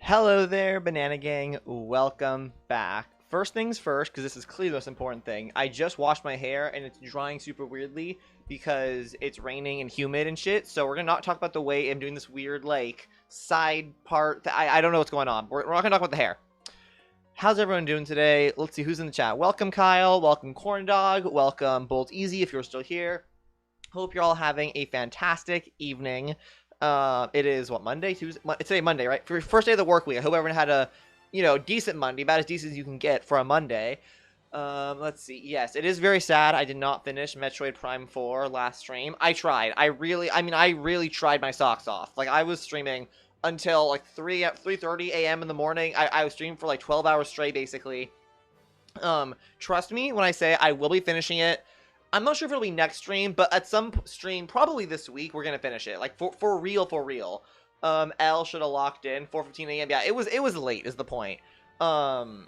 Hello there, Banana Gang. Welcome back. First things first, because this is clearly the most important thing. I just washed my hair, and it's drying super weirdly because it's raining and humid and shit. So we're going to not talk about the way I'm doing this weird, like, side part. I don't know what's going on. We're not going to talk about the hair. How's everyone doing today? Let's see who's in the chat. Welcome, Kyle. Welcome, Corn Dog. Welcome, Bolt Easy, if you're still here. Hope you're all having a fantastic evening. It is what, Monday, Tuesday? It's today, Monday, right? For your first day of the work week. I hope everyone had a, decent Monday, about as decent as you can get for a Monday. Let's see. Yes, it is very sad. I did not finish Metroid Prime 4 last stream. I tried. I really tried my socks off. Like, I was streaming until like 3:30 a.m. in the morning. I was streaming for like 12 hours straight, basically. Trust me when I say I will be finishing it. I'm not sure if it'll be next stream, but at some stream, probably this week, we're gonna finish it. Like for real. L should have locked in 4:15 a.m. Yeah, it was late is the point. But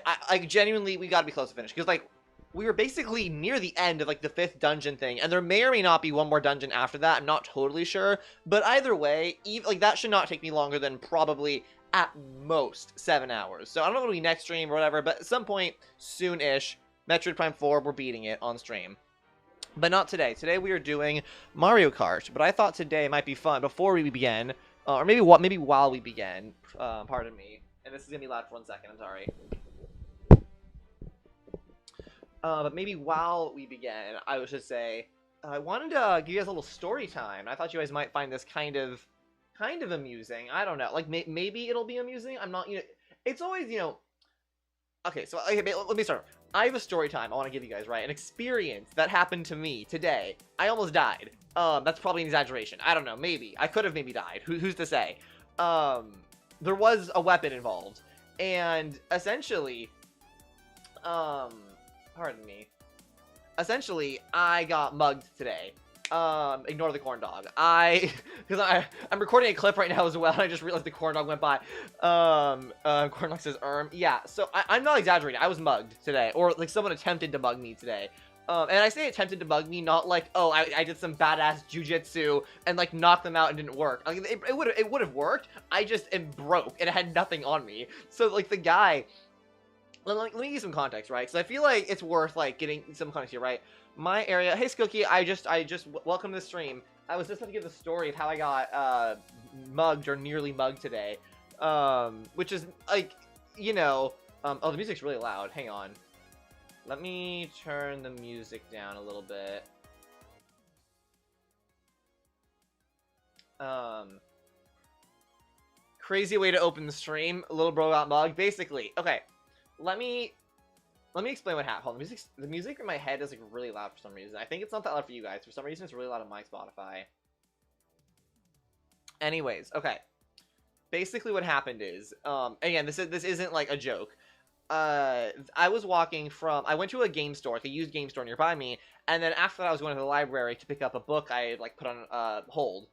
I genuinely, we gotta be close to finish because like we were basically near the end of like the 5th dungeon thing, and there may or may not be one more dungeon after that. I'm not totally sure, but either way, like that should not take me longer than probably at most 7 hours. So I don't know if it'll be next stream or whatever, but at some point soon-ish. Metroid Prime 4, we're beating it on stream. But not today. Today we are doing Mario Kart. But I thought today might be fun before we begin. Or maybe while we begin. Pardon me. And this is going to be loud for 1 second. I'm sorry. But maybe while we begin, I would just say, I wanted to give you guys a little story time. I thought you guys might find this kind of amusing. I don't know. Like, maybe it'll be amusing. I'm not, it's always, Okay, so let me start. I have a story time I want to give you guys, right? An experience that happened to me today. I almost died. That's probably an exaggeration. I don't know. Maybe. I could have maybe died. Who's to say? There was a weapon involved. And essentially, pardon me. Essentially, I got mugged today. Ignore the corn dog. Because I'm recording a clip right now as well, and I just realized the corn dog went by. Corn dog says, yeah, so I'm not exaggerating. I was mugged today, or like someone attempted to mug me today. And I say attempted to mug me, not like, oh, I did some badass jujitsu and like knocked them out and didn't work. Like, it would have worked. I just am broke and I had nothing on me. So like the guy, let me give you some context, right? Because I feel like it's worth like getting some context here, right? My area. Hey, Skookie, I just welcome to the stream. I was just about to give the story of how I got mugged or nearly mugged today, which is like, oh, the music's really loud. Hang on, let me turn the music down a little bit. Crazy way to open the stream. A little bro got mugged. Basically, okay. Let me explain what happened. Hold on, the music in my head is like really loud for some reason. I think it's not that loud for you guys. For some reason, it's really loud on my Spotify. Anyways, okay. Basically, what happened is, again, this isn't like a joke. I went to a game store, like a used game store nearby me, and then after that, I was going to the library to pick up a book I had like put on hold.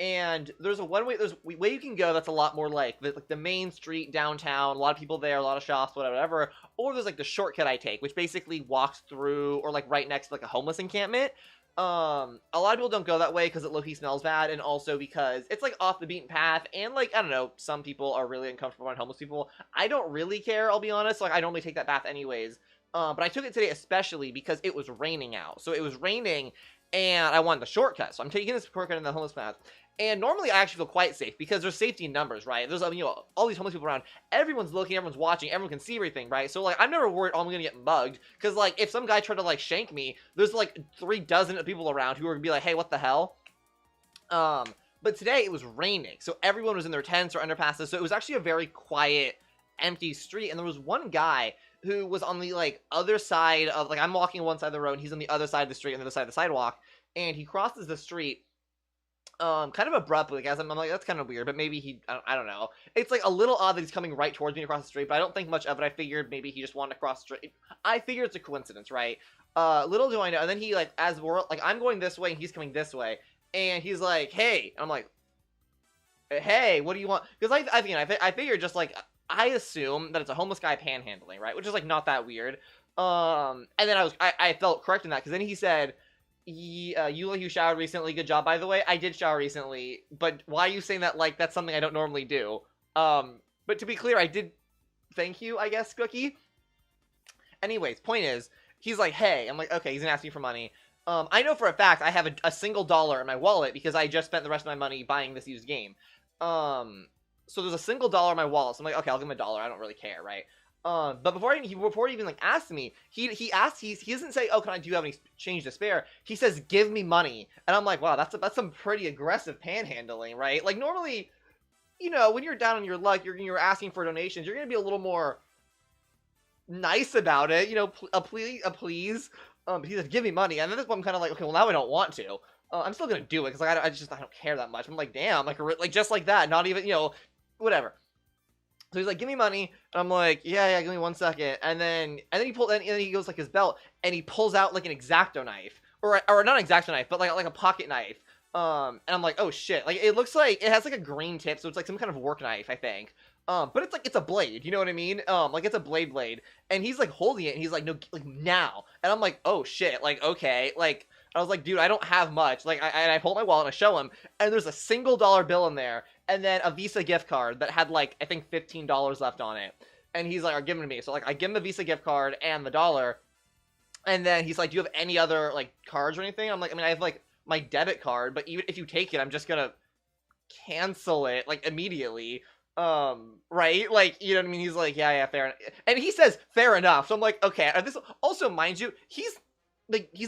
And there's a way you can go that's a lot more like the main street downtown, a lot of people there, a lot of shops, whatever. Or there's like the shortcut I take, which basically walks through or like right next to like a homeless encampment. A lot of people don't go that way because it low-key smells bad, and also because it's like off the beaten path, and like I don't know, some people are really uncomfortable around homeless people. I don't really care, I'll be honest. Like I don't really take that path anyways. But I took it today especially because it was raining out. So it was raining, and I wanted the shortcut. So I'm taking this shortcut in the homeless path. And normally I actually feel quite safe because there's safety in numbers, right? There's, all these homeless people around. Everyone's looking, everyone's watching, everyone can see everything, right? So, like, I'm never worried, oh, I'm gonna get mugged. Because, like, if some guy tried to, like, shank me, there's, like, 3 dozen people around who are gonna be like, hey, what the hell? But today it was raining. So everyone was in their tents or underpasses. So it was actually a very quiet, empty street. And there was one guy who was on the, like, other side of, like, I'm walking on one side of the road, and he's on the other side of the street, on the other side of the sidewalk. And he crosses the street kind of abruptly, guys. I'm like, that's kind of weird, but maybe I don't know. It's like a little odd that he's coming right towards me across the street, but I don't think much of it. I figured maybe he just wanted to cross the street. I figure it's a coincidence, right? Little do I know. And then he, like, as we're, like, I'm going this way and he's coming this way, and he's like, hey. I'm like, hey, what do you want? Because I figured just, like, I assume that it's a homeless guy panhandling, right? Which is, like, not that weird. And then I felt correct in that, because then he said, you showered recently. Good job, by the way. I did shower recently, but why are you saying that like that's something I don't normally do? But to be clear, I did thank you, I guess, Cookie. Anyways, point is, he's like, hey, I'm like, okay, he's gonna ask me for money. I know for a fact I have a single dollar in my wallet because I just spent the rest of my money buying this used game. So there's a single dollar in my wallet. So I'm like, okay, I'll give him $1. I don't really care, right? But before he even like asked me, he doesn't say, oh, do you have any change to spare? He says, give me money, and I'm like, wow, that's some pretty aggressive panhandling, right? Like normally, you know, when you're down on your luck, you're asking for donations, you're gonna be a little more nice about it, you know, a please. He said, give me money, and then this one I'm kind of like, okay, well now I don't want to. I'm still gonna do it because like I don't care that much. I'm like, damn, like just like that, not even, you know, whatever. So he's like, give me money. And I'm like, yeah, give me 1 second. And then he goes like his belt and he pulls out like an X-Acto knife or not an X-Acto knife, but like a pocket knife. And I'm like, oh shit. Like it looks like it has like a green tip. So it's like some kind of work knife, I think. But it's a blade. You know what I mean? Like it's a blade. And he's like holding it and he's like, no, like now. And I'm like, oh shit. Like, okay. Like, I was like, dude, I don't have much. Like, I pull out my wallet and I show him, and there's a single dollar bill in there, and then a Visa gift card that had like I think $15 left on it. And he's like, give it to me. So like, I give him a Visa gift card and the dollar, and then he's like, do you have any other like cards or anything? I'm like, I mean, I have like my debit card, but even if you take it, I'm just gonna cancel it like immediately. Right? Like, you know what I mean? He's like, yeah, fair enough. And he says, fair enough. So I'm like, okay. And this also, mind you, he's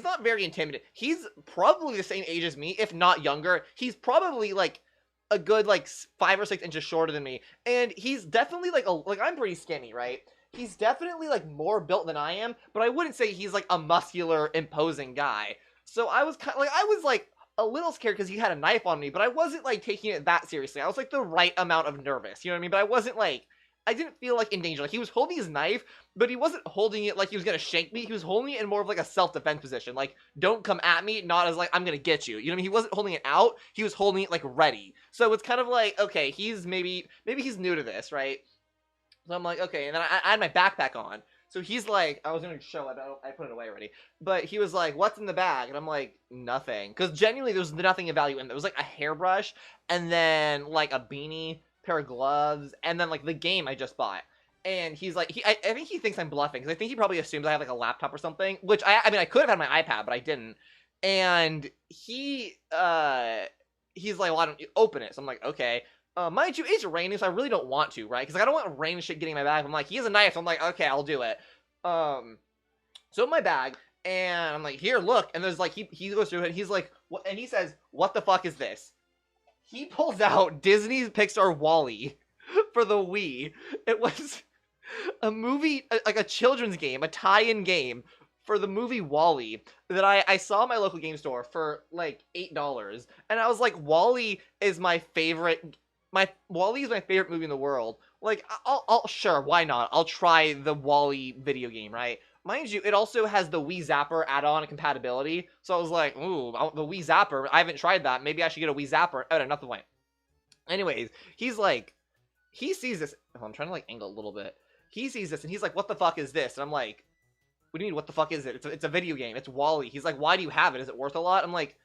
not very intimidating. He's probably the same age as me, if not younger. He's probably like a good like 5 or 6 inches shorter than me, and he's definitely like I'm pretty skinny, right? He's definitely like more built than I am, but I wouldn't say he's like a muscular, imposing guy. So I was kind of like a little scared because he had a knife on me, but I wasn't like taking it that seriously. I was like the right amount of nervous, you know what I mean? But I wasn't like, I didn't feel like in danger. Like he was holding his knife, but he wasn't holding it like he was gonna shank me. He was holding it in more of like a self-defense position. Like, don't come at me, not as like, I'm gonna get you. You know what I mean? He wasn't holding it out. He was holding it like ready. So it's kind of like, okay, he's maybe he's new to this, right? So I'm like, okay. And then I had my backpack on. So he's like, I was gonna show it, but I put it away already. But he was like, what's in the bag? And I'm like, nothing. Because genuinely, there was nothing of value in there. It was like a hairbrush, and then like a beanie, pair of gloves, and then like the game I just bought. And he's like, I think he thinks I'm bluffing, because I think he probably assumes I have like a laptop or something, which I mean, I could have had my iPad, but I didn't. And he's like, well, I don't open it. So I'm like, okay. Mind you, it's raining, so I really don't want to, right? Because like, I don't want rain and shit getting in my bag. I'm like, he has a knife, so I'm like, okay, I'll do it. So in my bag, and I'm like, here, look. And there's like, he goes through it, and he's like, what? And he says, what the fuck is this? He pulls out Disney's Pixar WALL-E for the Wii. It was a movie, like a children's game, a tie-in game for the movie WALL-E that I saw in my local game store for like $8. And I was like, WALL-E is my favorite. WALL-E is my favorite movie in the world. Like, I'll sure, why not? I'll try the WALL-E video game, right? Mind you, it also has the Wii Zapper add-on compatibility. So I was like, ooh, the Wii Zapper, I haven't tried that. Maybe I should get a Wii Zapper. Oh, no, not the way. Anyways, he's like, he sees this. Oh, I'm trying to like angle a little bit. He sees this and he's like, what the fuck is this? And I'm like, what do you mean, what the fuck is it? It's a video game. It's WALL-E. He's like, why do you have it? Is it worth a lot? I'm like,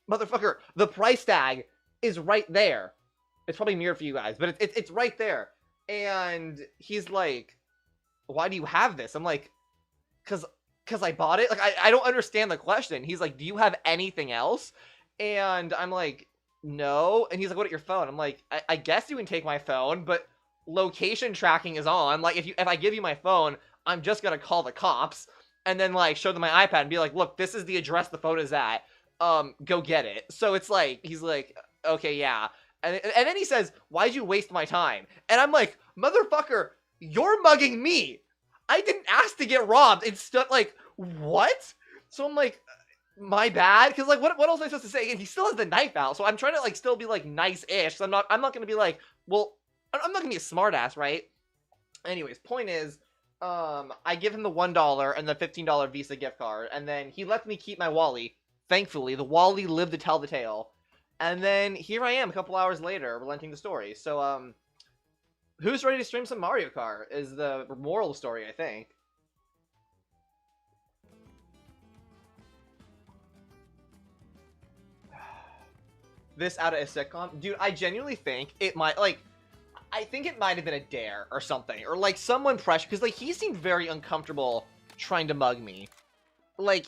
motherfucker, the price tag is right there. It's probably mirrored for you guys, but it's right there. And he's like, why do you have this? I'm like, cause I bought it. Like, I don't understand the question. He's like, do you have anything else? And I'm like, no. And he's like, what at your phone? I'm like, I guess you can take my phone, but location tracking is on. Like, if I give you my phone, I'm just gonna call the cops and then like show them my iPad and be like, look, this is the address the phone is at. Go get it. So it's like, he's like, okay, yeah. And then he says, why'd you waste my time? And I'm like, motherfucker, you're mugging me. I didn't ask to get robbed. Instead, like, what? So I'm like, my bad. Because like, what else am I supposed to say? And he still has the knife out. So I'm trying to like still be like nice-ish. So I'm not gonna be like, well, I'm not gonna be a smartass, right? Anyways, point is, I give him the $1 and the $15 Visa gift card, and then he lets me keep my WALL-E. Thankfully, the WALL-E lived to tell the tale. And then here I am a couple hours later, relenting the story. So, who's ready to stream some Mario Kart is the moral of the story, I think. This out of a sitcom? Dude, I genuinely think it might, like, I think it might have been a dare or something, or like someone pressure, because like he seemed very uncomfortable trying to mug me. Like,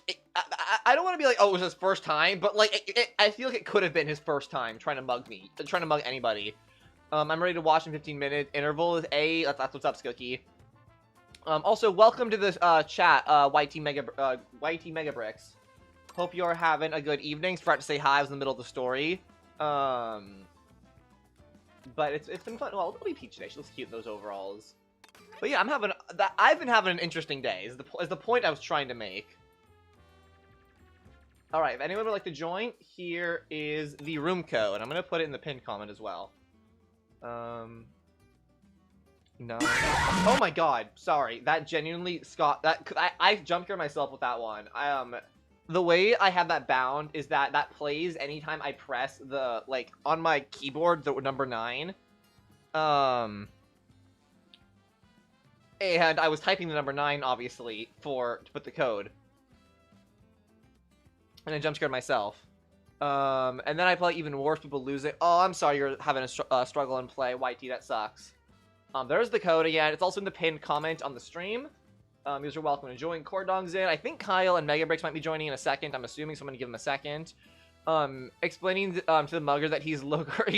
I don't want to be like, oh, it was his first time, but like, I feel like it could have been his first time trying to mug me, trying to mug anybody. I'm ready to watch in 15-minute interval. That's what's up, Skookie. Also, welcome to the chat, YT Megabricks. Hope you're having a good evening. Forgot to say hi. I was in the middle of the story. But it's been fun. Well, it'll be Peach today. She looks cute in those overalls. But yeah, I've been having an interesting day. Is the point I was trying to make. All right, if anyone would like to join, here is the room code. I'm gonna put it in the pinned comment as well. No. Oh my god, sorry. That genuinely, Scott, I jump scared myself with that one. The way I have that bound is that plays anytime I press the, like, on my keyboard, the number 9. And I was typing the number 9, obviously, to put the code. And I jump scared myself. And then I play even worse, people lose it. Oh, I'm sorry you're having a struggle in play, YT, that sucks. There's the code again. It's also in the pinned comment on the stream. You're welcome to join. Cordong's in. I think Kyle and Megabricks might be joining in a second. I'm assuming, so I'm gonna give him a second. Explaining to the mugger that he's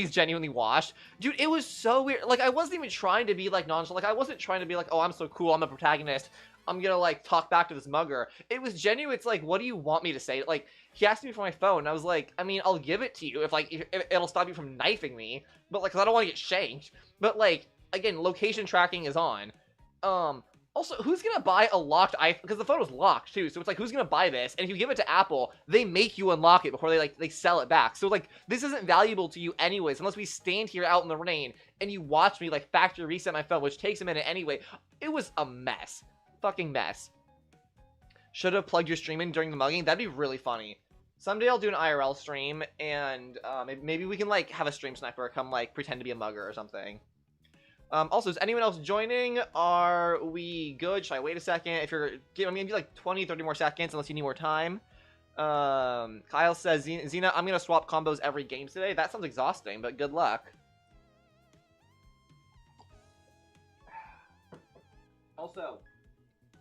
genuinely washed. Dude, it was so weird. Like, I wasn't even trying to be, like, nonchalant. Like, I wasn't trying to be like, oh, I'm so cool, I'm the protagonist, I'm gonna, like, talk back to this mugger. It was genuine. It's like, what do you want me to say? Like, he asked me for my phone, and I was like, I mean, I'll give it to you if it'll stop you from knifing me. But, like, 'cause I don't want to get shanked. But, like, again, location tracking is on. Also, who's gonna buy a locked iPhone? Because the phone was locked, too. So it's like, who's gonna buy this? And if you give it to Apple, they make you unlock it before they sell it back. So, like, this isn't valuable to you anyways, unless we stand here out in the rain and you watch me, like, factory reset my phone, which takes a minute anyway. It was a mess. Fucking mess. Should have plugged your stream in during the mugging. That'd be really funny. Someday I'll do an IRL stream, and maybe we can, like, have a stream sniper come, like, pretend to be a mugger or something. Also, is anyone else joining? Are we good? Should I wait a second? I'm gonna give you like 20, 30 more seconds unless you need more time. Kyle says, Zina, I'm gonna swap combos every game today. That sounds exhausting, but good luck. Also,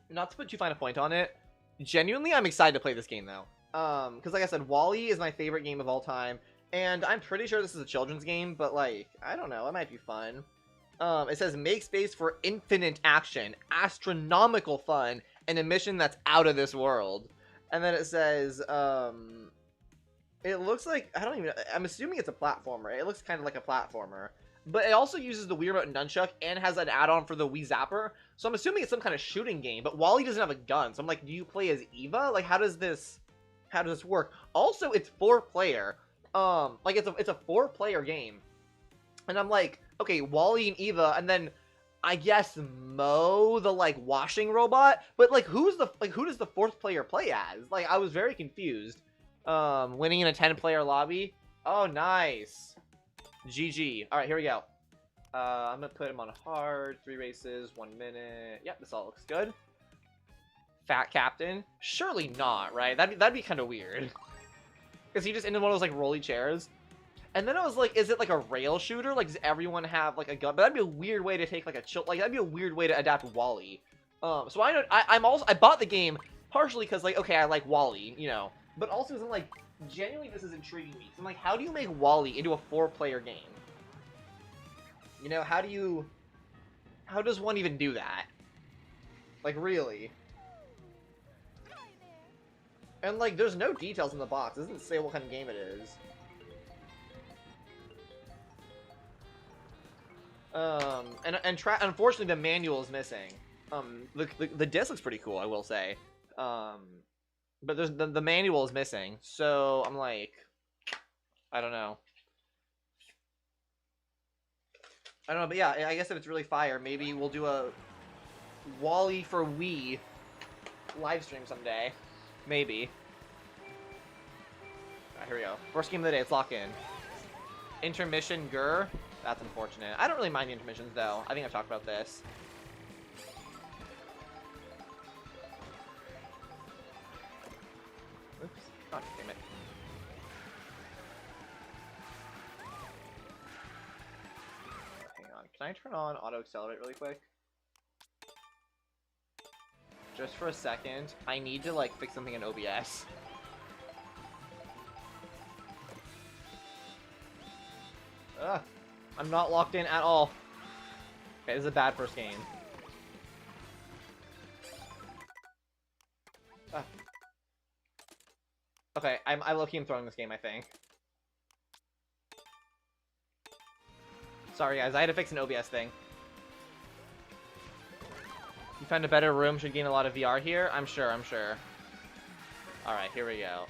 not to put too fine a point on it, genuinely, I'm excited to play this game, though. Because like I said, Wall-E is my favorite game of all time, and I'm pretty sure this is a children's game, but, like, I don't know, it might be fun. It says, make space for infinite action, astronomical fun, and a mission that's out of this world. And then it says, it looks like, I'm assuming it's a platformer. It looks kind of like a platformer. But it also uses the Wii Remote and Nunchuck and has an add-on for the Wii Zapper. So I'm assuming it's some kind of shooting game, but Wall-E doesn't have a gun. So I'm like, do you play as Eva? Like, how does this work? Also, it's 4-player. Like, it's a 4-player game. And I'm like, okay, Wall-E and Eva, and then I guess Mo, the, like, washing robot. But, like, who does the 4th player play as? Like, I was very confused. Winning in a 10-player lobby. Oh, nice. GG. All right, here we go. I'm gonna put him on hard. 3 races, 1 minute. Yep, this all looks good. Fat captain? Surely not, right? That'd be kind of weird. Is he just in one of those, like, rolly chairs? And then I was like, is it like a rail shooter? Like, does everyone have like a gun? But that'd be a weird way to take like that'd be a weird way to adapt Wall-E. So I bought the game partially because, like, okay, I like Wall-E, you know, but also because I'm like, genuinely this is intriguing me. So I'm like, how do you make Wall-E into a 4-player game? You know, how does one even do that? Like, really? And, like, there's no details in the box. It doesn't say what kind of game it is. Unfortunately, the manual is missing. The disc looks pretty cool, I will say. But the manual is missing, so I'm like, I don't know. But yeah, I guess if it's really fire, maybe we'll do a Wall-E for Wii live stream someday. Maybe. Alright, here we go. First game of the day, let's lock in. Intermission Gur. That's unfortunate. I don't really mind the intermissions, though. I think I've talked about this. Oops. God damn it. Hang on. Can I turn on auto accelerate really quick? Just for a second. I need to like fix something in OBS. Ugh. I'm not locked in at all. Okay, this is a bad first game. Okay, I low-key am throwing this game, I think. Sorry guys, I had to fix an OBS thing. You found a better room, should gain a lot of VR here? I'm sure. Alright, here we go.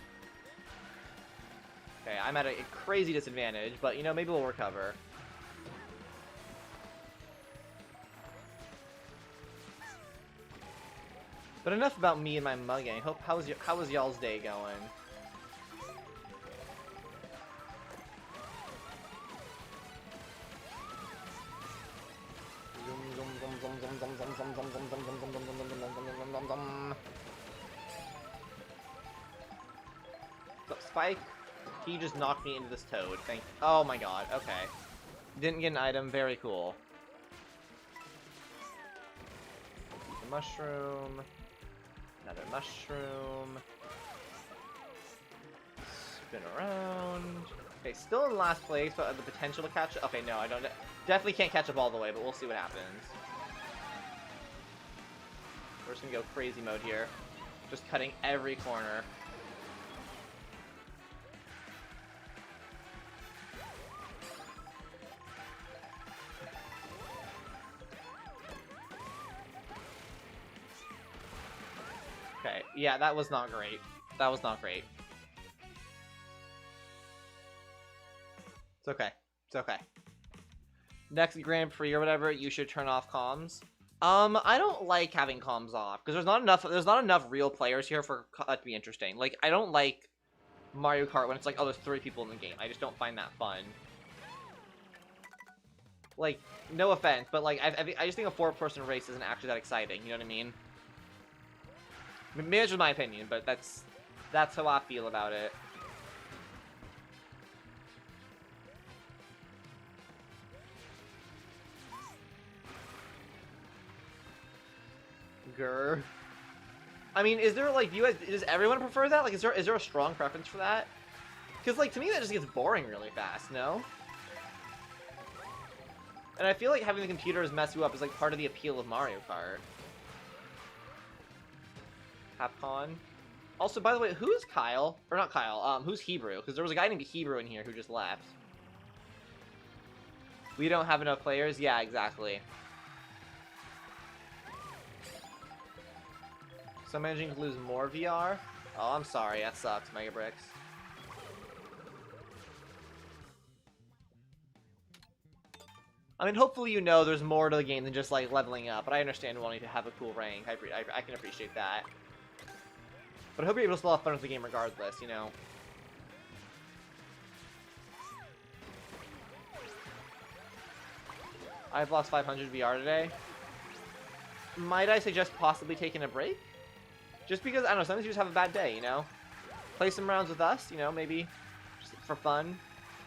Okay, I'm at a crazy disadvantage, but you know, maybe we'll recover. But enough about me and my mugging. How was y'all's day going? So, Spike, he just knocked me into this toad. Oh my god, okay. Didn't get an item, very cool. The mushroom. Another mushroom. Spin around. Okay, still in last place, but the potential to catch up. Okay, no, I don't. Definitely can't catch up all the way, but we'll see what happens. We're just gonna go crazy mode here. Just cutting every corner. Okay, yeah, that was not great. That was not great. It's okay. It's okay. Next Grand Prix or whatever, you should turn off comms. I don't like having comms off because there's not enough real players here for that to be interesting. Like, I don't like Mario Kart when it's like, oh, there's 3 people in the game. I just don't find that fun. Like, no offense, but like, I just think a 4-person race isn't actually that exciting. You know what I mean? Maybe it's just my opinion, but that's how I feel about it. Grr. I mean, is there like, does everyone prefer that? Like, is there a strong preference for that? Because like, to me that just gets boring really fast, no? And I feel like having the computers mess you up is like part of the appeal of Mario Kart. Capcom. Also, by the way, who's Kyle? Or not Kyle, who's Hebrew? Because there was a guy named Hebrew in here who just left. We don't have enough players? Yeah, exactly. So I'm managing to lose more VR? Oh, I'm sorry, that sucks, Mega Bricks. I mean, hopefully you know there's more to the game than just, like, leveling up, but I understand wanting to have a cool rank. I can appreciate that. But I hope you're able to still have fun with the game regardless, you know? I've lost 500 VR today. Might I suggest possibly taking a break? Just because, I don't know, sometimes you just have a bad day, you know? Play some rounds with us, you know, maybe just for fun.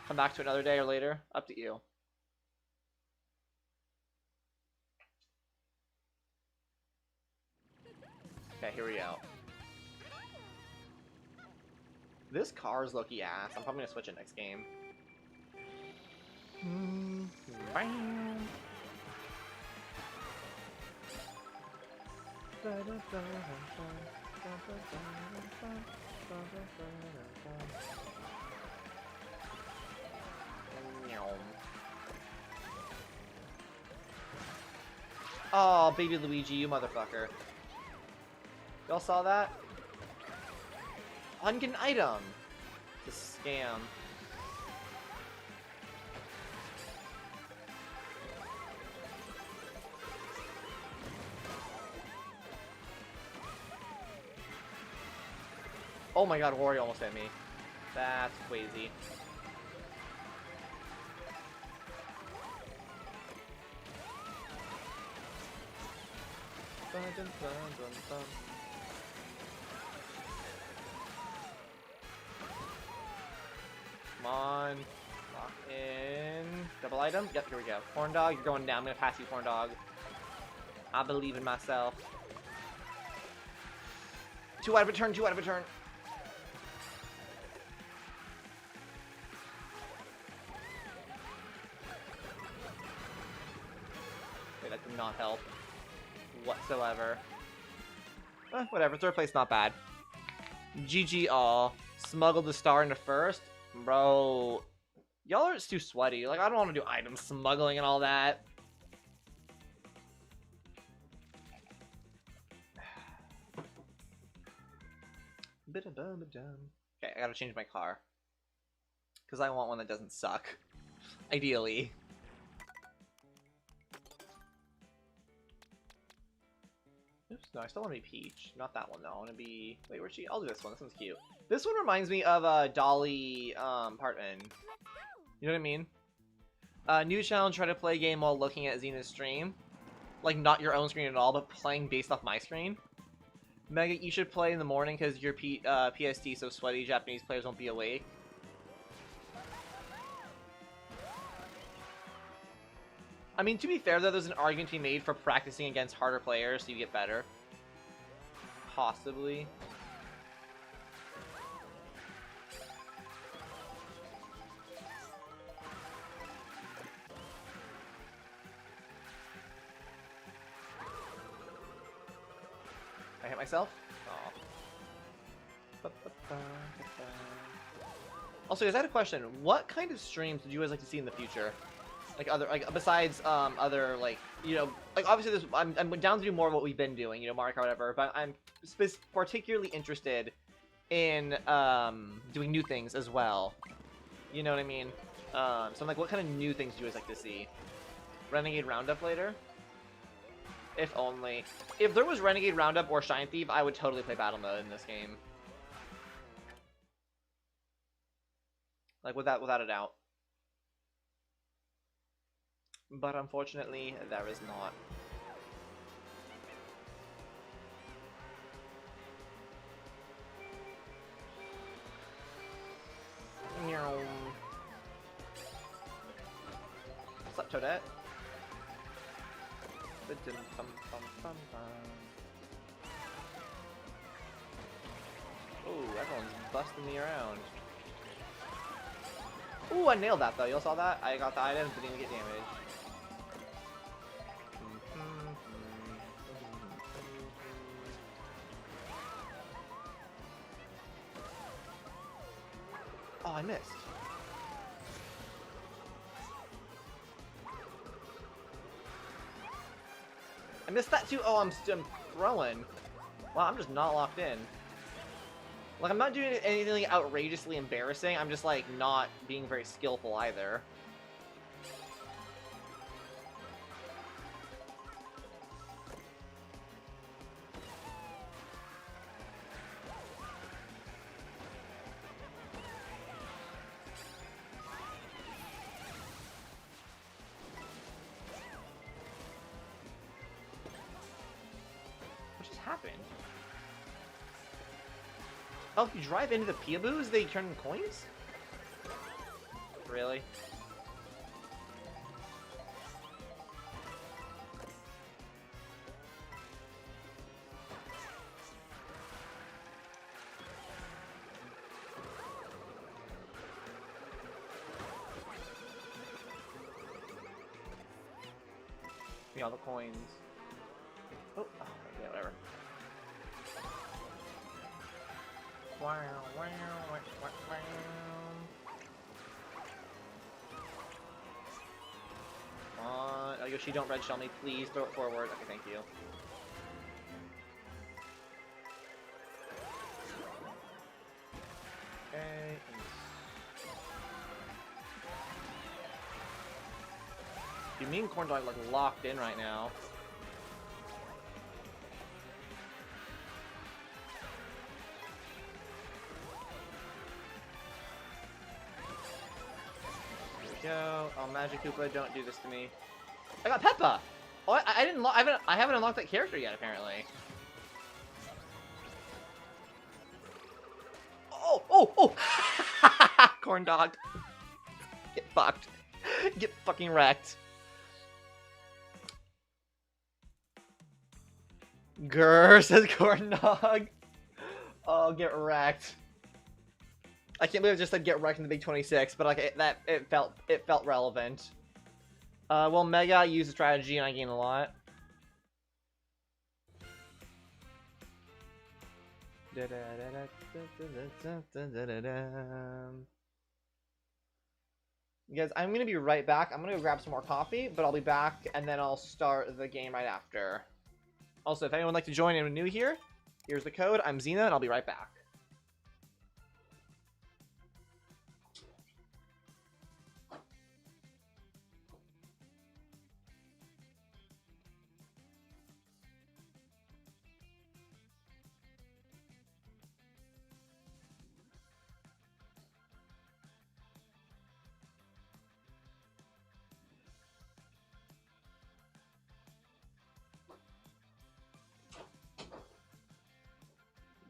Come back to another day or later. Up to you. Okay, here we go. This car is low-key ass. I'm probably gonna switch it next game. Oh, baby Luigi, you motherfucker. Y'all saw that? Unget an item! It's a scam. Oh my god, Wario almost hit me. That's crazy. Dun, dun, dun, dun, dun. Come on. in double item. Yep, here we go. Corn dog, you're going down. I'm gonna pass you, corn dog. I believe in myself. 2 out of a turn, 2 out of a turn. Okay, that did not help whatsoever. Whatever, 3rd place, not bad. GG all. Smuggled the star into 1st. Bro, y'all are just too sweaty. Like, I don't want to do item smuggling and all that. Okay, I gotta change my car. Because I want one that doesn't suck. Ideally. Oops, no, I still want to be Peach. Not that one, though. I want to be... Wait, where's she? I'll do this one. This one's cute. This one reminds me of Dolly Parton. You know what I mean? New challenge, try to play a game while looking at Zina's stream. Like, not your own screen at all, but playing based off my screen. Mega, you should play in the morning because your PST so sweaty, Japanese players won't be awake. I mean, to be fair, though, there's an argument to be made for practicing against harder players so you get better. Possibly. I hit myself? Aw. Also, guys, I had a question. What kind of streams would you guys like to see in the future? Like besides other, like, you know, like obviously this, I'm down to do more of what we've been doing, you know, Mario Kart, whatever, but I'm particularly interested in doing new things as well. You know what I mean? So I'm like, what kind of new things do you guys like to see? Renegade Roundup later? If only. If there was Renegade Roundup or Shine Thief, I would totally play battle mode in this game. Like, without a doubt. But unfortunately, there is not. What's up, Toadette? Ooh, everyone's busting me around. Ooh, I nailed that though. Y'all saw that? I got the items, didn't even get damage. Oh, I missed. I missed that too. Oh, I'm throwing. Wow, I'm just not locked in. Like, I'm not doing anything outrageously embarrassing. I'm just, like, not being very skillful either. What just happened? Oh, if you drive into the peeaboos, they turn into coins? Really? Give me all the coins. Oh, yeah, whatever. Wow, wow, wow, wow, wow. Come on. Oh, Yoshi, don't red shell me. Please throw it forward. Okay, thank you. Okay. You mean corn dog like locked in right now? Go. Oh, Magic Koopa, don't do this to me. I got Peppa! Oh, I didn't. I haven't unlocked that character yet, apparently. Oh! Oh! Oh! Corn dog. Get fucked. Get fucking wrecked. Grr, says corn dog. Oh, get wrecked. I can't believe I just said get wrecked in the Big 26, but like it felt relevant. Well, Mega used a strategy and I gained a lot. Guys, I'm gonna be right back. I'm gonna go grab some more coffee, but I'll be back and then I'll start the game right after. Also, if anyone would like to join and new here, here's the code. I'm Zina and I'll be right back.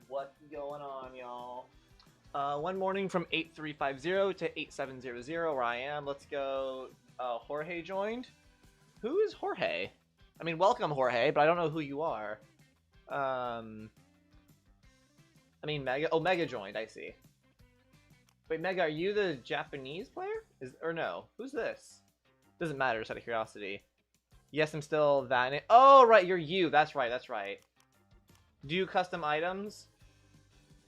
What's going on, y'all? One morning from 8350 to 8700 where I am. Let's go. Jorge joined. Who is Jorge? I mean, welcome, Jorge, but I don't know who you are. I mean, Mega. Oh, Mega joined. I see. Wait, Mega, are you the Japanese player? Or no? Who's this? Doesn't matter. Just out of curiosity. Yes, I'm still that. Oh, right, you're you. That's right. That's right. Do you custom items?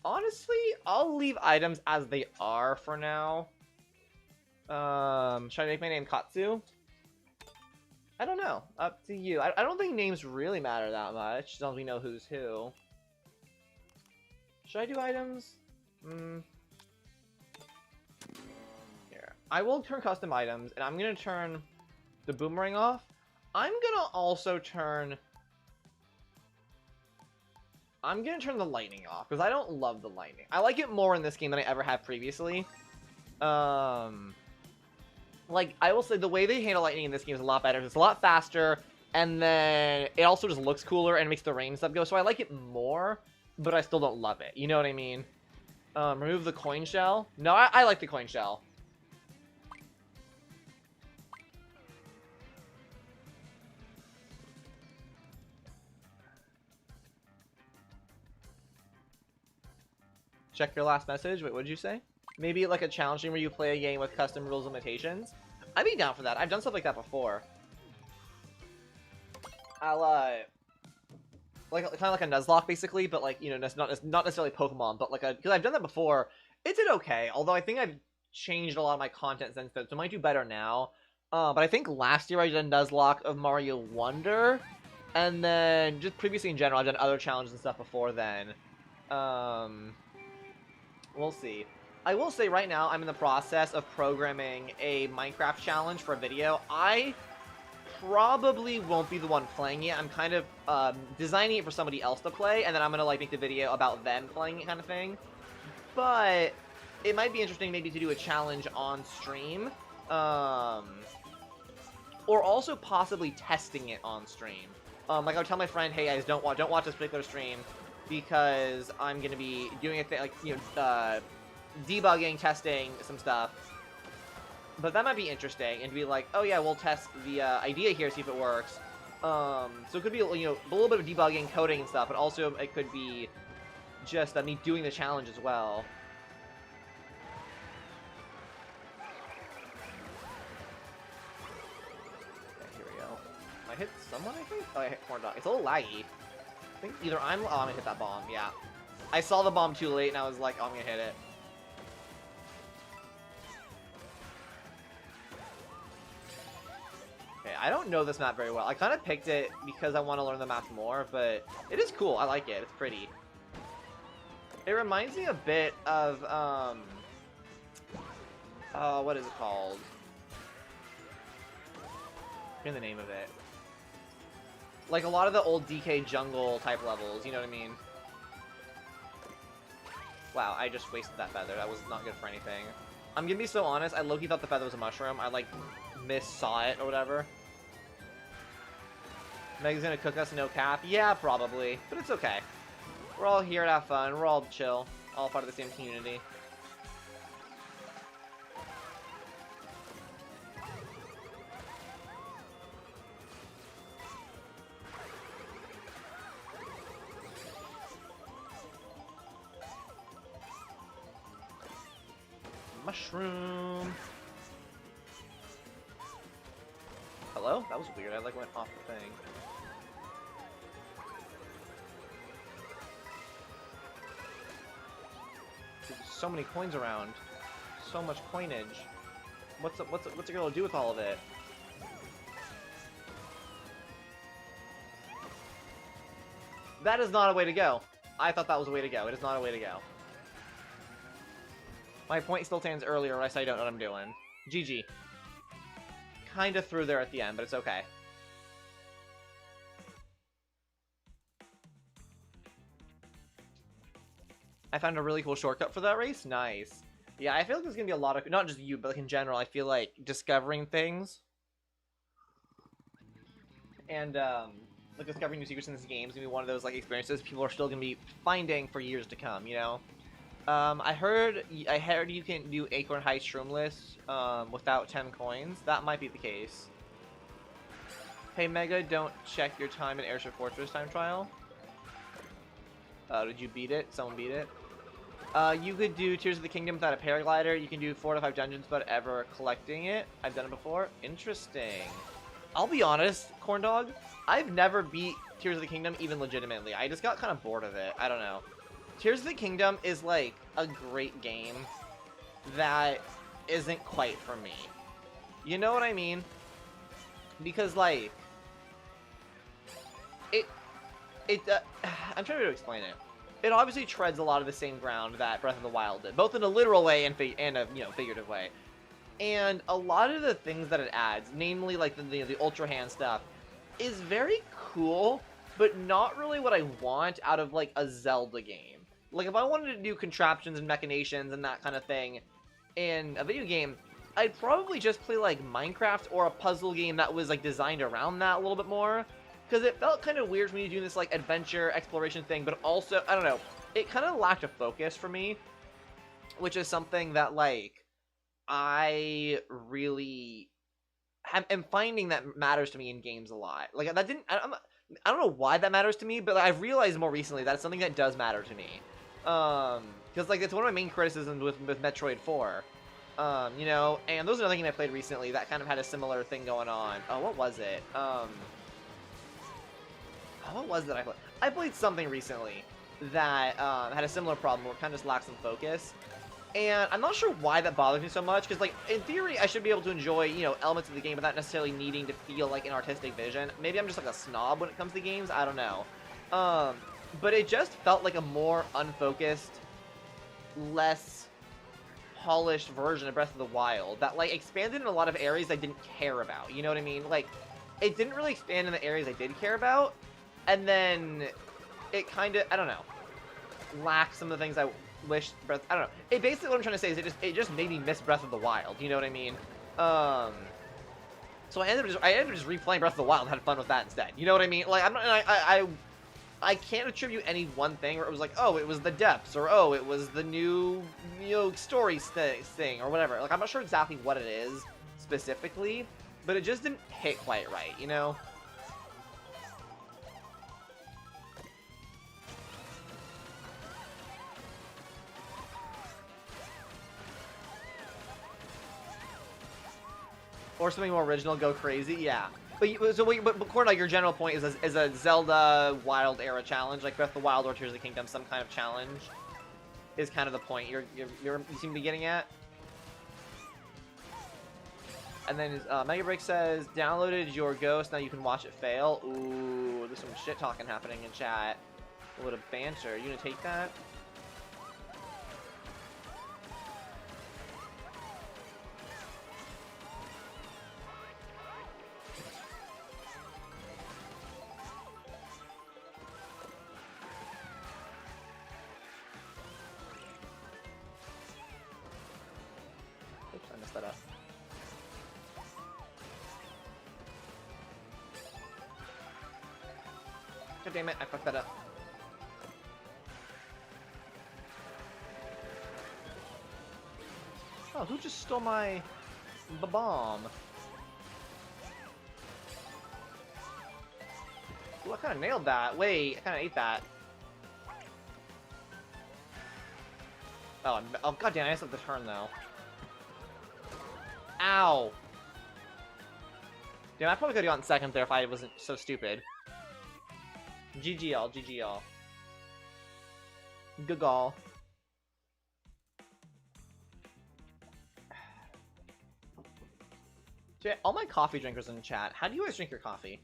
Honestly, I'll leave items as they are for now. Should I make my name Katsu? I don't know. Up to you. I don't think names really matter that much, as long as we know who's who. Should I do items? Here. I will turn custom items, and I'm going to turn the boomerang off. I'm going to also turn... I'm going to turn the lightning off, because I don't love the lightning. I like it more in this game than I ever have previously. Like, I will say the way they handle lightning in this game is a lot better. It's a lot faster, and then it also just looks cooler and makes the rain stuff go. So I like it more, but I still don't love it. You know what I mean? Remove the coin shell. No, I like the coin shell. Check your last message. Wait, what did you say? Maybe like a challenging where you play a game with custom rules and limitations. I'd be down for that. I've done stuff like that before. I'll like kind of like a Nuzlocke basically, but like, you know, not necessarily Pokemon, but like because I've done that before. It did okay. Although I think I've changed a lot of my content since then, so it might do better now. But I think last year I did a Nuzlocke of Mario Wonder, and then just previously in general I've done other challenges and stuff before then. We'll see. I will say right now I'm in the process of programming a Minecraft challenge for a video. I probably won't be the one playing it. I'm kind of designing it for somebody else to play, and then I'm gonna like make the video about them playing it, kind of thing. But it might be interesting maybe to do a challenge on stream, or also possibly testing it on stream. Like I would tell my friend, hey guys, don't watch this particular stream, because I'm gonna be doing a thing like, you know, debugging, testing some stuff. But that might be interesting, and be like, oh yeah, we'll test the idea here, see if it works. So it could be, you know, a little bit of debugging, coding and stuff, but also it could be just me doing the challenge as well. Okay, here we go. I hit someone, I think? Oh, I hit corn dog. It's a little laggy. I think either I'm gonna hit that bomb, yeah. I saw the bomb too late, and I was like, oh, I'm gonna hit it. Okay, I don't know this map very well. I kind of picked it because I want to learn the map more, but it is cool. I like it. It's pretty. It reminds me a bit of, what is it called? I forget the name of it. Like a lot of the old DK jungle type levels, you know what I mean? Wow, I just wasted that feather. That was not good for anything. I'm gonna be so honest, I low-key thought the feather was a mushroom. I, like, saw it or whatever. Meg's gonna cook us, no cap? Yeah, probably. But it's okay. We're all here to have fun. We're all chill. All part of the same community. Mushroom. Hello? That was weird. I like went off the thing. There's so many coins around. So much coinage. What's it gonna do with all of it? That is not a way to go. I thought that was a way to go. It is not a way to go. My point still stands earlier, or else I don't know what I'm doing. GG. Kinda through there at the end, but it's okay. I found a really cool shortcut for that race. Nice. Yeah, I feel like there's gonna be a lot of, not just you, but like in general, I feel like discovering things and like discovering new secrets in this game is gonna be one of those like experiences people are still gonna be finding for years to come. You know. I heard you can do Acorn High Shroomless without 10 coins. That might be the case. Hey Mega, don't check your time in Airship Fortress time trial. Did you beat it? Someone beat it? You could do Tears of the Kingdom without a paraglider. You can do 4 to 5 dungeons without ever collecting it. I've done it before. Interesting. I'll be honest, Corndog, I've never beat Tears of the Kingdom even legitimately. I just got kind of bored of it. I don't know. Tears of the Kingdom is like a great game that isn't quite for me. You know what I mean? Because like I'm trying to explain it. It obviously treads a lot of the same ground that Breath of the Wild did, both in a literal way and a figurative way. And a lot of the things that it adds, namely like the Ultra Hand stuff, is very cool, but not really what I want out of like a Zelda game. Like if I wanted to do contraptions and machinations and that kind of thing in a video game, I'd probably just play like Minecraft or a puzzle game that was like designed around that a little bit more. Because it felt kind of weird when you do this like adventure exploration thing, but also, I don't know, it kind of lacked a focus for me, which is something that like I really am finding that matters to me in games a lot. Like that didn't, I don't know why that matters to me, but I've realized more recently that it's something that does matter to me. Because like it's one of my main criticisms with Metroid 4. You know, and those are another game I played recently that kind of had a similar thing going on. Oh, what was it? What was it I played? I played something recently that had a similar problem where it kind of just lacked some focus. And I'm not sure why that bothers me so much, because like in theory I should be able to enjoy, you know, elements of the game without necessarily needing to feel like an artistic vision. Maybe I'm just like a snob when it comes to games, I don't know. But it just felt like a more unfocused, less polished version of Breath of the Wild that like expanded in a lot of areas I didn't care about, you know what I mean? Like it didn't really expand in the areas I did care about, and then it kind of, I don't know, lacked some of the things I wish I don't know. It basically, what I'm trying to say is it just made me miss Breath of the Wild, you know what I mean? So I ended up just replaying Breath of the Wild and had fun with that instead. You know what I mean? Like I can't attribute any one thing where it was like, oh, it was the depths, or oh, it was the new, you know, story thing, or whatever. Like I'm not sure exactly what it is specifically, but it just didn't hit quite right, you know? Or something more original, go crazy, yeah. But Cornell, your general point is a Zelda Wild era challenge, like Breath of the Wild or Tears of the Kingdom, some kind of challenge is kind of the point you seem to be getting at. And then Mega Break says, downloaded your Ghost, now you can watch it fail. Ooh, there's some shit talking happening in chat. A little banter. You gonna take that? That up. God damn it, I fucked that up. Oh, who just stole my bomb? Ooh, I kind of nailed that. Wait, I kind of ate that. Oh, god damn, I messed up the turn though. Ow. Damn, I probably could have gotten second there if I wasn't so stupid. GGL, GGL. Good gall. All my coffee drinkers in the chat, how do you guys drink your coffee?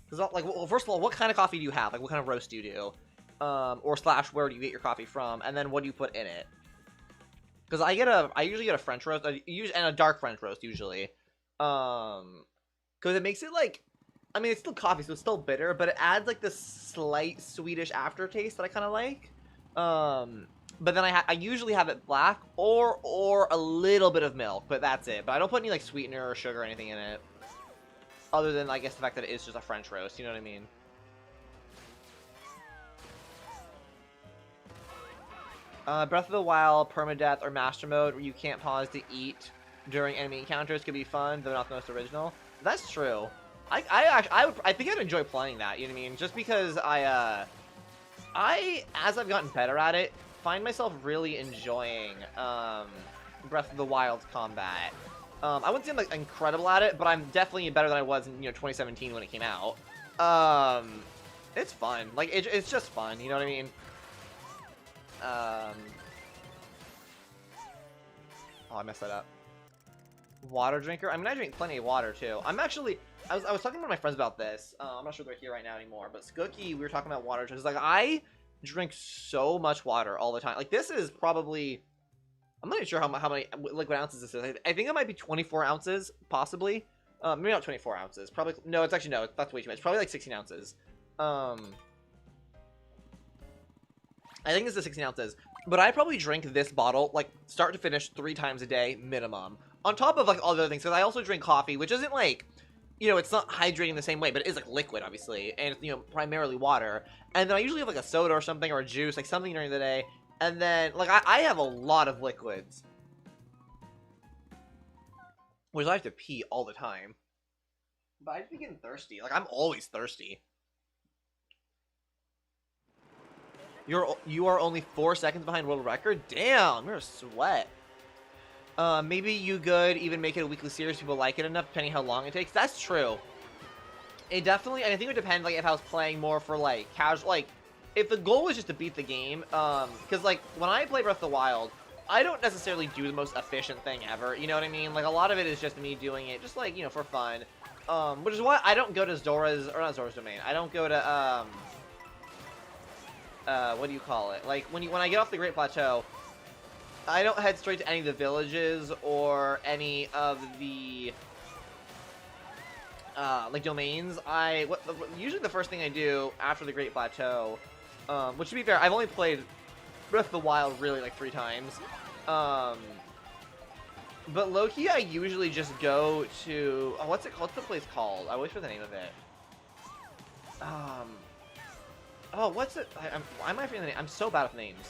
Because, like, well, first of all, what kind of coffee do you have? Like, what kind of roast do you do? Or slash, where do you get your coffee from? And then what do you put in it? Because I usually get a French roast, and a dark French roast, usually. Because it makes it, like, I mean, it's still coffee, so it's still bitter, but it adds, like, this slight Swedish aftertaste that I kind of like. But then I usually have it black or a little bit of milk, but that's it. But I don't put any like sweetener or sugar or anything in it, other than I guess the fact that it is just a French roast. You know what I mean? Breath of the Wild, permadeath, or master mode where you can't pause to eat during enemy encounters could be fun, though not the most original. That's true. I think I'd enjoy playing that. You know what I mean? Just because as I've gotten better at it, find myself really enjoying Breath of the Wild's combat. I wouldn't say I'm like incredible at it, but I'm definitely better than I was in 2017 when it came out. It's fun. Like it's just fun. You know what I mean? Oh, I messed that up. Water drinker. I mean, I drink plenty of water too. I was talking to my friends about this. I'm not sure they're here right now anymore, but Skookie, we were talking about water drinkers. Like I drink so much water all the time. Like this is probably, I'm not even sure how many liquid ounces this is. I think it might be 24 ounces, possibly. Maybe not 24 ounces. Probably no. It's actually no. That's way too much. It's probably like 16 ounces. I think this is 16 ounces. But I probably drink this bottle like start to finish 3 times a day minimum. On top of like all the other things, because I also drink coffee, which isn't like, it's not hydrating the same way, but it is like liquid, obviously, and it's, primarily water. And then I usually have like a soda or something, or a juice, like something during the day. And then, like, I have a lot of liquids, which I have to pee all the time. But I just be getting thirsty. Like, I'm always thirsty. You are only 4 seconds behind world record? Damn, you're a sweat. Maybe you could even make it a weekly series. People like it enough, depending how long it takes. That's true. It definitely, and I think it would depend, like, if I was playing more for, like, casual, like, if the goal was just to beat the game, because, like, when I play Breath of the Wild, I don't necessarily do the most efficient thing ever, you know what I mean? Like, a lot of it is just me doing it, just, like, for fun, which is why I don't go to not Zora's Domain, I don't go to, what do you call it? Like, when I get off the Great Plateau, I don't head straight to any of the villages or any of the like domains. Usually the first thing I do after the Great Plateau, which to be fair, I've only played Breath of the Wild really like 3 times. But low-key, I usually just go to what's it called? What's the place called? I always forget the name of it. Oh, what's it? Why am I forgetting the name? I'm so bad with names.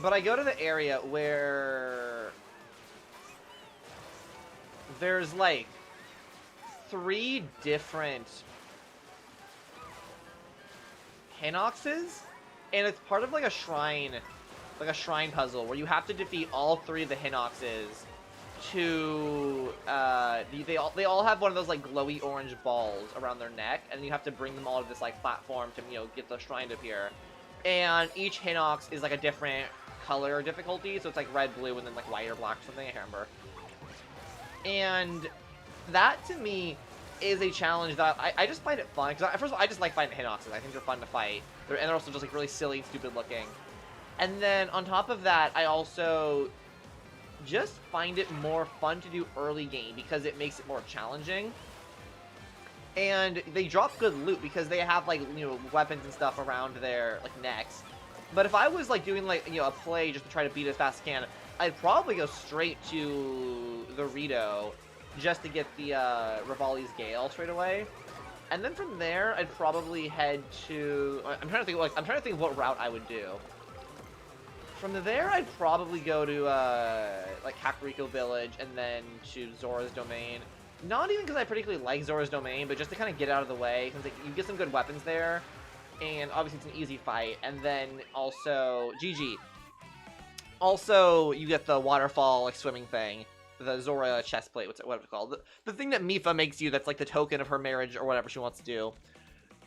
But I go to the area where there's like 3 different Hinoxes, and it's part of like a shrine puzzle where you have to defeat all 3 of the Hinoxes to they all have one of those like glowy orange balls around their neck, and you have to bring them all to this like platform to get the shrine to appear. And each Hinox is like a different color difficulty, so it's like red, blue, and then like white or black or something, I can't remember. And that to me is a challenge that I just find it fun, because first of all, I just like fighting the Hinoxes. I think they're fun to fight, and they're also just like really silly and stupid looking. And then on top of that, I also just find it more fun to do early game because it makes it more challenging. And they drop good loot because they have like weapons and stuff around their like necks. But if I was like doing like a play just to try to beat it as fast as I can, I'd probably go straight to the Rito just to get the Rivali's Gale straight away. And then from there, I'd probably head to I'm trying to think of what route I would do. From there, I'd probably go to like Kakariko Village and then to Zora's Domain. Not even because I particularly like Zora's Domain, but just to kind of get out of the way, because like, you get some good weapons there. and obviously it's an easy fight. And then also GG. Also, you get the waterfall like swimming thing, the Zora chest plate. What's it called? The thing that Mifa makes you. That's like the token of her marriage or whatever she wants to do.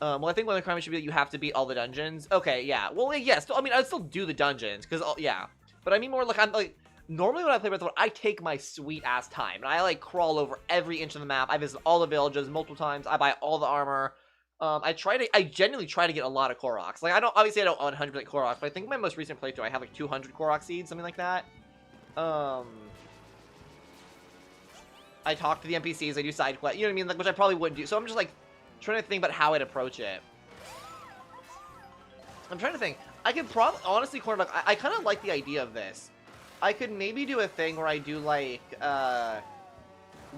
Well, I think one of the requirements should be that you have to beat all the dungeons. Okay, yeah. Well, yeah. Still, I mean, I'd still do the dungeons because yeah. But I mean more like I'm like normally when I play Breath of the Wild, I take my sweet ass time and I like crawl over every inch of the map. I visit all the villages multiple times. I buy all the armor. I genuinely try to get a lot of Koroks. Like, I don't 100% Koroks, but I think my most recent playthrough, I have like 200 Korok seeds, something like that. I talk to the NPCs, I do side quests, you know what I mean? Like, which I probably wouldn't do. So I'm just like trying to think about how I'd approach it. I'm trying to think. I could probably, honestly, Korok, I kind of like the idea of this. I could maybe do a thing where I do like,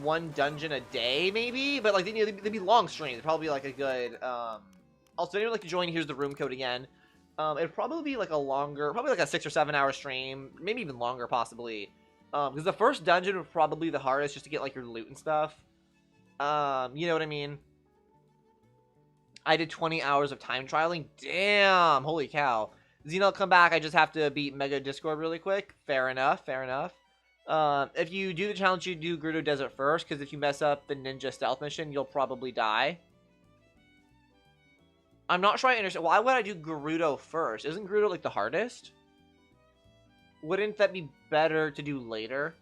one dungeon a day, maybe, but like they'd be long streams. It'd probably be like a good. Also, anyone like to join? Here's the room code again. It'd probably be like a longer, probably like a 6 or 7 hour stream, maybe even longer, possibly. Because the first dungeon would probably be the hardest, just to get like your loot and stuff. You know what I mean? I did 20 hours of time trialing. Damn, holy cow. Zina will come back. I just have to beat Mega Discord really quick. Fair enough. Fair enough. If you do the challenge, you do Gerudo Desert first, because if you mess up the ninja stealth mission, you'll probably die. I'm not sure I understand. Why would I do Gerudo first? Isn't Gerudo, like, the hardest? Wouldn't that be better to do later?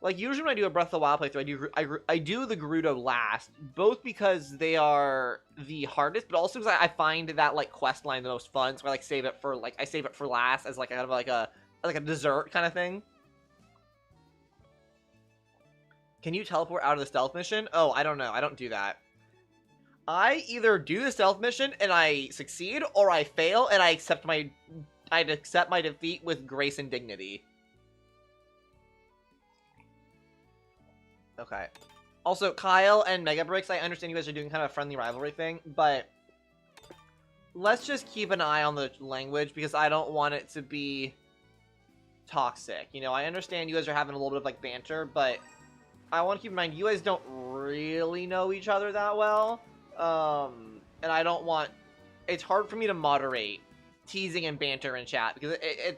Like, usually when I do a Breath of the Wild playthrough, I do the Gerudo last, both because they are the hardest, but also because I find that, like, quest line the most fun, so I, like, save it for last as, like, kind of like a dessert kind of thing. Can you teleport out of the stealth mission? Oh, I don't know. I don't do that. I either do the stealth mission and I succeed, or I fail and I accept my defeat with grace and dignity. Okay. Also, Kyle and Mega Bricks, I understand you guys are doing kind of a friendly rivalry thing, but let's just keep an eye on the language because I don't want it to be toxic. You know, I understand you guys are having a little bit of like banter, but I want to keep in mind you guys don't really know each other that well. And I don't want, it's hard for me to moderate teasing and banter in chat because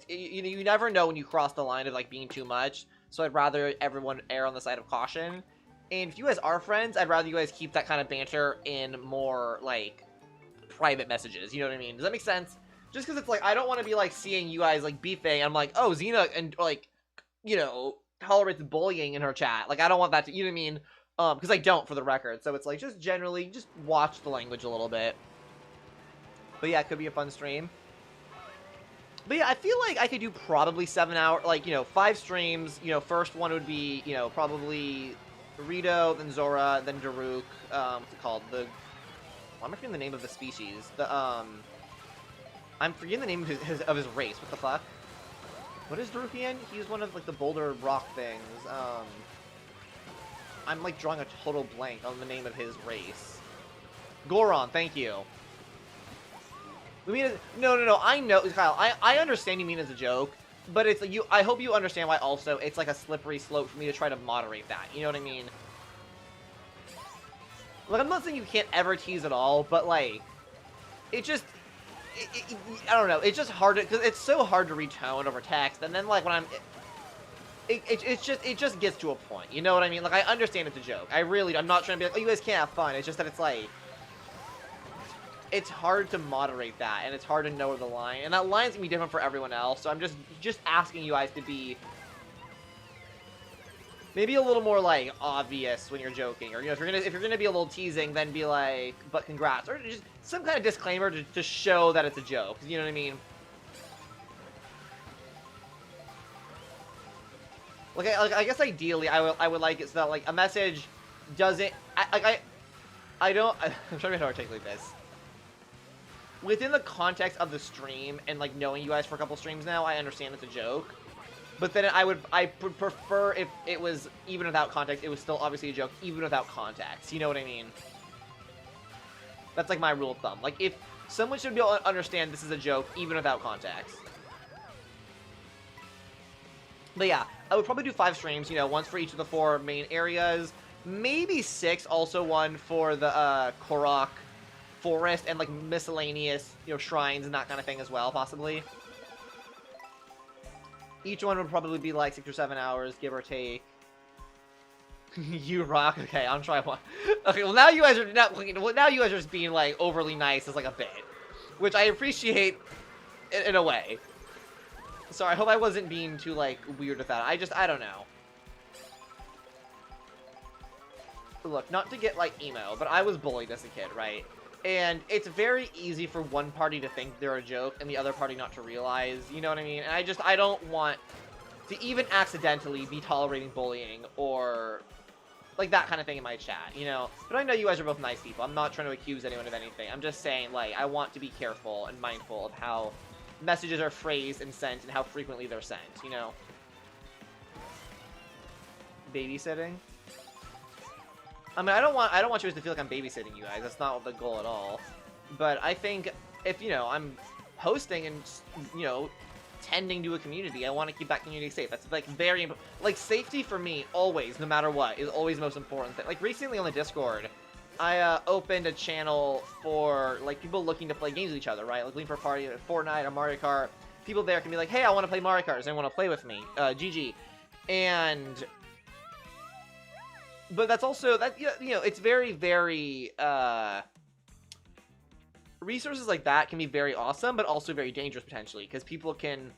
you never know when you cross the line of like being too much. So I'd rather everyone err on the side of caution. And if you guys are friends, I'd rather you guys keep that kind of banter in more like private messages. You know what I mean? Does that make sense? Just because it's like, I don't want to be, like, seeing you guys, like, beefing. I'm like, oh, Zina, and, like, you know, tolerates bullying in her chat. Like, I don't want that to, you know what I mean? Because I don't, for the record. So it's like, just generally, just watch the language a little bit. But yeah, it could be a fun stream. But yeah, I feel like I could do probably 7 hour, like, you know, 5 streams. You know, first one would be, you know, probably Rito, then Zora, then Daruk. What's it called? Why am I forgetting the name of the species? I'm forgetting the name of his race. What the fuck? What is Darukian? He's one of, like, the boulder rock things. I'm, like, drawing a total blank on the name of his race. Goron, thank you. We mean, no, I know, Kyle, I understand you mean as a joke, but it's, like, I hope you understand why also it's, like, a slippery slope for me to try to moderate that. You know what I mean? Like, I'm not saying you can't ever tease at all, but, like, it just... I don't know. It's just hard to, because it's so hard to retone over text, and then like when it just gets to a point. You know what I mean? Like I understand it's a joke. I'm not trying to be like, oh, you guys can't have fun. It's just that it's like, it's hard to moderate that, and it's hard to know where the line, and that line's gonna be different for everyone else. So I'm just asking you guys to be maybe a little more like obvious when you're joking, or you know, if you're gonna be a little teasing, then be like, but congrats, or just some kind of disclaimer to show that it's a joke. You know what I mean? Like I guess ideally I would like it so that like a message doesn't I don't I'm trying to figure out how to articulate this. Within the context of the stream and like knowing you guys for a couple streams now, I understand it's a joke. But then I would prefer if it was, even without context, it was still obviously a joke, even without context. You know what I mean? That's like my rule of thumb. Like, if someone should be able to understand this is a joke, even without context. But yeah, I would probably do 5 streams, you know, once for each of the 4 main areas. Maybe 6, also one for the Korok forest and like miscellaneous, you know, shrines and that kind of thing as well, possibly. Each one would probably be like 6 or 7 hours, give or take. You rock. Okay, I'll try one. Okay, well now you guys are now you guys are just being like overly nice as like a bit, which I appreciate in a way. Sorry, I hope I wasn't being too like weird with that. I don't know. Look, not to get like emo, but I was bullied as a kid, right? And it's very easy for one party to think they're a joke and the other party not to realize, you know what I mean? And I don't want to even accidentally be tolerating bullying or like that kind of thing in my chat, you know? But I know you guys are both nice people. I'm not trying to accuse anyone of anything. I'm just saying, like, I want to be careful and mindful of how messages are phrased and sent and how frequently they're sent, you know? Babysitting? I mean, I don't want you guys to feel like I'm babysitting you guys. That's not the goal at all. But I think if, you know, I'm hosting and, you know, tending to a community, I want to keep that community safe. That's, like, very important. Like, safety for me, always, no matter what, is always the most important thing. Like, recently on the Discord, I opened a channel for, like, people looking to play games with each other, right? Like, looking for a party at Fortnite or Mario Kart. People there can be like, hey, I want to play Mario Kart. Does anyone want to play with me? GG. And... But that's also, that you know, it's very, very, resources like that can be very awesome, but also very dangerous, potentially, because people can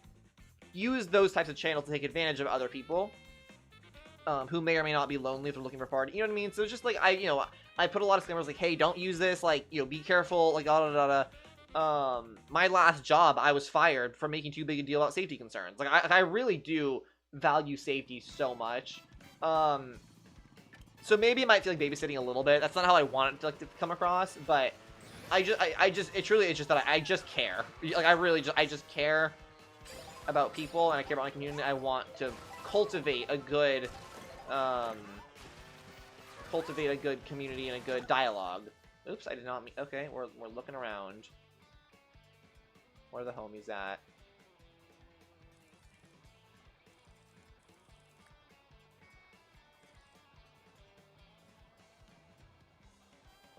use those types of channels to take advantage of other people, who may or may not be lonely if they're looking for a party, you know what I mean? So it's just, like, I put a lot of disclaimers, like, hey, don't use this, like, you know, be careful, like, my last job, I was fired for making too big a deal about safety concerns. Like, I really do value safety so much, so maybe it might feel like babysitting a little bit. That's not how I want it to, like, to come across, but it truly is just that I just care. Like, I just care about people, and I care about my community. I want to cultivate a good community and a good dialogue. Oops, I did not mean, okay, we're looking around. Where are the homies at?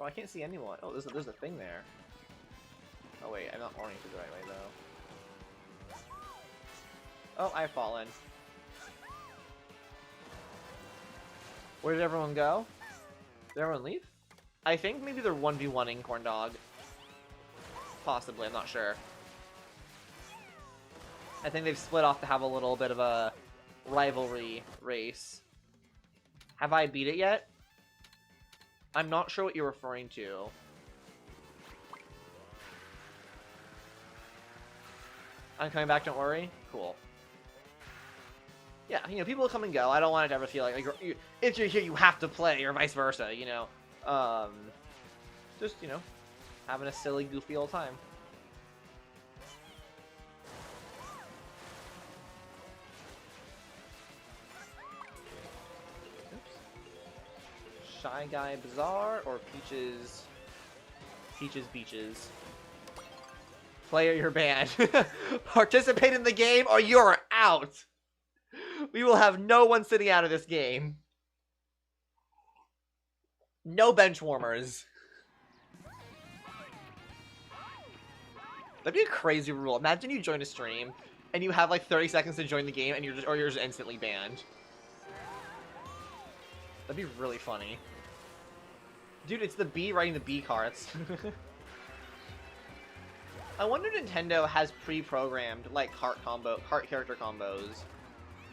Oh, I can't see anyone. Oh, there's a thing there. Oh wait, I'm not oriented the right way though. Oh, I've fallen. Where did everyone go? Did everyone leave? I think maybe they're 1v1ing Corn Dog. Possibly, I'm not sure. I think they've split off to have a little bit of a rivalry race. Have I beat it yet? I'm not sure what you're referring to. I'm coming back, don't worry. Cool. Yeah, you know, people will come and go. I don't want it to ever feel like if you're here, you have to play, or vice versa, you know. Just, you know, having a silly, goofy old time. Shy Guy Bazaar or Peaches Beaches. Player, you're banned. Participate in the game or you're out. We will have no one sitting out of this game. No bench warmers. That'd be a crazy rule. Imagine you join a stream and you have like 30 seconds to join the game and you're just instantly banned. That'd be really funny. Dude, it's the bee riding the bee carts. I wonder if Nintendo has pre-programmed, like, cart character combos.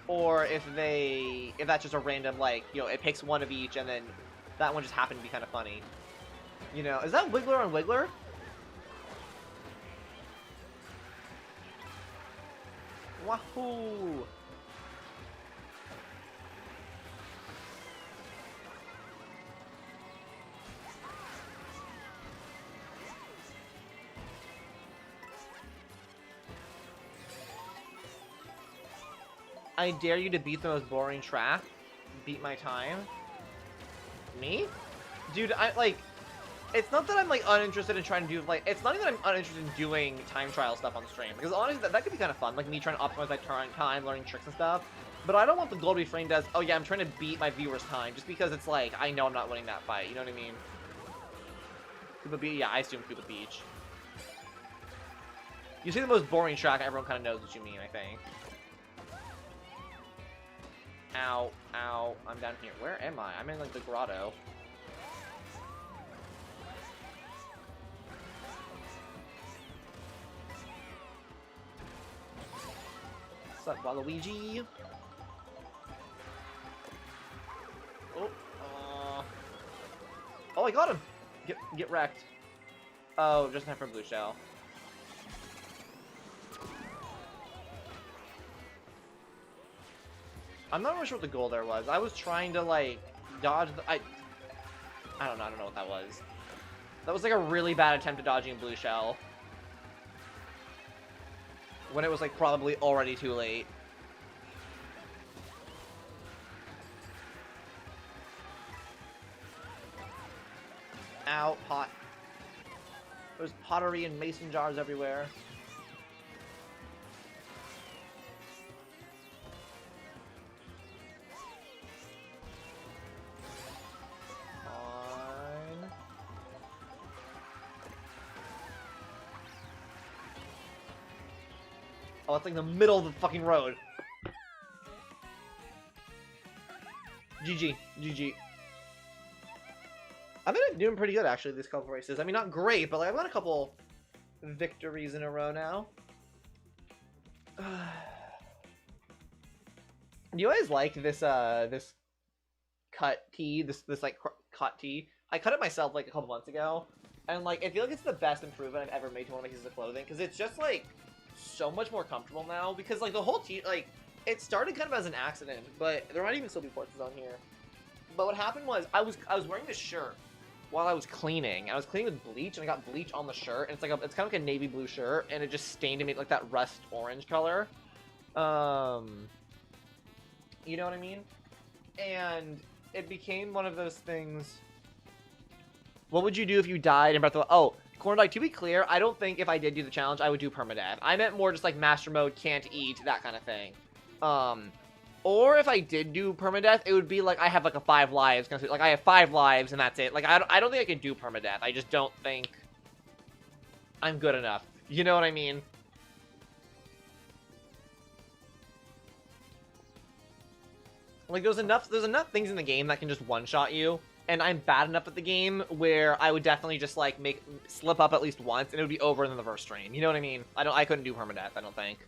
Or if that's just a random, like, you know, it picks one of each and then that one just happened to be kind of funny. You know, is that Wiggler on Wiggler? Wahoo! I dare you to beat the most boring track. Beat my time. Me? Dude, it's not that I'm, like, uninterested in trying to do, like, it's not even that I'm uninterested in doing time trial stuff on stream. Because honestly, that could be kind of fun. Like, me trying to optimize my time, learning tricks and stuff. But I don't want the goal to be framed as, oh yeah, I'm trying to beat my viewer's time. Just because it's like, I know I'm not winning that fight. You know what I mean? Koopa Beach? Yeah, I assume Koopa Beach. You say the most boring track, everyone kind of knows what you mean, I think. Ow, ow, I'm down here. Where am I? I'm in, like, the grotto. What's up, Waluigi? Oh, oh, I got him! Get wrecked. Oh, just time for blue shell. I'm not really sure what the goal there was. I was trying to, like, dodge the... I don't know what that was. That was, like, a really bad attempt at dodging a blue shell. When it was, like, probably already too late. Ow, pot. There's pottery and mason jars everywhere. Oh, it's like the middle of the fucking road. GG. GG. I've been doing pretty good, actually, these couple races. I mean, not great, but like, I've got a couple victories in a row now. Do you guys like this, this cut tee? This like, cut tee? I cut it myself, like, a couple months ago. And, like, I feel like it's the best improvement I've ever made to one of my pieces of clothing. Because it's just, like... so much more comfortable now, because like the whole like it started kind of as an accident, but there might even still be portraits on here. But what happened was I was wearing this shirt while I was cleaning. I was cleaning with bleach, and I got bleach on the shirt, and it's kind of like a navy blue shirt, and it just stained to me like that rust orange color. You know what I mean? And it became one of those things. What would you do if you died in Breath of the Wild? Oh, Corndog, to be clear, I don't think if I did do the challenge, I would do permadeath. I meant more just like master mode, can't eat, that kind of thing. Or if I did do permadeath, it would be like I have like a 5 lives. Like I have 5 lives and that's it. Like I don't think I can do permadeath. I just don't think I'm good enough. You know what I mean? Like there's enough things in the game that can just one-shot you. And I'm bad enough at the game where I would definitely just like slip up at least once and it would be over in the first stream. You know what I mean? I couldn't do permadeath, I don't think.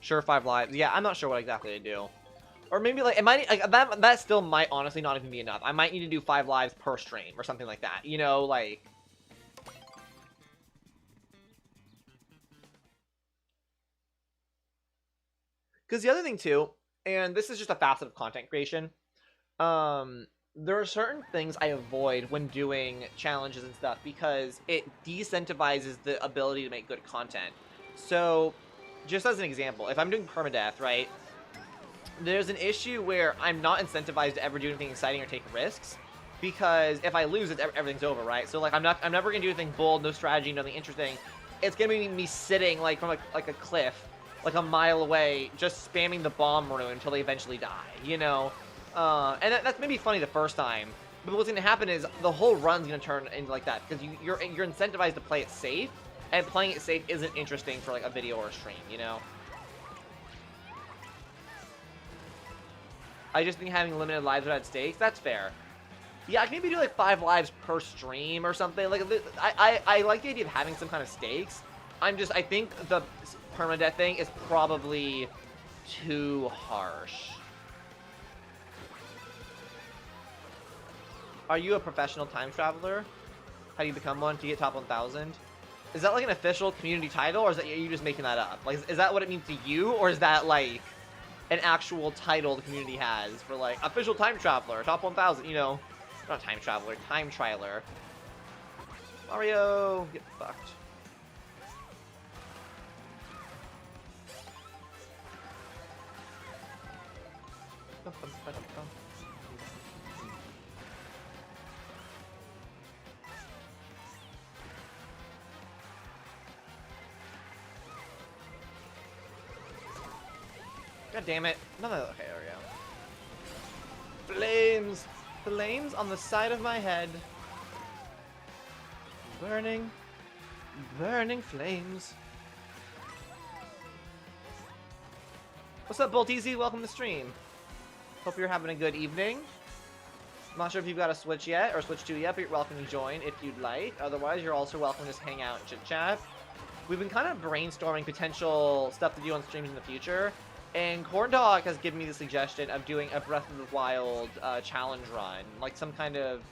Sure, 5 lives. Yeah, I'm not sure what exactly to do. Or maybe like it might like that still might honestly not even be enough. I might need to do 5 lives per stream or something like that. You know, like because the other thing too, and this is just a facet of content creation, there are certain things I avoid when doing challenges and stuff because it decentivizes the ability to make good content. So, just as an example, if I'm doing permadeath, right, there's an issue where I'm not incentivized to ever do anything exciting or take risks because if I lose, everything's over, right? So, like, I'm never gonna do anything bold, no strategy, nothing interesting. It's gonna be me sitting like from like a cliff, like a mile away, just spamming the bomb rune until they eventually die, you know? And that's maybe funny the first time, but what's gonna happen is the whole run's gonna turn into like that because you're incentivized to play it safe, and playing it safe isn't interesting for like a video or a stream, you know? I just think having limited lives without stakes, that's fair. Yeah, I can maybe do like 5 lives per stream or something. Like, I like the idea of having some kind of stakes. I think the permadeath thing is probably too harsh. Are you a professional time traveler? How do you become one? To get top 1,000? Is that like an official community title, or is that you just making that up? Like, is that what it means to you, or is that like an actual title the community has for like official time traveler, top 1,000? You know, not time traveler, time trialer. Mario, get fucked. God damn it. No, no, okay, there we go. Flames! Flames on the side of my head. Burning. Burning flames. What's up, Bolteezy? Welcome to stream. Hope you're having a good evening. I'm not sure if you've got a Switch yet, or Switch 2 yet, but you're welcome to join if you'd like. Otherwise, you're also welcome to just hang out and chit-chat. We've been kind of brainstorming potential stuff to do on streams in the future, and Corndog has given me the suggestion of doing a Breath of the Wild challenge run, like some kind of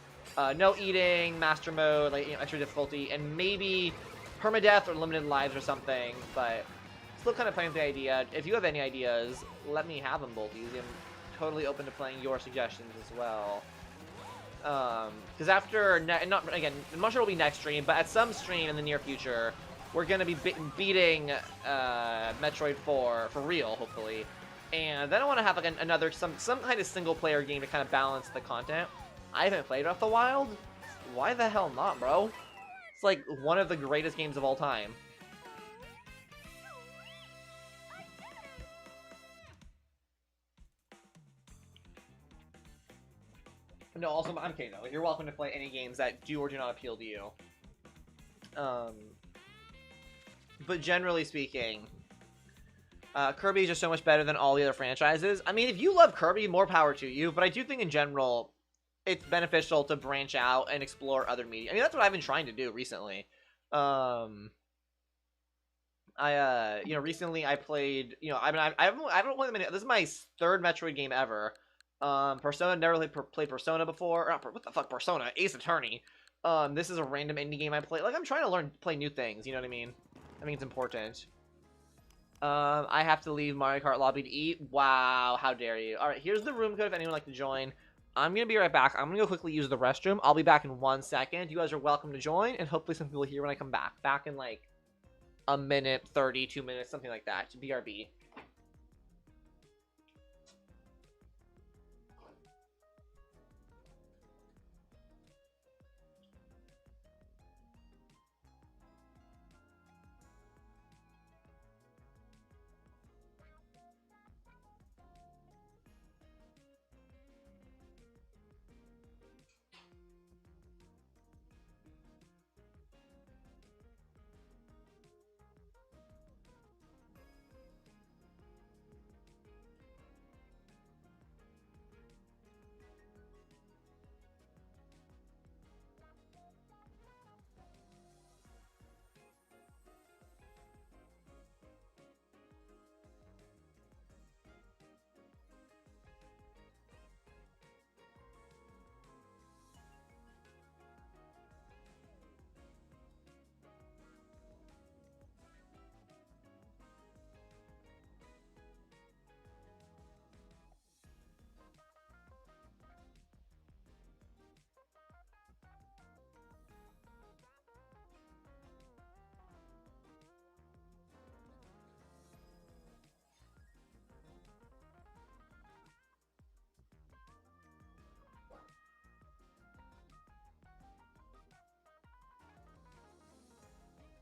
no eating, master mode, like, you know, extra difficulty, and maybe permadeath or limited lives or something, but still kind of playing with the idea. If you have any ideas, let me have them, Bolteezy. I'm totally open to playing your suggestions as well. Because after, again, I'm not sure it'll be next stream, but at some stream in the near future, we're going to be beating Metroid 4 for real, hopefully. And then I want to have like another, some kind of single player game to kind of balance the content. I haven't played Breath of the Wild. Why the hell not, bro? It's like one of the greatest games of all time. No, also, I'm kidding though. You're welcome to play any games that do or do not appeal to you. But generally speaking, Kirby is just so much better than all the other franchises. I mean, if you love Kirby, more power to you, but I do think in general, it's beneficial to branch out and explore other media. I mean, that's what I've been trying to do recently. You know, recently I played, you know, I haven't played many. This is my third Metroid game ever. Persona, never really played Persona before. What the fuck, Persona? Ace Attorney. This is a random indie game I play. Like, I'm trying to learn, play new things, you know what I mean? I think it's important. I have to leave Mario Kart lobby to eat. Wow, how dare you. Alright, here's the room code if anyone would like to join. I'm gonna be right back. I'm gonna go quickly use the restroom. I'll be back in 1 second. You guys are welcome to join, and hopefully some people will hear when I come back. Back in, like, a minute, 30, 2 minutes, something like that. BRB.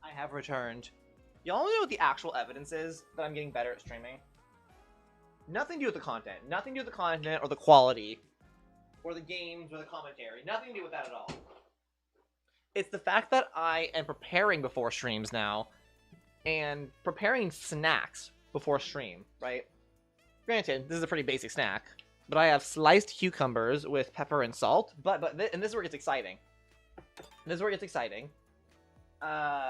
I have returned. Y'all know what the actual evidence is that I'm getting better at streaming? Nothing to do with the content. Nothing to do with the content or the quality. Or the games or the commentary. Nothing to do with that at all. It's the fact that I am preparing before streams now. And preparing snacks before stream, right? Granted, this is a pretty basic snack. But I have sliced cucumbers with pepper and salt. And this is where it gets exciting. This is where it gets exciting.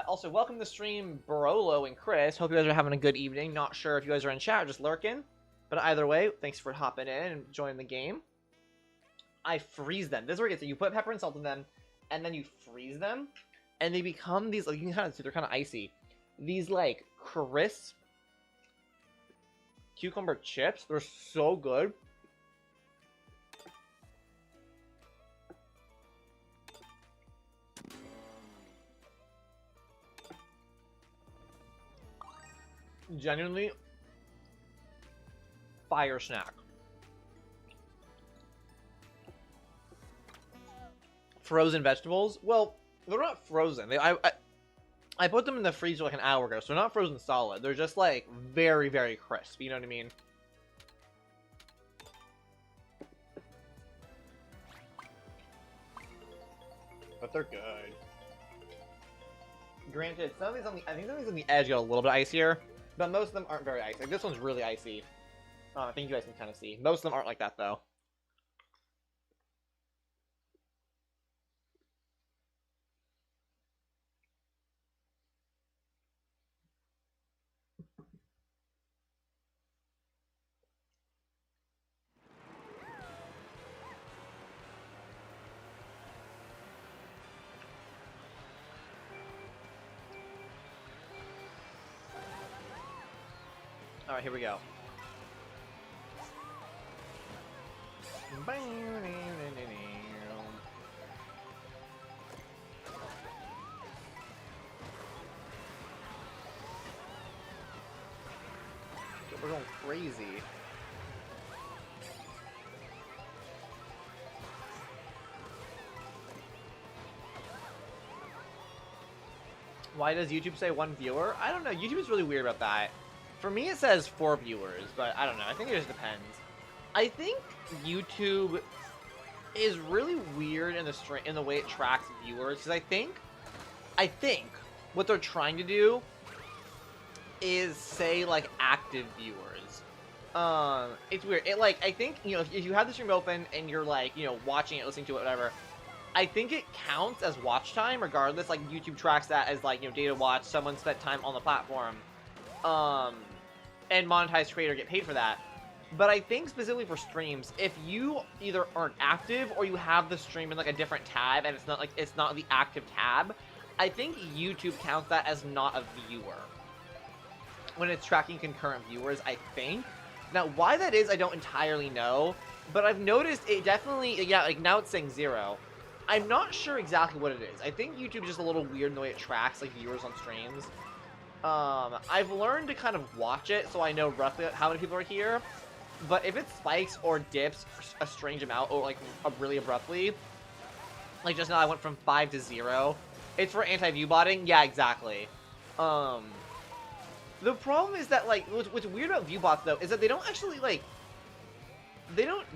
Also, welcome to the stream, Barolo and Chris. Hope you guys are having a good evening. Not sure if you guys are in chat or just lurking. But either way, thanks for hopping in and joining the game. I freeze them. This is where it gets, you put pepper and salt in them, and then you freeze them, and they become these, like, you can kind of see, they're kind of icy. These, like, crisp cucumber chips. They're so good. Genuinely fire snack. Frozen vegetables? Well, they're not frozen. I put them in the freezer like an hour ago, so they're not frozen solid. They're just like very, very crisp. You know what I mean? but they're good. Granted, some of these on the, I think some of these on the edge get a little bit icier, but most of them aren't very icy. Like, this one's really icy. I think you guys can kind of see. Most of them aren't like that, though. Alright, here we go. We're going crazy. Why does YouTube say 1 viewer? I don't know. YouTube is really weird about that. For me, it says 4 viewers, but I don't know. I think it just depends. I think YouTube is really weird in the way it tracks viewers, because I think what they're trying to do is say like active viewers. It's weird. It like I think if you have the stream open and you're like watching it, listening to it, whatever. I think it counts as watch time regardless. Like YouTube tracks that as like data watch. Someone spent time on the platform. And monetized creator get paid for that. But I think specifically for streams, if you either aren't active or you have the stream in like a different tab and it's not the active tab, I think YouTube counts that as not a viewer when it's tracking concurrent viewers, I think. Now, why that is, I don't entirely know, but I've noticed it definitely, yeah, like now it's saying 0. I'm not sure exactly what it is. I think YouTube is just a little weird in the way it tracks like viewers on streams. I've learned to kind of watch it so I know roughly how many people are here, but if it spikes or dips a strange amount or like really abruptly, like just now I went from 5 to 0, it's for anti-view botting. Yeah, exactly. The problem is that like what's weird about view bots though is that they don't actually they don't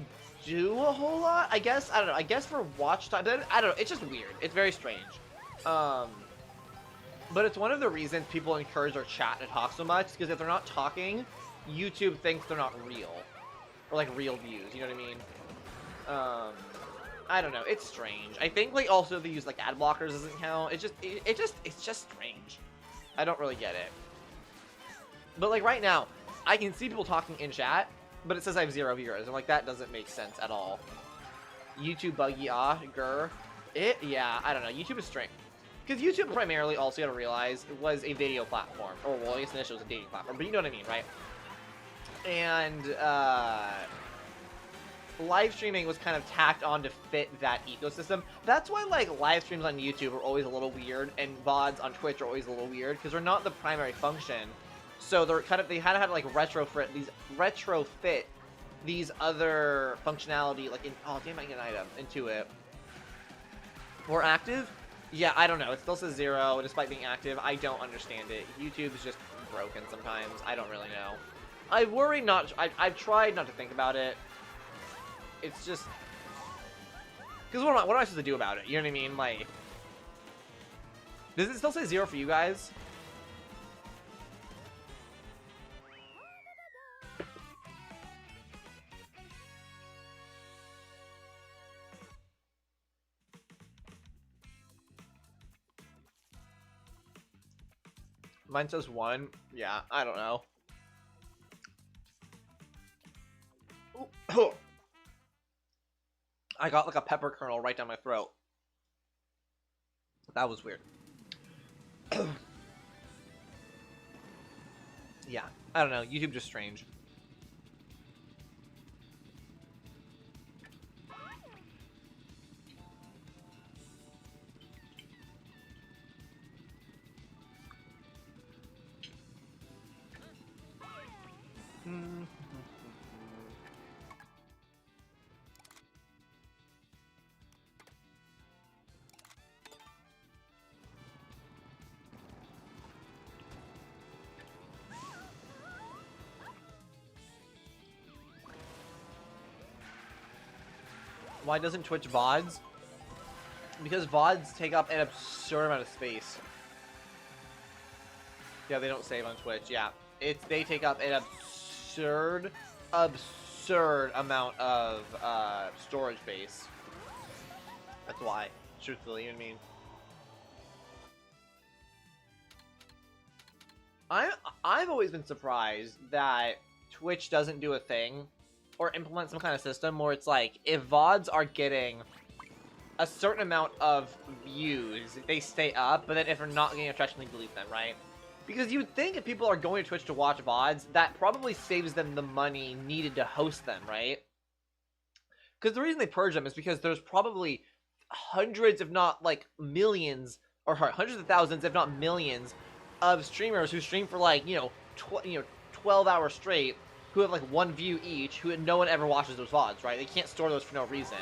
do a whole lot. I guess I don't know. I guess for watch time, I don't know. It's just weird. It's very strange. But it's one of the reasons people encourage their chat to talk so much, because if they're not talking, YouTube thinks they're not real. Or like real views, you know what I mean? I don't know, it's strange. I think like also they use like ad blockers doesn't count. It's just strange. I don't really get it. But like right now, I can see people talking in chat, but it says I have 0 viewers. And like that doesn't make sense at all. YouTube buggy yeah, I don't know. YouTube is strange. Because YouTube primarily, also you gotta realize, it was a video platform. Or, well, I guess initially it was a dating platform, but you know what I mean, right? And, live streaming was kind of tacked on to fit that ecosystem. That's why, like, live streams on YouTube are always a little weird, and VODs on Twitch are always a little weird, because they're not the primary function. So they're kind of, they had to, like, retrofit these other functionality, like, oh, damn, I get an item, into it. More active? Yeah, I don't know. It still says 0 despite being active. I don't understand it. YouTube is just broken sometimes. I don't really know. I worry not... I've tried not to think about it. It's just... Because what am I supposed to do about it? You know what I mean? Like... Does it still say 0 for you guys? Mine says 1. Yeah, I don't know. Ooh. I got like a pepper kernel right down my throat. That was weird. Yeah, I don't know. YouTube just strange. Why doesn't Twitch VODs? Because VODs take up an absurd amount of space. Yeah, they don't save on Twitch. Yeah, they take up an absurd amount of storage space. That's why, truthfully, you know what I mean? I've always been surprised that Twitch doesn't do a thing or implement some kind of system where it's like, if VODs are getting a certain amount of views, they stay up, but then if they're not getting a traction, they delete them, right? Because you would think if people are going to Twitch to watch VODs, that probably saves them the money needed to host them, right? Because the reason they purge them is because there's probably hundreds, if not like millions, or hundreds of thousands, if not millions, of streamers who stream for like 12 hours straight, who have like 1 view each, who no one ever watches those VODs, right? They can't store those for no reason,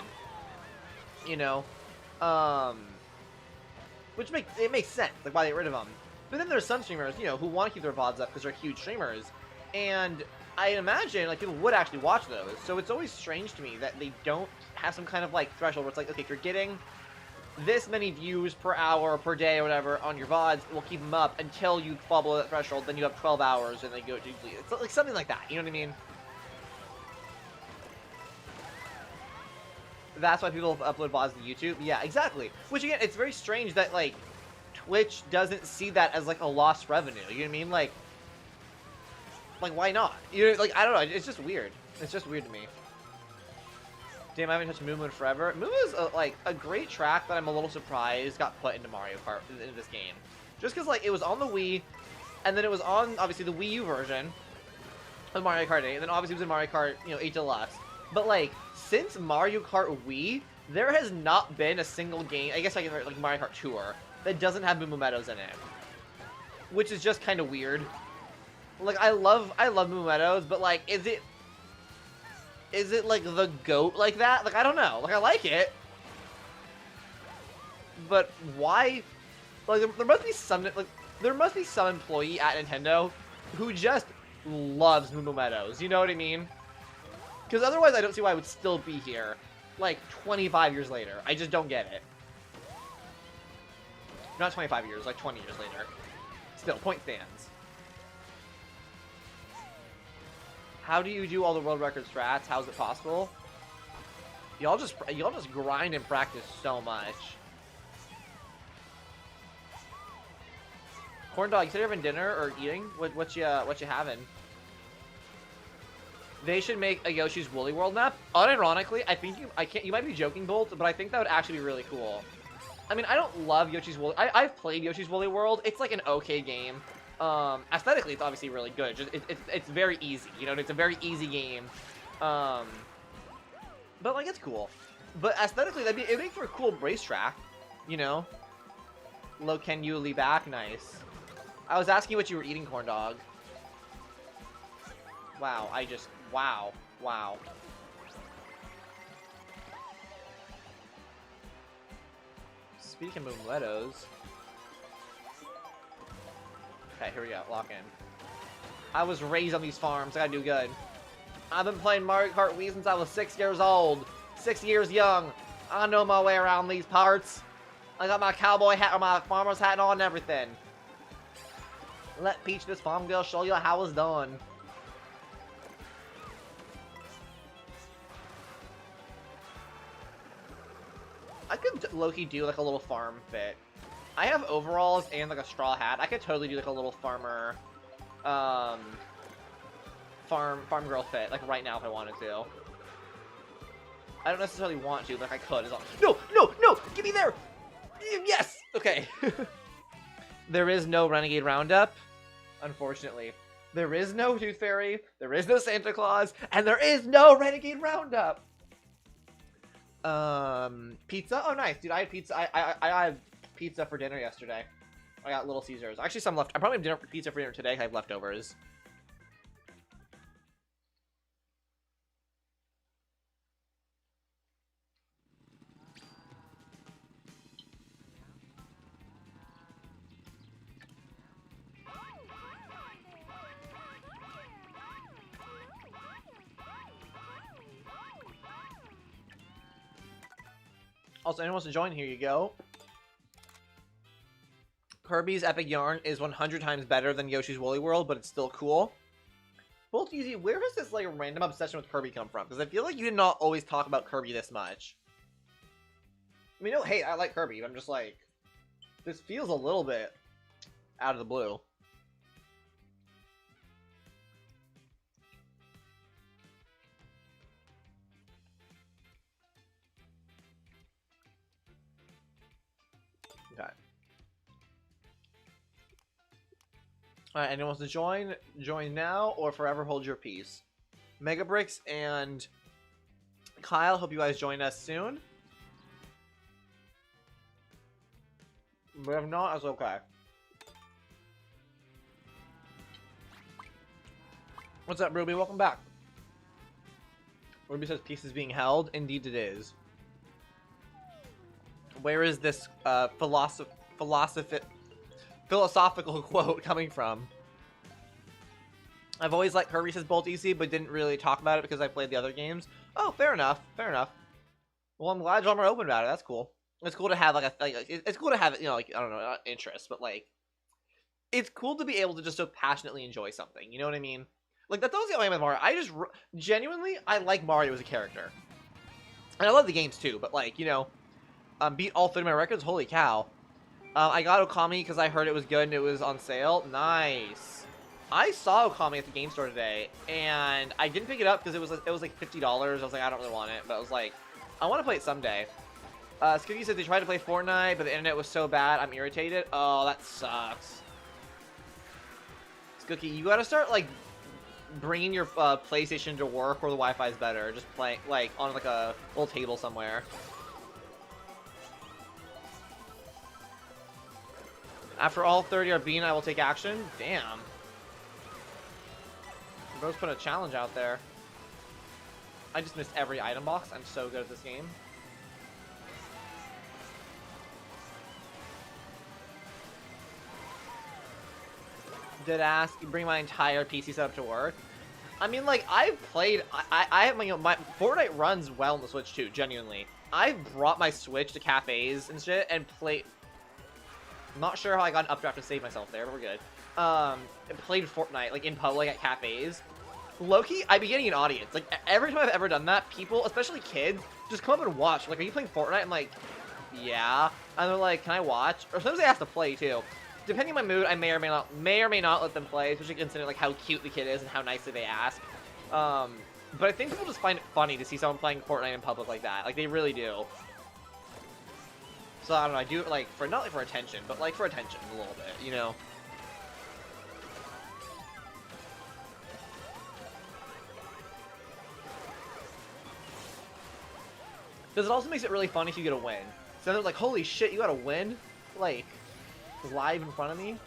which makes sense, like why they get rid of them. But then there's some streamers, who want to keep their VODs up because they're huge streamers, and I imagine like people would actually watch those. So it's always strange to me that they don't have some kind of like threshold where it's like, okay, if you're getting this many views per hour, per day, or whatever on your VODs, we'll keep them up until you fall below that threshold. Then you have 12 hours, and they go to it's like something like that. You know what I mean? That's why people upload VODs to YouTube. Yeah, exactly. Which again, it's very strange that like Twitch doesn't see that as like a lost revenue. You know what I mean? Like why not? Like I don't know. It's just weird. It's just weird to me. Damn, I haven't touched Moo Moo in forever. Moo Moo is like a great track that I'm a little surprised got put into Mario Kart in this game. Just because like it was on the Wii, and then it was on obviously the Wii U version of Mario Kart 8, and then obviously it was in Mario Kart 8 Deluxe. But like since Mario Kart Wii, there has not been a single game, I guess like Mario Kart Tour, that doesn't have Moo Moo Meadows in it, which is just kind of weird. Like I love Moo Moo Meadows, but like is it like the GOAT like that? Like I don't know. Like I like it, but why? Like there must be some employee at Nintendo who just loves Moo Moo Meadows. You know what I mean? Because otherwise, I don't see why I would still be here, like 25 years later. I just don't get it. Not 25 years, like 20 years later. Still, point stands. How do you do all the world record strats? How is it possible? Y'all just grind and practice so much. Corn dog, you said you're having dinner or eating? What you having? They should make a Yoshi's Woolly World map. Unironically, I think you might be joking, Bolt, but I think that would actually be really cool. I mean, I don't love Yoshi's Woolly. I've played Yoshi's Woolly World. It's like an okay game. Aesthetically, it's obviously really good. Just it's very easy. It's a very easy game. But like it's cool. But aesthetically, it'd make for a cool racetrack. Low Ken Yuli back, nice. I was asking what you were eating, corn dog. Wow, wow. Speaking of Moonlettos. Okay, here we go. Lock in. I was raised on these farms. I gotta do good. I've been playing Mario Kart Wii since I was 6 years old. 6 years young. I know my way around these parts. I got my cowboy hat or my farmer's hat on and everything. Let Peach, this farm girl, show you how it's done. I could low-key do like a little farm fit. I have overalls and like a straw hat. I could totally do like a little farmer, farm girl fit like right now if I wanted to. I don't necessarily want to, but I could. No! Get me there! Yes! Okay. There is no Renegade Roundup, unfortunately. There is no Tooth Fairy, there is no Santa Claus, and there is no Renegade Roundup! Pizza? Oh, nice, dude. I had pizza. I had pizza for dinner yesterday. I got Little Caesars. Actually, some left. I'm probably having pizza for dinner today. I have leftovers. Also, anyone wants to join, here you go. Kirby's Epic Yarn is 100 times better than Yoshi's Woolly World, but it's still cool. Both easy. Where does this like random obsession with Kirby come from? Because I feel like you did not always talk about Kirby this much. I mean, no hate, I like Kirby, but I'm just like, this feels a little bit out of the blue. Okay. Alright, anyone wants to join? Join now or forever hold your peace. Mega Bricks and Kyle, hope you guys join us soon. But if not, that's okay. What's up, Ruby? Welcome back. Ruby says peace is being held. Indeed it is. Where is this philosophical quote coming from? I've always liked Kirby says Bolt easy, but didn't really talk about it because I played the other games. Oh, fair enough. Fair enough. Well, I'm glad y'all are open about it. That's cool. It's cool to have it's cool to have, you know, like, I don't know, not interest, but like, it's cool to be able to just so passionately enjoy something. You know what I mean? Like, that's always the way I am with Mario. I just genuinely, I like Mario as a character, and I love the games too. But like, you know, beat all 30 of my records. Holy cow! I got Okami because I heard it was good and it was on sale. Nice. I saw Okami at the game store today, and I didn't pick it up because it was like $50. I was like, I don't really want it, but I was like, I want to play it someday. Skooky said they tried to play Fortnite, but the internet was so bad, I'm irritated. Oh, that sucks. Skooky, you gotta start, like, bringing your PlayStation to work where the Wi-Fi is better. Just playing, like, on, like, a little table somewhere. After all 30 are beaten, I will take action. Damn. Bro's put a challenge out there. I just missed every item box. I'm so good at this game. Did ask, bring my entire PC setup to work. I mean, like, I've played, I have my, you know, my Fortnite runs well on the Switch too, genuinely. I've brought my Switch to cafes and shit and played, not sure how I got an updraft to save myself there, but we're good. And played Fortnite, like, in public at cafes. Low-key, I'd be getting an audience. Like, every time I've ever done that, people, especially kids, just come up and watch. Like, are you playing Fortnite? I'm like, yeah. And they're like, can I watch? Or sometimes they ask to play, too. Depending on my mood, I may or may not let them play, especially considering like how cute the kid is and how nicely they ask. But I think people just find it funny to see someone playing Fortnite in public like that. Like, they really do. So I don't know. I do it like for not like for attention, but like for attention a little bit, you know. Because it also makes it really funny if you get a win. So they're like, holy shit, you got a win? Like, live in front of me.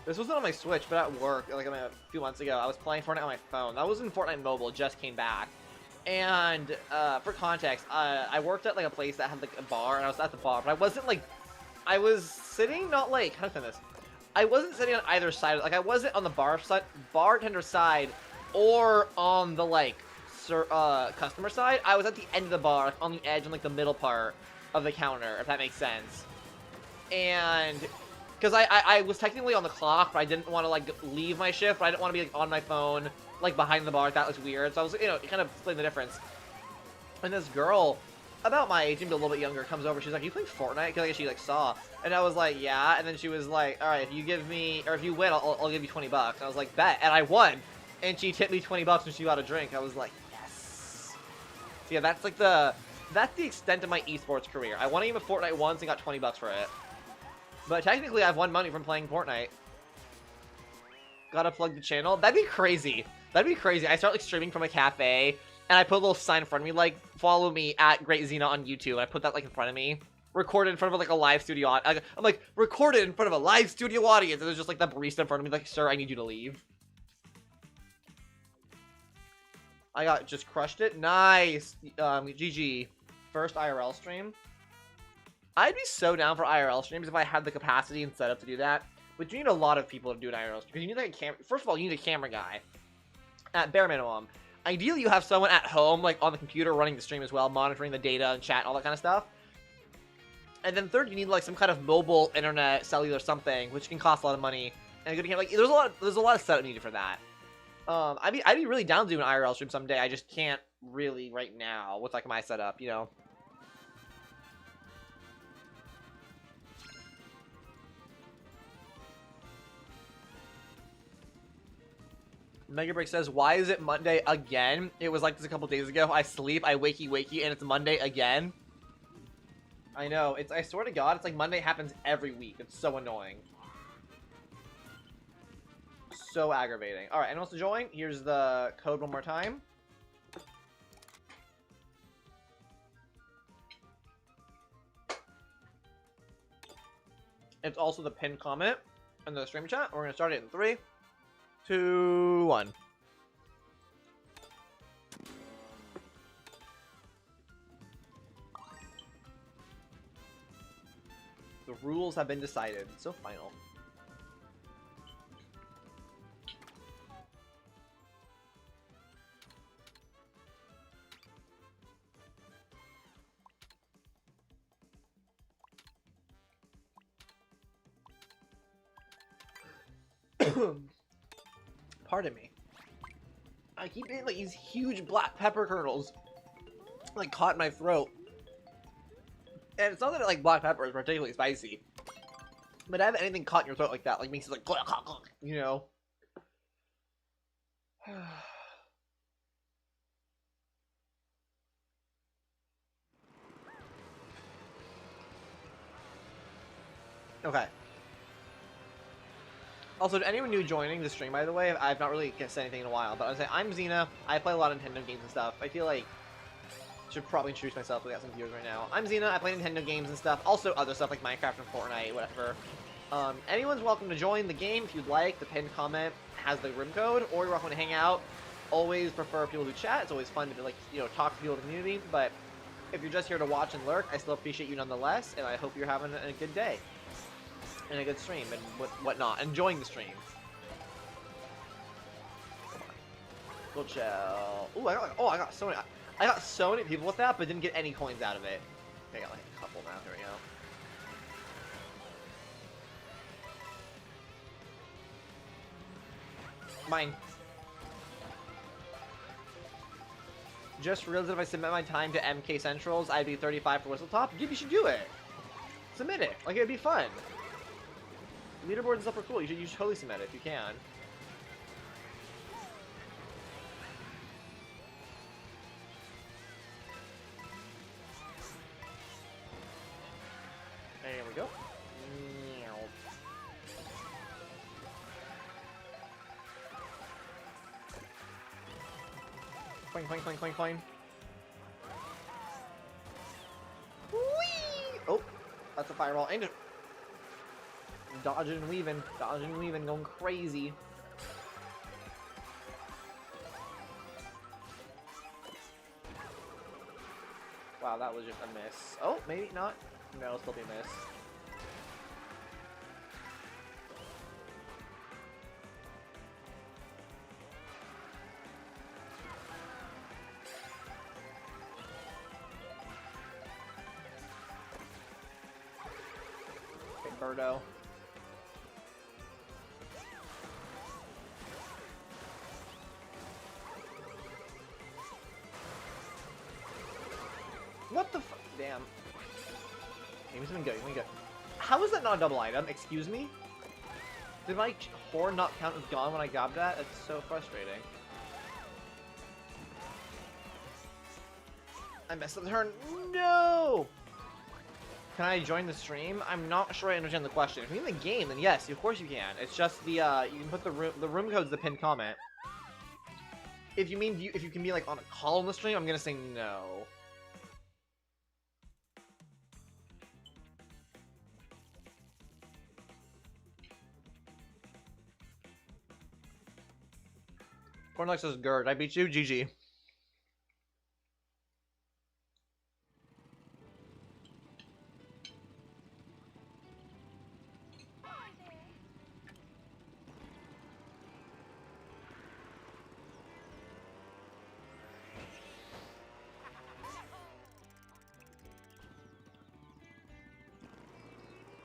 This wasn't on my Switch, but at work, like a few months ago, I was playing Fortnite on my phone. That was in Fortnite Mobile, just came back. And for context, I worked at like a place that had like a bar, and I was at the bar, but I wasn't like, I was sitting not like, how to say this? I wasn't sitting on either side. Like, I wasn't on the bartender side or on the like customer side. I was at the end of the bar, like, on the edge, on like the middle part of the counter, if that makes sense. And because I was technically on the clock, but I didn't want to like leave my shift, but I didn't want to be like on my phone like behind the bar. That was weird. So I was, you know, kind of explaining the difference. And this girl, about my age, maybe a little bit younger, comes over. She's like, "You play Fortnite?" Because she like saw, and I was like, "Yeah." And then she was like, "All right, if you give me, or if you win, I'll give you $20." And I was like, "Bet." And I won, and she tipped me $20 when she got a drink. I was like, "Yes." So yeah, that's like that's the extent of my esports career. I won a game of Fortnite once and got $20 for it. But technically, I've won money from playing Fortnite. Gotta plug the channel. That'd be crazy. That'd be crazy. I start like streaming from a cafe, and I put a little sign in front of me, like, follow me at GreatZina on YouTube. And I put that like in front of me, recorded in front of like a live studio. I'm like, recorded in front of a live studio audience. And there's just like the barista in front of me, like, sir, I need you to leave. I got just crushed it. Nice. GG. First IRL stream. I'd be so down for IRL streams if I had the capacity and setup to do that. But you need a lot of people to do an IRL stream. Because you need like a camera. First of all, you need a camera guy. At bare minimum. Ideally, you have someone at home, like on the computer, running the stream as well, monitoring the data and chat and all that kind of stuff. And then third, you need like some kind of mobile internet, cellular something, which can cost a lot of money. And good, like there's a lot of setup needed for that. I'd be really down to do an IRL stream someday. I just can't really right now with like my setup, you know. Mega Break says, why is it Monday again? It was like this a couple days ago. I sleep, I wakey, and it's Monday again. I know. I swear to God, it's like Monday happens every week. It's so annoying. So aggravating. Alright, anyone else to join? Here's the code one more time. It's also the pinned comment in the stream chat. We're going to start it in 3, 2, 1. The rules have been decided. So final. Pardon me. I keep getting like these huge black pepper kernels like caught in my throat. And it's not that like black pepper is particularly spicy, but to have anything caught in your throat like that like makes it like you know. Okay. Also, to anyone new joining the stream, by the way, I've not really said anything in a while, but I would say I'm Zina. I play a lot of Nintendo games and stuff. I feel like I should probably introduce myself. We got some viewers right now. I'm Zina. I play Nintendo games and stuff. Also, other stuff like Minecraft and Fortnite, whatever. Anyone's welcome to join the game if you'd like. The pinned comment has the room code, or you're welcome to hang out. Always prefer people who chat. It's always fun to like talk to people in the community. But if you're just here to watch and lurk, I still appreciate you nonetheless, and I hope you're having a good day and a good stream and whatnot, enjoying the stream. Go chill. Ooh, I got so many people with that, but didn't get any coins out of it. Okay, I got like a couple now. Here we go. Mine. Just realized if I submit my time to MK Centrals, I'd be 35 for Whistle Top. Dude, you should do it. Submit it. Like, it'd be fun. Leaderboard and stuff are cool. You should totally submit it if you can. There we go. Coin, coin, coin, coin, coin. Whee! Oh, that's a fireball. And dodging and weaving, going crazy. Wow, that was just a miss. Oh, maybe not. No, it'll still be a miss. Okay, Birdo. What the fuck? Damn. Game's been good, good. How is that not a double item? Excuse me? Did my horn not count as gone when I grabbed that? It's so frustrating. I messed up the turn. No! Can I join the stream? I'm not sure I understand the question. If you're in the game, then yes, of course you can. It's just the, you can put the room code's the pinned comment. If you mean, if you can be, like, on a call on the stream, I'm gonna say no. Cornlex says, Gerd, I beat you, GG.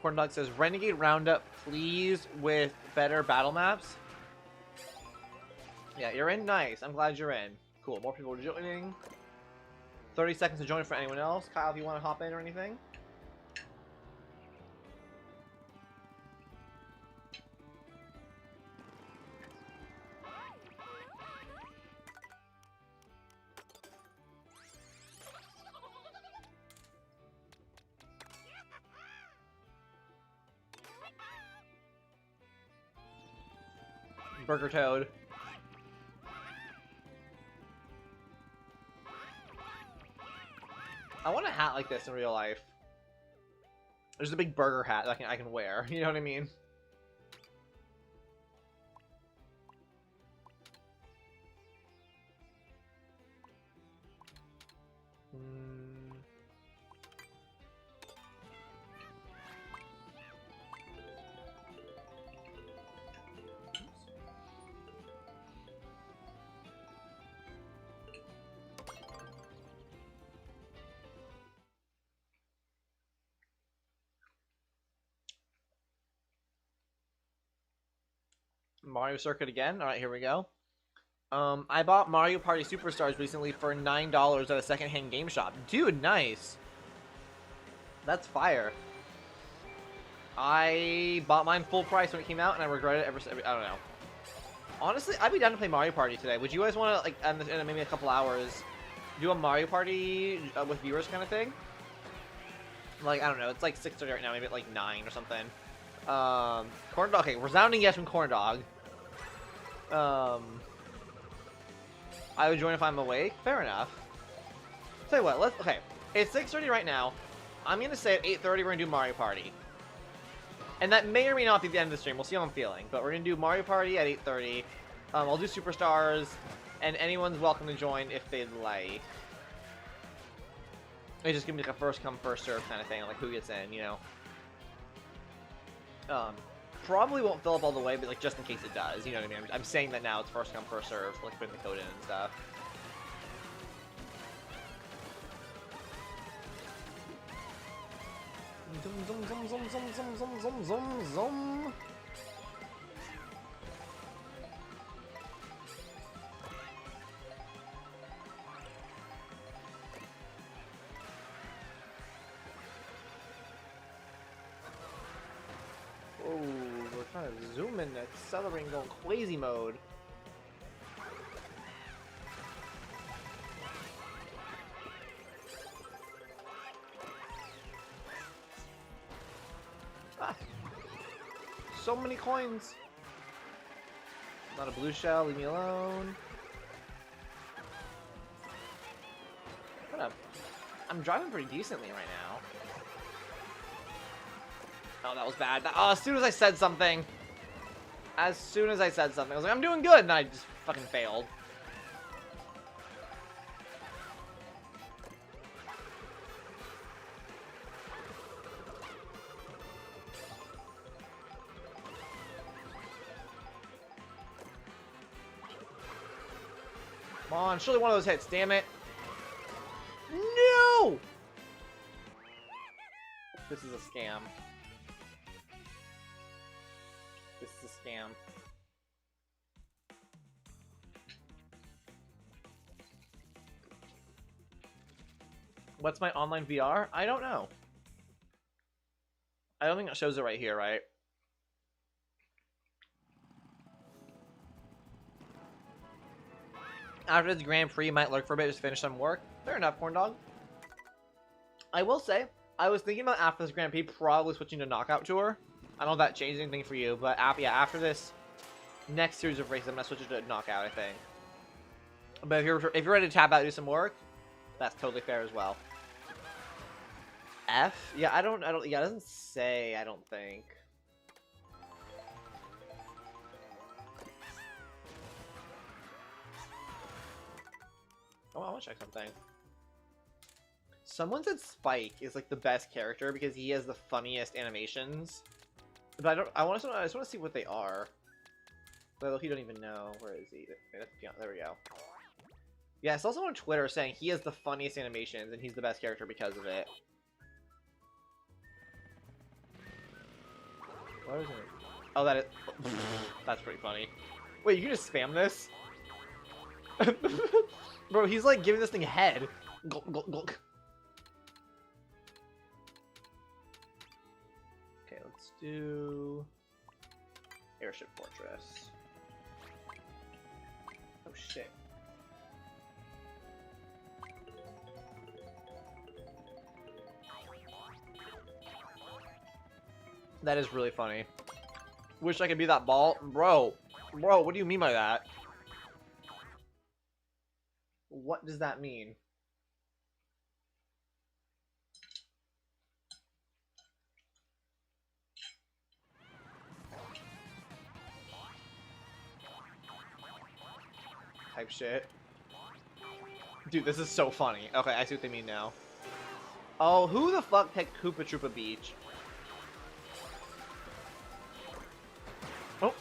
Corn Dog says, Renegade Roundup, please, with better battle maps. Yeah, you're in. Nice. I'm glad you're in. Cool. More people are joining. 30 seconds to join for anyone else. Kyle, if you want to hop in or anything. Burger Toad. I want a hat like this in real life. There's a big burger hat that I can wear. You know what I mean? Mario Circuit again. All right, here we go. I bought Mario Party Superstars recently for $9 at a secondhand game shop. Dude, nice. That's fire. I bought mine full price when it came out, and I regret it ever since. I don't know. Honestly, I'd be down to play Mario Party today. Would you guys want to, like, in maybe a couple hours, do a Mario Party with viewers kind of thing? Like, I don't know. It's like 6:30 right now. Maybe at like 9 or something. Corn Dog. Okay, resounding yes from Corn Dog. I would join if I'm awake. Fair enough. Tell you what, okay. It's 6:30 right now. I'm gonna say at 8:30 we're gonna do Mario Party. And that may or may not be the end of the stream. We'll see how I'm feeling. But we're gonna do Mario Party at 8:30. I'll do Superstars, and anyone's welcome to join if they'd like. It's just gonna be like a first come, first serve kind of thing, like who gets in, you know. Probably won't fill up all the way, but like just in case it does, you know what I mean? I'm saying that now it's first come, first serve, like putting the code in and stuff. Zoom, zoom, zoom, zoom, zoom, zoom, zoom, zoom, zoom. Oh, we're trying to zoom in, accelerating, going crazy mode. Ah, so many coins. Not a blue shell, leave me alone. What up? I'm driving pretty decently right now. Oh, that was bad. Oh, as soon as I said something. I was like, I'm doing good, and I just fucking failed. Come on, surely one of those hits, damn it. No! This is a scam. This is a scam. What's my online VR? I don't know. I don't think it shows it right here, right? After this Grand Prix, might lurk for a bit, just finish some work. Fair enough, Corn Dog. I will say, I was thinking about after this Grand Prix, probably switching to Knockout Tour. I don't know if that changed anything for you, but yeah, after this next series of races, I'm gonna switch it to Knockout, I think. But if you're ready to tap out and do some work, that's totally fair as well. F? Yeah, I don't, yeah, it doesn't say, I don't think. Oh, I want to check something. Someone said Spike is like the best character because he has the funniest animations. But I just want to see what they are. But he don't even know. Where is he? There we go. Yeah, I saw someone on Twitter saying he has the funniest animations and he's the best character because of it. What is it? Oh, that is... That's pretty funny. Wait, you can just spam this? Bro, he's like giving this thing head. Gulk, gulk, gulk. Okay, let's do... Airship Fortress. Oh, shit. That is really funny. Wish I could be that ball. Bro, what do you mean by that? What does that mean? Type shit. Dude, this is so funny. Okay, I see what they mean now. Oh, who the fuck picked Koopa Troopa Beach? Oh.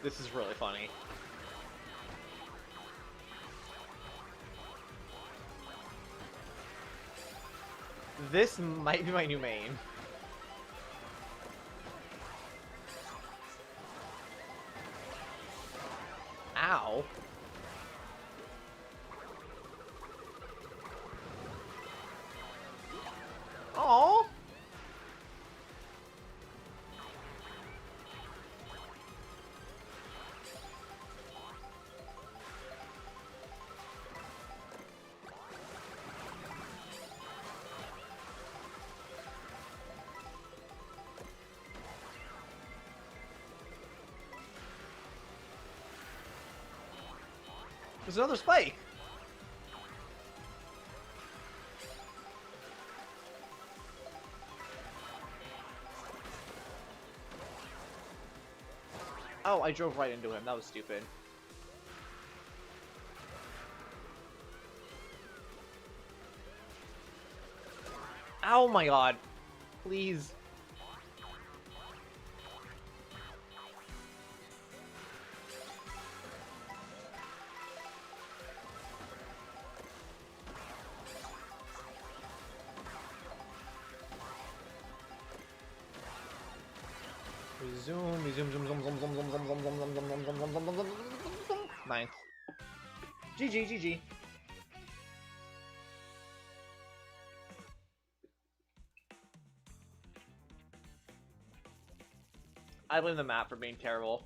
This is really funny. This might be my new main. Ow. Oh. There's another spike. Oh, I drove right into him. That was stupid. Oh my god. Please. Zoom, zoom, zoom, zoom, zoom, zoom, zoom, zoom, zoom, zoom, zoom, zoom, zoom, zoom, zoom, zoom, zoom, zoom. Nice. GG, GG. I blame the map for being terrible.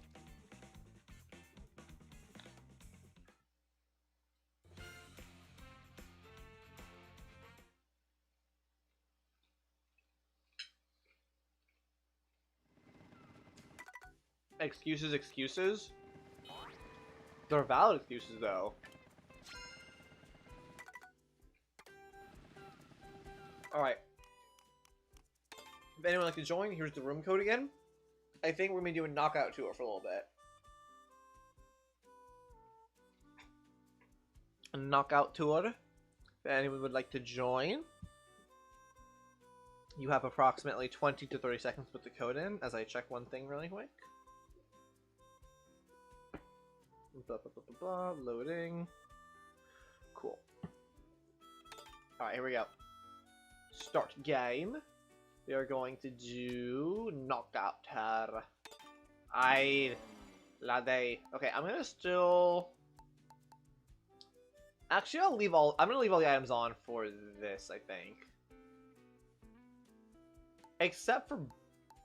Excuses, excuses? They're valid excuses, though. Alright. If anyone would like to join, here's the room code again. I think we're going to be doing knockout tour for a little bit. A knockout tour. If anyone would like to join, you have approximately 20 to 30 seconds to put the code in as I check one thing really quick. Blah, blah, blah, blah, blah. Loading. Cool. Alright, here we go. Start game. We are going to do knockout her. Ay, la day. Okay, I'm gonna still. Actually, I'm gonna leave all the items on for this, I think. Except for.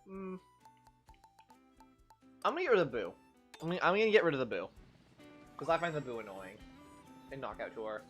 I'm gonna get rid of the boo. I'm gonna get rid of the boo. Because I find the boo annoying in Knockout Tour.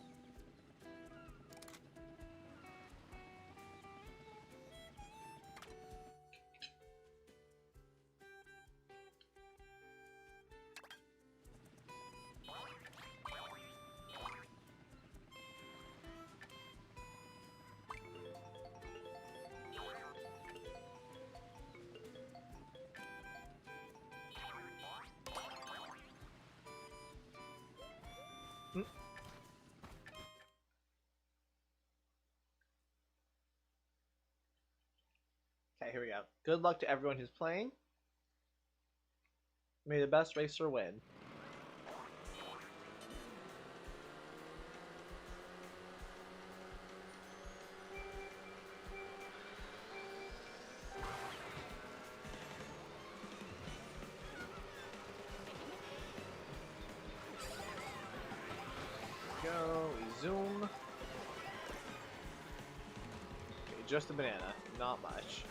Okay, here we go. Good luck to everyone who's playing. May the best racer win. we go. We zoom. Okay, just a banana. Not much.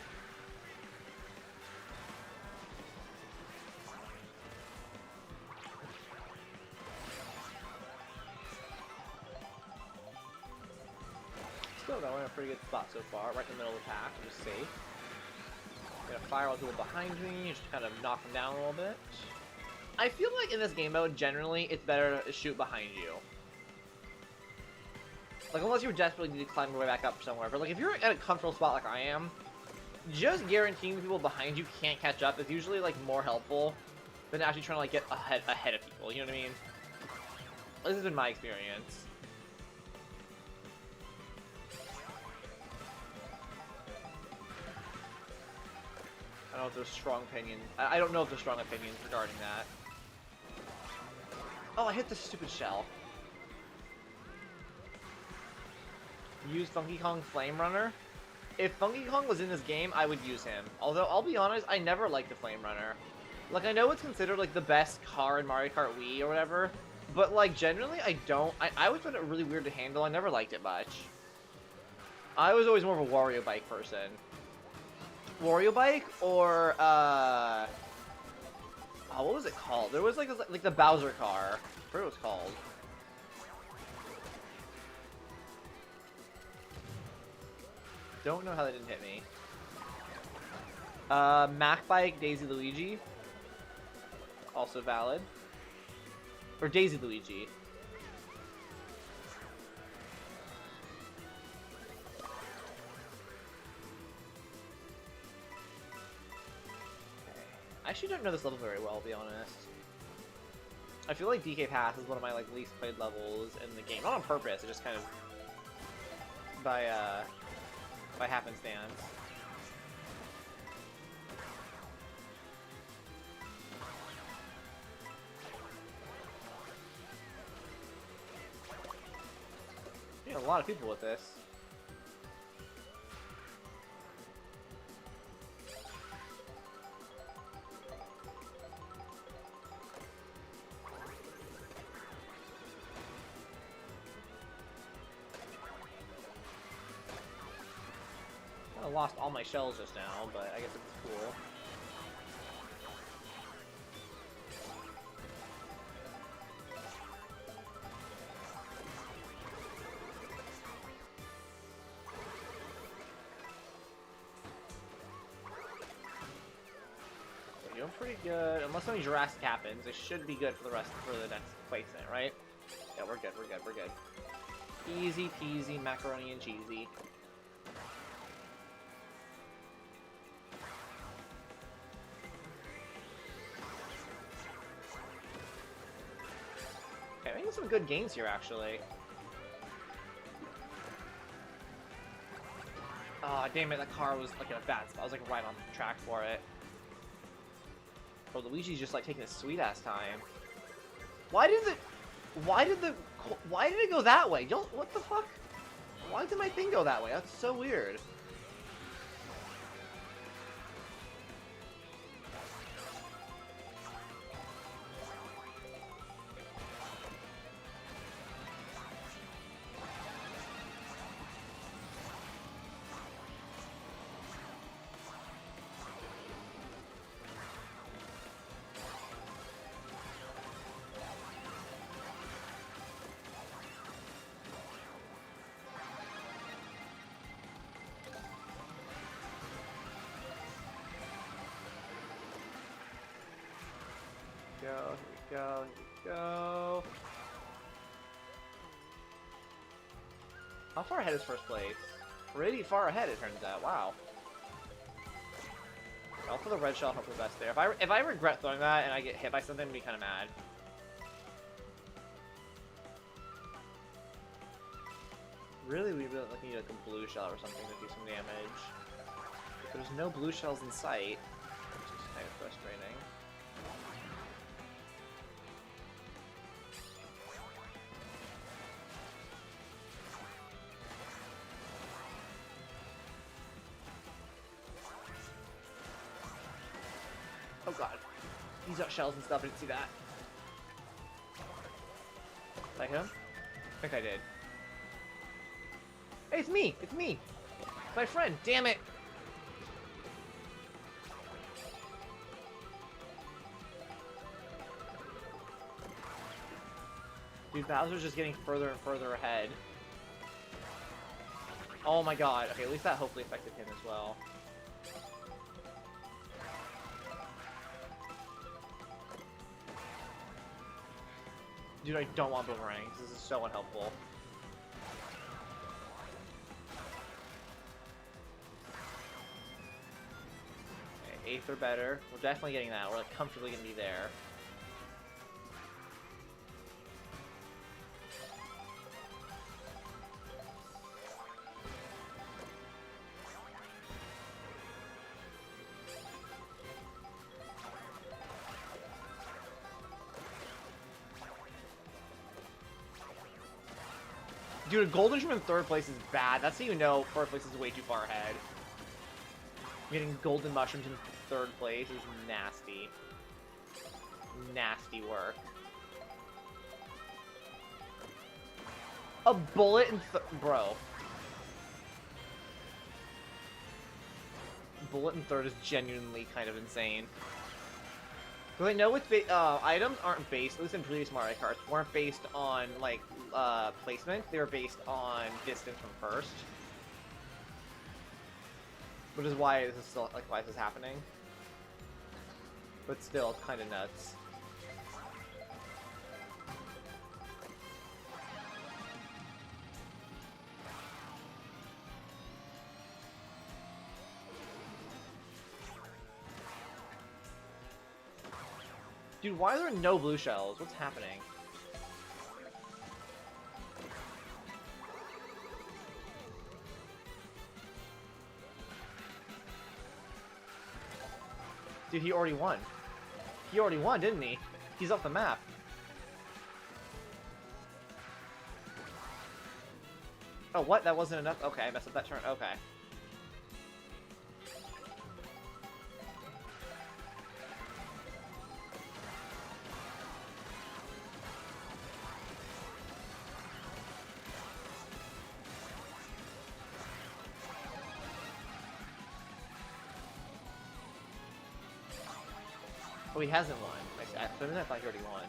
Still though, we're in a pretty good spot so far. Right in the middle of the pack, which is safe. Gonna fire a duel behind me, just kind of knock them down a little bit. I feel like in this game mode, generally, it's better to shoot behind you. Like, unless you desperately need to climb your way back up somewhere. But, like, if you're at a comfortable spot like I am, just guaranteeing the people behind you can't catch up is usually, like, more helpful than actually trying to, like, get ahead of people. You know what I mean? This has been my experience. I don't know if there's strong opinions. I don't know if there's strong opinions regarding that. Oh, I hit the stupid shell. Use Funky Kong Flame Runner. If Funky Kong was in this game, I would use him. Although, I'll be honest, I never liked the Flame Runner. Like, I know it's considered, like, the best car in Mario Kart Wii or whatever, but, like, generally, I don't. I always found it really weird to handle. I never liked it much. I was always more of a Wario Bike person. Wario Bike or, oh, what was it called? There was, like the Bowser car. I forget what it was called. Don't know how that didn't hit me. Mac Bike, Daisy Luigi. Also valid. Or Daisy Luigi. I actually don't know this level very well, to be honest. I feel like DK Pass is one of my like least played levels in the game. Not on purpose, it just kind of by happenstance. You know, a lot of people with this. I lost all my shells just now, but I guess it's cool. We're doing pretty good. Unless something Jurassic happens, it should be good for the next placement, right? Yeah, we're good, we're good, we're good. Easy peasy, macaroni and cheesy. Okay, making some good gains here, actually. Ah, oh, damn it, that car was like in a bad spot. I was like right on the track for it. Oh, Luigi's just like taking a sweet ass time. Why did it go that way? What the fuck? Why did my thing go that way? That's so weird. Go, here we go, here we go. How far ahead is first place? Pretty far ahead, it turns out. Wow. I'll throw the red shell, hope for the best there. If I regret throwing that and I get hit by something, I'd be kind of mad. Really, we really need like a blue shell or something to do some damage. But there's no blue shells in sight, which is kind of frustrating. Oh god. These are shells and stuff, I didn't see that. Did I hit him? think I did. Hey, it's me! It's me! My friend! Damn it! Dude, Bowser's just getting further and further ahead. Oh my god. Okay, at least that hopefully affected him as well. Dude, I don't want boomerangs. This is so unhelpful. Okay, 8th or better. We're definitely getting that. We're like comfortably gonna be there. Dude, a golden shrimp in 3rd place is bad. That's how you know 4th place is way too far ahead. Getting golden mushrooms in 3rd place is nasty. Nasty work. A bullet in bro. Bullet in 3rd is genuinely kind of insane. Because I know with items aren't based, at least in previous Mario Karts, weren't based on like placement. They were based on distance from 1st, which is why this is still like why this is happening. But still, it's kind of nuts. Dude, why are there no blue shells? What's happening? Dude, he already won. He already won, didn't he? He's off the map. Oh, what? That wasn't enough? Okay, I messed up that turn. Okay. Oh, he hasn't won. I thought he already won.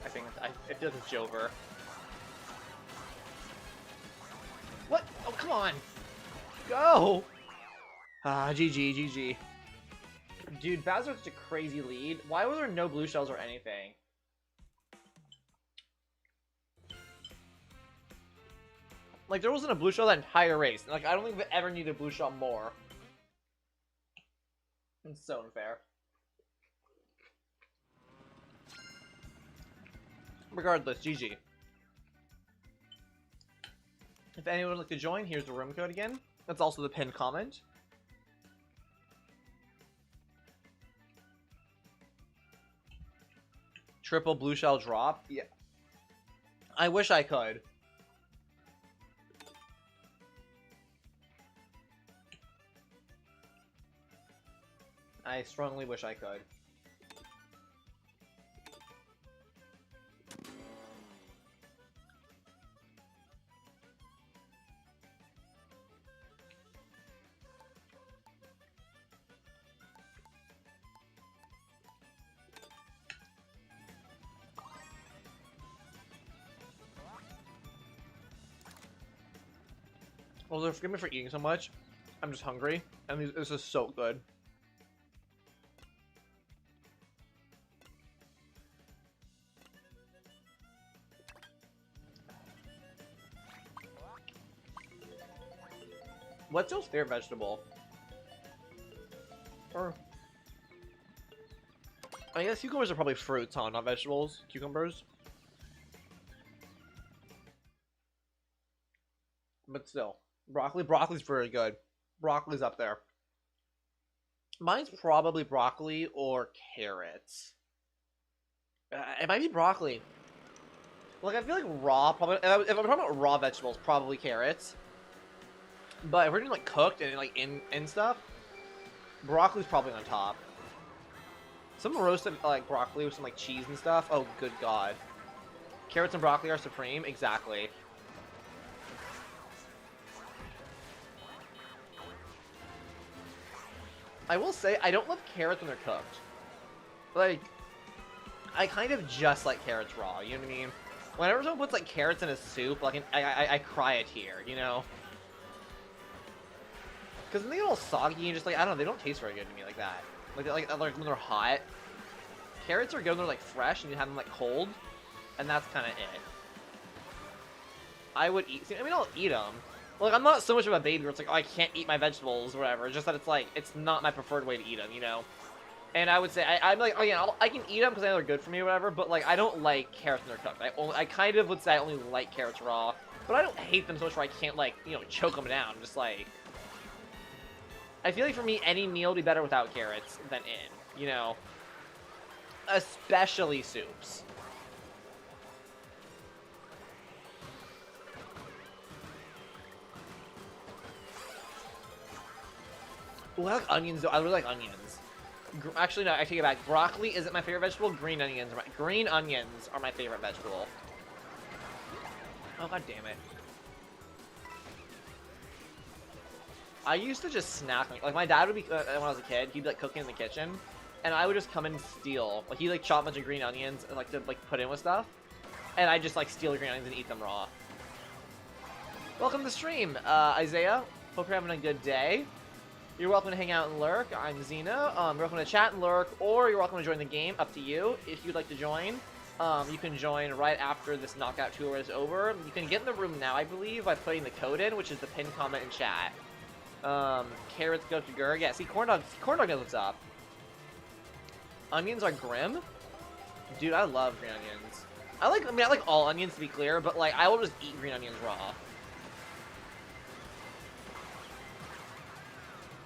I feel like it's Jover. What? Oh, come on! Go! Ah, GG, GG. Dude, Bowser has such a crazy lead. Why were there no blue shells or anything? Like, there wasn't a blue shell that entire race. Like, I don't think we ever needed a blue shell more. It's so unfair. Regardless, GG. If anyone would like to join, here's the room code again. That's also the pinned comment. Triple blue shell drop? Yeah. I wish I could. I strongly wish I could. Well, forgive me for eating so much. I'm just hungry, and this is so good. What's your favorite vegetable? Or I guess cucumbers are probably fruits, huh? Not vegetables. Cucumbers. But still. Broccoli's very good. Broccoli's up there. Mine's probably broccoli or carrots. It might be broccoli. Like, I feel like raw, probably, if I'm talking about raw vegetables, probably carrots. But if we're doing, like, cooked and, like, in stuff, broccoli's probably on top. Some roasted, like, broccoli with some, like, cheese and stuff. Oh, good God. Carrots and broccoli are supreme? Exactly. I will say, I don't love carrots when they're cooked. Like, I kind of just like carrots raw, you know what I mean? Whenever someone puts, like, carrots in a soup, like, I cry a tear, you know? Because then they get all soggy and just, like, I don't know, they don't taste very good to me like that. Like when they're hot. Carrots are good when they're, like, fresh and you have them, like, cold. And that's kind of it. I would eat, I mean, I'll eat them. Like, I'm not so much of a baby where it's like, oh, I can't eat my vegetables or whatever. It's just that it's like, it's not my preferred way to eat them, you know? And I would say, I'm like, oh yeah, I can eat them because I know they're good for me or whatever, but like, I don't like carrots when they're cooked. I kind of would say I only like carrots raw, but I don't hate them so much where I can't, like, you know, choke them down. Just like, I feel like for me, any meal would be better without carrots than in, you know? Especially soups. Ooh, I like onions, though. I really like onions. Actually, no, I take it back. Broccoli isn't my favorite vegetable. Green onions are my favorite vegetable. Oh, God damn it. I used to just snack. Like, my dad would be, when I was a kid, he'd be, like, cooking in the kitchen. And I would just come and steal. Like, he'd, like, chop a bunch of green onions and, like, to, like, put in with stuff. And I'd just, like, steal the green onions and eat them raw. Welcome to the stream, Isaiah. Hope you're having a good day. You're welcome to hang out and lurk. I'm Zina. You're welcome to chat and lurk, or you're welcome to join the game. Up to you. If you'd like to join, you can join right after this knockout tour is over. You can get in the room now, I believe, by putting the code in, which is the pinned comment in chat. Carrots go to Gur. Yeah, see, corn dog knows what's up. Onions are grim. Dude, I love green onions. I like all onions, to be clear, but, like, I will just eat green onions raw.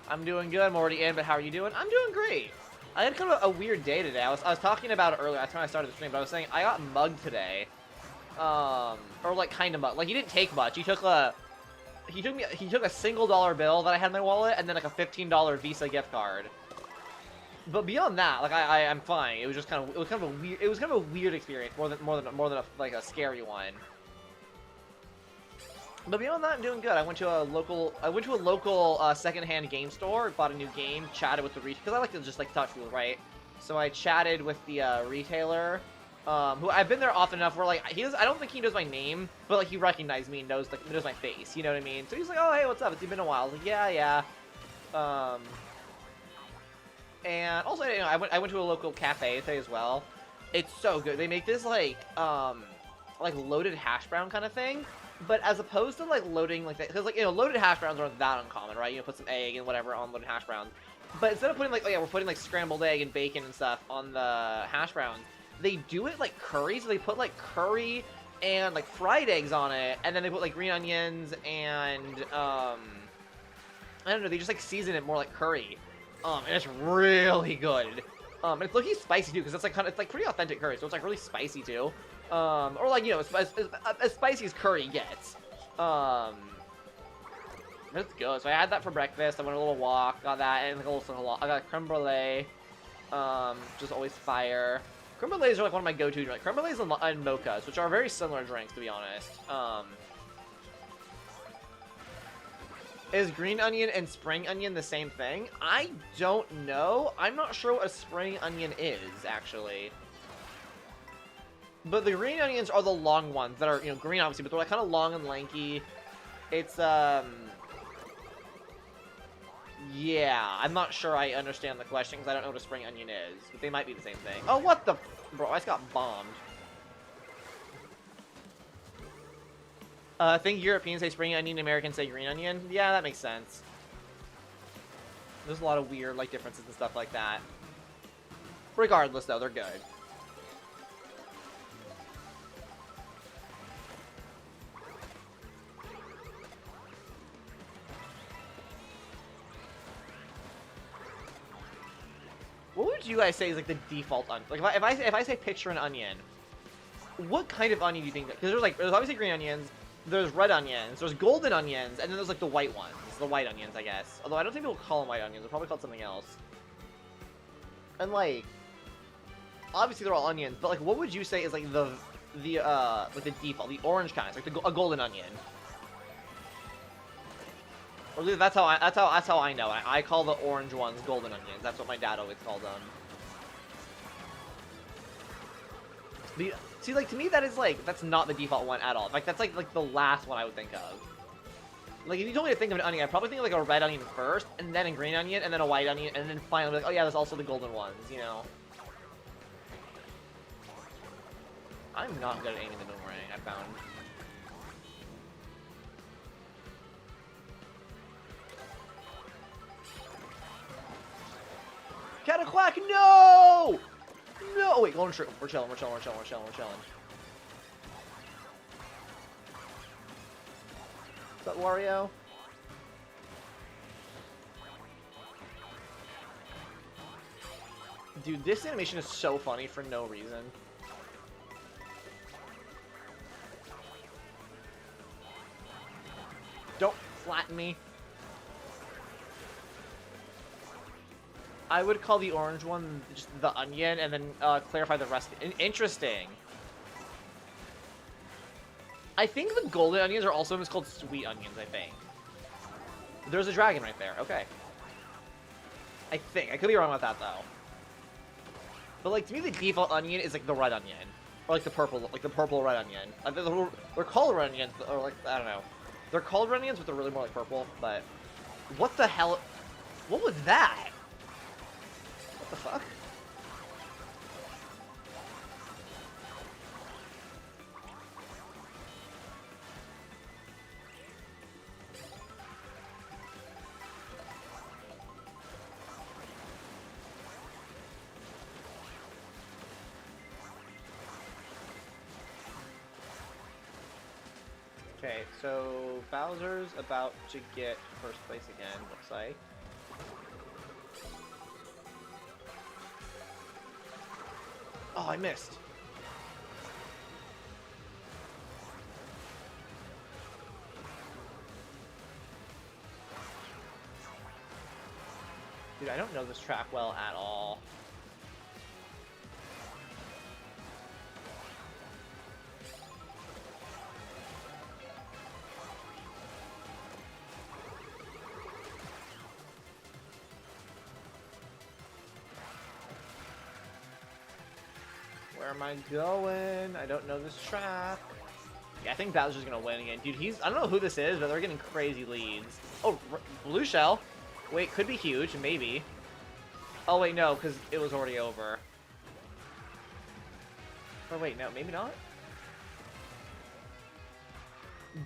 I'm doing good. I'm already in, but how are you doing? I'm doing great. I had kind of a weird day today. I was talking about it earlier. That's when I started the stream, but I was saying I got mugged today. Or, like, kind of mugged. Like, he didn't take much. He took a single dollar bill that I had in my wallet, and then, like, a $15 Visa gift card. But beyond that, like, I'm fine. It was just kind of a weird experience, more than a scary one. But beyond that, I'm doing good. I went to a local secondhand game store, bought a new game, chatted with the retailer, because I like to just, like, touch people, right? So I chatted with the retailer, who I've been there often enough where, like, I don't think he knows my name, but, like, he recognized me and knows my face, you know what I mean? So he's like, oh, hey, what's up? It's been a while. I was like, yeah. And also, you know, I went to a local cafe today as well. It's so good. They make this, like loaded hash brown kind of thing. But as opposed to, like, loading, like, that, because, like, you know, loaded hash browns aren't that uncommon, right? You know, put some egg and whatever on loaded hash browns. But instead of putting, like, oh yeah, we're putting, like, scrambled egg and bacon and stuff on the hash browns, they do it like curry. So they put, like, curry and, like, fried eggs on it, and then they put, like, green onions and, I don't know, they just, like, season it more like curry. And it's really good. And it's looking spicy, too, because it's, like, it's, like, pretty authentic curry, so it's, like, really spicy, too. Or, like, you know, as spicy as curry gets. Let's go. So I had that for breakfast. I went on a little walk, got that, and like a little, I got creme brulee. Just always fire. Creme brulees are like one of my go-to drinks. Creme brulees and mochas, which are very similar drinks, to be honest. Is green onion and spring onion the same thing? I don't know. I'm not sure what a spring onion is, actually. But the green onions are the long ones that are, you know, green obviously, but they're like kind of long and lanky. It's, yeah, I'm not sure I understand the question because I don't know what a spring onion is, but they might be the same thing. Oh, what the, bro, I just got bombed. I think Europeans say spring onion, Americans say green onion. Yeah, that makes sense. There's a lot of weird, like, differences and stuff like that. Regardless, though, they're good. What would you guys say is, like, the default onion? Like, if I say picture an onion, what kind of onion do you think? Because there's obviously green onions, there's red onions, there's golden onions, and then there's like the white ones, the white onions, I guess. Although I don't think people call them white onions. They're probably called something else. And like, obviously they're all onions, but like, what would you say is like the default, the orange kind, like a golden onion? Or at least that's how I know it. I call the orange ones golden onions. That's what my dad always called them. See, like, to me, that is, like, that's not the default one at all. Like, that's, like the last one I would think of. Like, if you told me to think of an onion, I'd probably think of, like, a red onion first, and then a green onion, and then a white onion, and then finally, like, oh, yeah, there's also the golden ones, you know? I'm not good at aiming the boomerang, I found. Cataquack, no! No! Oh, wait, golden shrimp. We're chilling. Is that Wario? Dude, this animation is so funny for no reason. Don't flatten me. I would call the orange one just the onion, and then clarify the rest. Interesting. I think the golden onions are also just called sweet onions, I think. There's a dragon right there. Okay. I think. I could be wrong about that, though. But, like, to me, the default onion is, like, the red onion. Or, like, the purple red onion. They're called red onions, or, like, I don't know. They're called red onions, but they're really more like purple, but... What the hell? What was that? What the fuck? Okay, so Bowser's about to get first place again, looks like. Oh, I missed. Dude, I don't know this track well at all. Where am I going? I don't know this track. Yeah, I think Bowser's gonna win again. Dude, I don't know who this is, but they're getting crazy leads. Oh, blue shell. Wait, could be huge, maybe. Oh, wait, no, because it was already over. Oh, wait, no, maybe not?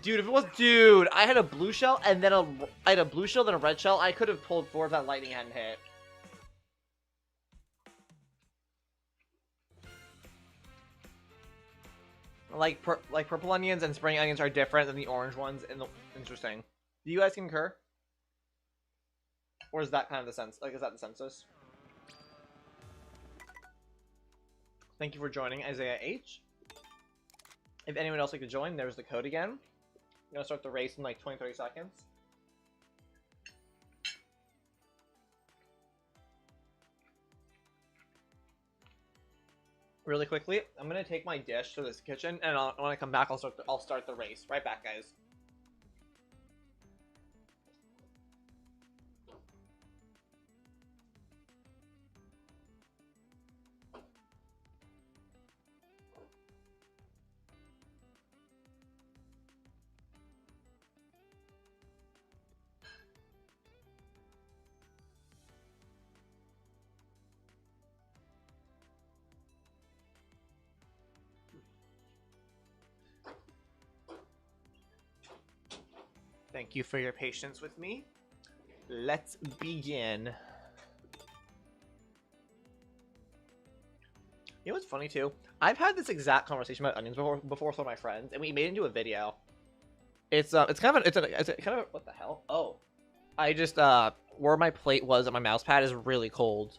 Dude, if it was... Dude, I had a blue shell, and then I had a blue shell, then a red shell. I could have pulled forward if that lightning hadn't hit. Like purple onions and spring onions are different than the orange ones. Interesting. Do you guys concur? Or is that kind of the sense? Like, is that the census? Thank you for joining, Isaiah H. If anyone else would like to join, there's the code again. I'm gonna start the race in like 20-30 seconds. Really quickly, I'm gonna take my dish to this kitchen, and when I come back, I'll start the race. Right back, guys. Thank you for your patience with me. Let's begin. You know what's funny too? I've had this exact conversation about onions before with one of my friends, and we made it into a video. It's kind of what the hell? Oh, I just where my plate was on my mouse pad is really cold.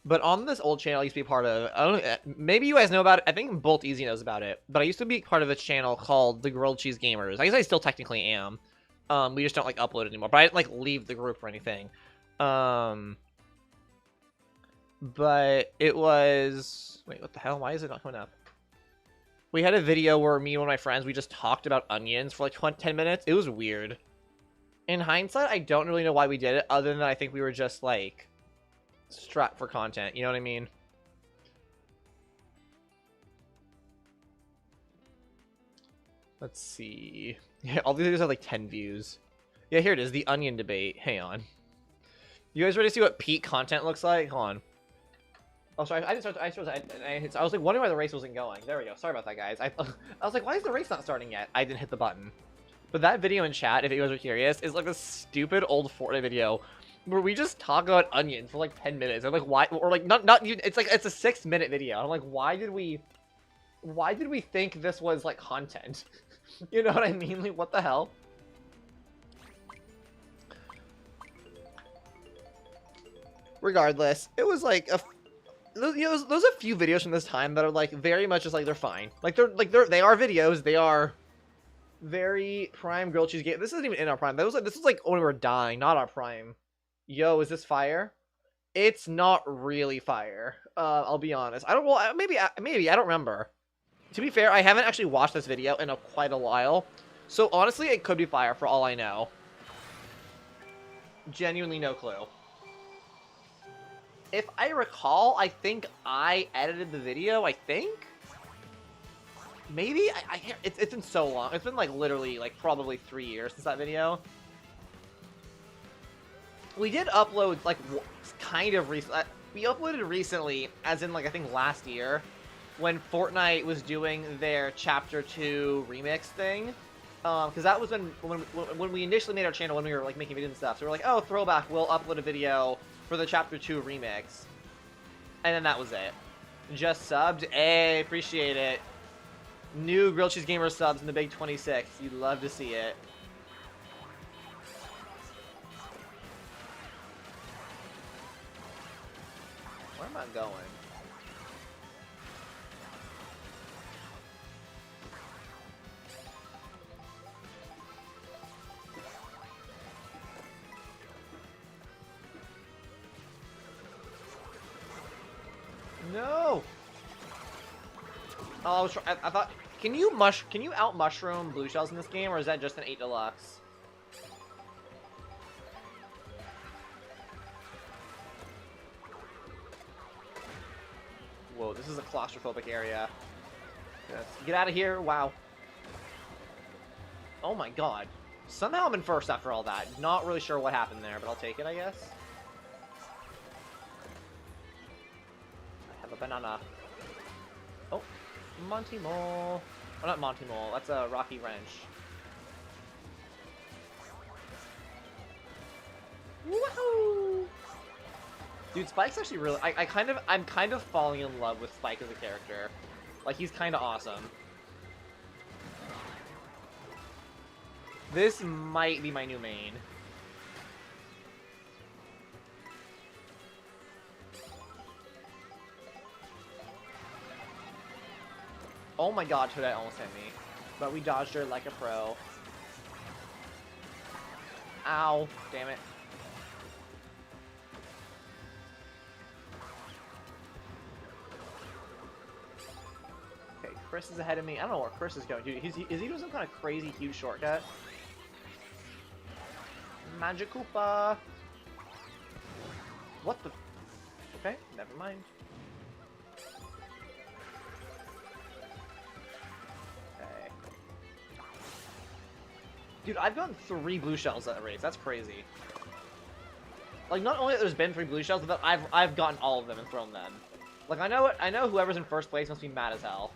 But on this old channel I used to be part of, I don't, maybe you guys know about it. I think Bolt Easy knows about it. But I used to be part of a channel called the Grilled Cheese Gamers. I guess I still technically am. We just don't like upload anymore. But I didn't like leave the group or anything. But it was, wait, what the hell? Why is it not coming up? We had a video where me and one of my friends, we just talked about onions for like 10 minutes. It was weird. In hindsight, I don't really know why we did it, other than I think we were just like strapped for content. You know what I mean? Let's see. Yeah, all these videos have like 10 views. Yeah, here it is, the onion debate. Hang on. You guys ready to see what peak content looks like? Hold on. Oh, sorry, I didn't start. I was like wondering why the race wasn't going. There we go. Sorry about that, guys. I was like, why is the race not starting yet? I didn't hit the button. But that video in chat, if you guys are curious, is like a stupid old Fortnite video where we just talk about onions for like 10 minutes. I'm like, why? Or like, not even. It's like it's a 6-minute video. I'm like, why did we think this was like content? You know what I mean? Like, what the hell? Regardless, it was like a. You know, there's a few videos from this time that are like very much just like they're fine. They are videos. They are very prime grilled cheese game. This isn't even in our prime. This was like when we were dying, not our prime. Yo, is this fire? It's not really fire. I'll be honest. I don't. Well, maybe I don't remember. To be fair, I haven't actually watched this video in quite a while, so honestly, it could be fire for all I know. Genuinely no clue. If I recall, I think I edited the video, I think? Maybe? I can't, it's been so long. It's been like literally like probably 3 years since that video. We did upload like kind of recently. We uploaded recently, as in like I think last year, when Fortnite was doing their Chapter 2 remix thing. Because that was when we initially made our channel, when we were like making videos and stuff. So we were like, oh, throwback, we'll upload a video for the Chapter 2 remix. And then that was it. Just subbed. Hey, appreciate it. New Grilled Cheese Gamer subs in the Big 26. You'd love to see it. Where am I going? No. Oh, I thought. Can you out mushroom blue shells in this game, or is that just an 8 Deluxe? Whoa, this is a claustrophobic area. Yes. Get out of here! Wow. Oh my god. Somehow I'm in first after all that. Not really sure what happened there, but I'll take it, I guess. I have a banana. Oh, Monty Mole. Oh, not Monty Mole. That's a Rocky Wrench. Woohoo! Dude, Spike's actually really. I'm kind of falling in love with Spike as a character. Like, he's kind of awesome. This might be my new main. Oh my god, Toadette almost hit me. But we dodged her like a pro. Ow. Damn it. Okay, Chris is ahead of me. I don't know where Chris is going. Dude, is he doing some kind of crazy huge shortcut? Magikoopa. What the? Okay, never mind. Okay. Dude, I've gotten 3 blue shells at a race. That's crazy. Like, not only that there's been 3 blue shells, but I've gotten all of them and thrown them. Like, I know whoever's in first place must be mad as hell.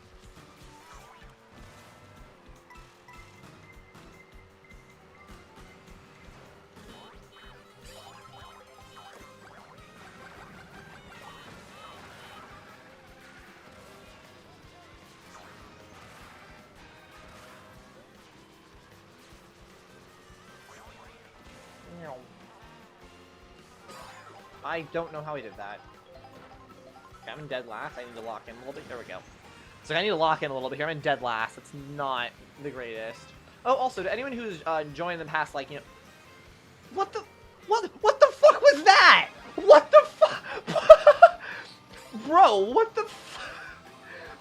I don't know how he did that. Okay, I'm in dead last. I need to lock in a little bit. There we go. So I need to lock in a little bit here. I'm in dead last. It's not the greatest. Oh, also, to anyone who's joined the past, like, you know... What the fuck was that? What the fuck? Bro, what the fuck?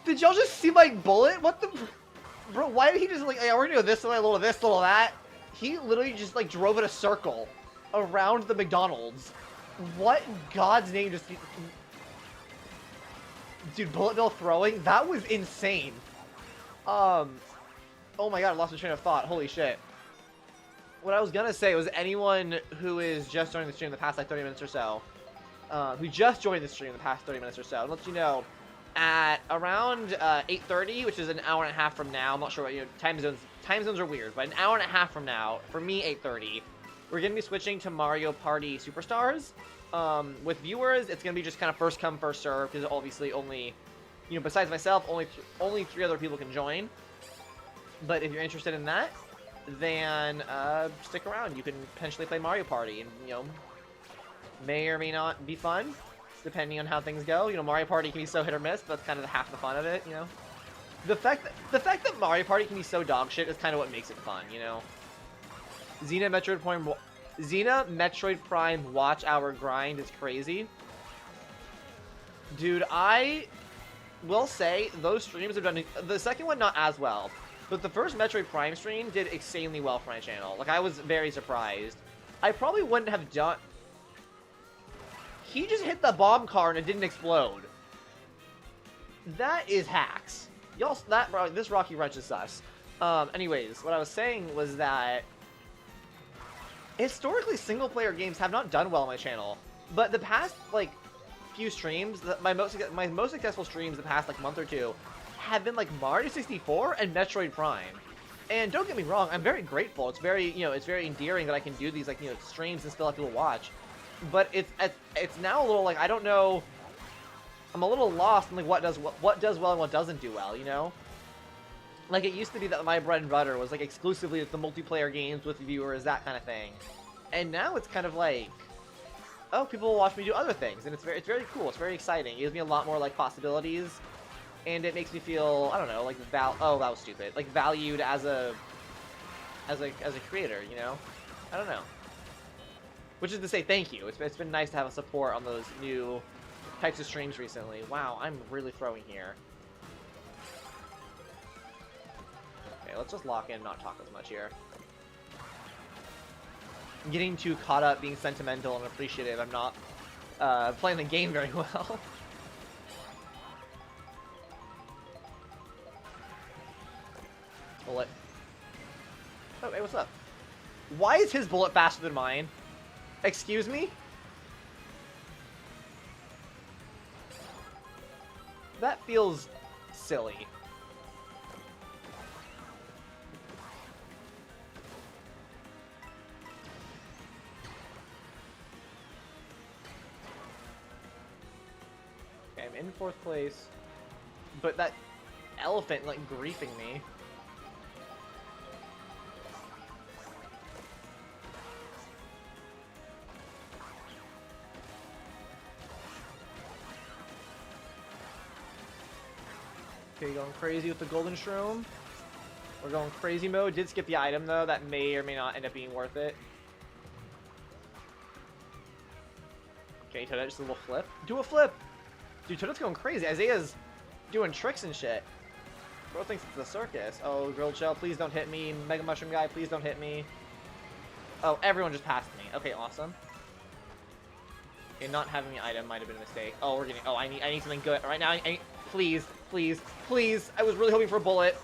Did y'all just see my bullet? What the... Bro, why did he just, like, hey, we're gonna do this, a little of this, a little of that? He literally just, like, drove in a circle around the McDonald's. What in God's name just... Dude, bullet bill throwing? That was insane. Oh my god, I lost my train of thought. Holy shit. What I was gonna say was anyone who is just joining the stream in the past, like, 30 minutes or so, who just joined the stream in the past 30 minutes or so, and let you know, at around 8:30, which is an hour and a half from now, I'm not sure what, you know, time zones are weird, but an hour and a half from now, for me, 8:30, we're gonna be switching to Mario Party Superstars. With viewers, it's gonna be just kind of first come, first serve, because obviously only, you know, besides myself, only 3 other people can join. But if you're interested in that, then stick around. You can potentially play Mario Party, and, you know, may or may not be fun, depending on how things go. You know, Mario Party can be so hit or miss, but that's kind of half the fun of it, you know? The fact that Mario Party can be so dog shit is kind of what makes it fun, you know? Zina Metroid Prime Watch Hour Grind is crazy. Dude, I will say, those streams have done... The second one, not as well. But the first Metroid Prime stream did insanely well for my channel. Like, I was very surprised. I probably wouldn't have done... He just hit the bomb car and it didn't explode. That is hacks. Y'all, this Rocky Wrench is sus. Anyways, what I was saying was that historically, single-player games have not done well on my channel. But the past, like, few streams, my most successful streams the past, like, month or two have been, like, Mario 64 and Metroid Prime. And don't get me wrong, I'm very grateful. It's very, you know, it's very endearing that I can do these, like, you know, streams and still have people watch. But it's now a little, like, I don't know, I'm a little lost in, like, what does well and what doesn't do well, you know? Like, it used to be that my bread and butter was, like, exclusively the multiplayer games with viewers, that kind of thing. And now it's kind of like, oh, people will watch me do other things, and it's very cool. It's very exciting. It gives me a lot more, like, possibilities, and it makes me feel, I don't know, like, oh, that was stupid. Like, valued as a creator, you know? I don't know. Which is to say, thank you. It's been nice to have a support on those new types of streams recently. Wow, I'm really throwing here. Okay, let's just lock in and not talk as much here. I'm getting too caught up being sentimental and appreciative. I'm not playing the game very well. Bullet. Oh, hey, what's up? Why is his bullet faster than mine? Excuse me? That feels silly. Okay, I'm in 4th place. But that elephant, like, griefing me. Okay, going crazy with the golden shroom. We're going crazy mode. Did skip the item, though. That may or may not end up being worth it. Okay, Toadette, just a little flip. Do a flip! Dude, Toadette's going crazy. Isaiah's doing tricks and shit. Bro thinks it's a circus. Oh, grilled shell, please don't hit me. Mega mushroom guy, please don't hit me. Oh, everyone just passed me. Okay, awesome. Okay, not having the item might have been a mistake. Oh, we're getting... Oh, I need something good. Right now, I need... Please, please, please. I was really hoping for a bullet.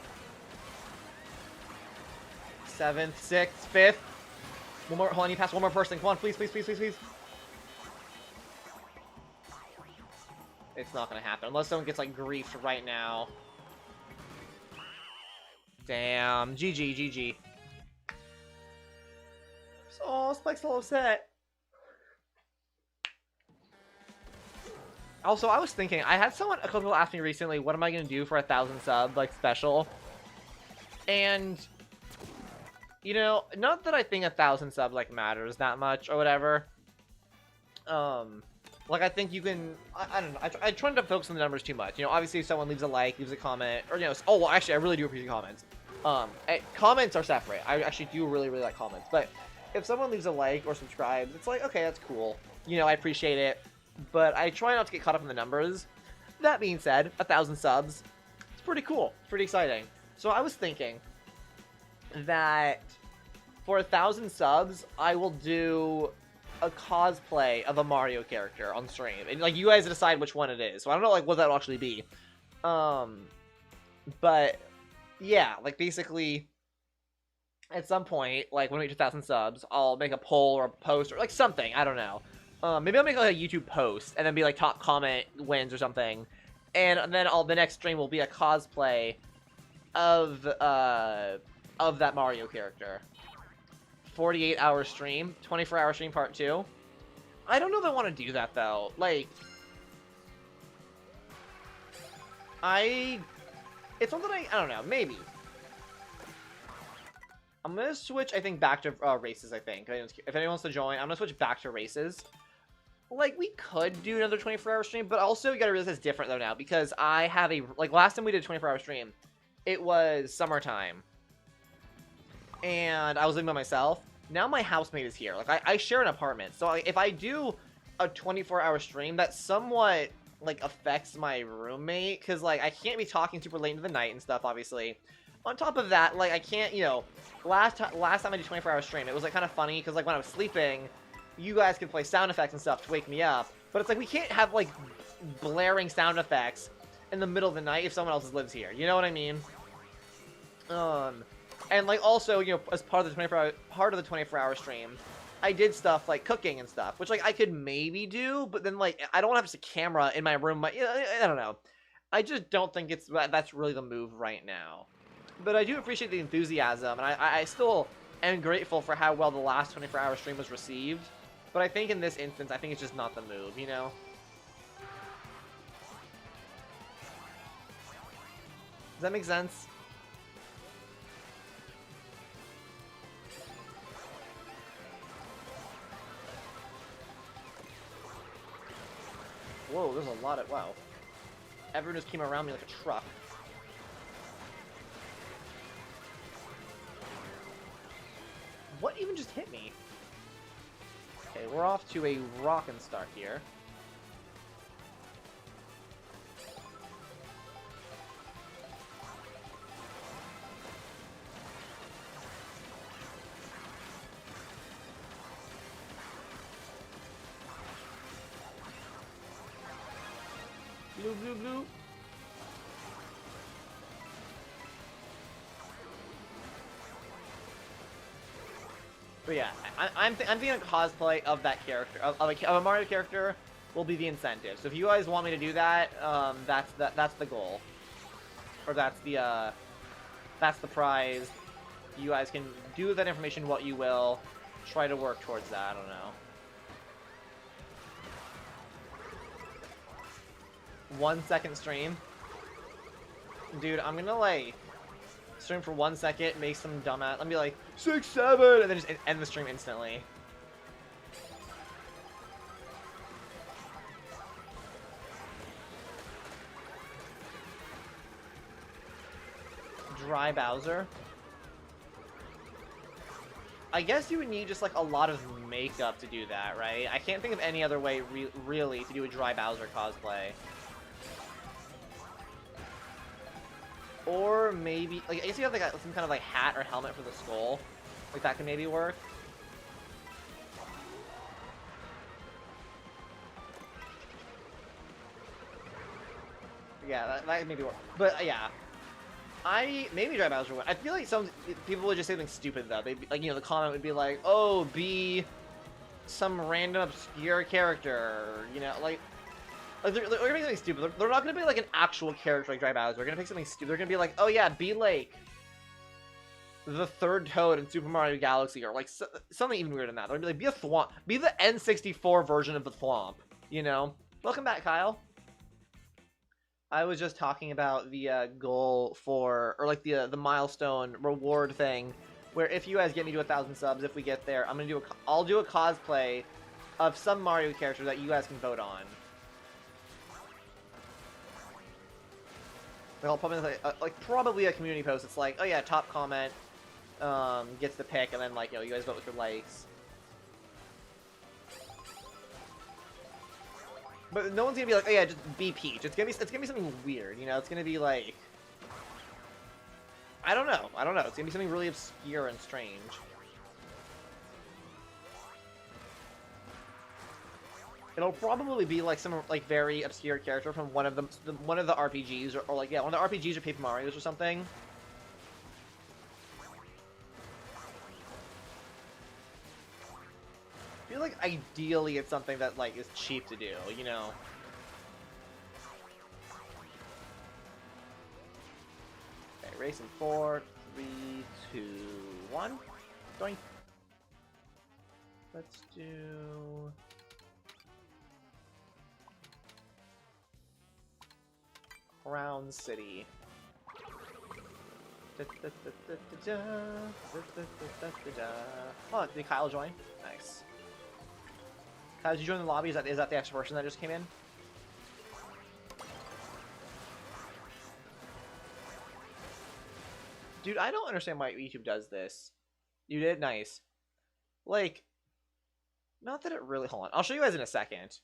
7th, 6th, 5th. One more. Hold on, I need to pass one more person. Come on, please, please, please, please, please. It's not gonna happen unless someone gets, like, griefed right now. Damn. GG, GG. Oh, Spike's a little upset. Also, I was thinking, I had a couple people ask me recently, what am I going to do for 1,000 sub, like, special? And, you know, not that I think 1,000 sub, like, matters that much or whatever. Like, I think you can, I don't know, I try not to focus on the numbers too much. You know, obviously if someone leaves a like, leaves a comment, or, you know, oh, well, actually, I really do appreciate comments. Comments are separate. I actually do really, really like comments. But if someone leaves a like or subscribes, it's like, okay, that's cool. You know, I appreciate it. But I try not to get caught up in the numbers. That being said, 1,000 subs, it's pretty cool. It's pretty exciting. So I was thinking that for 1,000 subs, I will do a cosplay of a Mario character on stream, and like you guys decide which one it is. So I don't know like what that'll actually be, but yeah, like basically at some point, like when we reach 1,000 subs, I'll make a poll or a post or like something. I don't know. Maybe I'll make like a YouTube post and then be like top comment wins or something, and then the next stream will be a cosplay of that Mario character. 48-hour stream, 24-hour stream part 2. I don't know if I want to do that, though. Like, it's something I don't know, maybe. I'm gonna switch, I think, back to races, I think. If anyone wants to join, I'm gonna switch back to races. Like, we could do another 24-hour stream, but also you gotta realize it's different, though, now, because I have like, last time we did a 24-hour stream, it was summertime. And I was living by myself. Now my housemate is here. Like, I share an apartment. So if I do a 24-hour stream, that somewhat, like, affects my roommate. Because, like, I can't be talking super late into the night and stuff, obviously. On top of that, like, I can't, you know, last time I did 24-hour stream, it was, like, kind of funny. Because, like, when I was sleeping, you guys could play sound effects and stuff to wake me up. But it's like, we can't have, like, blaring sound effects in the middle of the night if someone else lives here. You know what I mean? And, like, also, you know, as part of the 24-hour stream, I did stuff like cooking and stuff, which, like, I could maybe do, but then, like, I don't want to have just a camera in my room. I don't know. I just don't think that's really the move right now. But I do appreciate the enthusiasm, and I still am grateful for how well the last 24-hour stream was received. But I think in this instance, I think it's just not the move, you know? Does that make sense? Whoa, there's a lot of... Wow. Everyone just came around me like a truck. What even just hit me? Okay, we're off to a rockin' start here. Blue, blue, blue. But yeah, I'm thinking a cosplay of that character, of a Mario character, will be the incentive. So if you guys want me to do that, that's the goal, or that's the prize. You guys can do with that information what you will. Try to work towards that. I don't know. 1 second stream, dude. I'm gonna like stream for 1 second, make some dumbass. Let me be like 6, 7, and then just end the stream instantly. Dry Bowser. I guess you would need just like a lot of makeup to do that, right? I can't think of any other way really to do a Dry Bowser cosplay. Or maybe, like, I guess you have like some kind of like hat or helmet for the skull. Like that can maybe work. Yeah, that can maybe work. But yeah, maybe Dry Bowser would. I feel like some people would just say something stupid though. They'd be, like, you know, the comment would be like, "Oh, be some random obscure character," you know, like they're gonna make something stupid. They're not gonna be like an actual character like Dry Bowser. They're gonna pick something stupid. They're gonna be like, "Oh yeah, be like the third Toad in Super Mario Galaxy," or like something even weirder than that. They're gonna be like, be a Thwomp, be the N64 version of the Thwomp. You know? Welcome back, Kyle. I was just talking about the goal for, or like the milestone reward thing, where if you guys get me to 1,000 subs, if we get there, I'll do a cosplay of some Mario character that you guys can vote on. I'll probably like probably a community post. It's like, oh yeah, top comment gets the pick, and then like you guys vote with your likes. But no one's gonna be like, oh yeah, just be Peach. It's gonna be something weird, It's gonna be like, I don't know. It's gonna be something really obscure and strange. It'll probably be like some like very obscure character from one of the RPGs or like one of the RPGs or Paper Mario's or something. I feel like ideally it's something that like is cheap to do, Okay, racing 4, 3, 2, 1. Doink. Let's do Crown City. Oh, did Kyle join? Nice. Kyle, did you join the lobby? Is that the extra person that just came in? Dude, I don't understand why YouTube does this. You did? Nice. Like, not that it really... Hold on. I'll show you guys in a second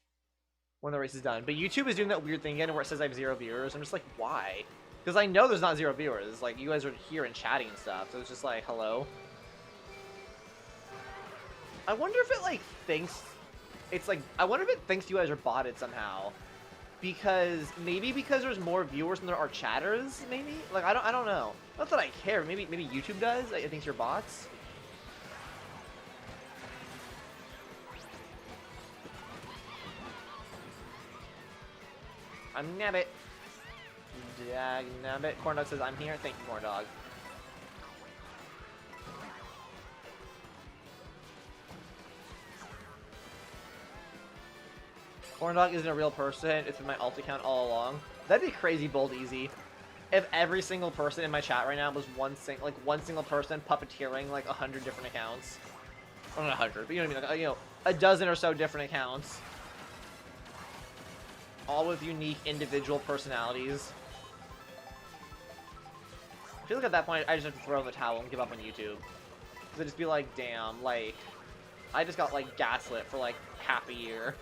when the race is done. But YouTube is doing that weird thing again where it says I have 0 viewers. I'm just like, why? Because I know there's not 0 viewers. Like, you guys are here and chatting and stuff. So it's just like, hello? I wonder if it, like, thinks... It's like... I wonder if it thinks you guys are botted somehow. Because... Maybe because there's more viewers than there are chatters, maybe? Like, I don't know. Not that I care. Maybe YouTube does. It thinks you're bots. I'm Nabbit. Dag Nabbit. Corndog says I'm here. Thank you, Corndog. Corndog isn't a real person. It's in my alt account all along. That'd be crazy bold easy. If every single person in my chat right now was one single person puppeteering like 100 different accounts. Well, not 100, but you know what I mean? Like, a dozen or so different accounts. All with unique individual personalities. I feel like at that point, I just have to throw in the towel and give up on YouTube. Because I'd just be like, damn, like, I just got, like, gaslit for, like, half a year.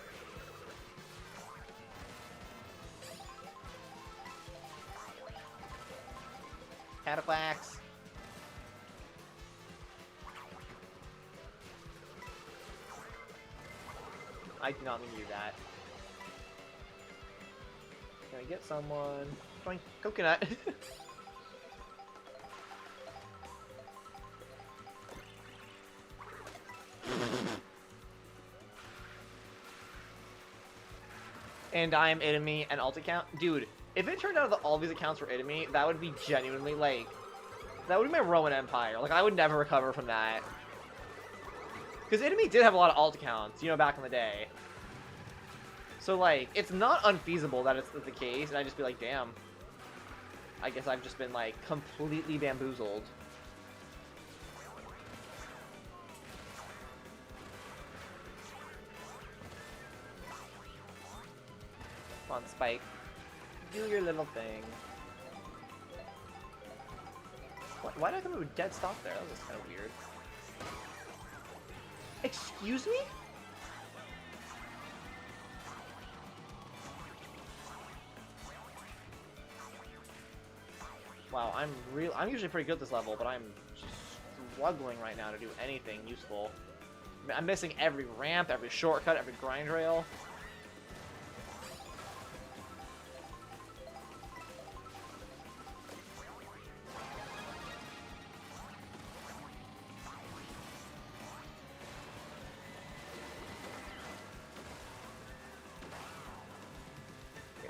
Cataplax. I do not mean to do that. Can I get someone? Doink, coconut. And I'm enemy and alt account. Dude, if it turned out that all these accounts were enemy, that would be genuinely like... That would be my Roman Empire. Like, I would never recover from that. Because enemy did have a lot of alt accounts, back in the day. So, like, it's not unfeasible that it's the case, and I'd just be like, damn. I guess I've just been, like, completely bamboozled. Come on, Spike. Do your little thing. Why did I come to a dead stop there? That was kind of weird. Excuse me? Wow, I'm usually pretty good at this level, but I'm struggling right now to do anything useful. I'm missing every ramp, every shortcut, every grind rail.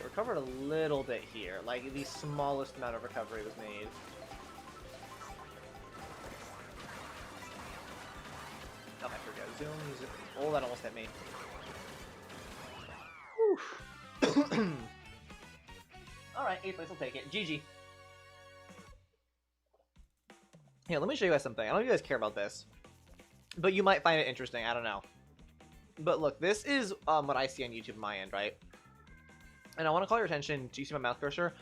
Recovered a little bit here, like the smallest amount of recovery was made. Oh, I forgot. Zoom. Oh, that almost hit me. Alright, 8th place, I'll take it. GG. Here, let me show you guys something. I don't know if you guys care about this, but you might find it interesting. I don't know. But look, this is what I see on YouTube on my end, right? And I want to call your attention. Do you see my mouse cursor?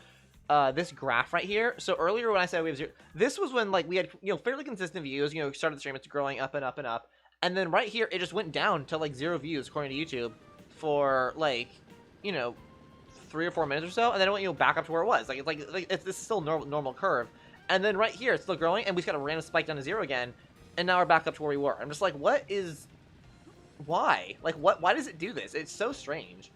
This graph right here. So earlier when I said we have 0, this was when like we had fairly consistent views. Started the stream, it's growing up and up and up, and then right here it just went down to like 0 views according to YouTube for like 3 or 4 minutes or so, and then it went back up to where it was. This is still normal curve, and then right here it's still growing, and we just got a random spike down to 0 again, and now we're back up to where we were. I'm just like, why? Like why does it do this? It's so strange.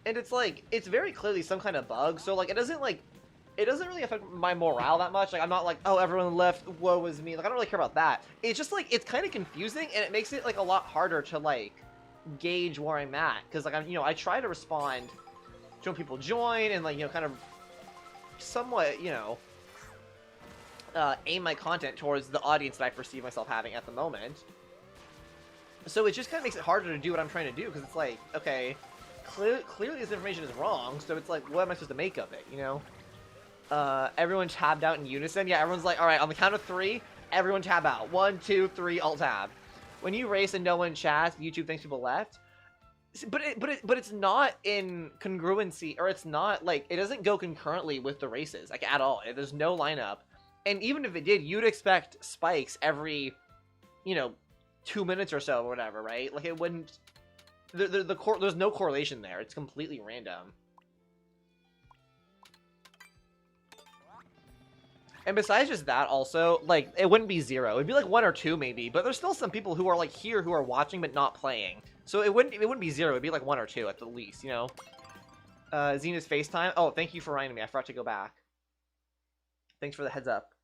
And it's like, it's very clearly some kind of bug, so like it doesn't really affect my morale that much. Like I'm not like, oh, everyone left, woe is me. Like I don't really care about that. It's just like, it's kind of confusing, and it makes it like a lot harder to like gauge where I'm at, because like I try to respond to when people join and like kind of somewhat aim my content towards the audience that I perceive myself having at the moment. So it just kind of makes it harder to do what I'm trying to do, because it's like, okay, clearly this information is wrong, so it's like, what am I supposed to make of it, Everyone tabbed out in unison. Yeah, everyone's like, alright, on the count of 3, everyone tab out. 1, 2, 3, alt tab. When you race and no one chats, YouTube thinks people left. But it's not in congruency, or it's not, like, it doesn't go concurrently with the races, like, at all. There's no lineup. And even if it did, you'd expect spikes every, 2 minutes or so, or whatever, right? Like, it wouldn't... There's no correlation there. It's completely random. And besides just that, also, like, it wouldn't be 0. It'd be like 1 or 2 maybe, but there's still some people who are like here who are watching but not playing. So it wouldn't be 0. It'd be like 1 or 2 at the least, Zina's FaceTime. Oh, thank you for reminding me. I forgot to go back. Thanks for the heads up.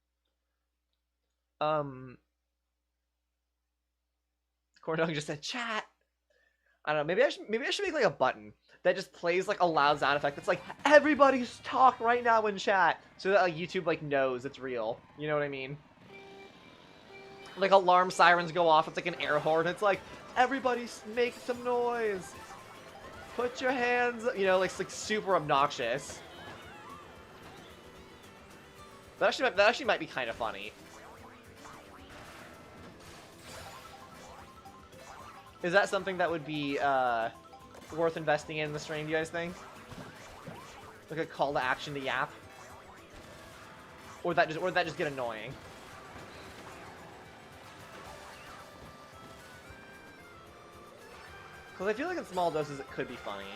Corndog just said chat. I don't know, maybe I should make like a button that just plays like a loud sound effect that's like, everybody's talk right now in chat, so that like YouTube like knows it's real. You know what I mean? Like alarm sirens go off, it's like an air horn, it's like, everybody make some noise. Put your hands, like super obnoxious. That actually might be kind of funny. Is that something that would be worth investing in the stream, do you guys think? Like a call to action to yap? Or would that just get annoying? Because I feel like in small doses it could be funny.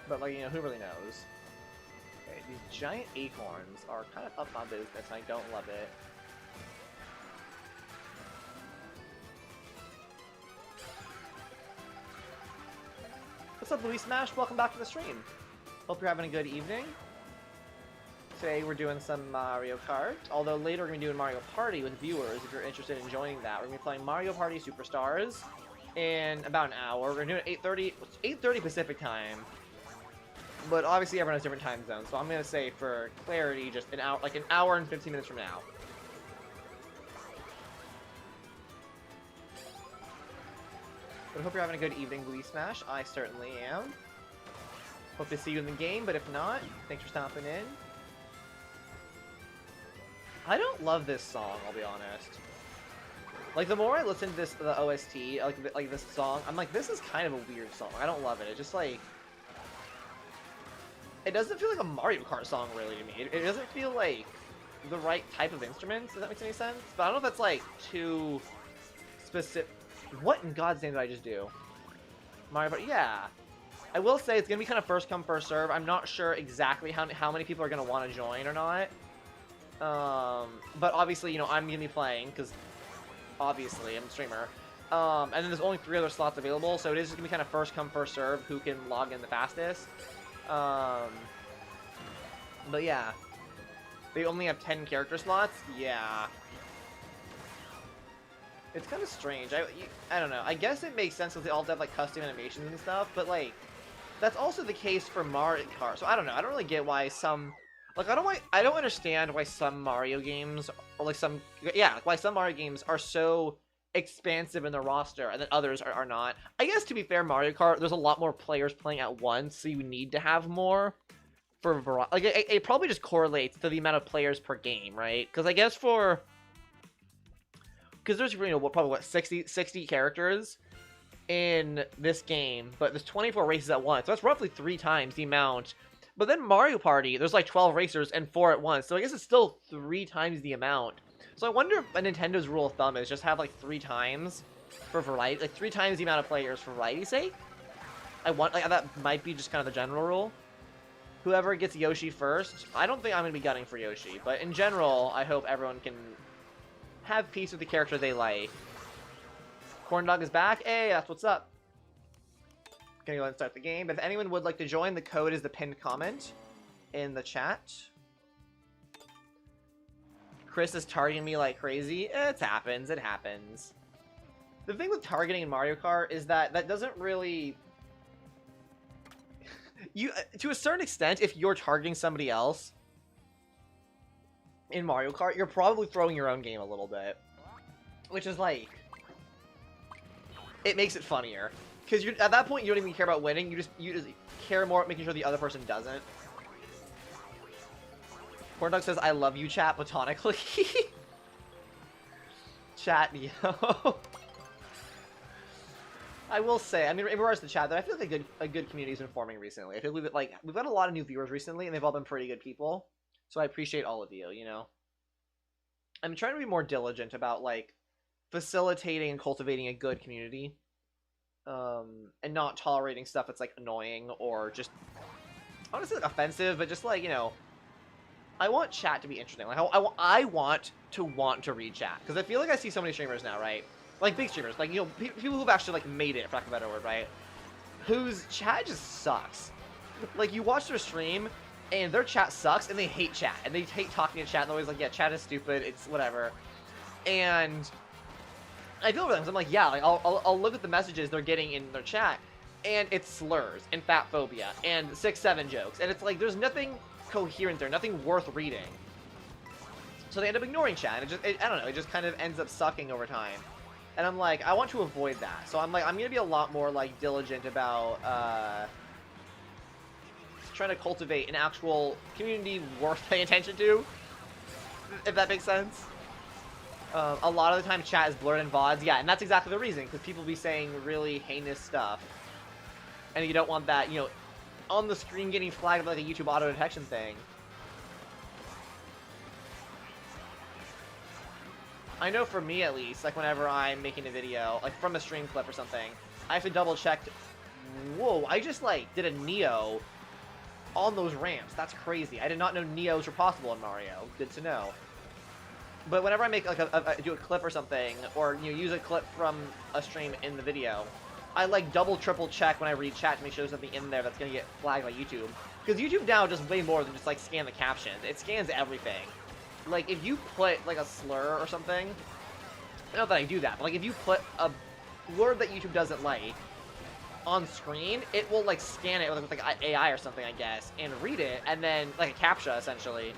But like, who really knows? These giant acorns are kind of up my business, and I don't love it. What's up, Louis Smash? Welcome back to the stream. Hope you're having a good evening. Today we're doing some Mario Kart, although later we're going to be doing Mario Party with viewers if you're interested in joining that. We're going to be playing Mario Party SuperStars in about an hour. We're going to do it at 8:30 Pacific time. But obviously everyone has different time zones, so I'm going to say for clarity just an hour and 15 minutes from now. But I hope you're having a good evening, Louis Smash. I certainly am. Hope to see you in the game, but if not, thanks for stopping in. I don't love this song, I'll be honest. Like, the more I listen to the OST, like this song, I'm like, this is kind of a weird song. I don't love it. It just, like... It doesn't feel like a Mario Kart song, really, to me. It doesn't feel like the right type of instruments, if that makes any sense. But I don't know if that's, like, too specific. What in God's name did I just do? Mario Kart, yeah. I will say it's going to be kind of first come, first serve. I'm not sure exactly how many people are going to want to join or not. But obviously, I'm going to be playing, because obviously I'm a streamer. And then there's only 3 other slots available, so it is going to be kind of first come, first serve who can log in the fastest. But yeah, they only have 10 character slots. Yeah, it's kind of strange. I don't know. I guess it makes sense because they all have like custom animations and stuff. But like, that's also the case for Mario Kart. So I don't know. I don't really get why some like I don't understand why some Mario games or like why some Mario games are so expansive in the roster and then others are not. I guess to be fair, Mario Kart, there's a lot more players playing at once, so you need to have more for variety. Like it probably just correlates to the amount of players per game, right? Because I guess because there's probably what 60 characters in this game, but there's 24 races at once, so that's roughly 3 times the amount. But then Mario Party, there's like 12 racers and 4 at once, so I guess it's still 3 times the amount. So I wonder if Nintendo's rule of thumb is just have like 3 times for variety, like 3 times the amount of players for variety's sake. That might be just kind of the general rule. Whoever gets Yoshi first, I don't think I'm gonna be gunning for Yoshi, but in general, I hope everyone can have peace with the character they like. Corndog is back. Hey, that's what's up. Gonna go ahead and start the game. If anyone would like to join, the code is the pinned comment in the chat. Chris is targeting me like crazy. It happens. It happens. The thing with targeting in Mario Kart is that doesn't really... to a certain extent, if you're targeting somebody else in Mario Kart, you're probably throwing your own game a little bit. Which is like... It makes it funnier. Because at that point, you don't even care about winning. You just care more about making sure the other person doesn't. Corndog says, I love you, chat, platonically. Chat, yo. I will say, I mean, in regards to chat, though, I feel like a good community's been forming recently. I feel like we've got a lot of new viewers recently, and they've all been pretty good people. So I appreciate all of you, you know? I'm trying to be more diligent about, like, facilitating and cultivating a good community. And not tolerating stuff that's, like, annoying or just, honestly, like, offensive, but just, like, you know, I want chat to be interesting. Like, I want to read chat. Because I feel like I see so many streamers now, right? Like, big streamers. Like, you know, people who've actually, like, made it, for lack of a better word, right? Whose chat just sucks. Like, you watch their stream, and their chat sucks, and they hate chat. And they hate talking to chat, and they're always like, yeah, chat is stupid, it's whatever. And I feel for them, because I'm like, yeah, like, I'll look at the messages they're getting in their chat, and it's slurs, and fat phobia, and 6-7 jokes. And it's like, there's nothing coherent there, nothing worth reading. So they end up ignoring chat, and I don't know, it just kind of ends up sucking over time. And I'm like, I want to avoid that. So I'm like, I'm going to be a lot more, like, diligent about, trying to cultivate an actual community worth paying attention to, if that makes sense. A lot of the time, chat is blurred in VODs. Yeah, and that's exactly the reason, because people be saying really heinous stuff. And you don't want that, you know, on the screen getting flagged like a YouTube auto-detection thing. I know for me, at least, like, whenever I'm making a video, like, from a stream clip or something, I have to double-check... Whoa, I just, like, did a Neo on those ramps. That's crazy. I did not know Neos were possible in Mario. Good to know. But whenever I make, like, do a clip or something, or, you know, use a clip from a stream in the video, I, like, triple check when I read chat to make sure there's something in there that's gonna get flagged by YouTube. Because YouTube now does way more than just, like, scan the captions. It scans everything. Like, if you put, like, a slur or something, not that I do that, but, like, if you put a word that YouTube doesn't like on screen, it will, like, scan it with, like, AI or something, I guess, and read it, and then, like, a CAPTCHA, essentially,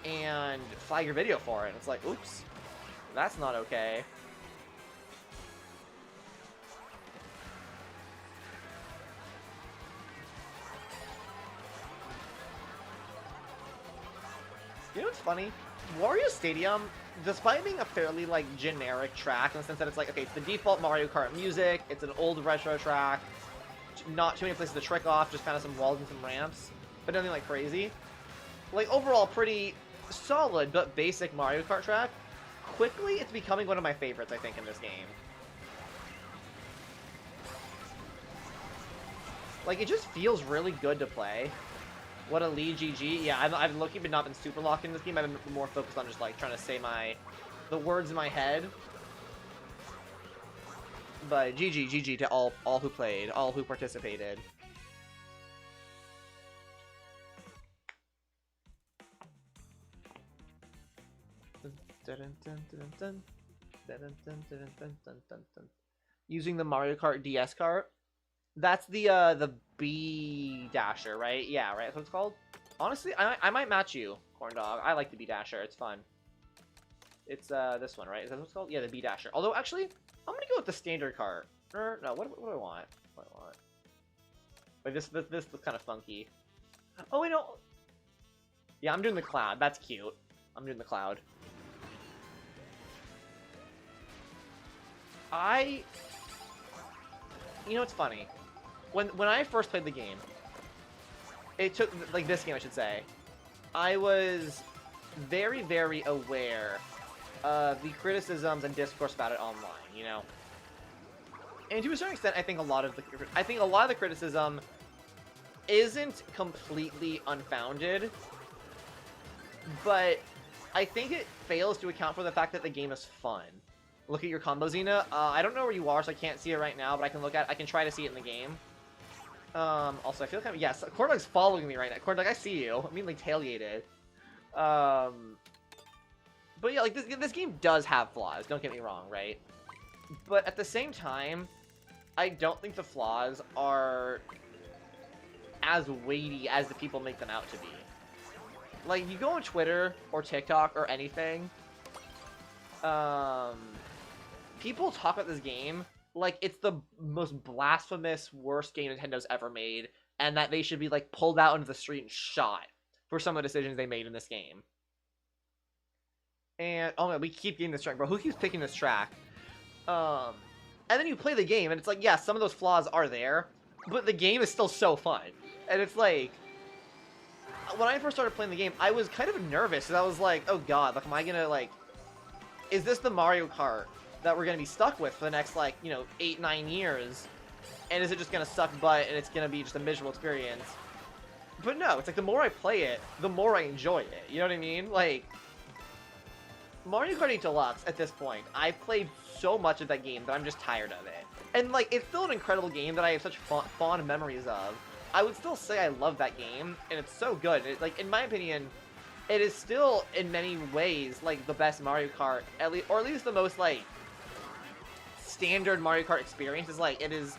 and flag your video for it. It's like, oops, that's not okay. You know what's funny? Wario Stadium, despite being a fairly, like, generic track, in the sense that it's like, okay, it's the default Mario Kart music, it's an old retro track, not too many places to trick off, just kind of some walls and some ramps, but nothing, like, crazy. Like, overall, pretty solid, but basic Mario Kart track. Quickly, it's becoming one of my favorites, I think, in this game. Like, it just feels really good to play. What a lead, GG. Yeah, I've low-key not been super locked in this game. I've been more focused on just, like, trying to say the words in my head. But GG to all who played, all who participated. Using the Mario Kart DS cart. That's the B Dasher, right? Yeah, right. That's what it's called. Honestly, I might match you, Corndog. I like the B Dasher. It's fun. It's this one, right? Is that what it's called? Yeah, the B Dasher. Although actually, I'm gonna go with the standard cart. Or no, what do I want? What do I want? Like this looks kind of funky. Oh, wait, no. Yeah, I'm doing the cloud. That's cute. I'm doing the cloud. You know, it's funny. When I first played the game, it took, like, this game, I should say, I was very, very aware of the criticisms and discourse about it online, you know? And to a certain extent, I think a lot of the criticism isn't completely unfounded, but I think it fails to account for the fact that the game is fun. Look at your combo, Zina. I don't know where you are, so I can't see it right now, but I can try to see it in the game. Also, I feel kind of, yes, Corndog's following me right now. Corndog, I see you. I'm being, like, tailgated. But yeah, like, this game does have flaws, don't get me wrong, right? But at the same time, I don't think the flaws are as weighty as the people make them out to be. Like, you go on Twitter or TikTok or anything, people talk about this game like it's the most blasphemous, worst game Nintendo's ever made, and that they should be, like, pulled out into the street and shot for some of the decisions they made in this game. And, oh man, we keep getting this track, bro. Who keeps picking this track? And then you play the game, and it's like, yeah, some of those flaws are there, but the game is still so fun. And it's like, when I first started playing the game, I was kind of nervous, because I was like, oh god, like, am I gonna, like, is this the Mario Kart that we're gonna be stuck with for the next, like, you know, 8-9 years? And is it just gonna suck butt, and it's gonna be just a miserable experience? But no, it's like, the more I play it, the more I enjoy it, you know what I mean? Like, Mario Kart 8 Deluxe, at this point, I've played so much of that game that I'm just tired of it. And, like, it's still an incredible game that I have such fond memories of. I would still say I love that game, and it's so good. Like, in my opinion, it is still, in many ways, like, the best Mario Kart, or at least the most, like, standard Mario Kart experience. Is like, it is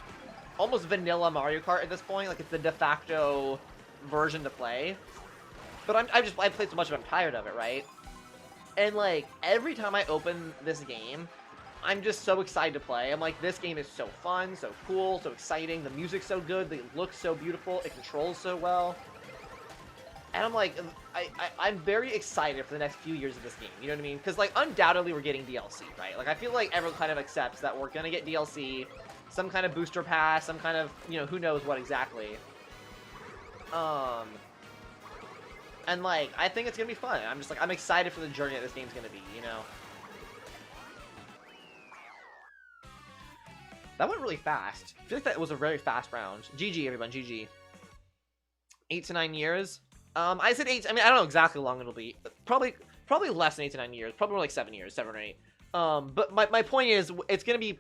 almost vanilla Mario Kart at this point. Like, it's the de facto version to play. But I played so much of it, I'm tired of it, right? And, like, every time I open this game, I'm just so excited to play. I'm like, this game is so fun, so cool, so exciting. The music's so good. It looks so beautiful. It controls so well. And I'm like, I'm very excited for the next few years of this game. You know what I mean? Because, like, undoubtedly we're getting DLC, right? Like, I feel like everyone kind of accepts that we're going to get DLC, some kind of booster pass, some kind of, you know, who knows what exactly. And, like, I think it's going to be fun. I'm just, like, I'm excited for the journey that this game's going to be, you know? That went really fast. I feel like that was a very fast round. GG, everyone, GG. 8 to 9 years. I said 8, I mean, I don't know exactly how long it'll be. Probably less than 8 to 9 years. Probably more like 7 years, 7 or 8. But my point is, it's going to be,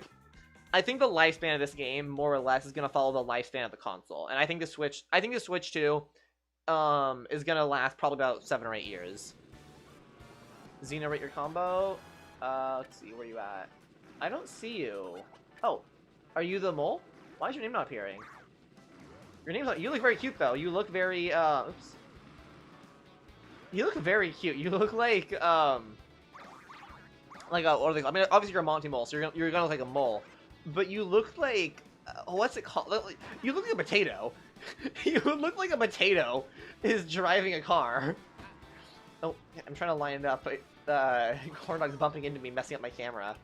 I think the lifespan of this game, more or less, is going to follow the lifespan of the console. And I think the Switch 2, is going to last probably about 7 or 8 years. Zina, rate your combo. Let's see, where you at? I don't see you. Oh, are you the mole? Why is your name not appearing? Your name's not, you look very cute, though. You look very, oops. You look very cute. You look like a, what are they called? I mean, obviously you're a Monty mole, so you're gonna look like a mole. But you look like, what's it called? You look like a potato. You look like a potato is driving a car. Oh, I'm trying to line it up, but Corndog's bumping into me, messing up my camera.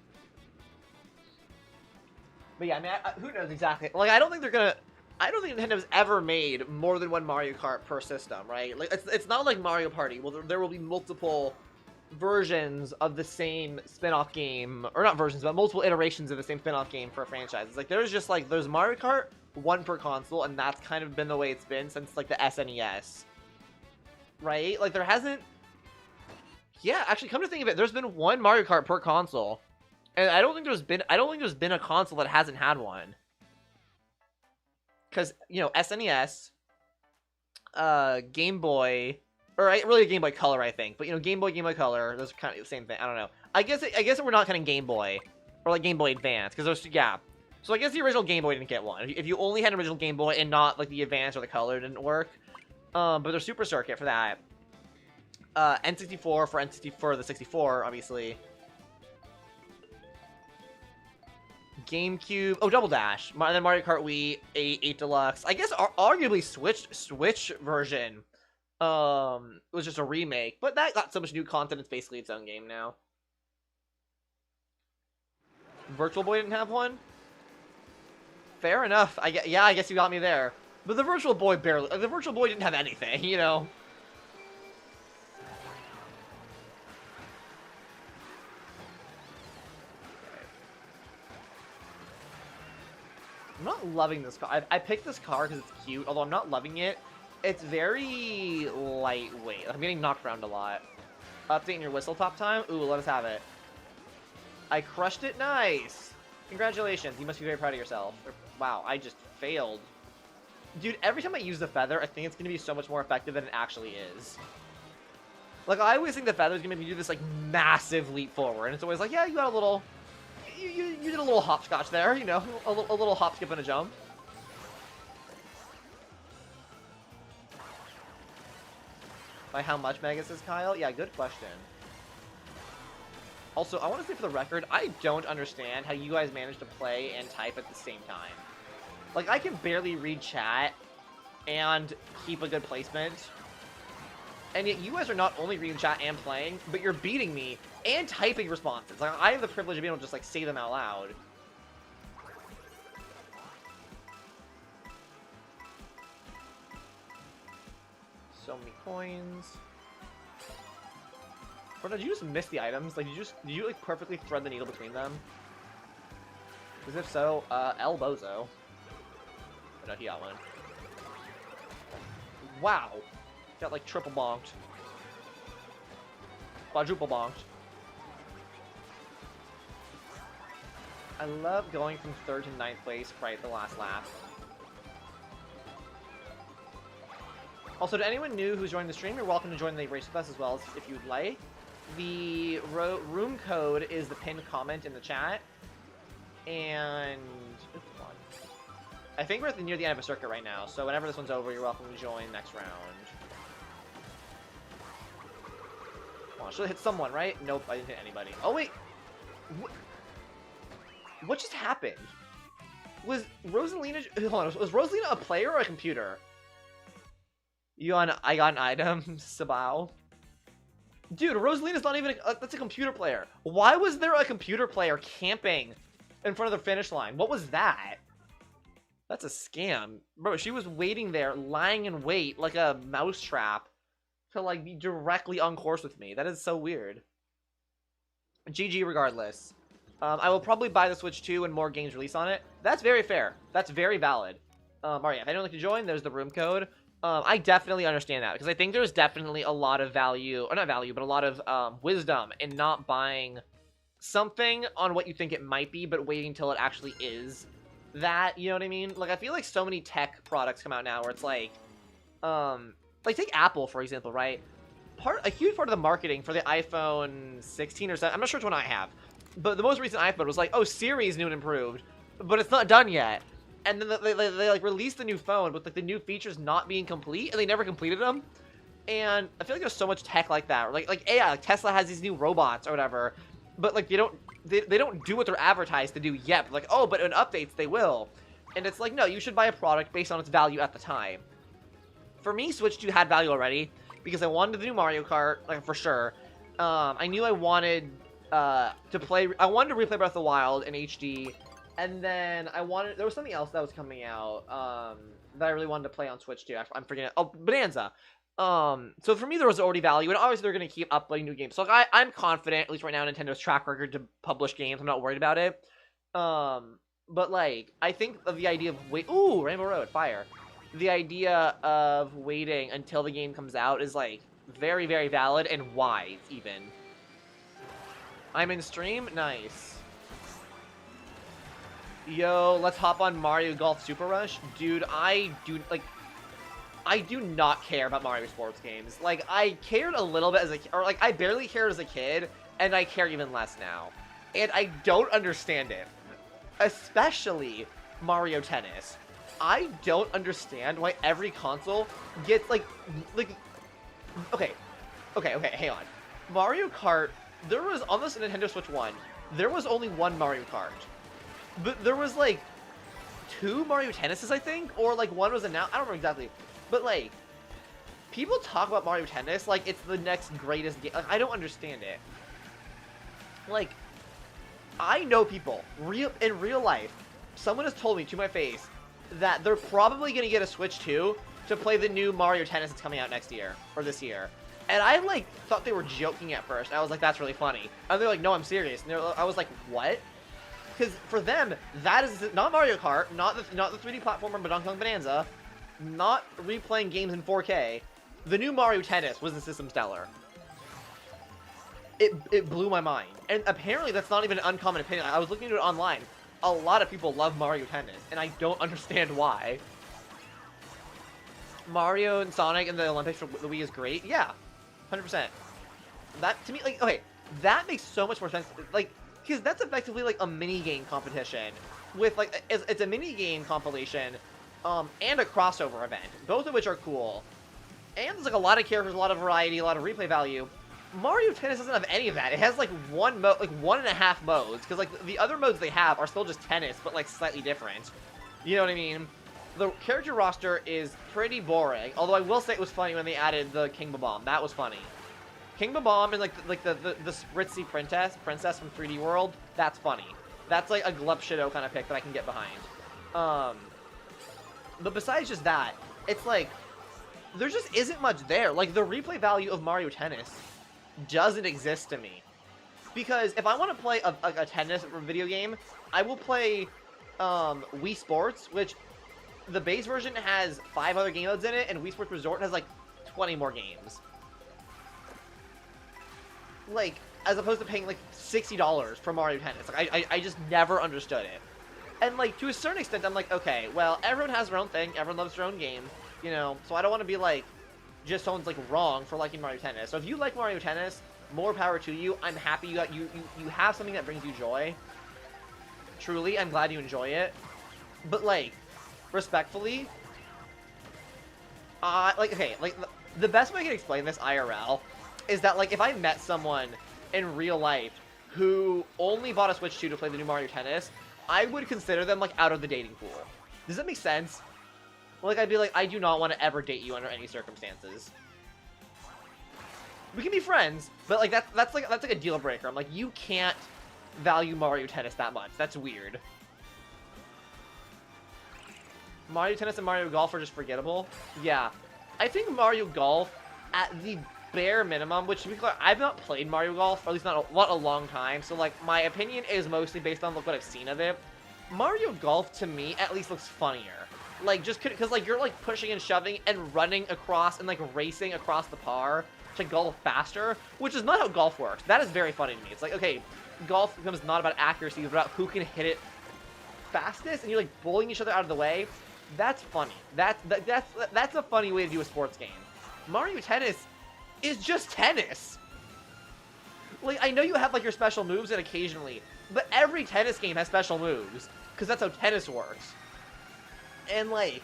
But yeah, I mean, who knows exactly? Like, I don't think Nintendo's ever made more than one Mario Kart per system, right? Like, it's not like Mario Party. Well, there will be multiple versions of the same spin-off game, or not versions, but multiple iterations of the same spin-off game for a franchise. It's like, there's Mario Kart, one per console, and that's kind of been the way it's been since, like, the SNES. Right? Like, there hasn't... Yeah, actually, come to think of it, there's been one Mario Kart per console. And I don't think there's been a console that hasn't had one. Because, you know, SNES, Game Boy, or really Game Boy Color, I think. But, you know, Game Boy Color, those are kind of the same thing. I don't know. I guess we're not counting Game Boy, or like Game Boy Advance, because those, yeah. So I guess the original Game Boy didn't get one. If you only had an original Game Boy and not like the Advance or the Color, it didn't work. But there's Super Circuit for that. N64 for the 64, obviously. GameCube. Oh, Double Dash. And then Mario Kart Wii 8 Deluxe. I guess arguably Switch version was just a remake, but that got so much new content. It's basically its own game now. Virtual Boy didn't have one. Fair enough. I guess you got me there. But the Virtual Boy barely. The Virtual Boy didn't have anything, you know. I'm not loving this car. I picked this car because it's cute, although I'm not loving it. It's very lightweight. I'm getting knocked around a lot. Updating your whistle top time? Ooh, let us have it. I crushed it. Nice. Congratulations. You must be very proud of yourself. Wow, I just failed. Dude, every time I use the feather, I think it's going to be so much more effective than it actually is. Like, I always think the feather is going to make me do this, like, massive leap forward. And it's always like, yeah, you got a little... You did a little hopscotch there, you know? A little hop, skip, and a jump. By how much, Mega says Kyle? Yeah, good question. Also, I want to say for the record, I don't understand how you guys manage to play and type at the same time. Like, I can barely read chat and keep a good placement. And yet you guys are not only reading chat and playing, but you're beating me and typing responses. Like, I have the privilege of being able to just, like, say them out loud. So many coins. Or did you just miss the items? Like, did you like perfectly thread the needle between them? Because if so, El Bozo. Oh, no, he got one. Wow. Got like triple bonked. Quadruple bonked. I love going from 3rd to 9th place right at the last lap. Also, to anyone new who's joining the stream, you're welcome to join the race with us as well if you'd like. The room code is the pinned comment in the chat. And... I think we're near the end of a circuit right now, so whenever this one's over, you're welcome to join next round. Come on, should have hit someone, right? Nope, I didn't hit anybody. Oh, wait! What just happened? Was Rosalina... Hold on, was Rosalina a player or a computer? I got an item, Sabao. Dude, Rosalina's not even that's a computer player. Why was there a computer player camping in front of the finish line? What was that? That's a scam. Bro, she was waiting there, lying in wait like a mousetrap to, like, be directly on course with me. That is so weird. GG regardless. I will probably buy the Switch 2 when more games release on it. That's very fair. That's very valid. Alright, if anyone would like to join, there's the room code. I definitely understand that, because I think there's definitely a lot of value, or not value, but a lot of wisdom in not buying something on what you think it might be, but waiting till it actually is that, you know what I mean? Like, I feel like so many tech products come out now where it's like take Apple, for example, right? A huge part of the marketing for the iPhone 16 or 7, I'm not sure which one I have, but the most recent iPhone was like, oh, Siri's new and improved, but it's not done yet. And then they like released the new phone with like the new features not being complete, and they never completed them. And I feel like there's so much tech like that. Like AI, like Tesla has these new robots or whatever, but like they don't do what they're advertised to do yet. Like, oh, but in updates they will. And it's like, no, you should buy a product based on its value at the time. For me, Switch 2 had value already because I wanted the new Mario Kart, like, for sure. I knew I wanted to play. I wanted to replay Breath of the Wild in HD. And then there was something else that was coming out that I really wanted to play on Switch too. I'm forgetting. Oh, Bonanza. So for me, there was already value, and obviously they're going to keep uploading new games. So like, I'm confident, at least right now, Nintendo's track record to publish games. I'm not worried about it. But like, I think of the idea of ooh, Rainbow Road, fire. The idea of waiting until the game comes out is like very, very valid and wise even. I'm in stream, nice. Yo, let's hop on Mario Golf Super Rush. Dude, I do not care about Mario sports games. Like, I cared a little bit as a kid, or like, I barely cared as a kid, and I care even less now. And I don't understand it. Especially Mario Tennis. I don't understand why every console gets, okay, hang on. Mario Kart, there was, on this Nintendo Switch 1, there was only one Mario Kart. But there was like 2 Mario Tennises, I think, or like one was announced. I don't remember exactly, but like people talk about Mario Tennis like it's the next greatest game. Like, I don't understand it. Like, I know people in real life. Someone has told me to my face that they're probably gonna get a Switch 2 to play the new Mario Tennis that's coming out next year or this year. And I like thought they were joking at first. I was like, that's really funny. And they're like, no, I'm serious. And I was like, what? Because for them, that is not Mario Kart, not the 3D platformer, but Donkey Kong Bonanza, not replaying games in 4K. The new Mario Tennis was the system seller. It blew my mind. And apparently that's not even an uncommon opinion. I was looking into it online. A lot of people love Mario Tennis, and I don't understand why. Mario and Sonic in the Olympics for the Wii is great. Yeah, 100%. That, to me, like, okay, that makes so much more sense. Like, because that's effectively, like, a mini-game competition. With, like, it's a mini-game compilation, and a crossover event. Both of which are cool. And there's, like, a lot of characters, a lot of variety, a lot of replay value. Mario Tennis doesn't have any of that. It has, like, 1.5 modes. Because, like, the other modes they have are still just tennis, but, like, slightly different. You know what I mean? The character roster is pretty boring. Although I will say it was funny when they added the King Bomb. That was funny. King Bomb and, like the spritzy princess from 3D World, that's funny. That's, like, a Glup Shido kind of pick that I can get behind. But besides just that, it's, like, there just isn't much there. Like, the replay value of Mario Tennis doesn't exist to me. Because if I want to play a tennis video game, I will play Wii Sports, which the base version has 5 other game modes in it, and Wii Sports Resort has like 20 more games. Like, as opposed to paying like $60 for Mario Tennis. Like, I just never understood it. And like, to a certain extent, I'm like, okay, well, everyone has their own thing, everyone loves their own game, you know, so I don't want to be like, just someone's like wrong for liking Mario Tennis. So if you like Mario Tennis, more power to you. I'm happy you have something that brings you joy. Truly, I'm glad you enjoy it. But like, respectfully, the best way I can explain this IRL is that like if I met someone in real life who only bought a Switch 2 to play the new Mario Tennis, I would consider them like out of the dating pool. Does that make sense? Like, I'd be like, I do not want to ever date you under any circumstances. We can be friends, but like that's like a deal breaker. I'm like, you can't value Mario Tennis that much. That's weird. Mario Tennis and Mario Golf are just forgettable. Yeah, I think Mario Golf, at the bare minimum, which to be clear, I've not played Mario Golf, or at least not a long time. So like, my opinion is mostly based on what I've seen of it. Mario Golf to me at least looks funnier. Like, just because, like, you're, like, pushing and shoving and running across and, like, racing across the par to golf faster, which is not how golf works. That is very funny to me. It's like, okay, golf becomes not about accuracy, but about who can hit it fastest, and you're, like, bullying each other out of the way. That's funny. That's a funny way to do a sports game. Mario Tennis is just tennis. Like, I know you have, like, your special moves and occasionally, but every tennis game has special moves, because that's how tennis works. And, like,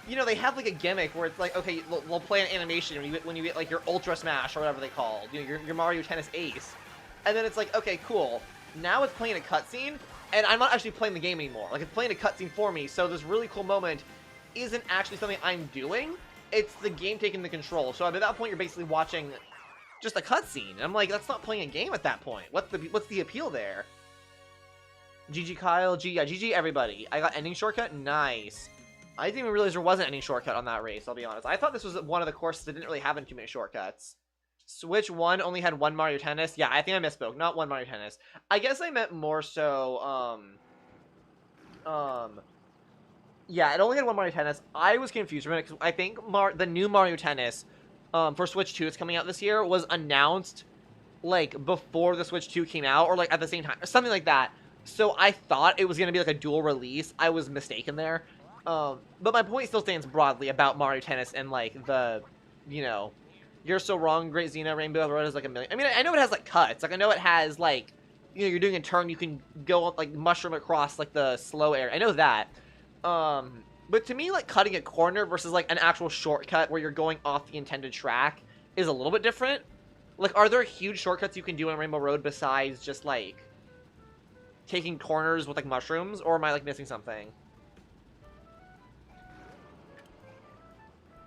you know, they have, like, a gimmick where it's like, okay, they'll play an animation when you get, like, your Ultra Smash or whatever they call it, you know, your Mario Tennis Ace. And then it's like, okay, cool. Now it's playing a cutscene, and I'm not actually playing the game anymore. Like, it's playing a cutscene for me, so this really cool moment isn't actually something I'm doing. It's the game taking the control. So at that point, you're basically watching just a cutscene. And I'm like, that's not playing a game at that point. What's the appeal there? GG Kyle, GG everybody. I got ending shortcut? Nice. I didn't even realize there wasn't any shortcut on that race, I'll be honest. I thought this was one of the courses that didn't really have too many shortcuts. Switch 1 only had 1 Mario Tennis? Yeah, I think I misspoke. Not 1 Mario Tennis. I guess I meant more so, yeah, it only had 1 Mario Tennis. I was confused for a minute, because I think the new Mario Tennis, for Switch 2 that's coming out this year, was announced, like, before the Switch 2 came out, or, like, at the same time, or something like that. So I thought it was going to be like a dual release. I was mistaken there. But my point still stands broadly about Mario Tennis and like the, you know, you're so wrong, GreatZina, Rainbow Road is like a million. I mean, I know it has like cuts. Like I know it has like, you know, you're doing a turn, you can go like mushroom across like the slow area. I know that. But to me, like cutting a corner versus like an actual shortcut where you're going off the intended track is a little bit different. Like, are there huge shortcuts you can do on Rainbow Road besides just like, taking corners with like mushrooms, or am I like missing something?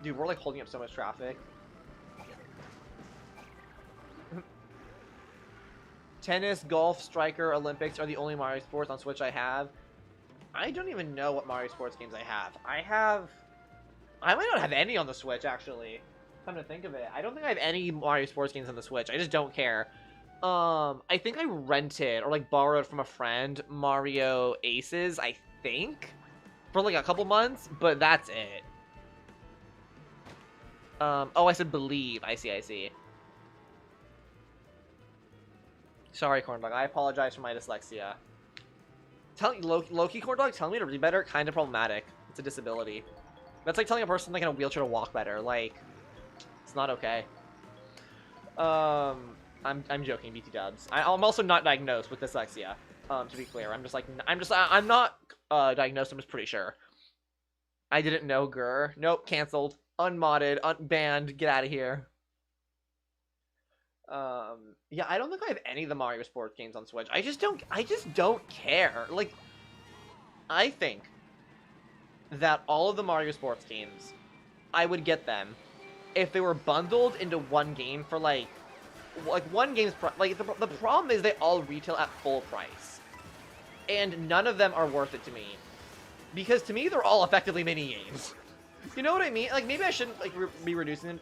Dude, we're like holding up so much traffic. Tennis, golf, striker, Olympics are the only Mario sports on Switch I have. I don't even know what Mario sports games I have. I might not have any on the Switch, actually. Come to think of it. I don't think I have any Mario sports games on the Switch. I just don't care. I think I rented or like borrowed from a friend Mario Aces, I think, for like a couple months, but that's it. Oh, I said believe. I see. Sorry, Corndog. I apologize for my dyslexia. Loki, Corndog, telling me to read better, kind of problematic. It's a disability. That's like telling a person like in a wheelchair to walk better. Like, it's not okay. I'm joking, BT dubs. I'm also not diagnosed with dyslexia. To be clear, I'm not diagnosed. I'm just pretty sure. I didn't know. Grr. Nope. Canceled. Unmodded. Unbanned. Get out of here. Yeah, I don't think I have any of the Mario sports games on Switch. I just don't care. Like, I think that all of the Mario sports games, I would get them if they were bundled into one game for like one game's like the problem is they all retail at full price, and none of them are worth it to me, because to me they're all effectively mini games. You know what I mean? Like, maybe I shouldn't like be reducing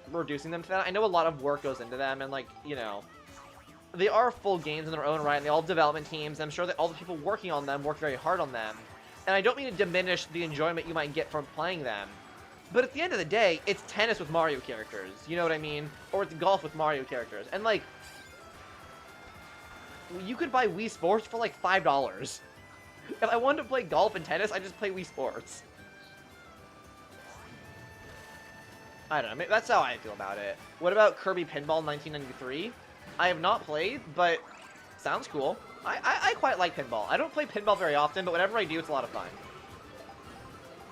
them to that. I know a lot of work goes into them, and like, you know, they are full games in their own right, and they all have development teams. I'm sure that all the people working on them work very hard on them, and I don't mean to diminish the enjoyment you might get from playing them. But at the end of the day, it's tennis with Mario characters. You know what I mean? Or it's golf with Mario characters. And, like, you could buy Wii Sports for, like, $5. If I wanted to play golf and tennis, I just play Wii Sports. I don't know. That's how I feel about it. What about Kirby Pinball 1993? I have not played, but sounds cool. I quite like pinball. I don't play pinball very often, but whenever I do, it's a lot of fun.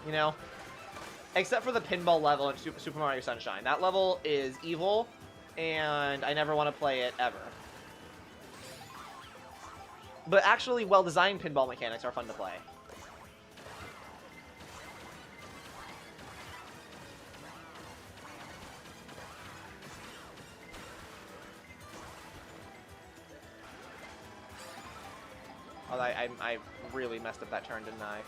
You know? Except for the pinball level in Super Mario Sunshine. That level is evil, and I never want to play it ever. But actually, well-designed pinball mechanics are fun to play. Oh, I really messed up that turn, didn't I?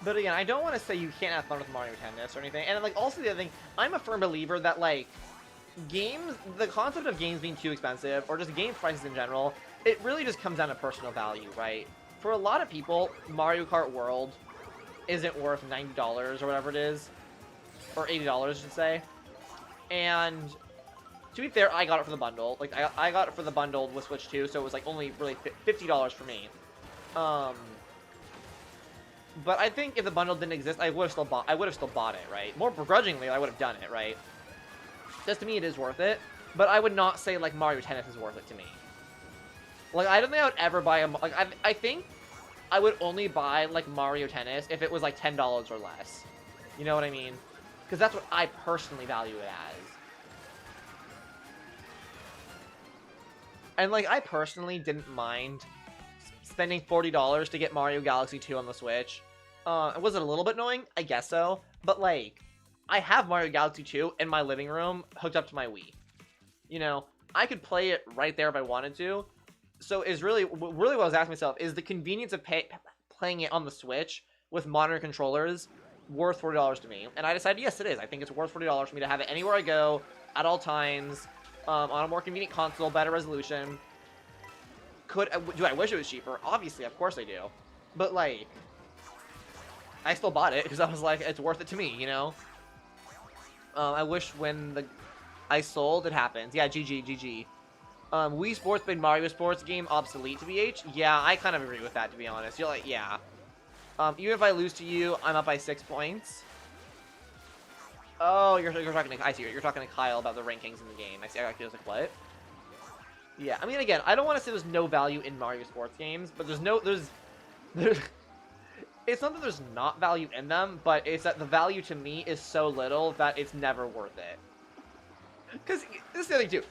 But again, I don't want to say you can't have fun with Mario Tennis or anything. And like, also the other thing, I'm a firm believer that like games, the concept of games being too expensive or just game prices in general, it really just comes down to personal value, right? For a lot of people, Mario Kart World isn't worth $90 or whatever it is, or $80, I should say. And to be fair, I got it for the bundle. Like, I got it for the bundle with Switch 2, so it was like only really $50 for me. But I think if the bundle didn't exist, I would have still bought it, right? More begrudgingly, I would have done it, right? Just to me, it is worth it. But I would not say like Mario Tennis is worth it to me. Like, I don't think I would ever buy a like. I think I would only buy like Mario Tennis if it was like $10 or less. You know what I mean? Because that's what I personally value it as. And like, I personally didn't mind spending $40 to get Mario Galaxy 2 on the Switch. Was it a little bit annoying? I guess so. But like, I have Mario Galaxy 2 in my living room hooked up to my Wii. You know, I could play it right there if I wanted to. So is really what I was asking myself, is the convenience of playing it on the Switch with modern controllers worth $40 to me? And I decided, yes, it is. I think it's worth $40 for me to have it anywhere I go, at all times, on a more convenient console, better resolution. Do I wish it was cheaper? Obviously, of course I do. But, like, I still bought it because I was like, it's worth it to me, you know? I wish when I sold, it happens. Yeah, GG. Wii Sports made Mario Sports game obsolete to BH? Yeah, I kind of agree with that, to be honest. You're like, yeah. Even if I lose to you, I'm up by 6 points. Oh, you're talking to, I see, you're talking to Kyle about the rankings in the game. I see, I was like, what? Yeah, I mean, again, I don't want to say there's no value in Mario Sports games, but there's It's not that there's not value in them, but it's that the value to me is so little that it's never worth it. Because this is the other thing too.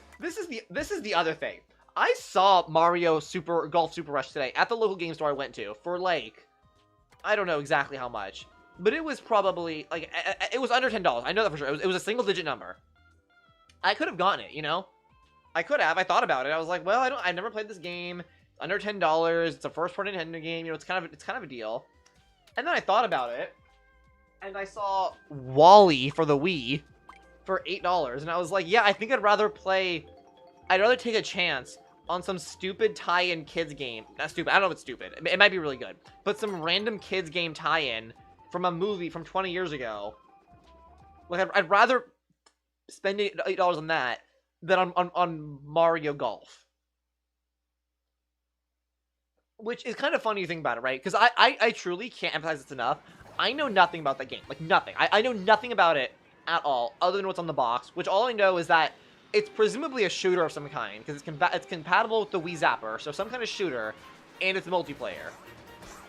This is the other thing. I saw Mario Golf Super Rush today at the local game store I went to for like, I don't know exactly how much, but it was probably like it was under $10. I know that for sure. It was a single digit number. I could have gotten it, you know. I could have. I thought about it. I was like, well, I've never played this game. Under $10. It's a first-party Nintendo game. You know, it's kind of a deal. And then I thought about it, and I saw Wally for the Wii for $8, and I was like, yeah, I think I'd rather take a chance on some stupid tie-in kids game. Not stupid. I don't know if it's stupid. It might be really good, but some random kids game tie-in from a movie from 20 years ago. Like, I'd rather spend $8 on that than on Mario Golf. Which is kind of funny to think about it, right? Because I truly can't emphasize this enough. I know nothing about that game. Like, nothing. I know nothing about it at all, other than what's on the box. Which all I know is that it's presumably a shooter of some kind. Because it's compatible with the Wii Zapper. So some kind of shooter. And it's multiplayer.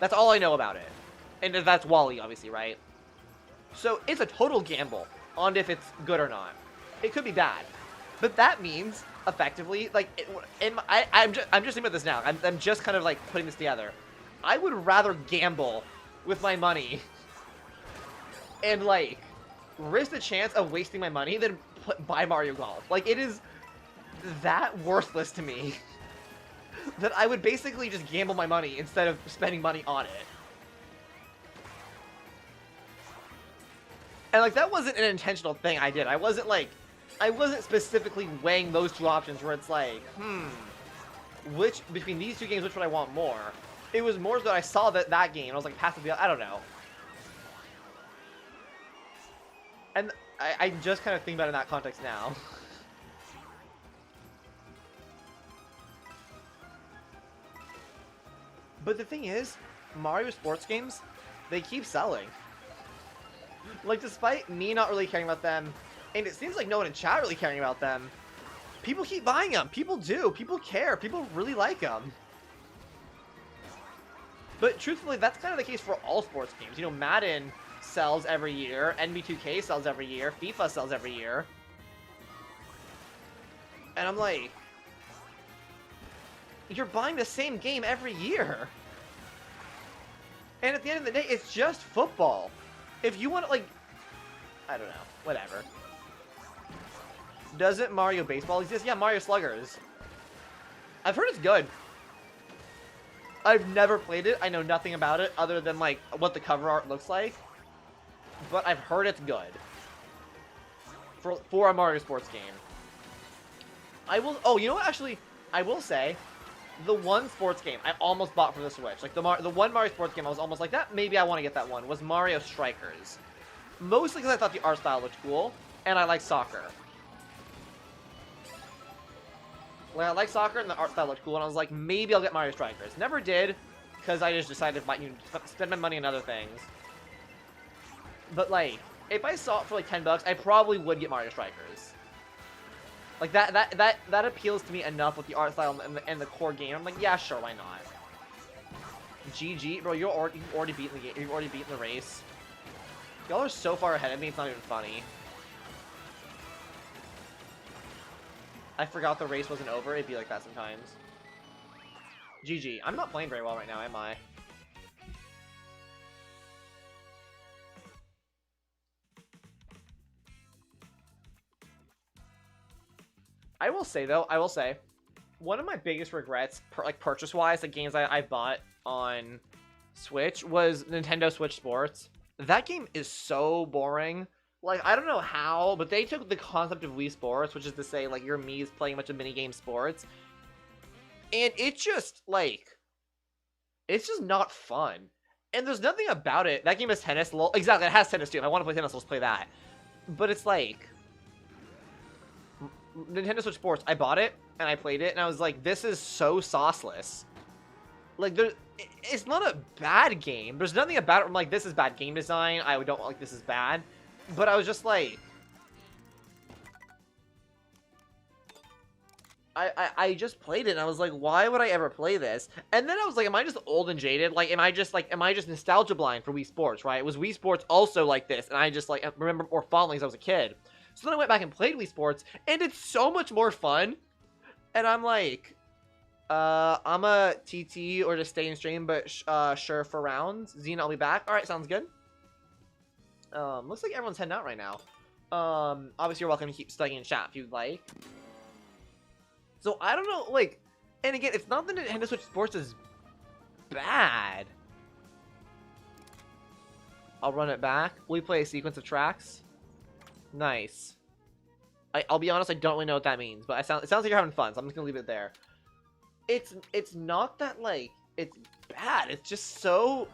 That's all I know about it. And that's Wally, obviously, right? So it's a total gamble on if it's good or not. It could be bad. But that means, effectively, like, I'm just thinking about this now. I'm just kind of, like, putting this together. I would rather gamble with my money and, like, risk the chance of wasting my money than buy Mario Golf. Like, it is that worthless to me that I would basically just gamble my money instead of spending money on it. And, like, that wasn't an intentional thing I did. I wasn't specifically weighing those two options where it's like, between these two games, which would I want more? It was more that I saw that game, and I was like, passively, I don't know. And I just kind of think about it in that context now. But the thing is, Mario sports games, they keep selling. Like, despite me not really caring about them, and it seems like no one in chat really caring about them, people keep buying them. People do. People care. People really like them. But truthfully, that's kind of the case for all sports games. You know, Madden sells every year. NBA 2K sells every year. FIFA sells every year. And I'm like, you're buying the same game every year. And at the end of the day, it's just football. If you want to, like, I don't know. Whatever. Doesn't Mario Baseball exist? Yeah, Mario Sluggers. I've heard it's good. I've never played it. I know nothing about it other than, like, what the cover art looks like. But I've heard it's good. For a Mario sports game. Oh, you know what? Actually, I will say, the one sports game I almost bought for the Switch, like the one Mario sports game I was almost like, that maybe I want to get that one, was Mario Strikers. Mostly because I thought the art style looked cool, and I like soccer. Like, I like soccer, and the art style looked cool, and I was like, maybe I'll get Mario Strikers. Never did, because I just decided to spend my money on other things. But, like, if I saw it for, like, $10, I probably would get Mario Strikers. Like, that appeals to me enough with the art style and the core game. I'm like, yeah, sure, why not? GG, bro, you've already beaten the game. You've already beaten the race. Y'all are so far ahead of me, it's not even funny. I forgot the race wasn't over. It'd be like that sometimes. GG. I'm not playing very well right now, am I? I will say, though, one of my biggest regrets, purchase-wise, the games I bought on Switch, was Nintendo Switch Sports. That game is so boring. Like, I don't know how, but they took the concept of Wii Sports, which is to say, like, your Mii's playing a bunch of minigame sports, and it's just, like, it's just not fun. And there's nothing about it. That game has tennis. Exactly, it has tennis, too. If I want to play tennis, let's play that. But it's, like, Nintendo Switch Sports, I bought it, and I played it, and I was like, this is so sauceless. Like, it's not a bad game. There's nothing about it. I'm like, this is bad game design. I don't like this is bad. But I was just like, I just played it and I was like, why would I ever play this? And then I was like, am I just old and jaded? Like, am I just nostalgia blind for Wii Sports, right? Was Wii Sports also like this? And I just like remember more fondly as I was a kid. So then I went back and played Wii Sports, and it's so much more fun. And I'm like, I'm a TT or just stay in stream, but sure for rounds. Zina, I'll be back. All right, sounds good. Looks like everyone's heading out right now. Obviously you're welcome to keep studying in chat if you'd like. So I don't know, like, and again, it's not that Nintendo Switch Sports is bad. I'll run it back. We play a sequence of tracks. Nice. I'll be honest, I don't really know what that means, but it sounds like you're having fun, so I'm just gonna leave it there. It's not that, like, it's bad. It's just so...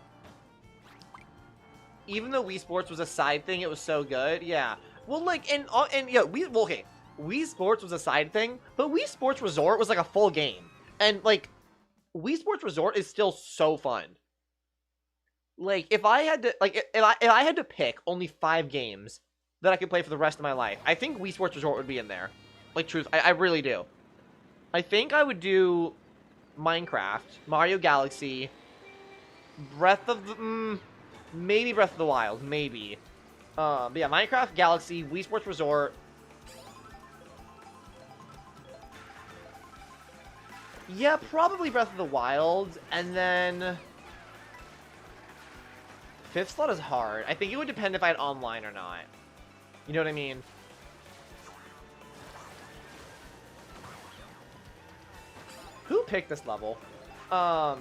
Even though Wii Sports was a side thing, it was so good. Yeah. Well, like, and yeah, okay. Wii Sports was a side thing, but Wii Sports Resort was like a full game. And like, Wii Sports Resort is still so fun. Like, if I had to, like, if I had to pick only 5 games that I could play for the rest of my life, I think Wii Sports Resort would be in there. Like, truth, I really do. I think I would do Minecraft, Mario Galaxy, Breath of the, maybe Breath of the Wild, maybe. But yeah, Minecraft, Galaxy, Wii Sports Resort. Yeah, probably Breath of the Wild, and then... 5th slot is hard. I think it would depend if I had online or not. You know what I mean? Who picked this level? Yeah,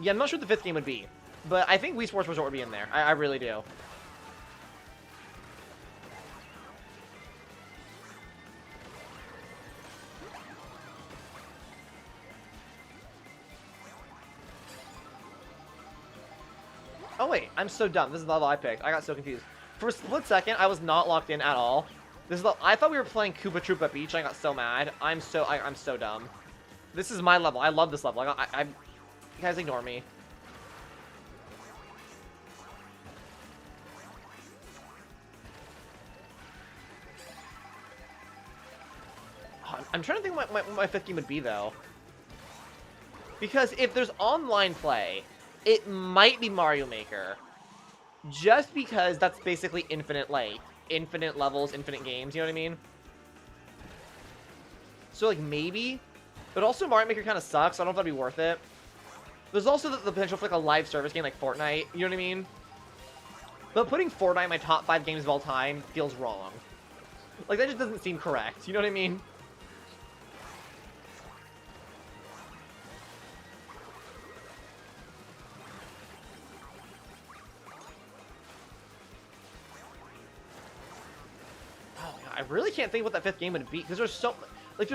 I'm not sure what the 5th game would be. But I think Wii Sports Resort would be in there. I really do. Oh wait, I'm so dumb. This is the level I picked. I got so confused. For a split second, I was not locked in at all. This is I thought we were playing Koopa Troopa Beach. I got so mad. I'm so dumb. This is my level. I love this level. You guys ignore me. I'm trying to think what my 5th game would be though. Because if there's online play, it might be Mario Maker. Just because that's basically infinite, like, infinite levels, infinite games, you know what I mean? So, like, maybe. But also Mario Maker kind of sucks, so I don't know if that'd be worth it. There's also the potential for, like, a live service game like Fortnite, you know what I mean? But putting Fortnite in my top 5 games of all time feels wrong. Like, that just doesn't seem correct, you know what I mean? I really can't think what that 5th game would be, because there's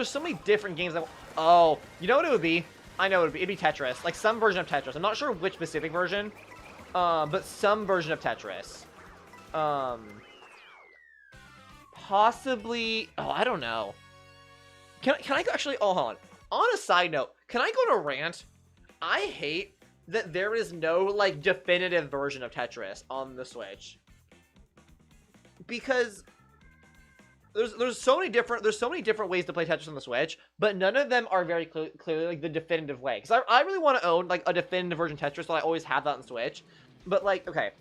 so many different games that... Oh, you know what it would be? I know what it would be. It'd be Tetris. Like, some version of Tetris. I'm not sure which specific version, but some version of Tetris. Possibly... Oh, I don't know. Can I actually... Oh, hold on. On a side note, can I go to rant? I hate that there is no, like, definitive version of Tetris on the Switch. Because... There's so many different ways to play Tetris on the Switch, but none of them are very clearly like the definitive way. Because I really want to own like a definitive version of Tetris, so I always have that on Switch. But like, okay,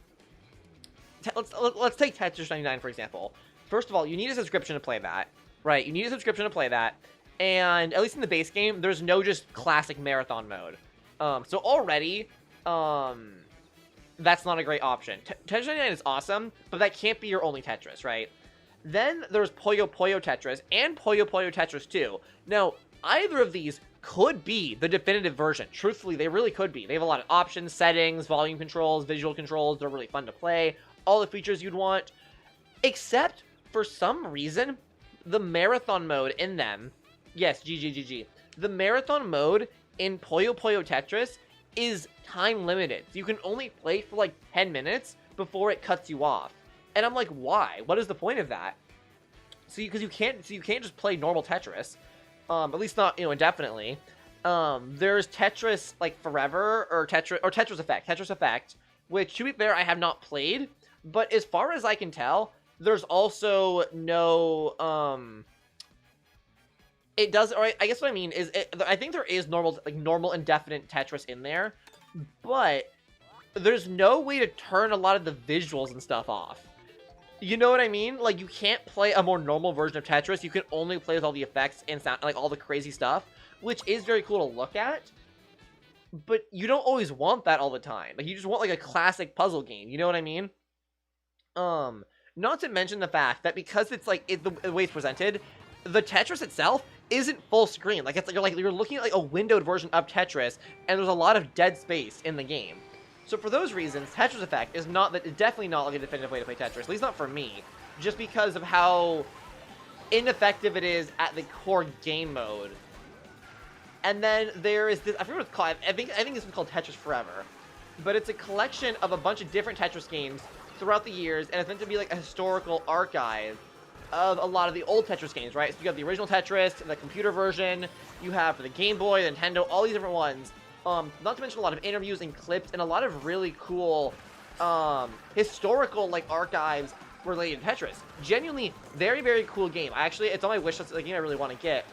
let's take Tetris 99 for example. First of all, you need a subscription to play that, right? You need a subscription to play that, and at least in the base game, there's no just classic marathon mode. So already, that's not a great option. Tetris 99 is awesome, but that can't be your only Tetris, right? Then there's Puyo Puyo Tetris and Puyo Puyo Tetris 2. Now, either of these could be the definitive version. Truthfully, they really could be. They have a lot of options, settings, volume controls, visual controls. They're really fun to play. All the features you'd want. Except, for some reason, the marathon mode in them... Yes, GG. The marathon mode in Puyo Puyo Tetris is time limited. So you can only play for like 10 minutes before it cuts you off. And I'm like, why? What is the point of that? Because you can't just play normal Tetris, at least not indefinitely. There's Tetris like Forever or Tetris Effect, which to be fair I have not played, but as far as I can tell, there's also no It does, or I guess what I mean is, I think there is normal indefinite Tetris in there, but there's no way to turn a lot of the visuals and stuff off. You know what I mean? Like, you can't play a more normal version of Tetris. You can only play with all the effects and sound, like all the crazy stuff, which is very cool to look at. But you don't always want that all the time. Like, you just want like a classic puzzle game. You know what I mean? Not to mention the fact that because it's like the way it's presented, the Tetris itself isn't full screen. Like, it's like you're looking at like a windowed version of Tetris, and there's a lot of dead space in the game. So for those reasons, Tetris Effect is definitely not like a definitive way to play Tetris. At least not for me, just because of how ineffective it is at the core game mode. And then there is this, I forget what it's called. I think this is called Tetris Forever, but it's a collection of a bunch of different Tetris games throughout the years, and it's meant to be like a historical archive of a lot of the old Tetris games, right? So you have the original Tetris, the computer version, you have for the Game Boy, the Nintendo, all these different ones. Not to mention a lot of interviews and clips and a lot of really cool historical like archives related to Tetris. Genuinely very, very cool game. It's on my wish list, like, a game I really want to get.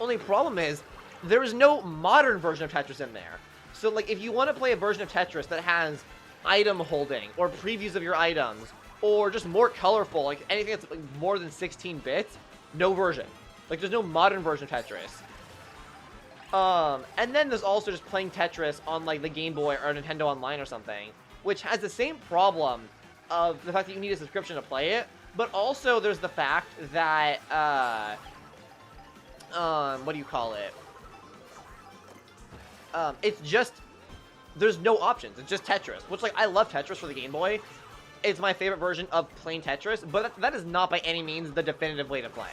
Only problem is there is no modern version of Tetris in there. So like, if you want to play a version of Tetris that has item holding or previews of your items or just more colorful, like anything that's like more than 16 bits, no version. Like, there's no modern version of Tetris. And then there's also just playing Tetris on like the Game Boy or Nintendo Online or something, which has the same problem of the fact that you need a subscription to play it, but also there's the fact that, what do you call it? It's just, there's no options. It's just Tetris, which, like, I love Tetris for the Game Boy. It's my favorite version of plain Tetris, but that is not by any means the definitive way to play,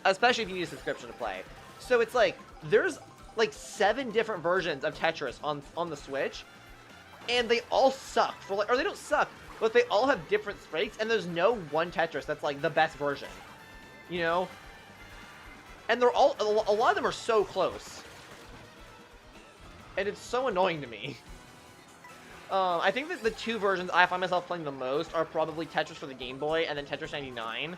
especially if you need a subscription to play. So it's like, there's like 7 different versions of Tetris on the Switch, and they all suck for like, or they don't suck, but they all have different strengths, and there's no one Tetris that's like the best version, you know? And they're all, a lot of them are so close, and it's so annoying to me. I think that the 2 versions I find myself playing the most are probably Tetris for the Game Boy and then Tetris 99.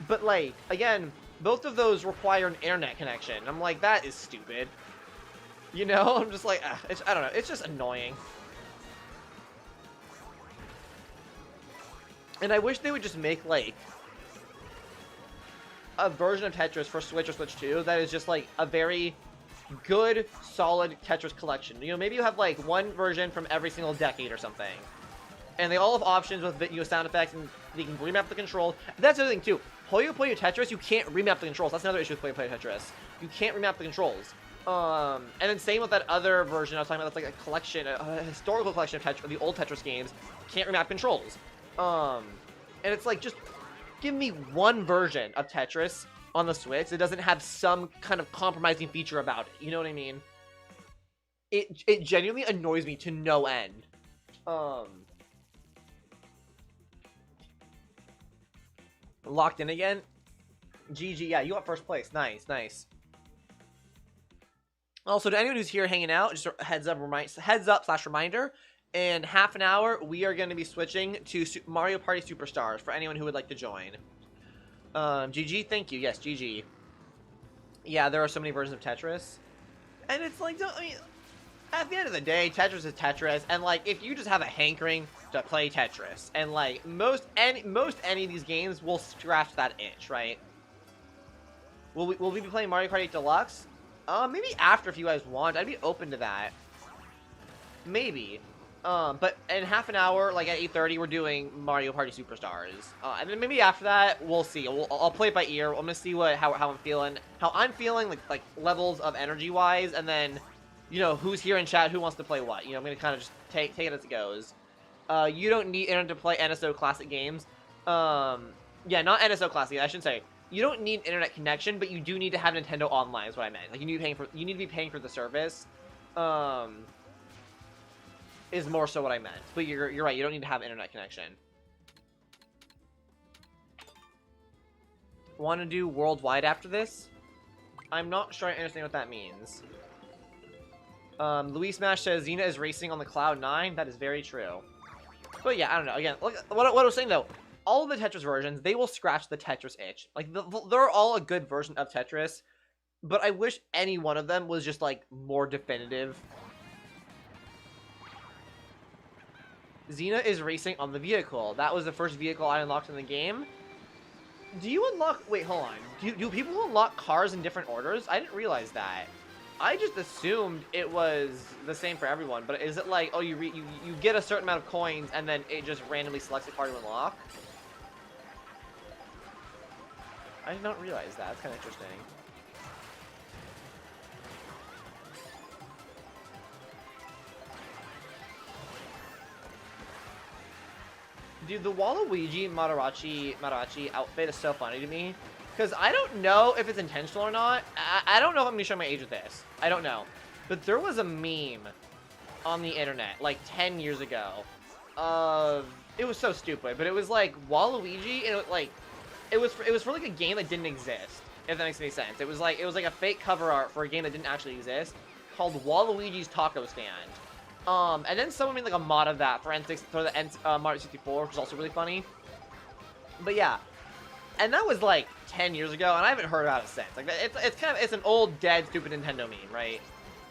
But, like, again, both of those require an internet connection. I'm like, that is stupid. You know? I'm just like, I don't know. It's just annoying. And I wish they would just make, like, a version of Tetris for Switch or Switch 2 that is just, like, a very good, solid Tetris collection. You know, maybe you have like one version from every single decade or something, and they all have options with, you know, sound effects, and you can remap the controls. That's the other thing too. Puyo Puyo Tetris, you can't remap the controls. That's another issue with Puyo Puyo Tetris. You can't remap the controls. And then same with that other version I was talking about. That's like a collection, a historical collection of the old Tetris games. Can't remap controls. And it's like, just give me one version of Tetris on the Switch that doesn't have some kind of compromising feature about it. You know what I mean? It genuinely annoys me to no end. Locked in again? GG, yeah, you got first place. Nice, nice. Also, to anyone who's here hanging out, just a heads up / reminder, in half an hour, we are going to be switching to Mario Party Superstars for anyone who would like to join. GG, thank you. Yes, GG. Yeah, there are so many versions of Tetris. And it's like, I mean, at the end of the day, Tetris is Tetris. And, like, if you just have a hankering to play Tetris, and, like, most any of these games will scratch that itch, right? Will we be playing Mario Kart 8 Deluxe? Maybe after, if you guys want. I'd be open to that. Maybe. But in half an hour, like at 8:30, we're doing Mario Party Superstars. And then maybe after that, we'll see. I'll play it by ear. I'm gonna see how I'm feeling, like levels of energy wise, and then, you know, who's here in chat, who wants to play what. You know, I'm gonna kind of just take it as it goes. You don't need internet to play NSO Classic games. Yeah, not NSO Classic. I shouldn't say. You don't need internet connection, but you do need to have Nintendo Online. Is what I meant. Like, you need to be paying for the service. Is more so what I meant. But you're right, you don't need to have internet connection. Want to do worldwide after this? I'm not sure I understand what that means. Louis Smash says Zina is racing on the Cloud 9. That is very true. But yeah, I don't know. Again, look, what I was saying though, all of the Tetris versions, they will scratch the Tetris itch. Like, they're all a good version of Tetris. but I wish any one of them was just, like, more definitive. Zina is racing on the vehicle. That was the first vehicle I unlocked in the game. Do you unlock... Wait, hold on. Do people unlock cars in different orders? I didn't realize that. I just assumed it was the same for everyone, but is it like, oh, you get a certain amount of coins, and then it just randomly selects a car to unlock? I did not realize that. That's kind of interesting. Dude, the Waluigi Madarachi outfit is so funny to me. Because I don't know if it's intentional or not. I don't know if I'm going to show my age with this. I don't know. But there was a meme on the internet, like 10 years ago, of... It was so stupid, but it was like Waluigi, and it was for like a game that didn't exist, if that makes any sense. It was like a fake cover art for a game that didn't actually exist, called Waluigi's Taco Stand. And then someone made like a mod of that for the Mario 64, which is also really funny. But yeah, and that was like 10 years ago, and I haven't heard about it since. Like, it's an old, dead, stupid Nintendo meme, right?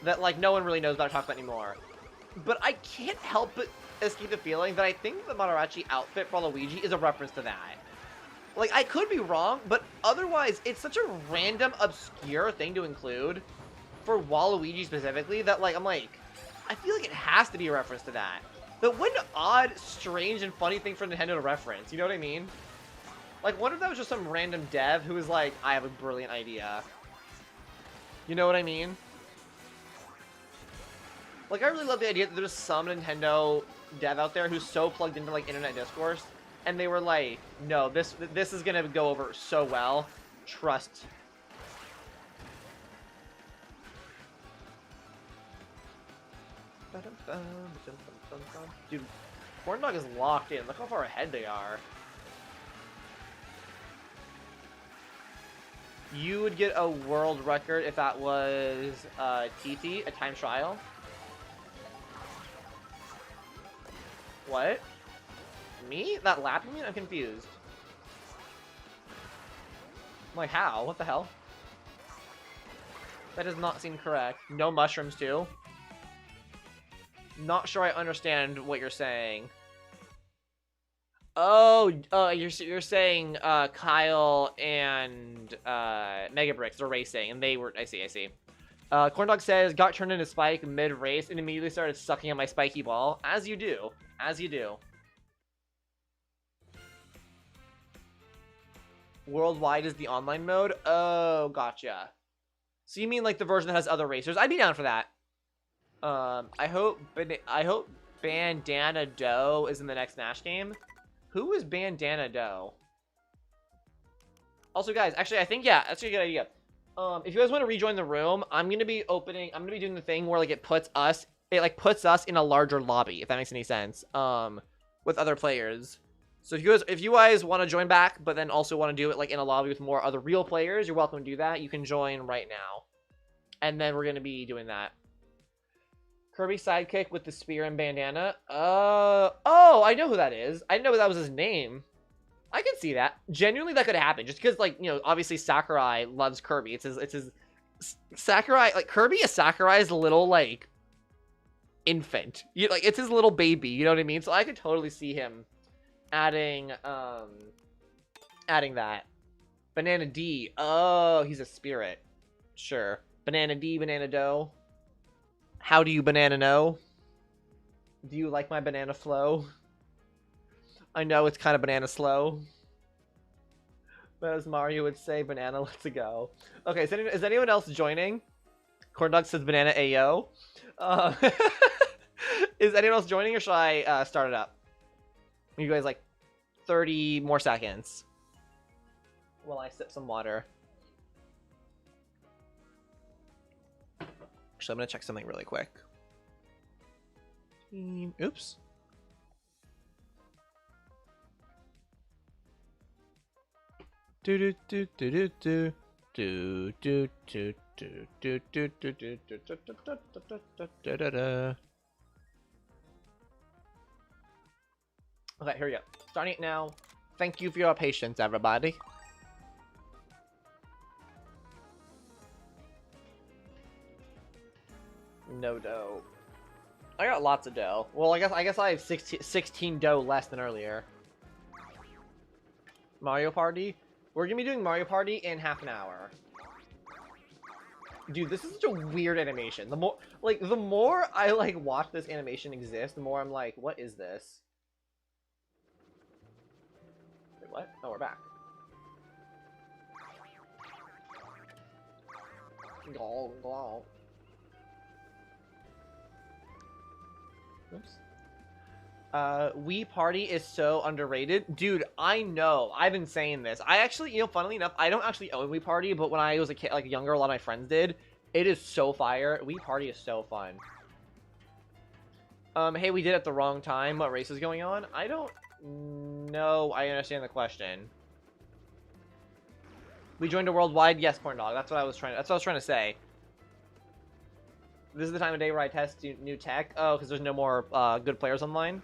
That like no one really knows about or talks about anymore. But I can't help but escape the feeling that I think the Madarachi outfit for Luigi is a reference to that. Like, I could be wrong, but otherwise, it's such a random, obscure thing to include for Waluigi specifically that, like, I'm like, I feel like it has to be a reference to that. But what an odd, strange, and funny thing for Nintendo to reference, you know what I mean? Like, what if that was just some random dev who was like, I have a brilliant idea. You know what I mean? Like, I really love the idea that there's some Nintendo dev out there who's so plugged into, like, internet discourse, and they were like, no, this is gonna go over so well. Trust. Dude, Corn Dog is locked in. Look how far ahead they are. You would get a world record if that was TT, a time trial. What? Me? That lap, you mean? I'm confused. I'm like, how? What the hell? That does not seem correct. No mushrooms, too? Not sure I understand what you're saying. Oh, you're saying Kyle and Mega Bricks are racing, and they were... I see. Corndog says, got turned into Spike mid-race and immediately started sucking at my spiky ball. As you do. As you do. Worldwide is the online mode? Oh, gotcha. So you mean like the version that has other racers? I'd be down for that. I hope Bandana Doe is in the next Smash game. Who is Bandana Doe? Also, guys, actually, I think, yeah, that's a good idea. If you guys want to rejoin the room, I'm gonna be doing the thing where like it puts us in a larger lobby, if that makes any sense. With other players. So if you guys want to join back, but then also want to do it like in a lobby with more other real players, you're welcome to do that. You can join right now. And then we're gonna be doing that. Kirby sidekick with the spear and bandana. Oh, I know who that is. I didn't know that was his name. I can see that. Genuinely, that could happen. Just because, like, you know, obviously Sakurai loves Kirby. It's his Sakurai, like, Kirby is Sakurai's little, like, infant. Like, it's his little baby, you know what I mean? So I could totally see him adding that. Banana D. Oh, he's a spirit. Sure. Banana D, Banana Doe. How do you banana know? Do you like my banana flow? I know it's kind of banana slow. But as Mario would say, banana, let's go. Okay, is anyone else joining? Corndog says banana Ayo. Is anyone else joining or should I start it up? You guys like 30 more seconds. While I sip some water. Actually, I'm going to check something really quick. Oops. Okay, here we go. Starting it now. Thank you for your patience, everybody. No dough. I got lots of dough. Well, I guess I have 16 dough less than earlier. Mario Party? We're gonna be doing Mario Party in half an hour. Dude, this is such a weird animation. The more I like watch this animation exist, the more I'm like, what is this? Wait, what? Oh, we're back. Gall, gall. Oops. Wii Party is so underrated. Dude, I know. I've been saying this. I actually, you know, funnily enough, I don't actually own Wii Party, but when I was a kid, like younger, a lot of my friends did. It is so fire. Wii Party is so fun. Hey, we did it at the wrong time. What race is going on? I don't know. I understand the question. We joined a worldwide. Yes, corn dog. That's what I was trying to say. This is the time of day where I test new tech. Oh, because there's no more good players online.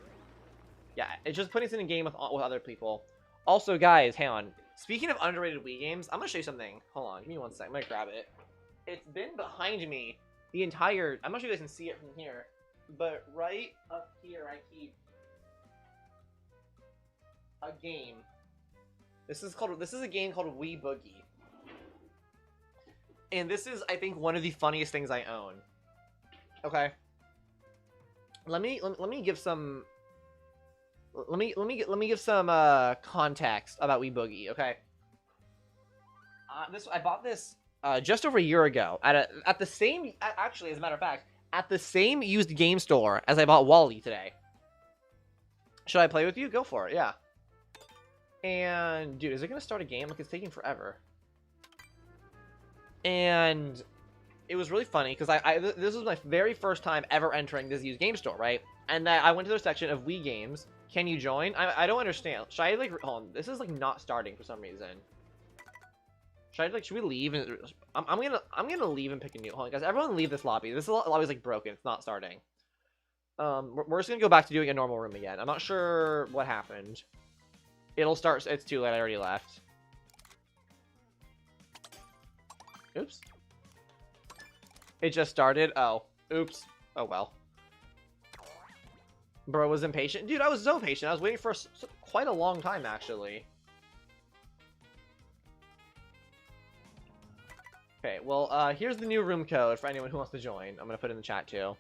Yeah, it's just putting us in a game with other people. Also, guys, hang on. Speaking of underrated Wii games, I'm gonna show you something. Hold on, give me 1 sec. I'm gonna grab it. It's been behind me the entire. I'm not sure you guys can see it from here, but right up here, I keep a game. This is a game called Wii Boogie, and this is, I think, one of the funniest things I own. Okay. Let me give some. Let me give some context about Wii Boogie. Okay. I bought this just over a year ago at the same, actually, as a matter of fact, at the same used game store as I bought Wally today. Should I play with you? Go for it. Yeah. And dude, is it gonna start a game? Like, it's taking forever. And it was really funny because this was my very first time ever entering this used game store, right? And I went to their section of Wii games. Can you join? I don't understand. Should I like hold on? This is like not starting for some reason. Should we leave? And I'm gonna leave and pick a new. Hold on, guys. Everyone leave this lobby. This lobby is like broken. It's not starting. We're just gonna go back to doing a normal room again. I'm not sure what happened. It'll start. It's too late. I already left. Oops. It just started. Oh, oops. Oh well. Bro was impatient. Dude, I was so patient. I was waiting for quite a long time, actually. Okay, well, here's the new room code for anyone who wants to join. I'm gonna put it in the chat, too.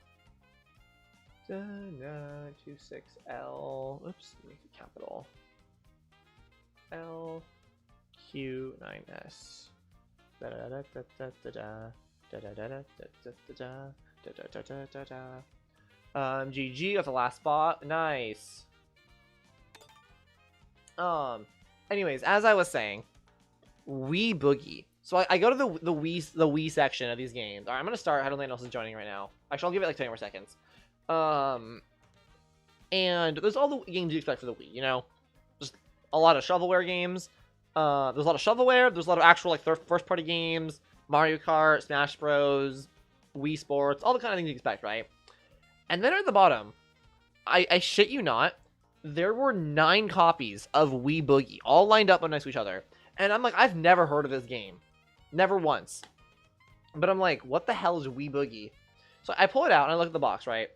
26L. Oops, make it capital. LQ9S. GG at the last spot. Nice. Anyways, as I was saying, Wii Boogie. So I go to the Wii section of these games. All right, I'm gonna start. I don't think anyone else is joining right now. Actually, I'll give it like 10 more seconds. And there's all the games you expect for the Wii. You know, just a lot of shovelware games. There's a lot of shovelware. There's a lot of actual like first-party games. Mario Kart, Smash Bros, Wii Sports, all the kind of things you expect, right? And then at the bottom, I shit you not, there were 9 copies of Wii Boogie, all lined up next to each other. And I'm like, I've never heard of this game. Never once. But I'm like, what the hell is Wii Boogie? So I pull it out and I look at the box, right?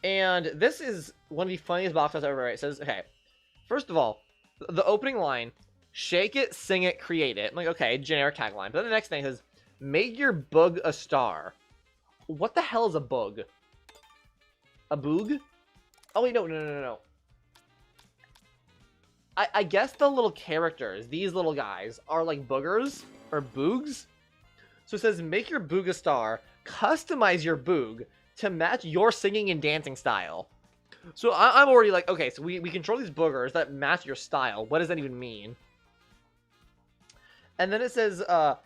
And this is one of the funniest boxes I've ever read. It says, okay, first of all, the opening line, shake it, sing it, create it. I'm like, okay, generic tagline. But then the next thing is, make your boog a star. What the hell is a boog? A boog? Oh, wait, no. I guess the little characters, these little guys, are like boogers or boogs. So it says, make your boog a star, customize your boog to match your singing and dancing style. So I'm already like, okay, so we control these boogers that match your style. What does that even mean? And then it says,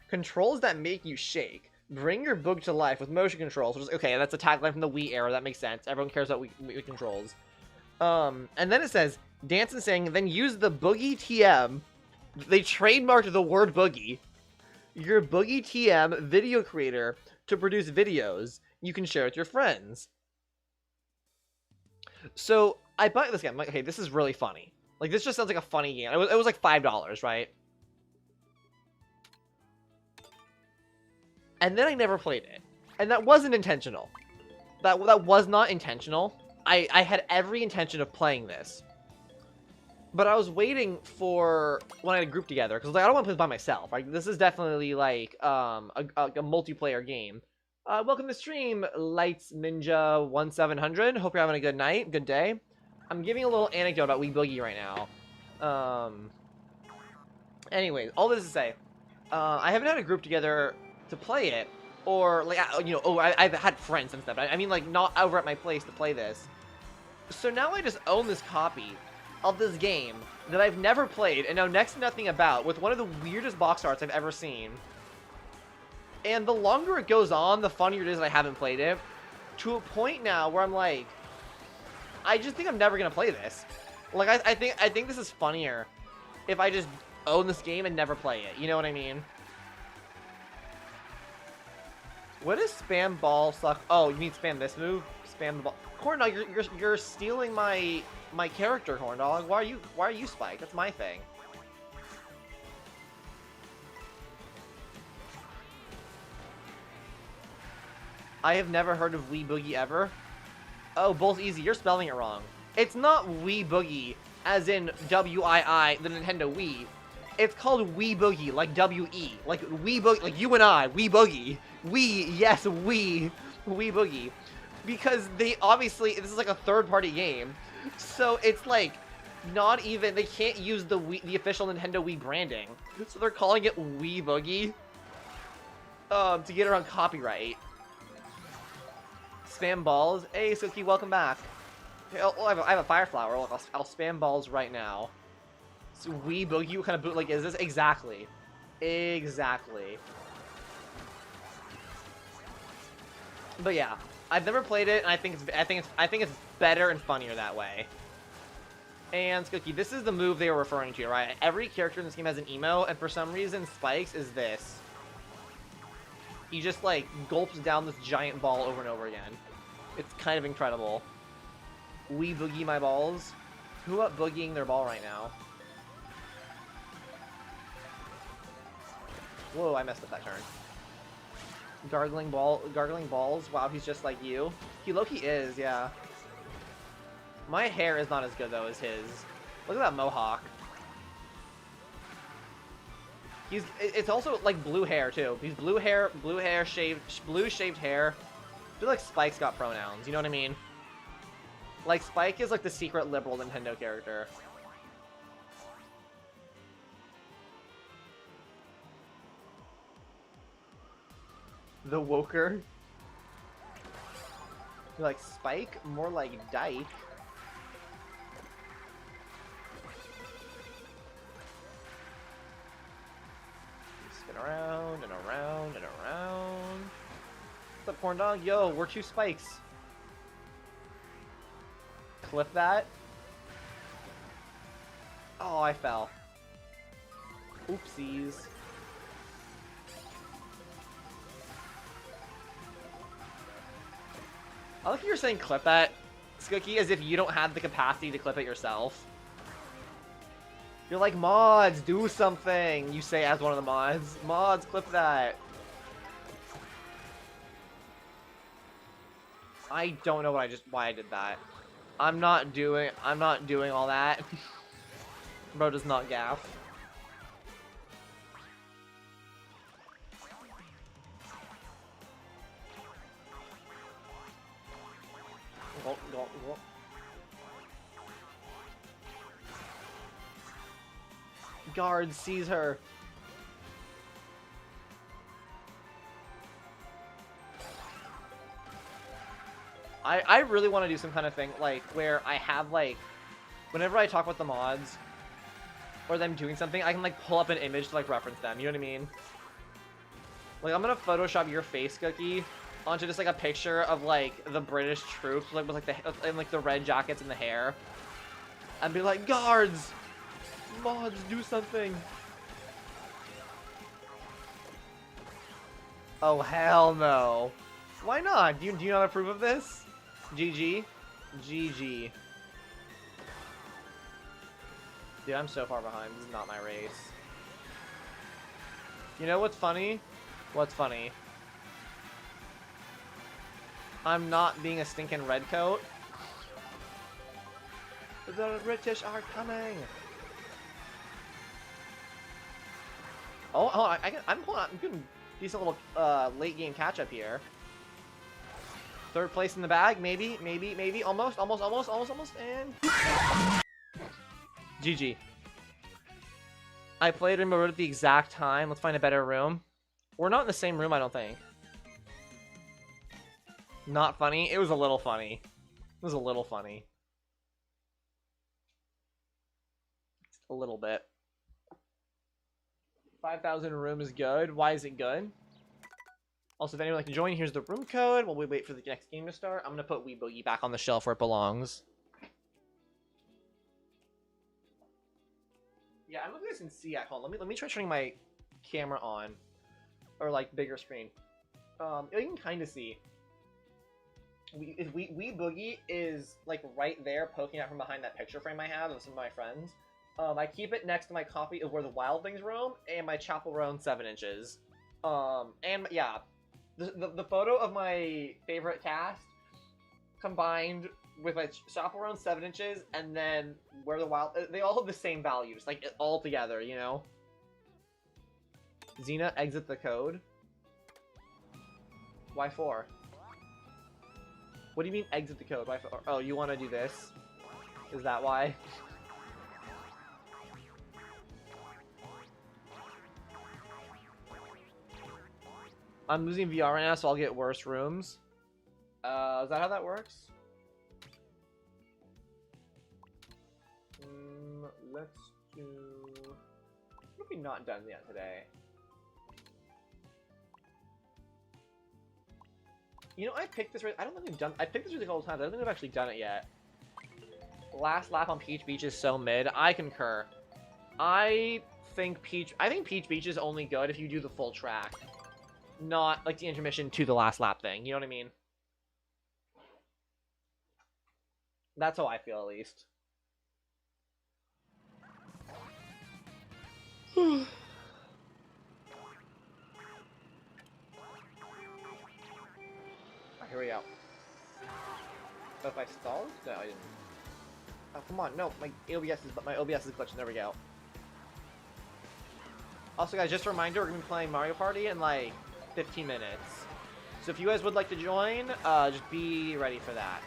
controls that make you shake. Bring your boog to life with motion controls. Which is, okay, that's a tagline from the Wii era. That makes sense. Everyone cares about Wii controls. And then it says, dance and sing, then use the Boogie TM. They trademarked the word boogie. Your Boogie TM video creator to produce videos you can share with your friends. So I bought this game. I'm like, okay, this is really funny. Like, this just sounds like a funny game. It was like $5, right? And then I never played it. And that wasn't intentional. That was not intentional. I had every intention of playing this. But I was waiting for when I had a group together, because like, I don't want to play this by myself. Like, this is definitely like a multiplayer game. Welcome to the stream, Lights Ninja 1700. Hope you're having a good night, good day. I'm giving a little anecdote about Wee Boogie right now. Anyways, all this to say, I haven't had a group together to play it, or like I've had friends and stuff. I mean, like, not over at my place to play this. So now I just own this copy of this game that I've never played and know next to nothing about, with one of the weirdest box arts I've ever seen. And the longer it goes on, the funnier it is that I haven't played it, to a point now where I'm like, I just think I'm never gonna play this. Like, I think this is funnier if I just own this game and never play it. You know what I mean? What is spam ball suck? Oh, you mean spam this move? Spam the ball. Corndog, you're stealing my character, Corndog. Why are you Spike? That's my thing. I have never heard of Wee Boogie ever. Oh, Bull's easy. You're spelling it wrong. It's not Wee Boogie, as in W-I-I, the Nintendo Wii. It's called Wee Boogie, like W-E. Like Wee Boogie, like you and I, Wee Boogie. Wee, yes, Wee Boogie. Because they obviously, this is like a third-party game. So it's like, not even, they can't use the official Nintendo Wii branding. So they're calling it Wee Boogie. To get around copyright. Spam balls. Hey, Suki, welcome back. I have a fire flower. Look, I'll spam balls right now. So Wee Boogie, what kind of bootleg is this? Exactly. Exactly. But yeah, I've never played it, and I think it's better and funnier that way. And Skookie, this is the move they were referring to, right? Every character in this game has an emo, and for some reason, Spike's is this. He just like gulps down this giant ball over and over again. It's kind of incredible. Wee Boogie my balls. Who up boogieing their ball right now? Whoa, I messed up that turn. Gargling balls. Wow, he's just like you. He low-key is, yeah. My hair is not as good though as his. Look at that mohawk. It's also like blue hair too. He's blue shaved hair. I feel like Spike's got pronouns, you know what I mean? Like, Spike is like the secret liberal Nintendo character. The Woker. You're like, Spike? More like Dyke. Spin around and around and around. What's up, corn dog? Yo, we're two Spikes. Clip that. Oh, I fell. Oopsies. I like how you're saying clip that, Skookie, as if you don't have the capacity to clip it yourself. You're like, mods, do something! You say as one of the mods. Mods, clip that. I don't know why I did that. I'm not doing all that. Bro does not gaff. Guard sees her. I really want to do some kind of thing, like, where I have, like, whenever I talk with the mods, or them doing something, I can, like, pull up an image to, like, reference them, you know what I mean? Like, I'm gonna Photoshop your face, Cookie, onto just, like, a picture of, like, the British troops, like, with, like, the red jackets and the hair, and be like, guards! Mods, do something! Oh, hell no. Why not? Do you not approve of this? GG. GG. Dude, I'm so far behind. This is not my race. You know what's funny? What's funny? I'm not being a stinking redcoat. The British are coming. Oh, I'm getting decent little late game catch up here. Third place in the bag, maybe, almost, and GG. I played Rainbow Road at the exact time. Let's find a better room. We're not in the same room, I don't think. Not funny. It was a little funny. It was a little funny. Just a little bit. 5,000 room is good. Why is it good? Also, if anyone would like to join, here's the room code while we wait for the next game to start. I'm going to put Wee Boogie back on the shelf where it belongs. Yeah, I don't know if you guys can see at home. Let me try turning my camera on. Or, like, bigger screen. You can kind of see. Wee Boogie is, like, right there, poking out from behind that picture frame I have of some of my friends. I keep it next to my copy of Where the Wild Things Roam and my Chapel Roan 7 inches. And, yeah. The photo of my favorite cast combined with my Chaperone 7 inches and then Where the Wild... They all have the same values, like, all together, you know? Zina, exit the code. Why 4? What do you mean exit the code? Why 4? Oh, you want to do this? Is that why? I'm losing VR right now, so I'll get worse rooms. Is that how that works? Let's do... What have we not done yet today? You know, I picked this race. I don't think we've done... I picked this race a couple times. I don't think we've actually done it yet. Last lap on Peach Beach is so mid. I concur. I think Peach Beach is only good if you do the full track. Not, like, the intermission to the last lap thing. You know what I mean? That's how I feel, at least. Here we go. So if I stalled? No, I didn't. Oh, come on. No, my OBS is glitching. There we go. Also, guys, just a reminder, we're going to be playing Mario Party in, like, 15 minutes. So if you guys would like to join, just be ready for that.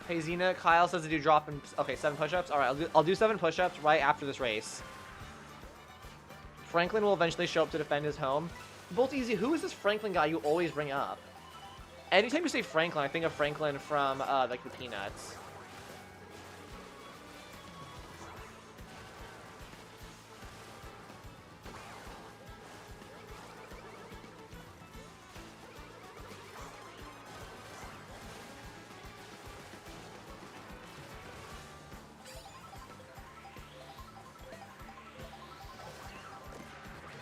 Hey Zina, Kyle says to do drop in... Okay, 7 push-ups. Alright, I'll do 7 push-ups right after this race. Franklin will eventually show up to defend his home. Bolt Easy, who is this Franklin guy you always bring up? Anytime you say Franklin, I think of Franklin from, like, the Peanuts.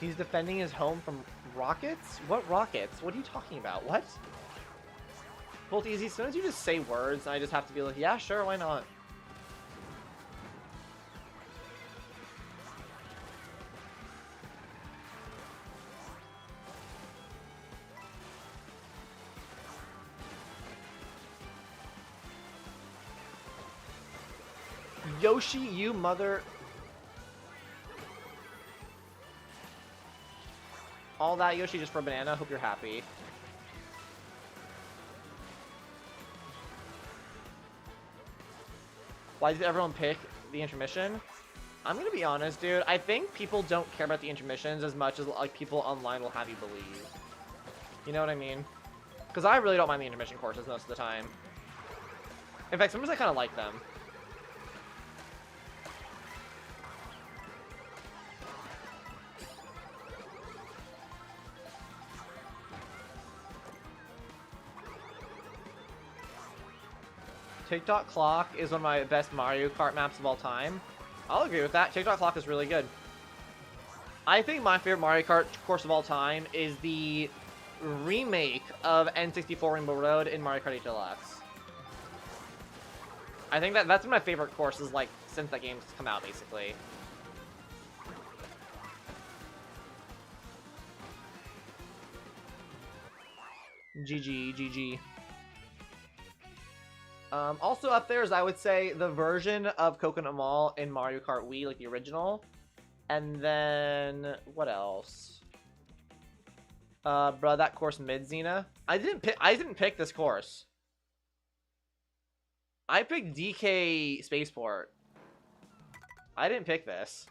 He's defending his home from rockets? What rockets? What are you talking about? What? Bolt Easy, sometimes you just say words and I just have to be like, yeah, sure, why not? Yoshi, you mother... All that, Yoshi, just for a banana. Hope you're happy. Why did everyone pick the intermission? I'm gonna be honest, dude. I think people don't care about the intermissions as much as, like, people online will have you believe. You know what I mean? Because I really don't mind the intermission courses most of the time. In fact, sometimes I kind of like them. TikTok Clock is one of my best Mario Kart maps of all time. I'll agree with that. TikTok Clock is really good. I think my favorite Mario Kart course of all time is the remake of N64 Rainbow Road in Mario Kart 8 Deluxe. I think that's my favorite courses, like, since that game's come out, basically. GG, GG. Also up there is, I would say, the version of Coconut Mall in Mario Kart Wii, like the original. And then, what else? Bro, that course mid Zina. I didn't pick this course. I picked DK Spaceport. I didn't pick this.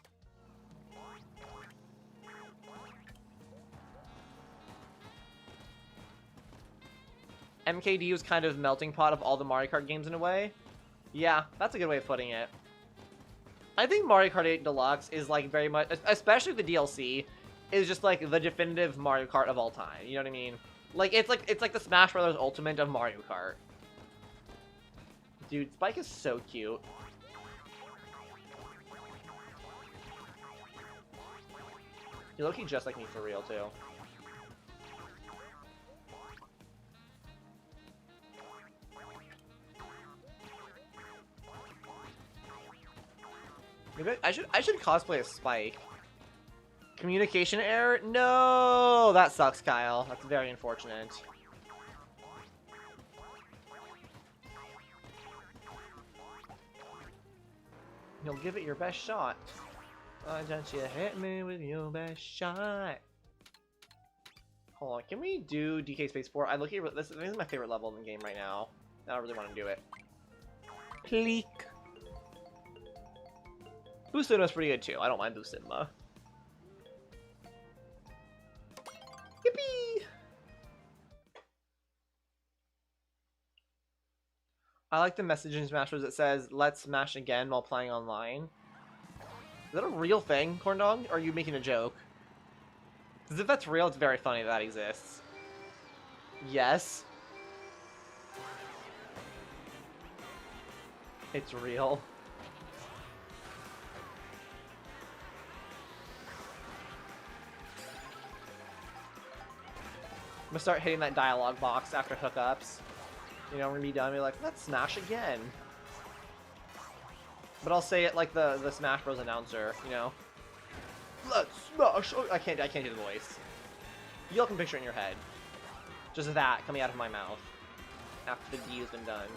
MKD was kind of melting pot of all the Mario Kart games in a way. Yeah, that's a good way of putting it. I think Mario Kart 8 Deluxe is like very much, especially the DLC, is just like the definitive Mario Kart of all time. You know what I mean? Like it's like the Smash Brothers Ultimate of Mario Kart. Dude, Spike is so cute. You look just like me for real too. Maybe I should cosplay as Spike. Communication error? No, that sucks, Kyle. That's very unfortunate. You'll give it your best shot. Why don't you hit me with your best shot? Hold on, can we do DK Spaceport? I look at this is my favorite level in the game right now. I don't really want to do it. Pleek. Boostinma's pretty good too. I don't mind Boostinma. Yippee! I like the message in Smash Bros. That says, "Let's smash again" while playing online. Is that a real thing, Corndog? Or are you making a joke? Because if that's real, it's very funny that exists. Yes. It's real. I'm gonna start hitting that dialogue box after hookups. You know, we're gonna be done. Be like, let's smash again. But I'll say it like the Smash Bros. Announcer. You know, let's smash. Oh, I can't do the voice. You all can picture it in your head. Just that coming out of my mouth after the D has been done.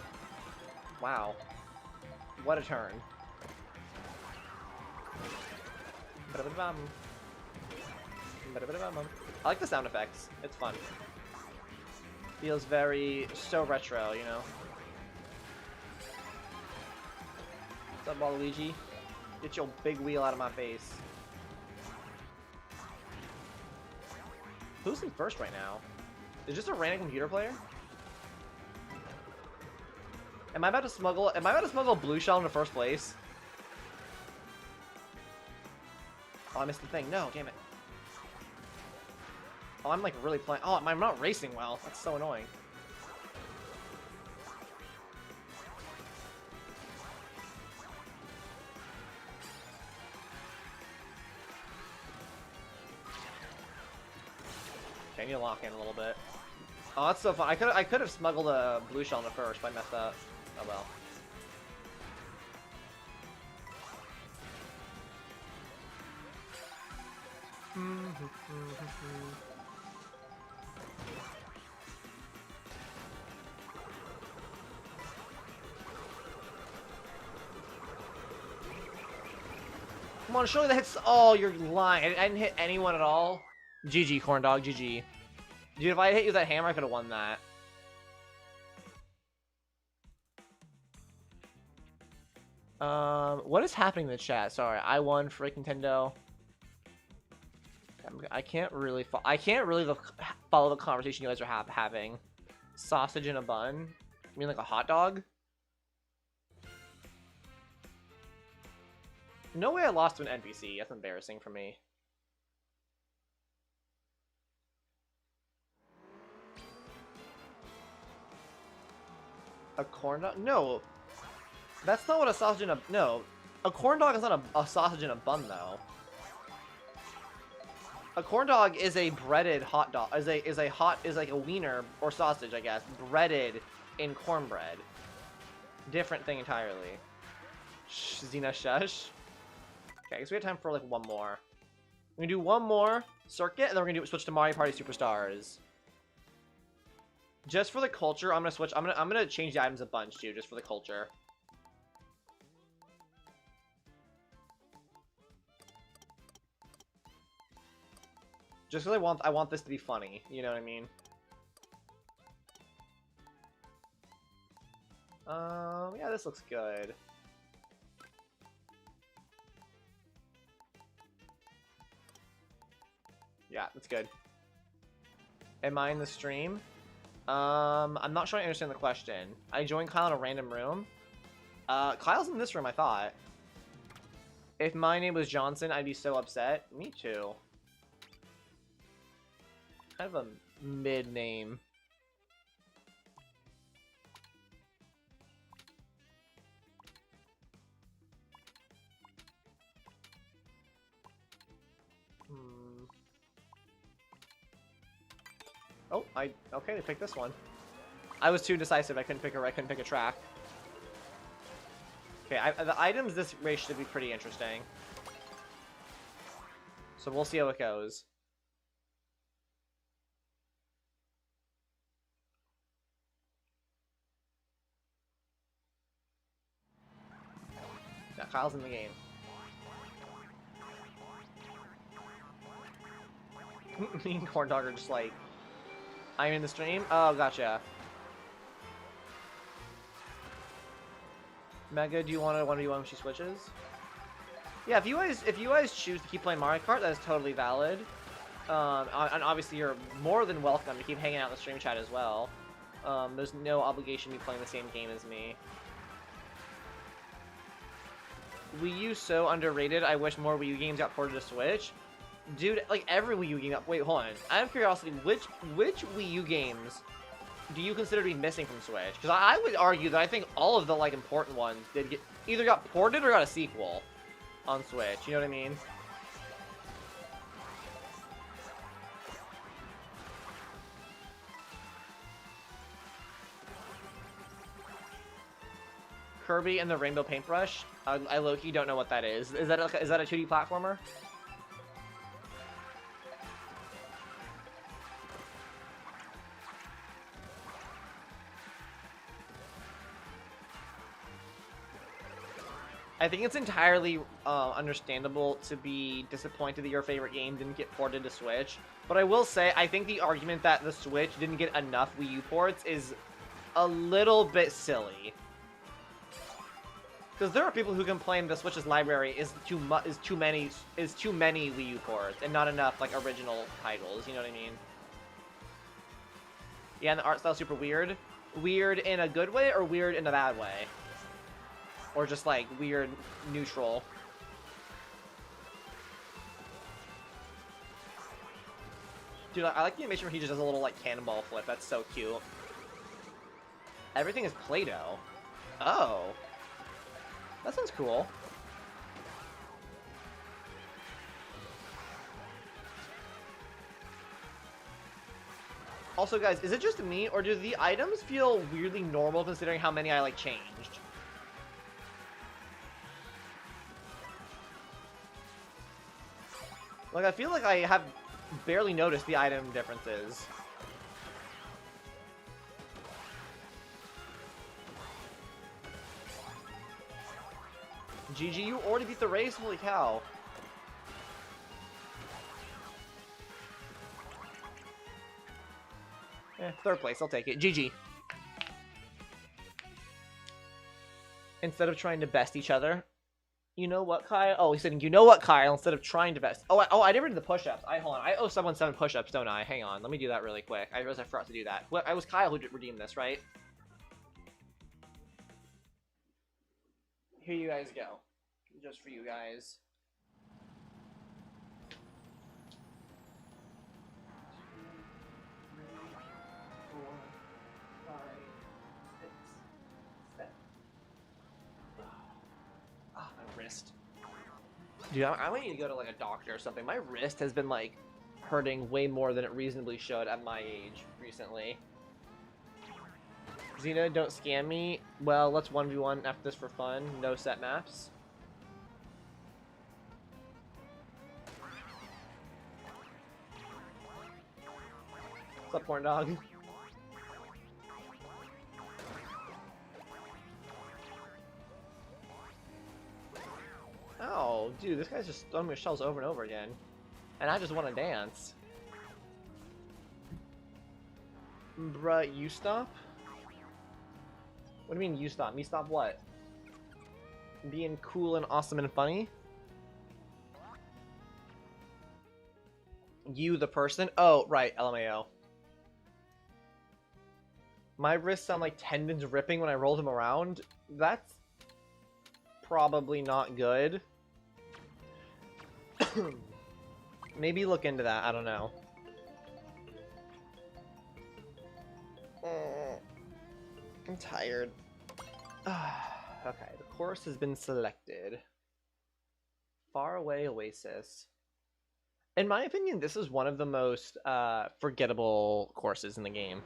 Wow, what a turn. I like the sound effects. It's fun. Feels very so retro, you know. What's up, Waluigi? Get your big wheel out of my face. Who's in first right now? Is this a random computer player? Am I about to smuggle Blue Shell into first place? Oh, I missed the thing. No, damn it. Oh, I'm like really playing. Oh, I'm not racing well. That's so annoying. Okay, I need to lock in a little bit. Oh, that's so fun. I could have smuggled a Blue Shell into first, but I messed up. Oh well. Come on, show me the hits. Oh, you're lying. I didn't hit anyone at all. GG, Corndog. GG. Dude, if I hit you with that hammer, I could have won that. What is happening in the chat? Sorry, I won for Nintendo. I can't really follow the conversation you guys are having. Sausage in a bun? You mean like a hot dog? No way I lost to an NPC. That's embarrassing for me. A corn dog? No. That's not what a sausage in a... No. A corn dog is not a sausage in a bun, though. A corn dog is a breaded hot dog. Is like a wiener or sausage, I guess, breaded in cornbread. Different thing entirely. Zina shush. Okay, I guess we have time for like one more. We're gonna do one more circuit, and then we're gonna switch to Mario Party Superstars. Just for the culture, I'm gonna switch. I'm gonna change the items a bunch too, just for the culture. Just because I want this to be funny. You know what I mean? Yeah, this looks good. Yeah, that's good. Am I in the stream? I'm not sure I understand the question. I joined Kyle in a random room. Kyle's in this room, I thought. If my name was Johnson, I'd be so upset. Me too. Kind of a mid-name. Oh, okay, they picked this one. I was too decisive. I couldn't pick a track. Okay, the items this race should be pretty interesting. So we'll see how it goes. Yeah, Kyle's in the game. Me and Corn Dog are just like, I'm in the stream? Oh, gotcha. Mega, do you want to 1v1 when she switches? Yeah, if you guys choose to keep playing Mario Kart, that is totally valid. And obviously you're more than welcome to keep hanging out in the stream chat as well. There's no obligation to be playing the same game as me. Wii U so underrated. I wish more Wii U games got ported to Switch. Dude, like every Wii U game. Wait, hold on. I have curiosity. Which Wii U games do you consider to be missing from Switch? Because I would argue that I think all of the like important ones did either got ported or got a sequel on Switch. You know what I mean? Kirby and the Rainbow Paintbrush. I low-key don't know what that is. Is that a 2D platformer? I think it's entirely understandable to be disappointed that your favorite game didn't get ported to Switch. But I will say, I think the argument that the Switch didn't get enough Wii U ports is a little bit silly. Because there are people who complain the Switch's library is too many Wii U ports and not enough like original titles. You know what I mean? Yeah, and the art style's super weird. Weird in a good way or weird in a bad way? Or just like weird neutral? Dude, I like the animation where he just does a little like cannonball flip. That's so cute. Everything is Play-Doh. Oh. That sounds cool. Also, guys, is it just me, or do the items feel weirdly normal considering how many I, like, changed? Like, I feel like I have barely noticed the item differences. GG, you already beat the race? Holy cow. Third place, I'll take it. GG. Instead of trying to best each other. You know what, Kyle? Oh, he said, you know what, Kyle? Instead of trying to best. Oh, I never did the push-ups. Hold on. I owe someone 7 push-ups, don't I? Hang on. Let me do that really quick. I realized I forgot to do that. Well, I was Kyle who redeemed this, right? Here you guys go. Just for you guys. My wrist. Dude, I might need to go to like a doctor or something. My wrist has been like hurting way more than it reasonably should at my age recently. Zina, don't scam me. Well, let's 1v1 after this for fun. No set maps. What's up, corn dog? Oh, dude, this guy's just throwing me shells over and over again. And I just want to dance. Bruh, you stop? What do you mean you stop? Me stop what? Being cool and awesome and funny? You the person? Oh, right, LMAO. My wrists sound like tendons ripping when I rolled them around. That's probably not good. Maybe look into that, I don't know. I'm tired. Okay, the course has been selected. Faraway Oasis. In my opinion, this is one of the most forgettable courses in the game.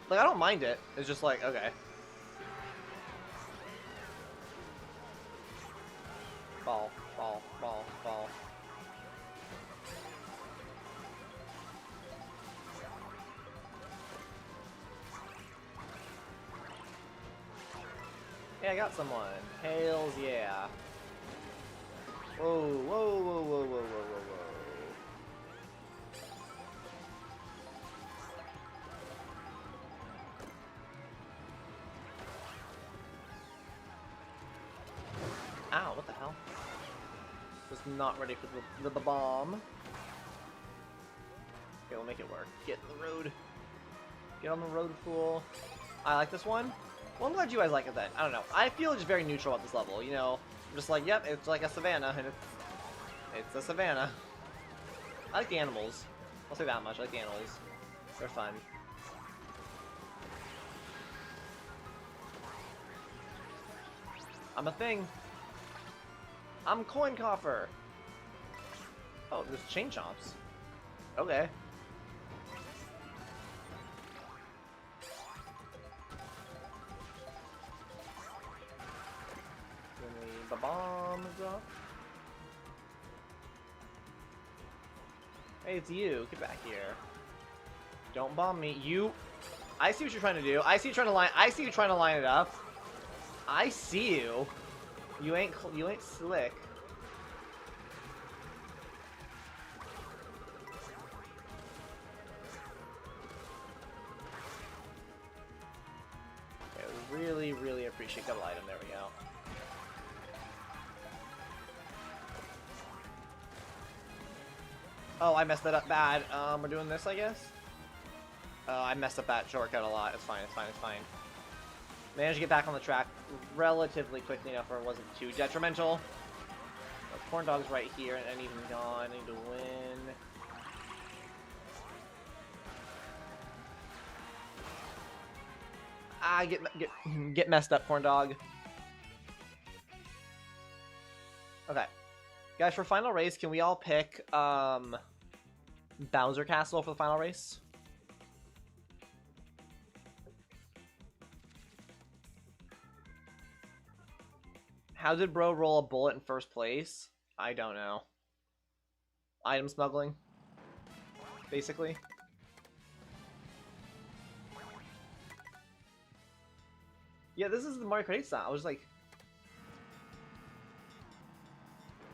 Like, I don't mind it. It's just like, okay. Ball, ball, ball, ball. Hey, I got someone. Hails, yeah. Whoa, whoa, whoa, whoa, whoa, whoa, whoa, whoa. Ow, what the hell? Was not ready for the bomb. Okay, we'll make it work. Get in the road. Get on the road, fool. I like this one. Well, I'm glad you guys like it then. I don't know. I feel just very neutral at this level, you know? I'm just like, yep, it's like a savannah, and it's a savannah. I like the animals. I'll say that much. I like the animals. They're fun. I'm a thing. I'm coin coffer. Oh, there's chain chomps. Okay. The bomb drop. Hey, it's you. Get back here. Don't bomb me. You. I see what you're trying to do. I see you trying to line. I see you trying to line it up. I see you. You ain't slick. Okay, really, really appreciate double item. There we go. Oh, I messed that up bad. We're doing this, I guess? Oh, I messed up that shortcut a lot. It's fine, it's fine, it's fine. Managed to get back on the track relatively quickly enough where it wasn't too detrimental. The corn dog's right here, and even gone. I need to win. Ah, get messed up, corn dog. Okay. Guys, for final race, can we all pick Bowser Castle for the final race? How did bro roll a bullet in first place? I don't know. Item smuggling, basically. Yeah, this is the Mario Kart 8 style. I was like,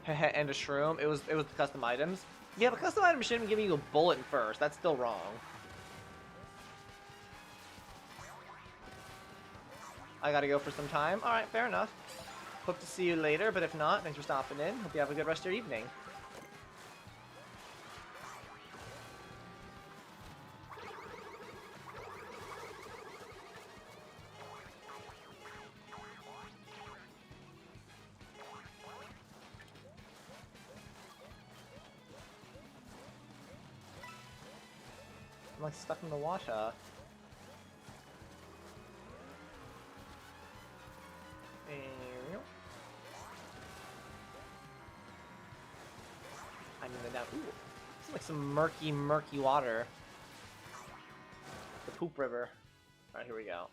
and a shroom. It was the custom items. Yeah, but custom items shouldn't be giving you a bullet in first. That's still wrong. I gotta go for some time. All right, fair enough. Hope to see you later, but if not, thanks for stopping in. Hope you have a good rest of your evening. I'm like stuck in the water. I'm in the down. Ooh. Like some murky, murky water. The poop river. Alright, here we go.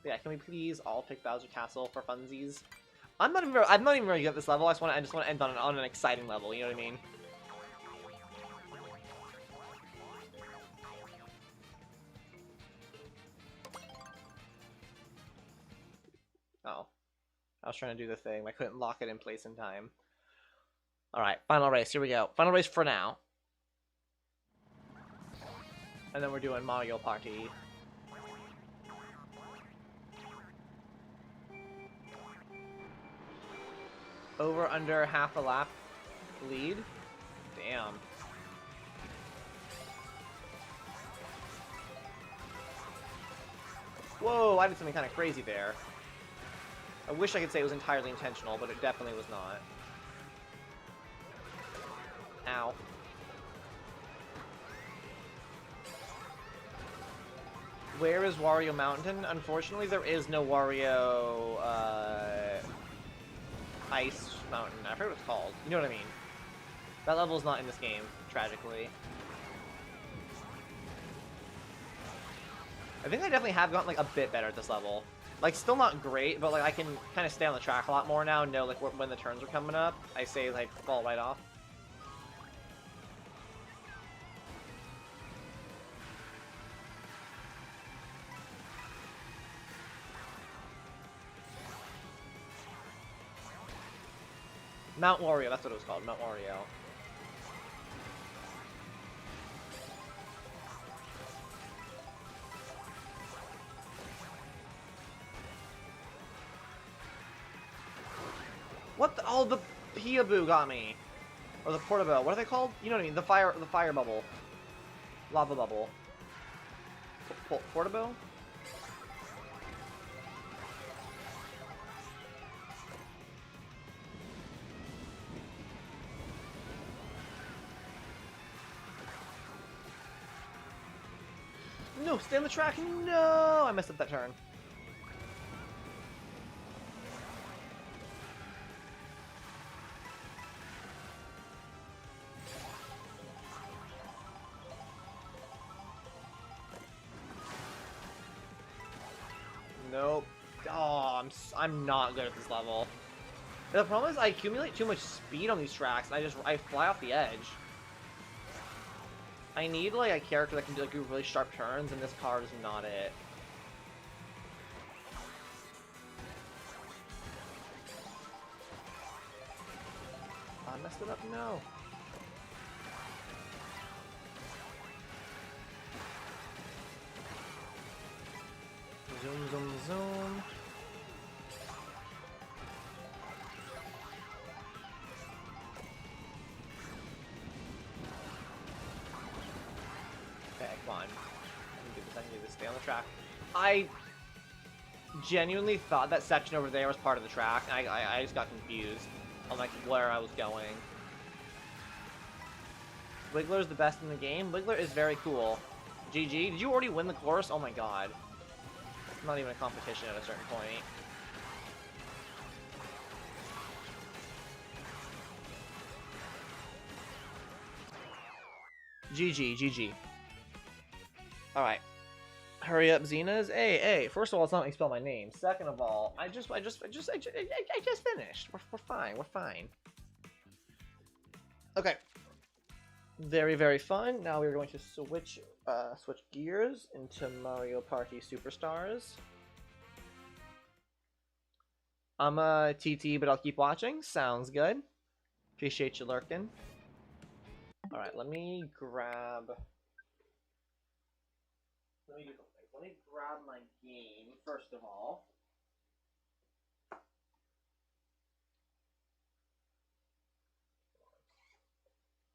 Yeah, can we please all pick Bowser Castle for funsies? I'm not even very good at this level. I just want to end on an exciting level. You know what I mean? Oh, I was trying to do the thing. I couldn't lock it in place in time. All right, final race. Here we go. Final race for now. And then we're doing Mario Party. Over under half a lap lead. Damn. Whoa, I did something kind of crazy there. I wish I could say it was entirely intentional, but it definitely was not. Ow. Where is Wario Mountain? Unfortunately, there is no Wario, Ice Mountain. I forget what it's called. You know what I mean. That level's not in this game, tragically. I think I definitely have gotten, like, a bit better at this level. Like, still not great, but, like, I can kind of stay on the track a lot more now and know, like, when the turns are coming up. I say, like, fall right off. Mount Wario, that's what it was called, Mount Wario. What the? Oh, the peekaboo got me. Or the portabo. What are they called? You know what I mean? The fire bubble. Lava bubble. Portabo? No, stay on the track. No, I messed up that turn. Nope. Oh, I'm not good at this level. The problem is I accumulate too much speed on these tracks, and I fly off the edge. I need like a character that can do like really sharp turns, and this car is not it. Oh, I messed it up. No. Zoom, zoom, zoom. Okay, come on. I can do this, I can do this. Stay on the track. I genuinely thought that section over there was part of the track. I just got confused on like where I was going. Wiggler's the best in the game. Wiggler is very cool. GG. Did you already win the course? Oh my god. It's not even a competition at a certain point. GG, GG. Alright. Hurry up, Zina's. Hey, first of all, it's not how you spell my name. Second of all, I just finished. We're fine, we're fine. Okay. Very, very fun. Now we're going to switch gears into Mario Party Superstars. I'm a TT, but I'll keep watching. Sounds good. Appreciate you lurking. Alright, let me grab... Let me do something. Let me grab my game, first of all.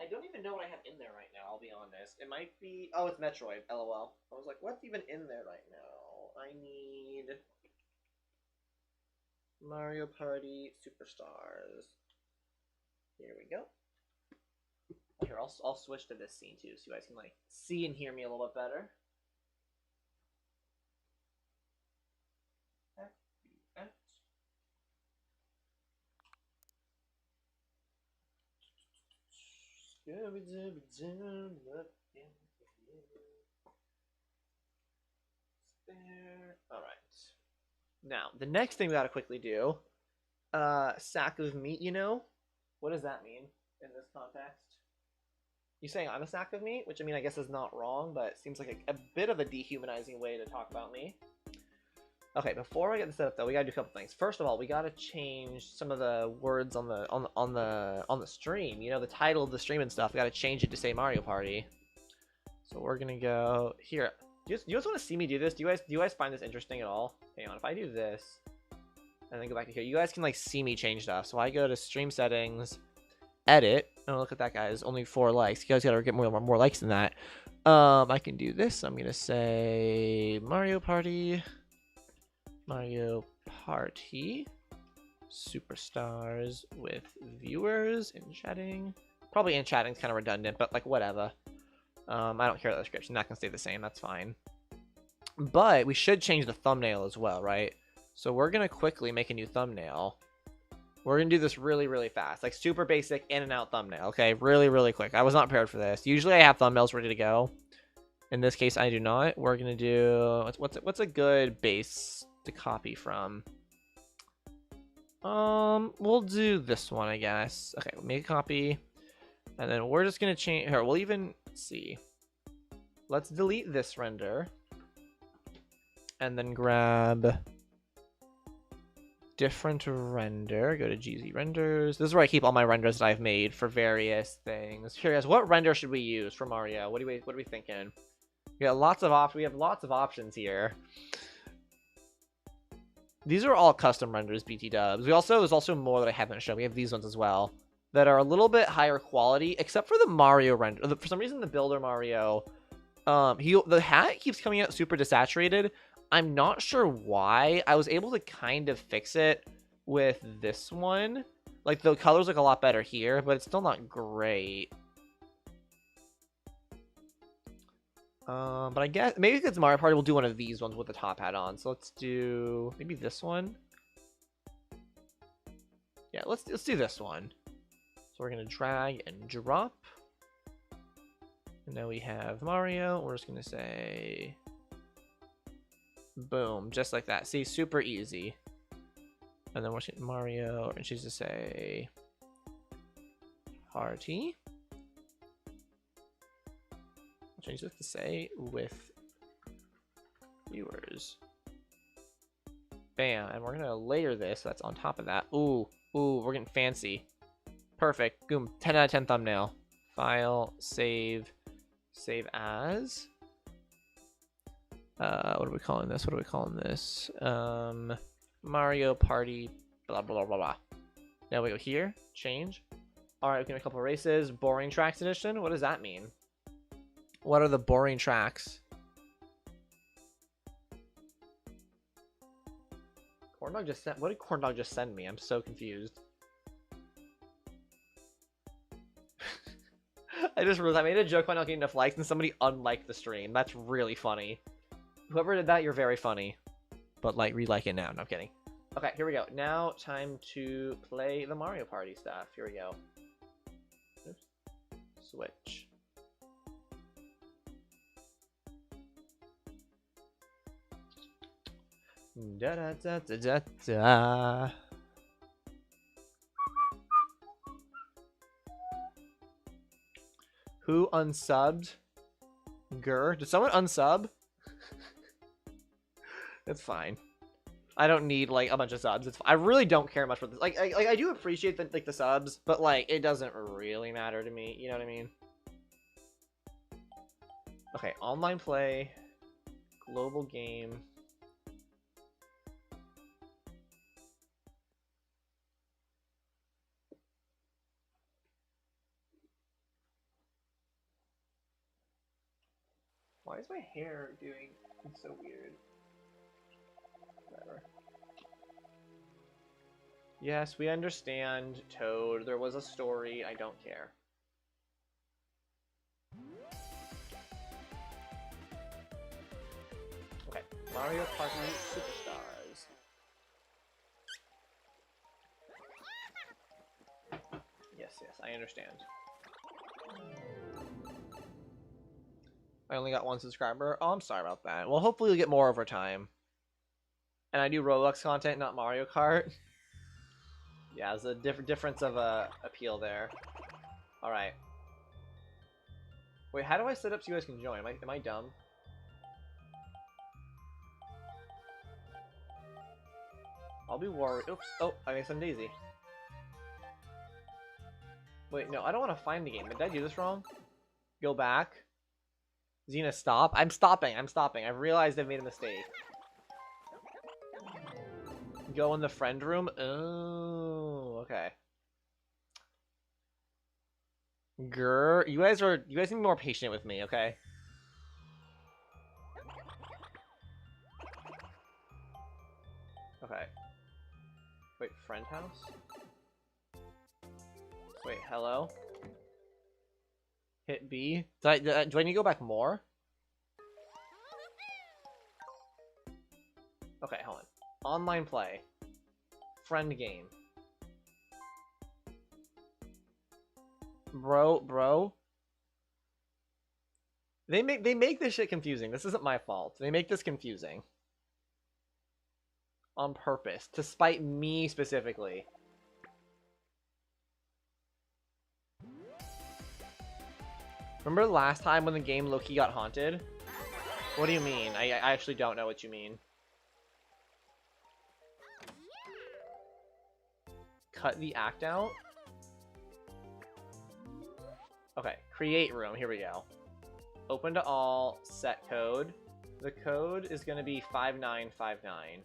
I don't even know what I have in there right now, I'll be honest. It might be... Oh, it's Metroid, LOL. I was like, what's even in there right now? I need... Mario Party Superstars. Here we go. Here, I'll switch to this scene too, so you guys can like see and hear me a little bit better. Alright. Now, the next thing we gotta quickly do, sack of meat, you know? What does that mean in this context? You saying I'm a sack of meat? Which, I mean, I guess is not wrong, but it seems like a bit of a dehumanizing way to talk about me. Okay, before I get this set up though, we gotta do a couple things. First of all, we gotta change some of the words on the stream. You know, the title of the stream and stuff. We gotta change it to say Mario Party. So we're gonna go here. Do you guys want to see me do this? Do you guys find this interesting at all? Hang on, if I do this and then go back to here, you guys can like see me change stuff. So I go to stream settings, edit. Oh, look at that, guys! Only 4 likes. You guys gotta get more likes than that. I can do this. I'm gonna say Mario Party. Mario Party, SuperStars with viewers in chatting. Probably in chatting is kind of redundant, but like whatever. I don't care about the description. That can stay the same. That's fine. But we should change the thumbnail as well, right? So we're gonna quickly make a new thumbnail. We're gonna do this really, really fast, like super basic in and out thumbnail. Okay, really, really quick. I was not prepared for this. Usually I have thumbnails ready to go. In this case, I do not. We're gonna do what's a good base to copy from. We'll do this one, I guess. Okay, we'll make a copy, and then we're just gonna change here. We'll even see. Let's delete this render, and then grab different render. Go to GZ renders. This is where I keep all my renders that I've made for various things. Curious, what render should we use for Mario? What are we thinking? We got lots of options. We have lots of options here. These are all custom renders, BT dubs. There's also more that I haven't shown. We have these ones as well that are a little bit higher quality, except for the Mario render. For some reason, the Builder Mario, the hat keeps coming out super desaturated. I'm not sure why. I was able to kind of fix it with this one. Like, the colors look a lot better here, but it's still not great. But I guess maybe if it's Mario Party, we'll do one of these ones with the top hat on. So let's do maybe this one. Yeah, let's do this one. So we're gonna drag and drop, and now we have Mario. We're just gonna say, boom, just like that. See, super easy. And then we're going Mario, and she's to say party. Change this to say with viewers. Bam, and we're gonna layer this so that's on top of that. Ooh, we're getting fancy. Perfect. Boom. 10 out of 10 thumbnail. File, save as. What are we calling this? Mario Party, blah blah blah blah. Now we go here, change. All right, we can make a couple races. Boring Tracks edition. What does that mean? What are the boring tracks? Corndog just sent. What did Corndog just send me? I'm so confused. I just realized I made a joke about not getting enough likes, and somebody unliked the stream. That's really funny. Whoever did that, you're very funny. But like, re-like it now. No, I'm kidding. Okay, here we go. Now, time to play the Mario Party stuff. Here we go. Oops. Switch. Da da da da da da. Who unsubbed? Grr. Did someone unsub? That's fine. I don't need like a bunch of subs. I really don't care much for this. Like I do appreciate the subs, but like it doesn't really matter to me. You know what I mean? Okay, online play, global game. Why is my hair doing so weird? Whatever. Yes, we understand, Toad. There was a story. I don't care. Okay, Mario Party SuperStars. Yes, I understand. I only got 1 subscriber. Oh, I'm sorry about that. Well, hopefully you'll get more over time. And I do Roblox content, not Mario Kart. Yeah, there's a difference of appeal there. All right. Wait, how do I set up so you guys can join? Am I dumb? I'll be worried. Oops. Oh, I made some Daisy. Wait, no, I don't want to find the game. Did I do this wrong? Go back. Zina, stop. I'm stopping. I've realized I've made a mistake. Go in the friend room. Oh, okay. Grr, you guys need to be more patient with me, okay? Okay. Wait, friend house? Wait, hello? Hit B? Do I need to go back more? Okay, hold on. Online play. Friend game. Bro. They make this shit confusing. This isn't my fault. They make this confusing. On purpose. To spite me specifically. Remember the last time when the game low-key got haunted? What do you mean? I actually don't know what you mean. Cut the act out? Okay, create room. Here we go. Open to all, set code. The code is going to be 5959.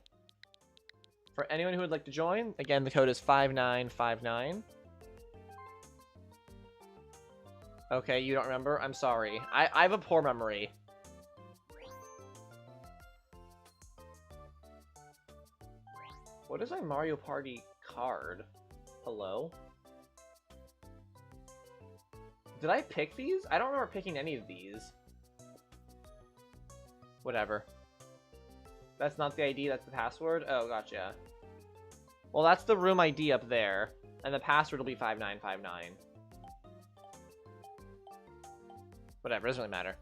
For anyone who would like to join, again, the code is 5959. Okay, you don't remember? I'm sorry. I have a poor memory. What is my Mario Party card? Hello? Did I pick these? I don't remember picking any of these. Whatever. That's not the ID, that's the password? Oh, gotcha. Well, that's the room ID up there. And the password will be 5959. Whatever, doesn't really matter.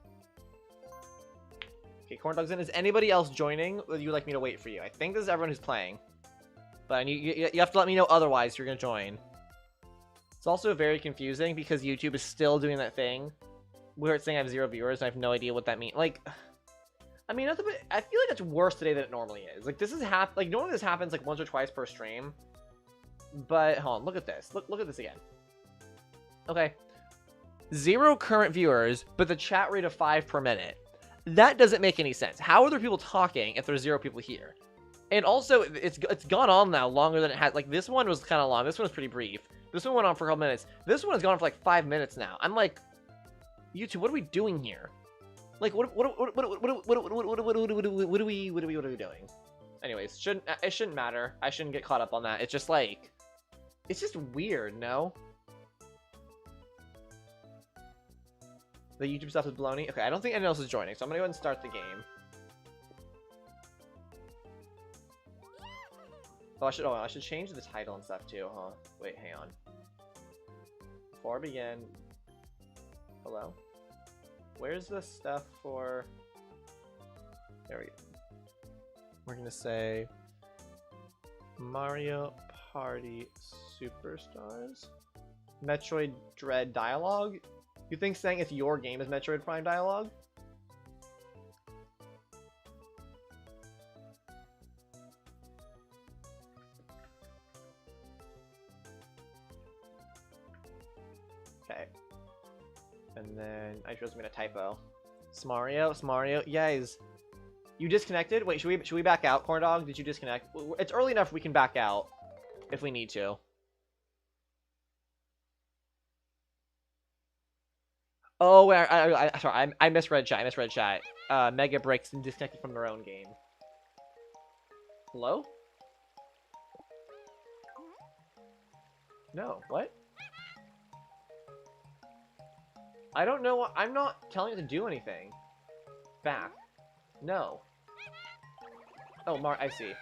Okay, Corn Dog's in. Is anybody else joining? Or would you like me to wait for you? I think this is everyone who's playing. But you have to let me know otherwise if you're going to join. It's also very confusing because YouTube is still doing that thing where it's saying I have 0 viewers and I have no idea what that means. Like, I mean, I feel like it's worse today than it normally is. Like, this is like normally this happens like once or twice per stream. But hold on, look at this. Look at this again. Okay. 0 current viewers, but the chat rate of 5 per minute. That doesn't make any sense. How are there people talking if there's 0 people here? And also, it's gone on now longer than it has. Like, this one was kind of long. This one was pretty brief. This one went on for a couple minutes. This one has gone on for like 5 minutes now. I'm like, YouTube, what are we doing here? Like, what are we doing? Anyways, it shouldn't matter. I shouldn't get caught up on that. It's just like, it's just weird, no? The YouTube stuff is baloney. Okay, I don't think anyone else is joining, so I'm gonna go ahead and start the game. Oh, I should change the title and stuff too, huh? Wait, hang on. Before I begin, hello? Where's the stuff for? There we go. We're gonna say Mario Party SuperStars. Metroid Dread dialogue. You think saying it's your game is Metroid Prime dialogue? Okay. And then I just made a typo. Smario. Guys, you disconnected? Wait, should we back out, Corn Dog? Did you disconnect? It's early enough we can back out if we need to. Oh, sorry, I misread chat. Mega breaks and disconnected from their own game. Hello? No, what? I don't know what, I'm not telling it to do anything. Back. No. Oh, I see.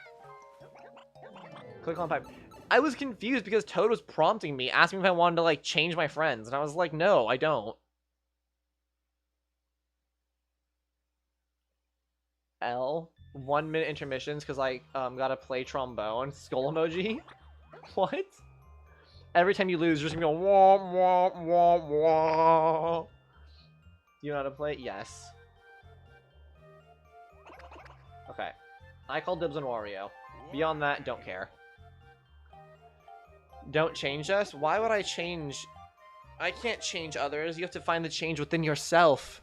Click on pipe. I was confused because Toad was prompting me, asking if I wanted to, like, change my friends. And I was like, no, I don't. L. 1 minute intermissions because I gotta play trombone. Skull emoji? What? Every time you lose, you're just gonna go wah, wah, wah, wah. Do you know how to play? Yes. Okay. I call dibs on Wario. Beyond that, don't care. Don't change us? Why would I change? I can't change others. You have to find the change within yourself.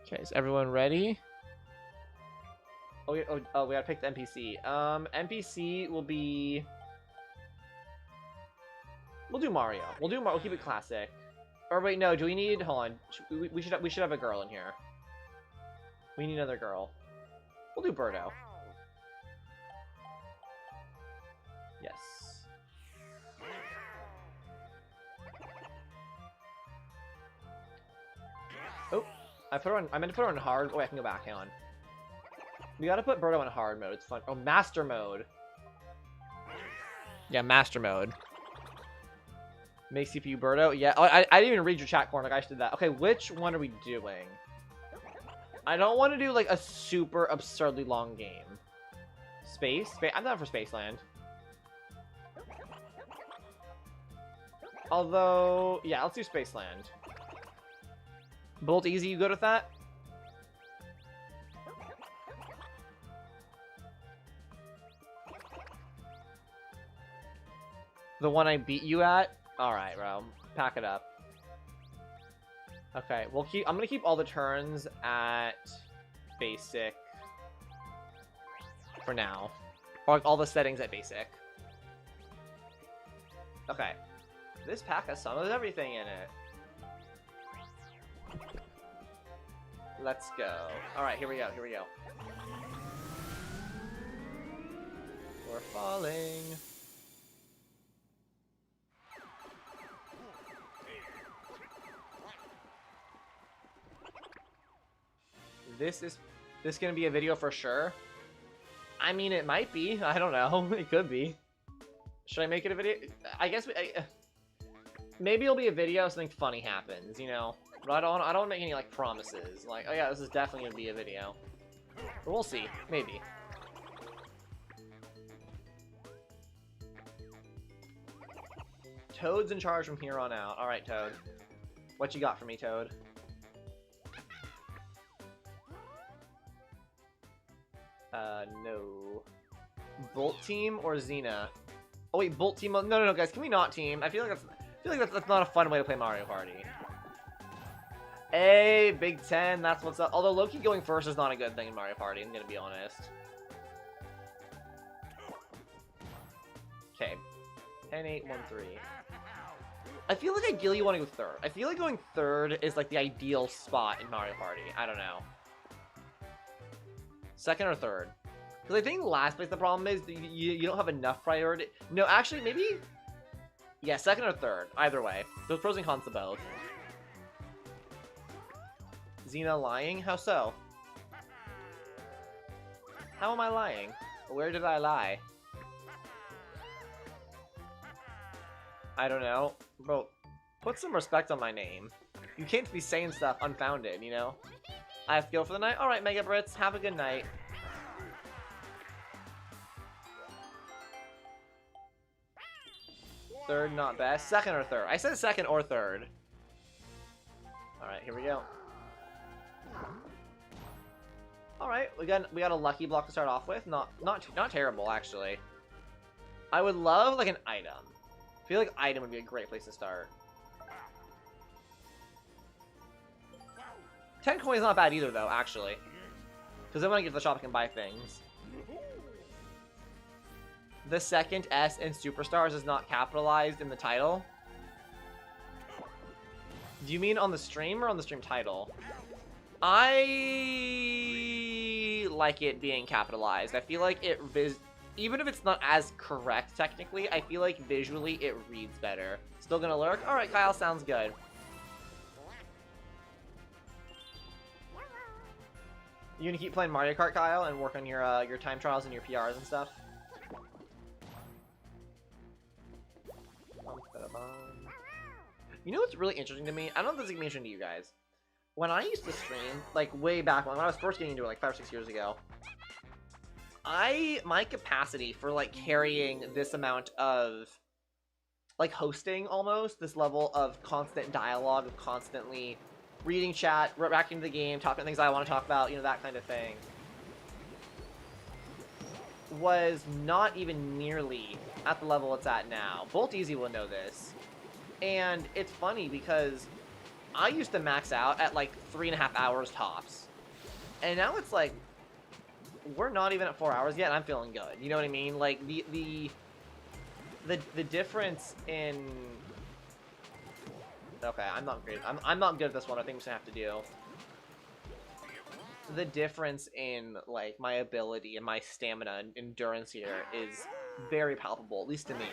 Okay, is everyone ready? Oh, we gotta pick the NPC. NPC will be... We'll do Mario. We'll keep it classic. Or wait, no, do we need... Hold on. We should have a girl in here. We need another girl. We'll do Birdo. Yes. Oh, I meant to put her on hard. Oh, I can go back. Hang on. We gotta put Birdo on hard mode. It's fun. Oh, master mode. Yeah, master mode. Make CPU Birdo. Yeah. Oh, I didn't even read your chat corner. Like I did that. Okay, which one are we doing? I don't want to do like a super absurdly long game. Space? I'm down for Spaceland. Although, yeah, let's do Spaceland. Bolt easy, you good with that? The one I beat you at? Alright, bro. Pack it up. Okay, I'm gonna keep all the turns at basic for now. Or like all the settings at basic. Okay. This pack has some of everything in it. Let's go. Alright, here we go, here we go. We're falling. This gonna be a video for sure? I mean, it might be. I don't know. It could be. Should I make it a video? I guess maybe it'll be a video if something funny happens, you know? But I don't make any, like, promises. Like, oh yeah, this is definitely gonna be a video. But we'll see. Maybe. Toad's in charge from here on out. Alright, Toad. What you got for me, Toad? No. Bolt team or Zina? Oh wait, Bolt team. No, guys. Can we not team? I feel like that's not a fun way to play Mario Party. Hey, Big Ten. That's what's up. Although Loki going first is not a good thing in Mario Party. I'm gonna be honest. Okay. 10, 8, 1, 3. I feel like ideally you want to go third. I feel like going third is like the ideal spot in Mario Party. I don't know. Second or third? Because I think last place the problem is you don't have enough priority. No, actually, maybe... Yeah, second or third. Either way. There's pros and cons to both. Zina lying? How so? How am I lying? Where did I lie? I don't know. Bro, put some respect on my name. You can't be saying stuff unfounded, you know? I have to go for the night? Alright, Mega Brits, have a good night. Third, not best. Second or third? I said second or third. Alright, here we go. Alright, we got a lucky block to start off with. Not terrible, actually. I would love, like, an item. I feel like item would be a great place to start. 10 coins is not bad either, though, actually. Because then when I get to the shop, I can buy things. The second S in SuperStars is not capitalized in the title. Do you mean on the stream or on the stream title? I like it being capitalized. I feel like it even if it's not as correct technically, I feel like visually it reads better. Still gonna lurk? Alright, Kyle, sounds good. You gonna keep playing Mario Kart, Kyle, and work on your time trials and your PRs and stuff? You know what's really interesting to me? I don't know if this is gonna be interesting to you guys. When I used to stream, like way back when I was first getting into it, like 5 or 6 years ago, my capacity for like carrying this amount of like hosting almost, this level of constant dialogue, of constantly reading chat, reacting to the game, talking about things I want to talk about, you know, that kind of thing, was not even nearly at the level it's at now. Bolt Easy will know this. And it's funny because I used to max out at like 3.5 hours tops. And now it's like, we're not even at 4 hours yet, and I'm feeling good. You know what I mean? Like, the difference in... Okay, I'm not great. I'm not good at this one. I think I'm just gonna have to do... The difference in, like, my ability and my stamina and endurance here is very palpable, at least to me.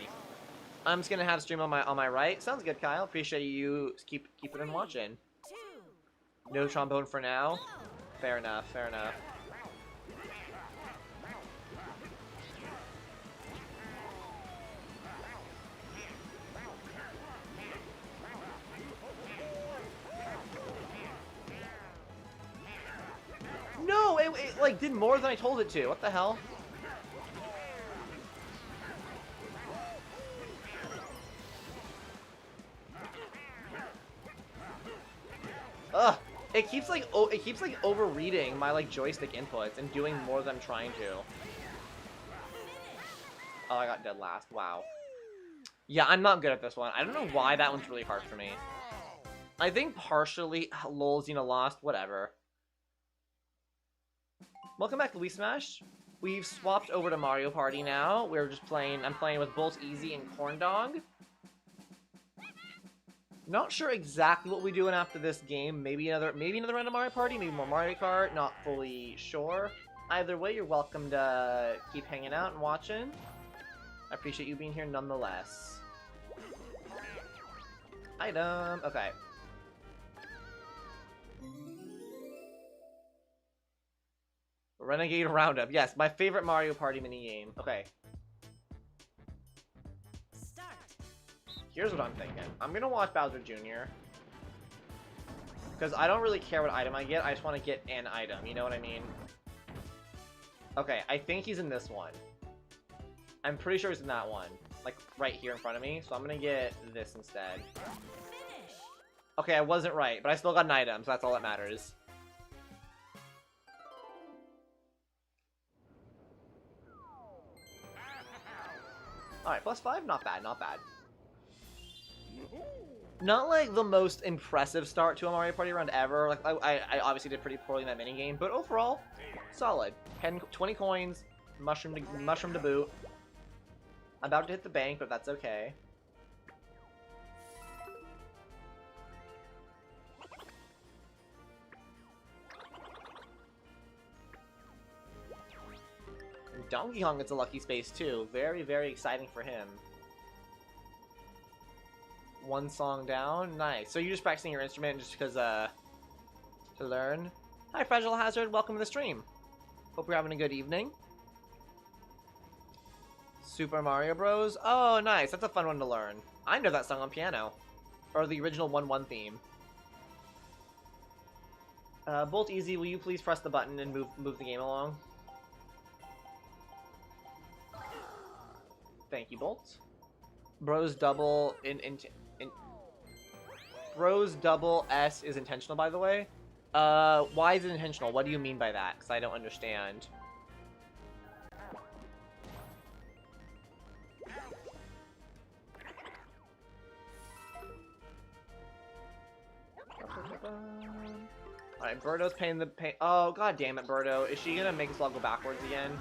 I'm just gonna have stream on my right. Sounds good, Kyle. Appreciate you keep it in watching. No trombone for now. Fair enough, fair enough. No, it like did more than I told it to. What the hell? Ugh, it keeps like overreading my like joystick inputs and doing more than I'm trying to. Oh, I got dead last. Wow. Yeah, I'm not good at this one. I don't know why that one's really hard for me. I think partially, lol, Zina lost. Whatever. Welcome back, Louis Smash. We've swapped over to Mario Party now. We're just playing. I'm playing with Bolt Easy and Corn Dog. Not sure exactly what we're doing after this game. Maybe another round of Mario Party, maybe more Mario Kart. Not fully sure. Either way, you're welcome to keep hanging out and watching. I appreciate you being here nonetheless. Item. Okay. Renegade Roundup. Yes, my favorite Mario Party minigame. Okay. Here's what I'm thinking. I'm gonna watch Bowser Jr. Because I don't really care what item I get. I just want to get an item. You know what I mean? Okay, I think he's in this one. I'm pretty sure he's in that one. Like, right here in front of me. So I'm gonna get this instead. Okay, I wasn't right, but I still got an item, so that's all that matters. Alright, +5? Not bad, not bad. Not like the most impressive start to a Mario Party round ever. Like I obviously did pretty poorly in that minigame, but overall, solid. 20 coins, mushroom to boot. I'm about to hit the bank, but that's okay. And Donkey Kong gets a lucky space too. Very, very exciting for him. One song down. Nice. So you're just practicing your instrument just because, to learn. Hi, Fragile Hazard. Welcome to the stream. Hope you're having a good evening. Super Mario Bros. Oh, nice. That's a fun one to learn. I know that song on piano. Or the original 1-1 theme. Bolt Easy, will you please press the button and move the game along? Thank you, Bolt. Bros double Bros double S is intentional, by the way. Why is it intentional? What do you mean by that? Because I don't understand. Alright, Birdo's paying the pay. Oh, god damn it, Birdo. Is she gonna make us all go backwards again?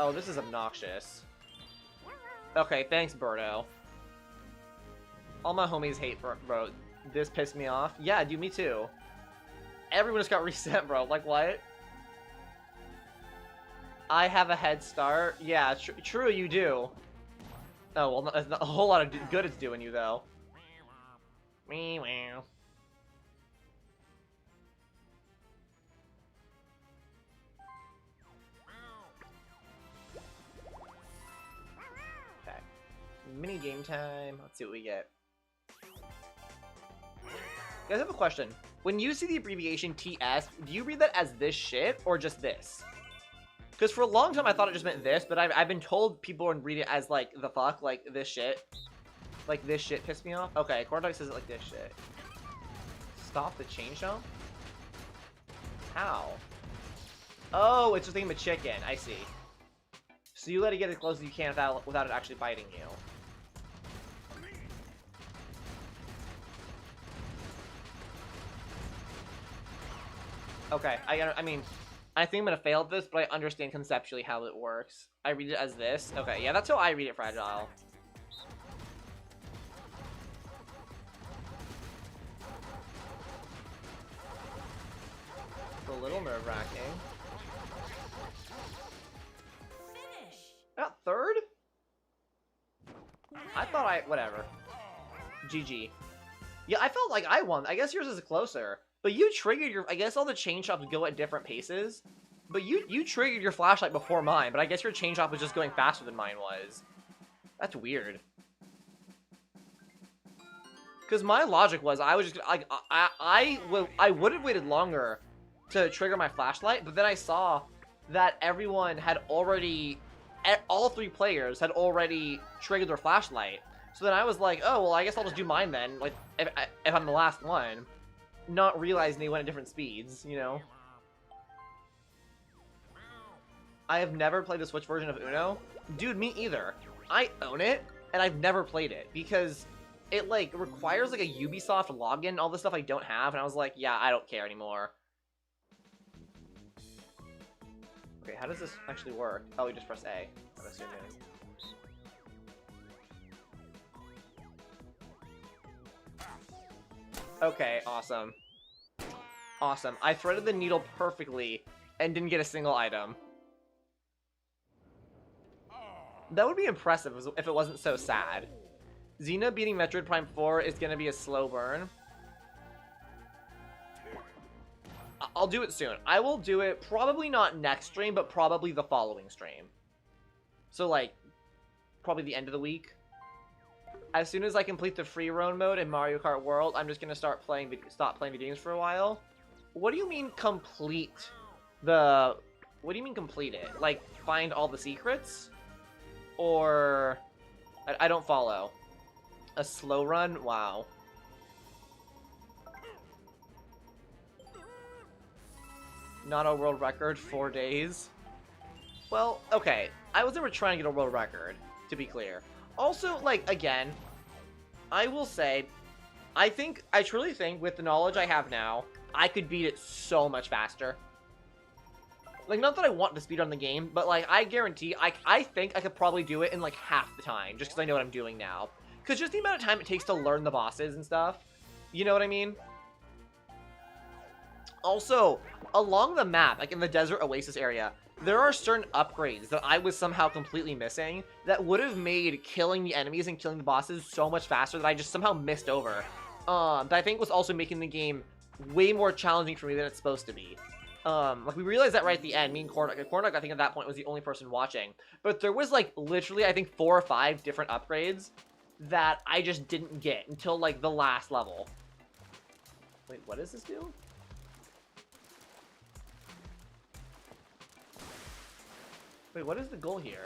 Oh, this is obnoxious. Okay, thanks, Birdo. All my homies hate bro. This pissed me off. Yeah, dude, me too. Everyone just got reset, bro. Like, what? I have a head start. Yeah, true, you do. Oh, well, that's not a whole lot of good it's doing you, though. game time. Let's see what we get. Guys, I have a question. When you see the abbreviation TS, do you read that as this shit or just this? Because for a long time I thought it just meant this, but I've been told people read it as like the fuck, like this shit. Like this shit pissed me off. Okay, Corndog says it like this shit. Stop the chain jump? How? Oh, it's just thinking of a chicken. I see. So you let it get as close as you can without it actually biting you. Okay, I mean, I think I'm gonna fail at this, but I understand conceptually how it works. I read it as this. Okay, yeah, that's how I read it, Fragile. It's a little nerve-wracking. Not third? I thought whatever. GG. Yeah, I felt like I won. I guess yours is closer. But you triggered your... I guess all the chain shots go at different paces. But you triggered your flashlight before mine. But I guess your chain shot was just going faster than mine was. That's weird. Because my logic was I was just... Like, I would have waited longer to trigger my flashlight. But then I saw that everyone had already... All three players had already triggered their flashlight. So then I was like, oh, well, I guess I'll just do mine then. Like, if I'm the last one. Not realizing they went at different speeds, you know? I have never played the Switch version of Uno. Dude, me either. I own it, and I've never played it, because it, like, requires, like, a Ubisoft login, all this stuff I don't have, and I was like, yeah, I don't care anymore. Okay, how does this actually work? Oh, we just press A, I'm assuming. Okay, awesome. Awesome. I threaded the needle perfectly and didn't get a single item. That would be impressive if it wasn't so sad. Zina beating Metroid Prime 4 is going to be a slow burn. I'll do it soon. I will do it probably not next stream, but probably the following stream. So, like, probably the end of the week. As soon as I complete the free roam mode in Mario Kart World, I'm just gonna stop playing video games for a while. What do you mean complete the... What do you mean complete it? Like, find all the secrets? Or... I don't follow. A slow run? Wow. Not a world record, 4 days. Well, okay. I was never trying to get a world record, to be clear. Also, like, again, I will say, I truly think, with the knowledge I have now, I could beat it so much faster. Like, not that I want to speedrun the game, but, like, I guarantee, I think I could probably do it in, like, half the time, just because I know what I'm doing now. Because just the amount of time it takes to learn the bosses and stuff, you know what I mean? Also, along the map, like in the desert oasis area, there are certain upgrades that I was somehow completely missing that would have made killing the enemies and killing the bosses so much faster that I just somehow missed over. That I think was also making the game way more challenging for me than it's supposed to be. Like, we realized that right at the end, me and Corndog, I think at that point was the only person watching. But there was, like, literally, I think 4 or 5 different upgrades that I just didn't get until, like, the last level. Wait, what does this do? Wait, what is the goal here?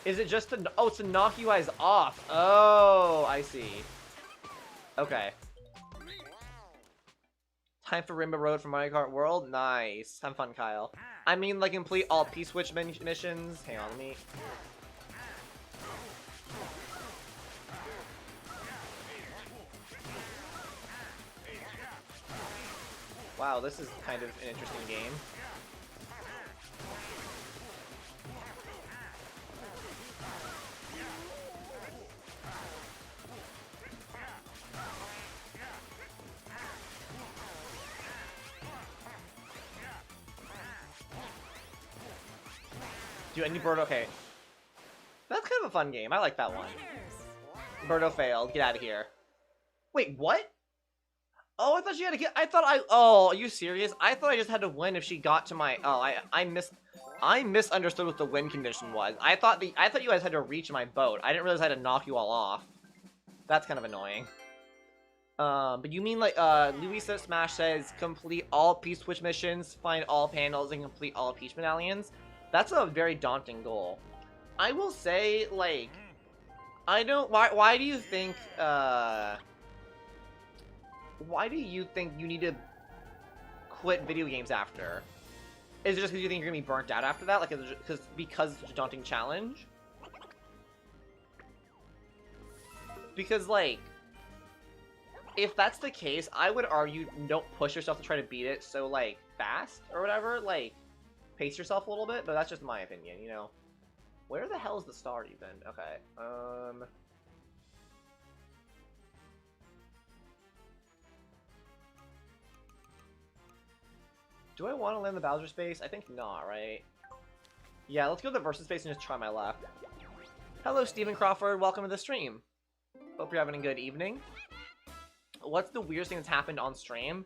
Is it just to... Oh, it's to knock you guys off. Oh, I see. Okay. Time for Rainbow Road from Mario Kart World? Nice. Have fun, Kyle. I mean, like, complete all P-Switch missions. Hang on, let me... Wow, this is kind of an interesting game. Do any Birdo? Okay. That's kind of a fun game. I like that one. Birdo failed. Get out of here. Wait, what? Oh, I thought she had to get. Oh, are you serious? I thought I just had to win if she got to my. Oh, I misunderstood what the win condition was. I thought you guys had to reach my boat. I didn't realize I had to knock you all off. That's kind of annoying. But you mean like Louisa Smash says complete all Peach Switch missions, find all panels, and complete all Peach medallions? That's a very daunting goal. I will say, like, I don't. Why do you think? Why do you think you need to quit video games after? Is it just because you think you're gonna be burnt out after that? Like, because it's a daunting challenge? Because, like, if that's the case, I would argue don't push yourself to try to beat it so, like, fast or whatever. Like, pace yourself a little bit, but that's just my opinion, you know? Where the hell is the star even? Okay, do I want to land the Bowser space? I think not, right? Yeah, let's go to the versus space and just try my luck. Hello, Stephen Crawford. Welcome to the stream. Hope you're having a good evening. What's the weirdest thing that's happened on stream?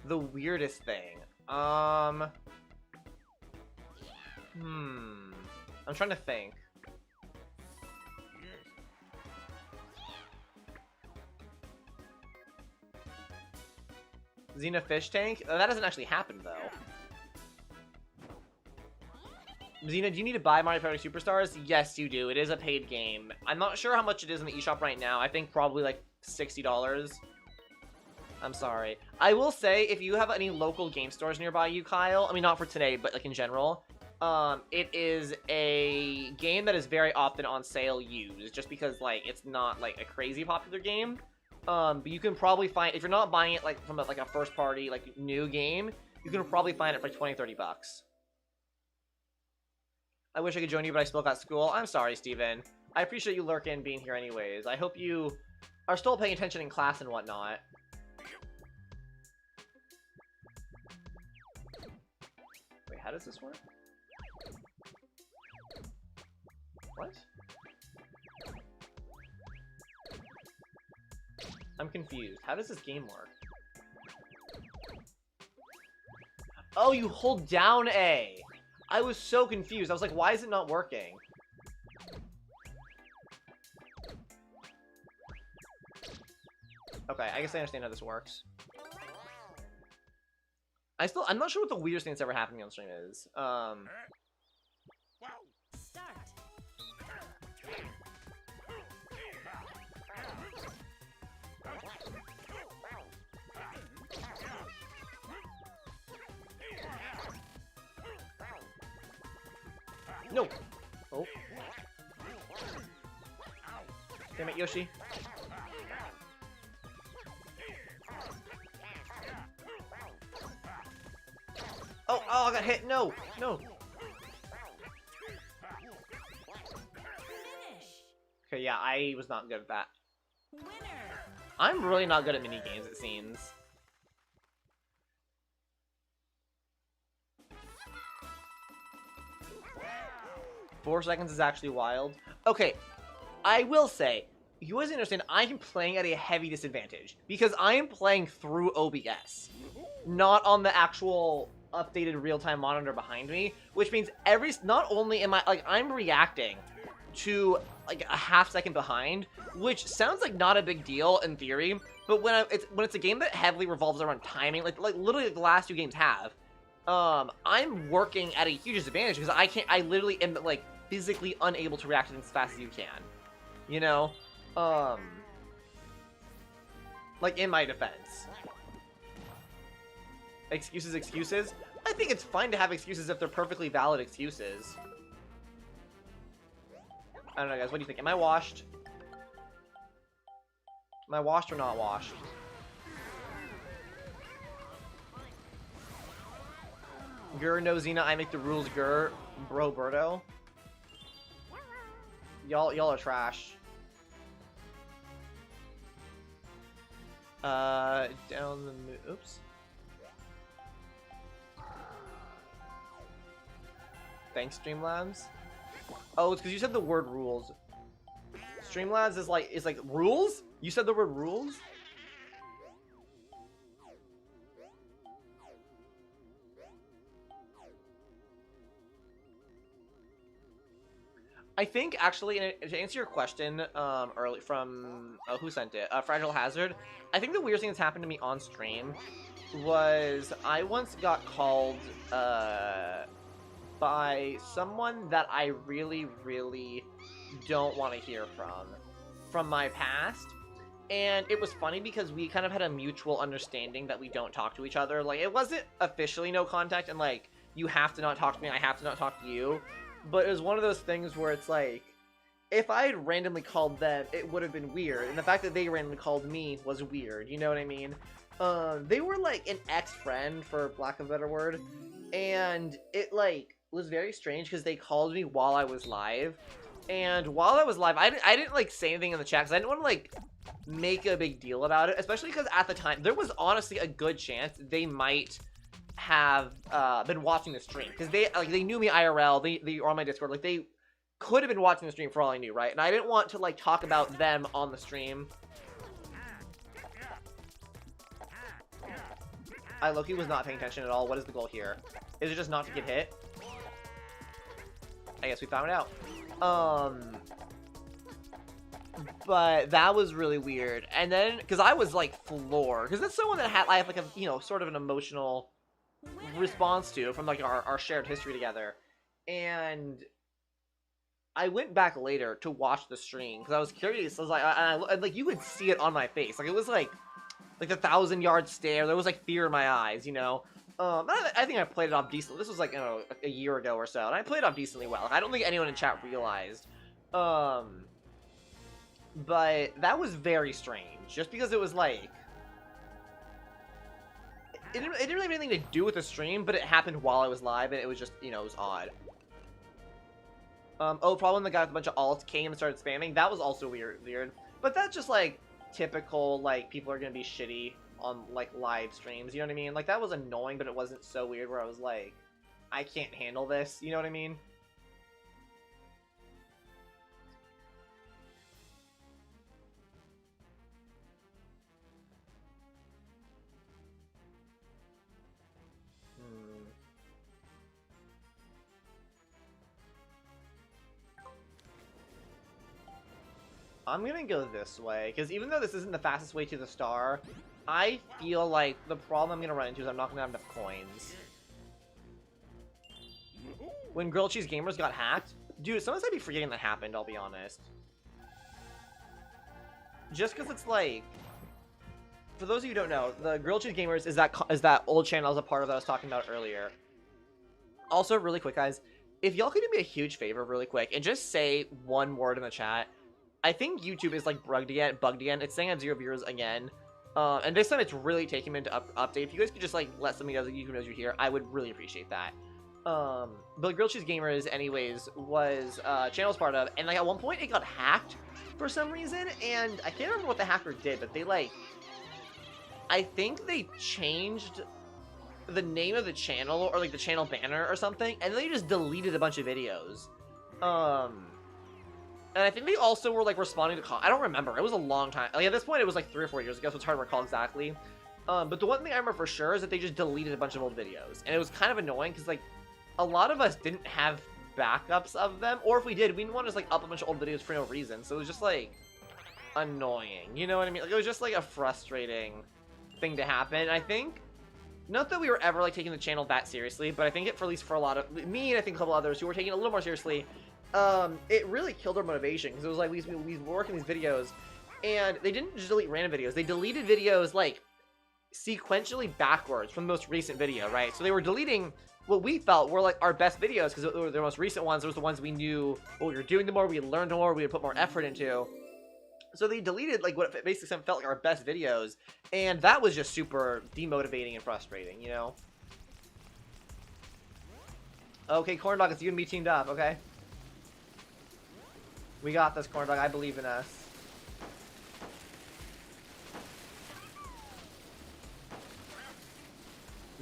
The weirdest thing. I'm trying to think. Zina fish tank? That doesn't actually happen, though. Zina, do you need to buy Mario Party Superstars? Yes, you do. It is a paid game. I'm not sure how much it is in the eShop right now. I think probably like $60. I'm sorry. I will say, if you have any local game stores nearby you, Kyle, I mean, not for today, but like in general, it is a game that is very often on sale used, just because like it's not like a crazy popular game. But you can probably find, if you're not buying it like from like a first party like new game, you can probably find it for like 20-30 bucks. I wish I could join you, but I still got school. I'm sorry, Steven. I appreciate you lurking and being here anyways. I hope you are still paying attention in class and whatnot. Wait, how does this work? What? I'm confused. How does this game work? Oh, you hold down A. I was so confused. I was like, why is it not working? Okay, I guess I understand how this works. I'm not sure what the weirdest thing that's ever happened on stream is. Start. No! Oh. Damn it, Yoshi. Oh, I got hit. No, no. Okay, yeah, I was not good at that. Winner. I'm really not good at mini games, it seems. Four seconds is actually wild. Okay, I will say, you guys understand, I am playing at a heavy disadvantage because I am playing through OBS, not on the actual updated real-time monitor behind me, which means not only am I, like, I'm reacting to, like, a half-second behind, which sounds like not a big deal in theory, but when it's a game that heavily revolves around timing, like literally the last two games have, I'm working at a huge disadvantage because I literally am, like, physically unable to react as fast as you can. You know? Like, in my defense. Excuses? I think it's fine to have excuses if they're perfectly valid excuses. I don't know, guys. What do you think? Am I washed? Am I washed or not washed? Gur, no Zina, I make the rules, Gur. Bro, Berto. Y'all are trash. Down the... Oops. Thanks, Streamlabs. Oh, it's because you said the word rules. Streamlabs is like rules? You said the word rules? I think actually, to answer your question, early from who sent it, Fragile Hazard. I think the weirdest thing that's happened to me on stream was I once got called by someone that I really, really don't want to hear from my past. And it was funny because we kind of had a mutual understanding that we don't talk to each other. Like, it wasn't officially no contact, and like, you have to not talk to me, I have to not talk to you. But it was one of those things where it's like, if I had randomly called them, it would have been weird. And the fact that they randomly called me was weird, you know what I mean? They were like an ex-friend, for lack of a better word. And it like was very strange because they called me while I was live. And while I was live, I didn't like say anything in the chat because I didn't want to like make a big deal about it. Especially because at the time, there was honestly a good chance they might have been watching the stream because they knew me IRL. They were on my Discord. Like, they could have been watching the stream for all I knew, right? And I didn't want to like talk about them on the stream. I low-key was not paying attention at all. What is the goal here? Is it just not to get hit? I guess we found out. But that was really weird. And then, because I was like floored, because that's someone that I have like a, you know, sort of an emotional response to from like our shared history together. And I went back later to watch the stream because I was curious. I was like, and like you could see it on my face. Like, it was like the 1,000-yard stare. There was like fear in my eyes, you know. I think I played it off decently. This was like, you know, a year ago or so, and I played it off decently well. I don't think anyone in chat realized. But that was very strange, just because it was like, it didn't really have anything to do with the stream, but it happened while I was live, and it was just, you know, it was odd. Oh, probably when the guy with a bunch of alts came and started spamming, that was also weird. But that's just like typical, like, people are gonna be shitty on like live streams, you know what I mean? Like, that was annoying, but it wasn't so weird where I was like, I can't handle this, you know what I mean? I'm gonna go this way, because even though this isn't the fastest way to the star, I feel like the problem I'm gonna run into is I'm not gonna have enough coins. When Grilled Cheese Gamers got hacked, dude, sometimes I'd be forgetting that happened, I'll be honest. Just because it's like, for those of you who don't know, the Grilled Cheese Gamers is that old channel I was a part of that I was talking about earlier. Also, really quick, guys, if y'all could do me a huge favor really quick and just say one word in the chat. I think YouTube is like bugged again. It's saying I have 0 viewers again. And this time it's really taking me into update. If you guys could just like let somebody else, YouTube knows you're here, I would really appreciate that. But Grilled Cheese Gamers, anyways, was channel's part of, and like at one point it got hacked for some reason, and I can't remember what the hacker did, but they like, I think they changed the name of the channel or like the channel banner or something, and then they just deleted a bunch of videos. And I think they also were, like, responding to I don't remember. It was a long time. Like, at this point, it was, like, 3 or 4 years ago, so it's hard to recall exactly. But the one thing I remember for sure is that they just deleted a bunch of old videos. And it was kind of annoying, because, like, a lot of us didn't have backups of them. Or if we did, we didn't want to just, like, up a bunch of old videos for no reason. So it was just, like, annoying. You know what I mean? Like, it was just, like, a frustrating thing to happen. And I think, not that we were ever, like, taking the channel that seriously, but I think it, for at least for a lot of, me and I think a couple others who were taking it a little more seriously, it really killed our motivation, because it was like, we were working these videos, and they didn't just delete random videos, they deleted videos, like, sequentially backwards from the most recent video, right? So they were deleting what we felt were, like, our best videos, because they were the most recent ones, those were the ones we knew what we were doing the more, we learned more, we would put more effort into. So they deleted, like, what basically felt like our best videos, and that was just super demotivating and frustrating, you know? Okay, Corn Dog, it's you and me teamed up, okay? We got this, Corn Dog. I believe in us.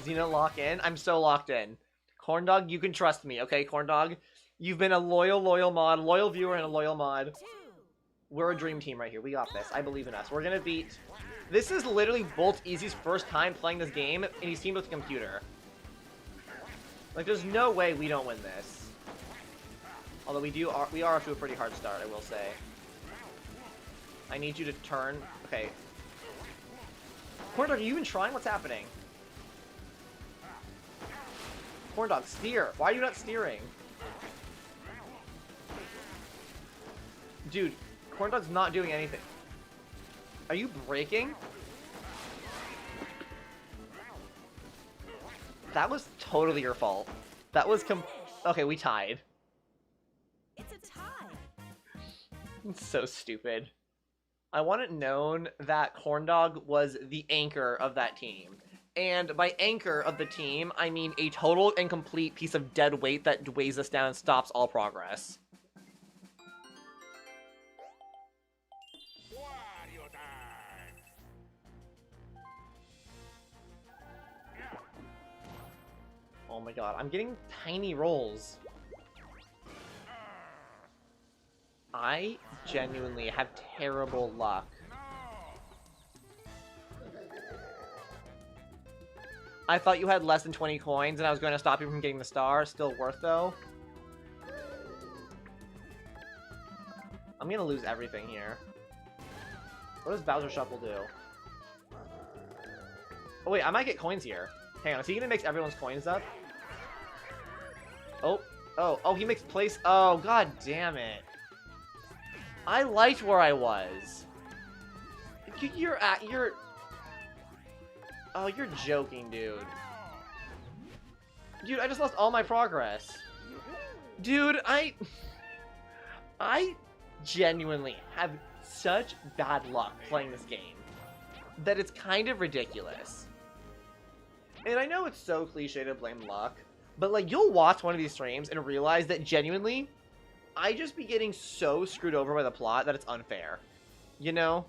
Zina, lock in. I'm so locked in. Corn Dog, you can trust me, okay, Corn Dog? You've been a loyal mod, loyal viewer, and a loyal mod. We're a dream team right here. We got this. I believe in us. We're gonna beat... This is literally Bolt Easy's first time playing this game, and he's teamed with a computer. Like, there's no way we don't win this. Although we are off to a pretty hard start, I will say. I need you to turn. Okay. Corn Dog, are you even trying? What's happening? Corn Dog, steer. Why are you not steering? Dude, Corn Dog's not doing anything. Are you braking? That was totally your fault. That was okay, we tied. It's a tie. It's so stupid. I want it known that Corn Dog was the anchor of that team. And by anchor of the team, I mean a total and complete piece of dead weight that weighs us down and stops all progress. Oh my god, I'm getting tiny rolls. I genuinely have terrible luck. I thought you had less than 20 coins and I was going to stop you from getting the star. Still worth though. I'm going to lose everything here. What does Bowser Shuffle do? Oh wait, I might get coins here. Hang on, is he going to mix everyone's coins up? Oh, he makes place. Oh, god damn it. I liked where I was. Oh, you're joking, dude. Dude, I just lost all my progress. Dude, I genuinely have such bad luck playing this game that it's kind of ridiculous. And I know it's so cliche to blame luck, but like you'll watch one of these streams and realize that genuinely I just be getting so screwed over by the plot that it's unfair. You know?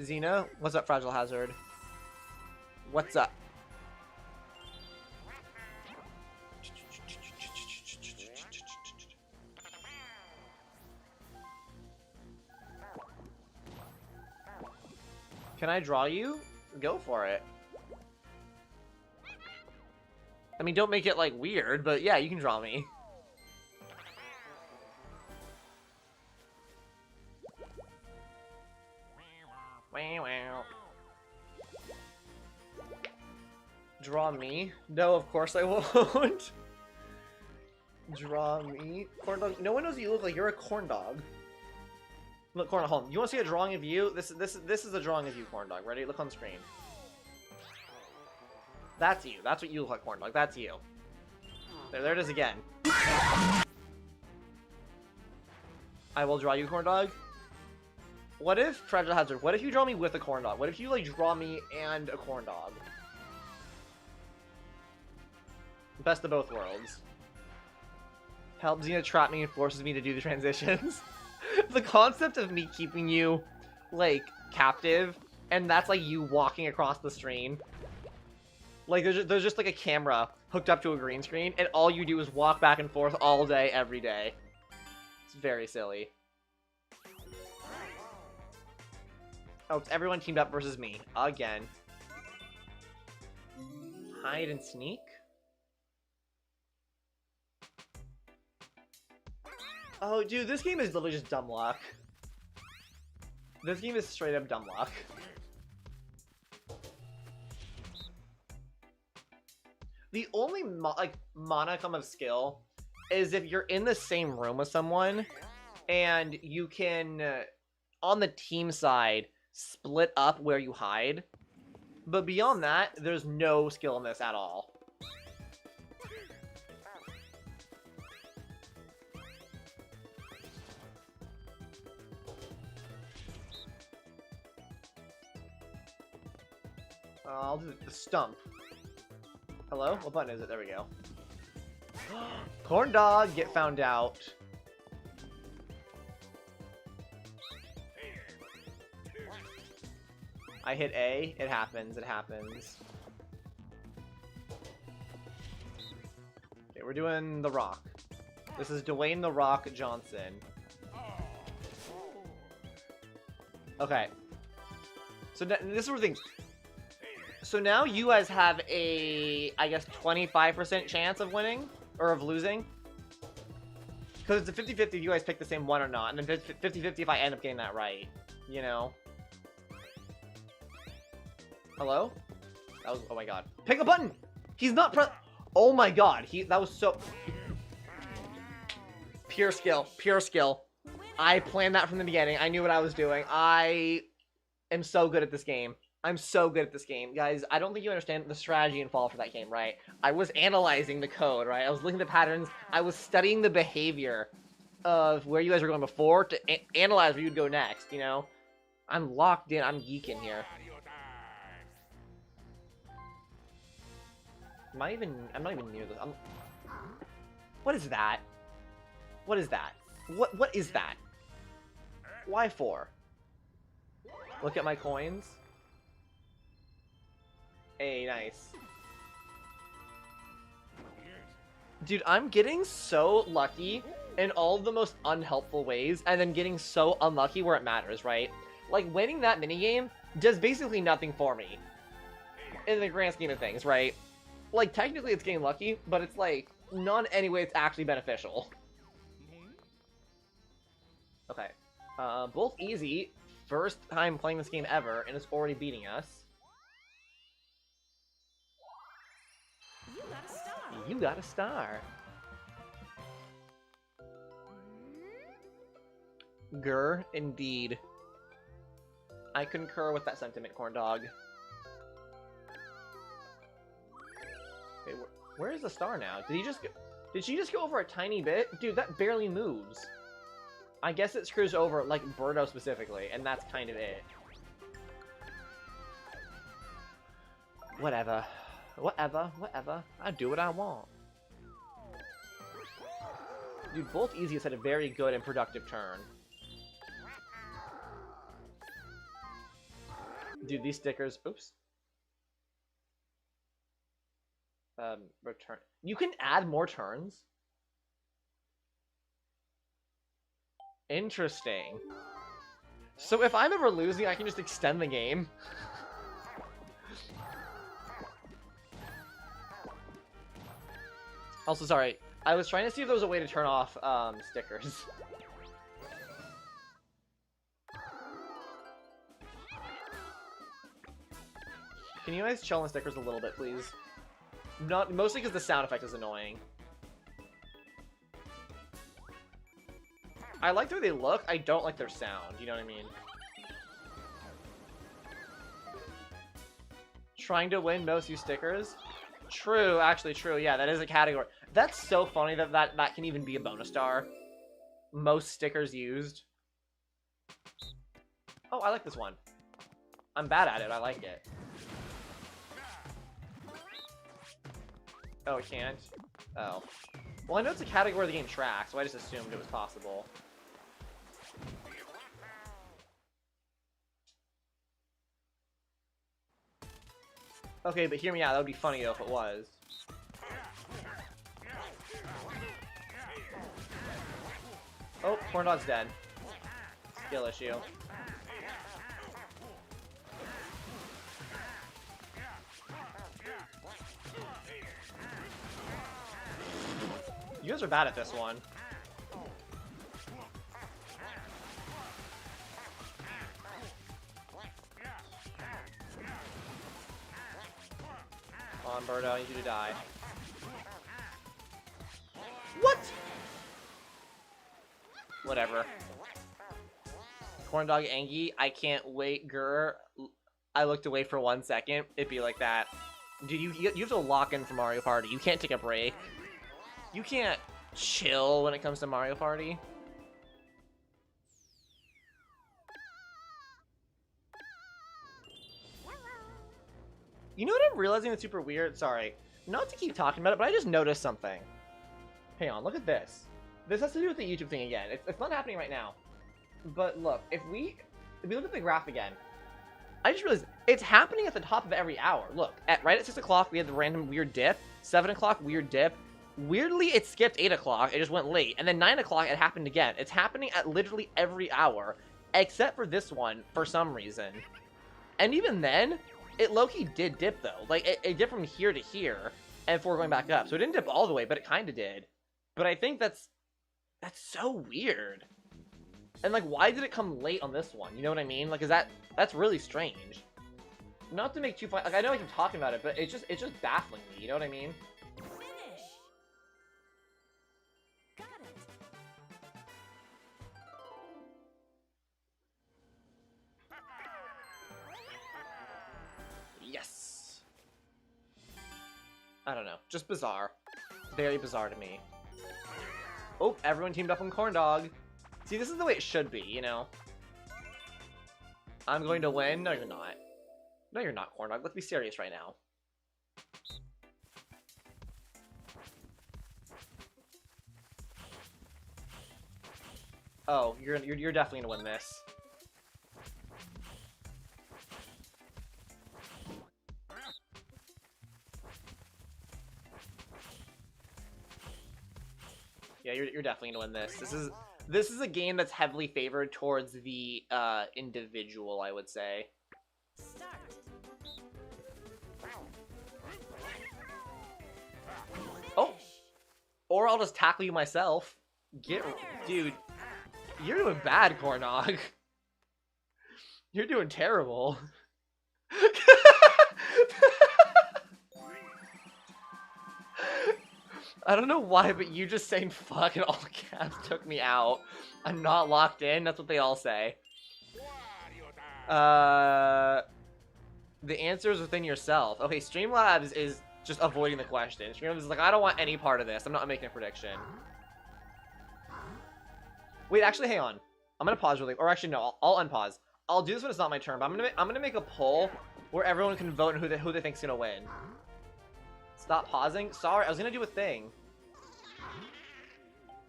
Zina, what's up, Fragile Hazard? What's up? Can I draw you? Go for it. I mean, don't make it, like, weird, but yeah, you can draw me. Draw me? No, of course I won't. Draw me? Corn dog? No one knows what you look like. You're a corn dog. Look, Corn Dog, home. You want to see a drawing of you? This is a drawing of you, Corn Dog. Ready? Look on screen. That's you. That's what you look like, Corn Dog. That's you. There it is again. I will draw you, Corn Dog. What if, Fragile Hazard, what if you draw me with a Corn Dog? What if you, like, draw me and a Corn Dog? Best of both worlds. Help Zina trap me and forces me to do the transitions. The concept of me keeping you, like, captive, and that's, like, you walking across the screen. Like, there's just, like, a camera hooked up to a green screen, and all you do is walk back and forth all day, every day. It's very silly. Oh, it's everyone teamed up versus me. Again. Hide and sneak? Oh, dude, this game is literally just dumb luck. This game is straight up dumb luck. The only, modicum of skill is if you're in the same room with someone, and you can, on the team side, split up where you hide. But beyond that, there's no skill in this at all. I'll do the stump. Hello? What button is it? There we go. Corn Dog, get found out. I hit A. It happens. It happens. Okay, we're doing The Rock. This is Dwayne The Rock Johnson. Okay. So this is where things. So now you guys have a, I guess, 25% chance of winning or of losing. Because it's a 50-50 if you guys pick the same one or not, and then 50-50 if I end up getting that right. You know. Hello? That was, oh my god. Pick a button! He's not oh my god, that was so... Pure skill, pure skill. I planned that from the beginning. I knew what I was doing. I am so good at this game. I'm so good at this game. Guys, I don't think you understand the strategy involved for that game, right? I was analyzing the code, right? I was looking at the patterns. I was studying the behavior of where you guys were going before to analyze where you'd go next, you know? I'm locked in. I'm geeking here. I'm not even near this. What is that? What is that? What is that? Why for? Look at my coins. Hey, nice. Dude, I'm getting so lucky in all of the most unhelpful ways, and then getting so unlucky where it matters, right? Like, winning that minigame does basically nothing for me. In the grand scheme of things, right? Like, technically it's getting lucky, but it's like, not in any way it's actually beneficial. Okay. Both easy. First time playing this game ever, and it's already beating us. You got a star. You got a star. Grr, indeed. I concur with that sentiment, corn dog. Okay, where is the star now? Did she just go over a tiny bit? Dude, that barely moves. I guess it screws over, like, Birdo specifically, and that's kind of it. Whatever. Whatever. I do what I want. Dude, both easy has had a very good and productive turn. Dude, these stickers... Oops. Return... You can add more turns? Interesting. So if I'm ever losing, I can just extend the game. Also, sorry. I was trying to see if there was a way to turn off, stickers. Can you guys chill on the stickers a little bit, please? Mostly because the sound effect is annoying. I like the way they look, I don't like their sound, you know what I mean? Trying to win most use stickers? True, actually true, yeah, that is a category. That's so funny that can even be a bonus star. Most stickers used. Oh, I like this one. I'm bad at it, I like it. Oh, it can't? Oh. Well, I know it's a category the game tracks, so I just assumed it was possible. Okay, but hear me out, that would be funny though if it was. Oh, corn dog's dead. Skill issue. You guys are bad at this one. Come on, Birdo, I need you to die. What? Whatever. Corn dog Angie, I can't wait, grr. I looked away for 1 second. It'd be like that. Dude, you have to lock in for Mario Party. You can't take a break. You can't chill when it comes to Mario Party. You know what I'm realizing that's super weird? Sorry. Not to keep talking about it, but I just noticed something. Hang on, look at this. This has to do with the YouTube thing again. It's not happening right now. But look, if we look at the graph again, I just realized it's happening at the top of every hour. Look, right at 6 o'clock, we had the random weird dip. 7 o'clock, weird dip. Weirdly, it skipped 8 o'clock. It just went late. And then 9 o'clock, it happened again. It's happening at literally every hour. except for this one for some reason. And even then, it low-key did dip though. Like it dipped from here to here, and before going back up. So it didn't dip all the way, but it kind of did. But I think that's so weird. And like, why did it come late on this one? You know what I mean? Like, that's really strange. Not to make too fun. Like, I know I keep talking about it, but it's just baffling me. You know what I mean? Finish. Got it. Yes. I don't know. Just bizarre. Very bizarre to me. Oh, everyone teamed up on Corn Dog. See, this is the way it should be, you know? I'm going to win. No, you're not. No, you're not, Corn Dog. Let's be serious right now. Oh, you're definitely gonna win this. Yeah, you're definitely gonna win this. This is a game that's heavily favored towards the individual, I would say. Start. Oh, or I'll just tackle you myself. Dude, you're doing bad, Corn Dog. You're doing terrible. I don't know why, but you just saying fuck in all caps took me out. I'm not locked in. That's what they all say. The answer is within yourself. Okay, Streamlabs is just avoiding the question. Streamlabs is like, I don't want any part of this. I'm not making a prediction. Wait, actually, hang on. I'm gonna pause really, or actually no, I'll unpause. I'll do this when it's not my turn, but I'm gonna make a poll where everyone can vote on who they think's gonna win. Stop pausing. Sorry, I was gonna do a thing.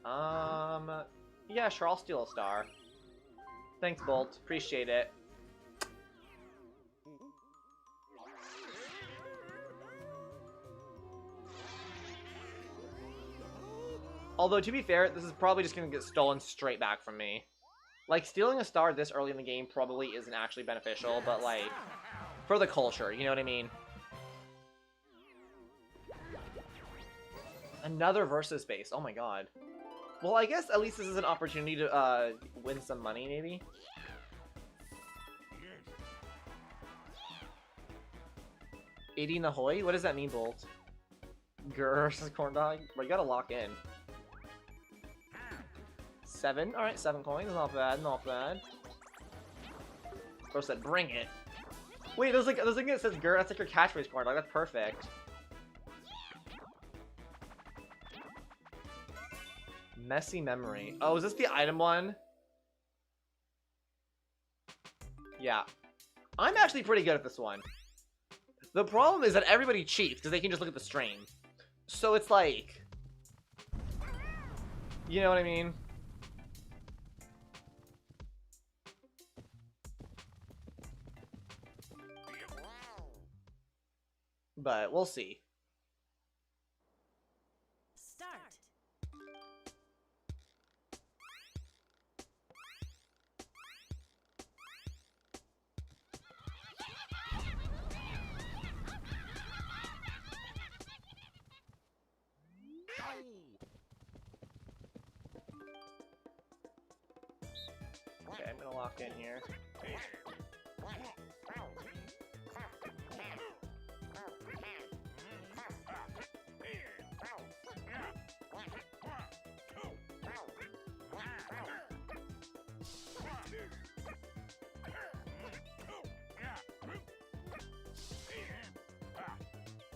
Yeah, sure, I'll steal a star. Thanks, Bolt. Appreciate it. Although, to be fair, this is probably just gonna get stolen straight back from me. Like, stealing a star this early in the game probably isn't actually beneficial, but, like, for the culture, you know what I mean? Another versus base. Oh my god. Well, I guess at least this is an opportunity to win some money, maybe. Eighty Nahoy? What does that mean, Bolt? Grr, says Corn Dog. But you gotta lock in. 7. Alright, 7 coins. Not bad, not bad. Bro said, bring it. Wait, there's a thing that says grr. That's like your catchphrase, Corn Dog. That's perfect. Messy memory. Oh, is this the item one? Yeah. I'm actually pretty good at this one. The problem is that everybody cheats because they can just look at the stream. So it's like... You know what I mean? But we'll see. Start. Okay, I'm gonna lock in here.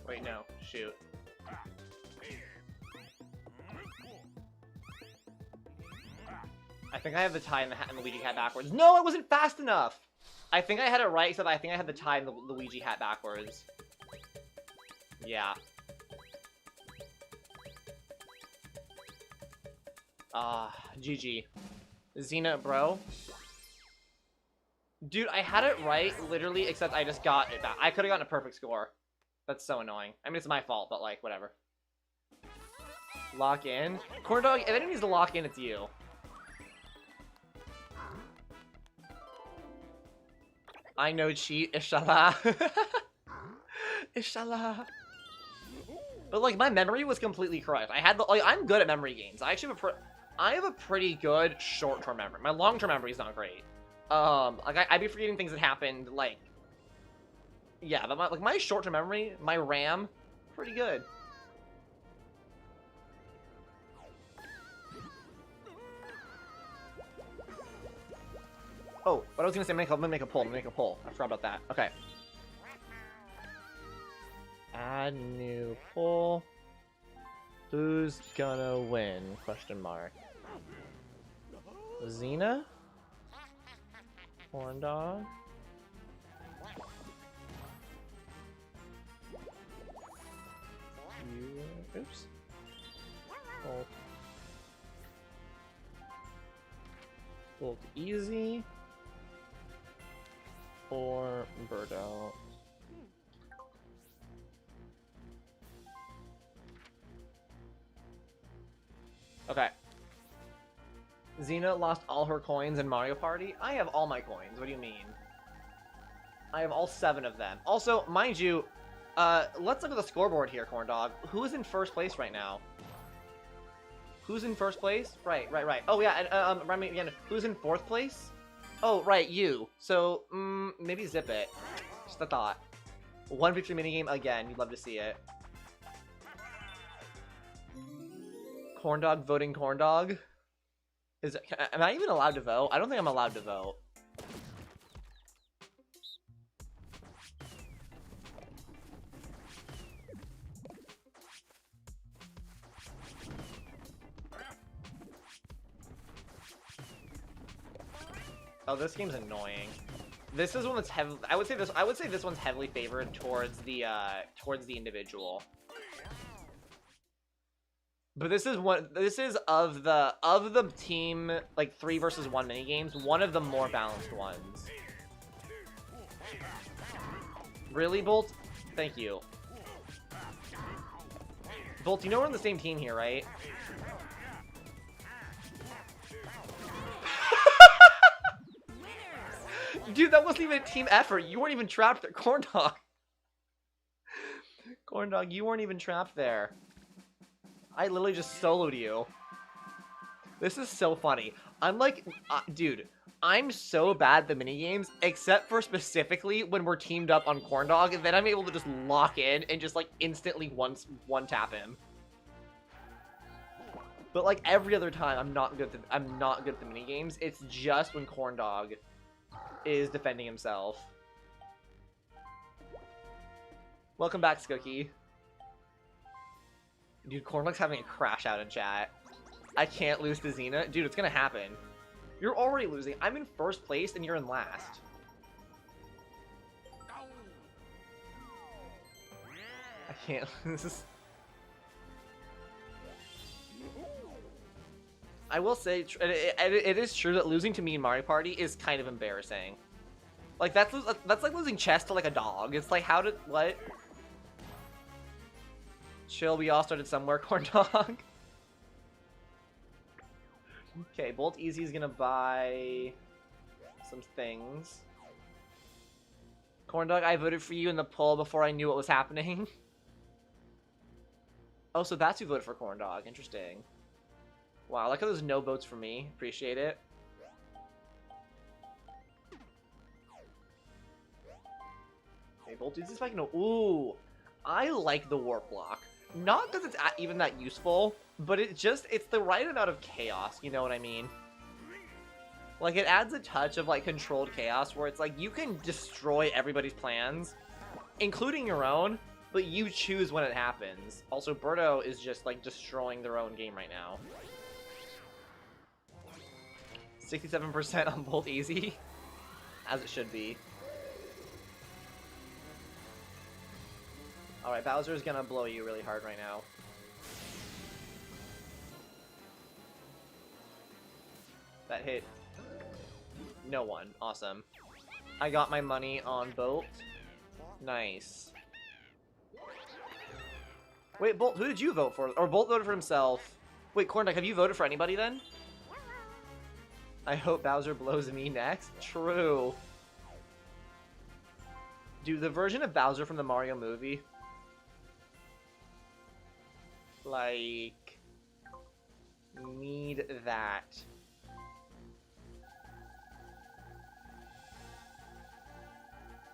Wait, no. Shoot. I think I have the tie and the Luigi hat backwards. No, it wasn't fast enough! I think I had it right, except I think I had the tie and the Luigi hat backwards. Yeah. GG. Zina, bro. Dude, I had it right, literally, except I just got it back. I could've gotten a perfect score. That's so annoying. I mean, it's my fault, but, like, whatever. Lock in. Corn Dog, if anyone needs to lock in, it's you. I know cheat, inshallah. Inshallah. But like my memory was completely correct. I had the like I'm good at memory games. I actually have a pretty good short-term memory. My long-term memory is not great. Like I'd be forgetting things that happened. Like, yeah, but my short-term memory, my RAM, pretty good. Oh, what I was gonna say, I'm gonna make a poll. I forgot about that. Okay. Add new poll. Who's gonna win? Question mark. Zina? Corn dog? You... Oops. Bolt. Bolt easy. Or Birdo. Okay. Zina lost all her coins in Mario Party? I have all my coins. What do you mean? I have all 7 of them. Also, mind you, let's look at the scoreboard here, Corn Dog. Who is in first place right now? Who's in first place? Right. Oh, yeah, and, remind me again, who's in 4th place? Oh, right, you. So, maybe zip it. Just a thought. 1 victory minigame again. You'd love to see it. Corn Dog voting Corn Dog? Am I even allowed to vote? I don't think I'm allowed to vote. Oh, this game's annoying. This is one that's heavily. I would say this one's heavily favored towards the individual. But this is of the team like 3 versus 1 mini games, one of the more balanced ones. Really, Bolt? Thank you. Bolt, you know we're on the same team here, right? Dude, that wasn't even a team effort. You weren't even trapped there. Corn Dog. Corn Dog, you weren't even trapped there. I literally just soloed you. This is so funny. I'm like, dude, I'm so bad at the minigames, except for specifically when we're teamed up on Corn Dog, and then I'm able to just lock in and just like instantly one tap him. But like every other time, I'm not good at the minigames. It's just when Corn Dog is defending himself. Welcome back, Skookie. Dude, Cornlock's having a crash out in chat. I can't lose to Zina. Dude, it's gonna happen. You're already losing. I'm in first place and you're in last. I can't. This is... I will say, it is true that losing to me in Mario Party is kind of embarrassing. Like, that's like losing chess to, like, a dog. It's like, how did... What? Chill, we all started somewhere, Corn Dog. Okay, Bolt Easy's gonna buy some things. Corn Dog, I voted for you in the poll before I knew what was happening. Oh, so that's who voted for Corn Dog. Interesting. Wow, I like how there's no votes for me. Appreciate it. Okay, Bolt Easy's like no. Ooh, I like the warp block. Not because it's even that useful, but it's the right amount of chaos, you know what I mean? Like, it adds a touch of, like, controlled chaos where it's like, you can destroy everybody's plans, including your own, but you choose when it happens. Also, Birdo is just, like, destroying their own game right now. 67% on Bolt Easy, as it should be. Alright, Bowser's gonna blow you really hard right now. That hit no one. Awesome. I got my money on Bolt. Nice. Wait, Bolt, who did you vote for? Or Bolt voted for himself. Wait, Corndog, have you voted for anybody then? I hope Bowser blows me next. True. Dude, the version of Bowser from the Mario movie. Like, need that.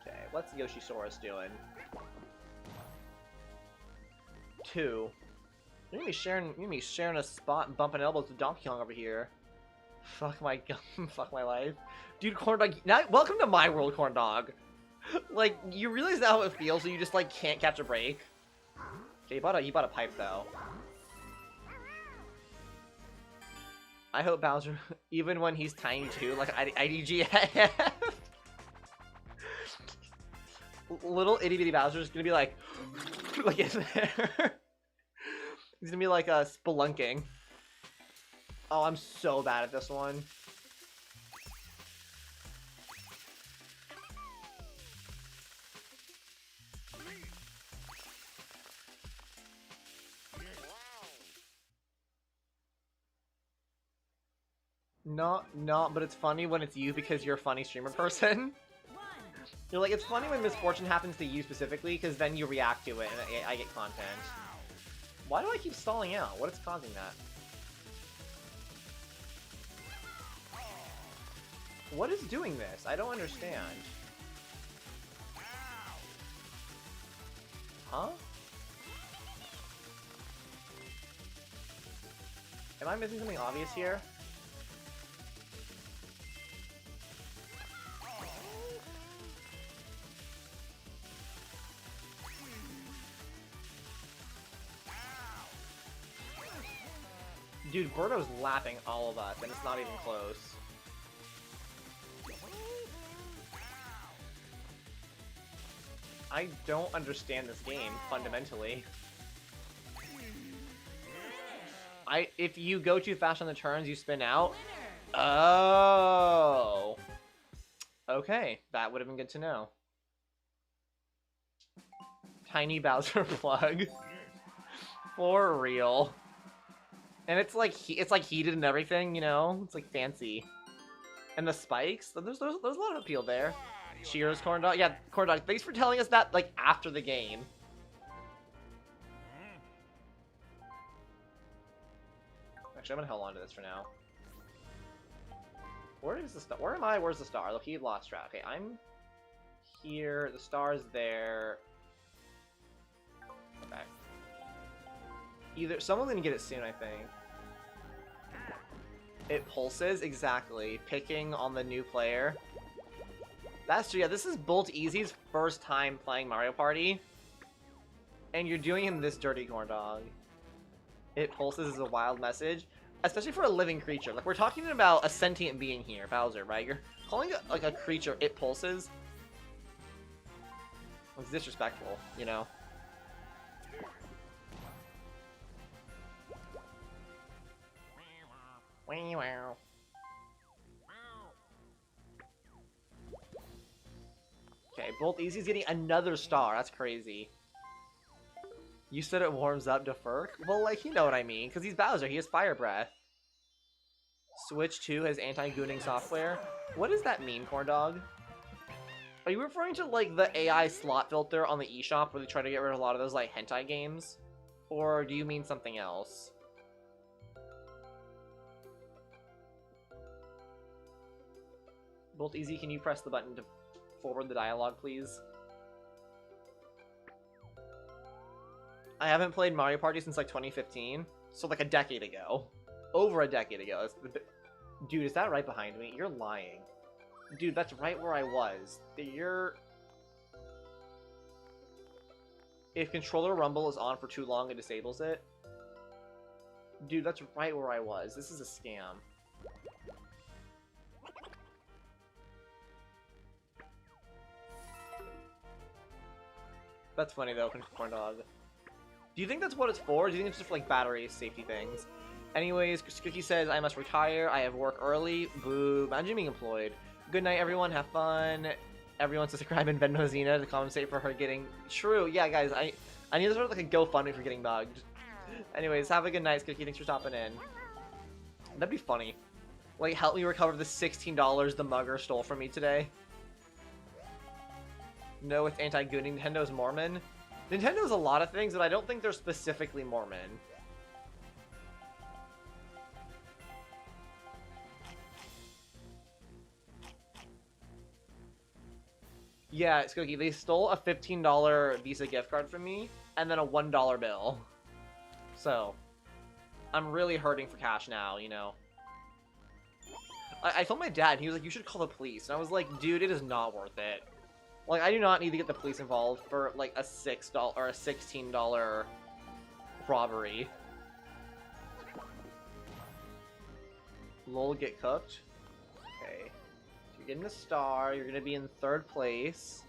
Okay, what's Yoshisaurus doing? 2. You're gonna be sharing a spot and bumping elbows with Donkey Kong over here. Fuck my fuck my life. Dude, Corn Dog, now, welcome to my world, Corn Dog. Like, you realize how it feels, so you just, like, can't catch a break. Okay, you bought a pipe, though. I hope Bowser, even when he's tiny too, like IDGF. Little itty bitty Bowser's gonna be like in there. He's gonna be like spelunking. Oh, I'm so bad at this one. No, but it's funny when it's you because you're a funny streamer person. You're like, it's funny when misfortune happens to you specifically, because then you react to it and I get content. Why do I keep stalling out? What is causing that? What is doing this? I don't understand. Huh? Am I missing something obvious here? Dude, Birdo's lapping all of us, and it's not even close. I don't understand this game, fundamentally. If you go too fast on the turns, you spin out. Oh. Okay, that would have been good to know. Tiny Bowser plug. For real. And it's like heated and everything, you know? It's like fancy. And the spikes, there's a lot of appeal there. Cheers, Corn Dog. Yeah, Corn Dog, thanks for telling us that, like, after the game. Actually, I'm gonna hold on to this for now. Where is the star? Where am I? Where's the star? Look, he lost track. Okay, I'm here. The star's there. Okay. Someone's gonna get it soon, I think. It pulses, exactly. Picking on the new player. That's true, yeah, this is Bolt Easy's first time playing Mario Party. And you're doing him this dirty, Corn Dog. It pulses is a wild message. Especially for a living creature. Like, we're talking about a sentient being here, Bowser, right? You're calling it, like, a creature, it pulses. It's disrespectful, you know? Okay, Bolt Easy's getting another star. That's crazy. You said it warms up to Furk? Well, like, you know what I mean, because he's Bowser. He has Fire Breath. Switch 2 has anti-gooning software. What does that mean, Corn Dog? Are you referring to, like, the AI slot filter on the eShop where they try to get rid of a lot of those, like, hentai games? Or do you mean something else? Bolt Easy, can you press the button to forward the dialogue, please? I haven't played Mario Party since, like, 2015. So, like, a decade ago. Over a decade ago. Dude, is that right behind me? You're lying. Dude, that's right where I was. If controller rumble is on for too long, it disables it. Dude, that's right where I was. This is a scam. That's funny, though, Corn Dog. Do you think that's what it's for? Or do you think it's just for, like, battery safety things? Anyways, Cookie says, I must retire. I have work early. Boo. Imagine being employed. Good night, everyone. Have fun. Everyone subscribe and Venmo Zina to compensate for her getting... True. Yeah, guys, I need to start, like, a GoFundMe for getting bugged. Anyways, have a good night, Cookie. Thanks for stopping in. That'd be funny. Like, help me recover the $16 the mugger stole from me today. No, it's anti-good. Nintendo's Mormon. Nintendo's a lot of things, but I don't think they're specifically Mormon. Yeah, it's Cookie. They stole a $15 Visa gift card from me, and then a $1 bill. So, I'm really hurting for cash now, you know. I told my dad, and he was like, you should call the police. And I was like, dude, it is not worth it. Like, I do not need to get the police involved for, like, a $6 or a $16 robbery. Lol, get cooked. Okay. So you're getting a star. You're gonna be in 3rd place.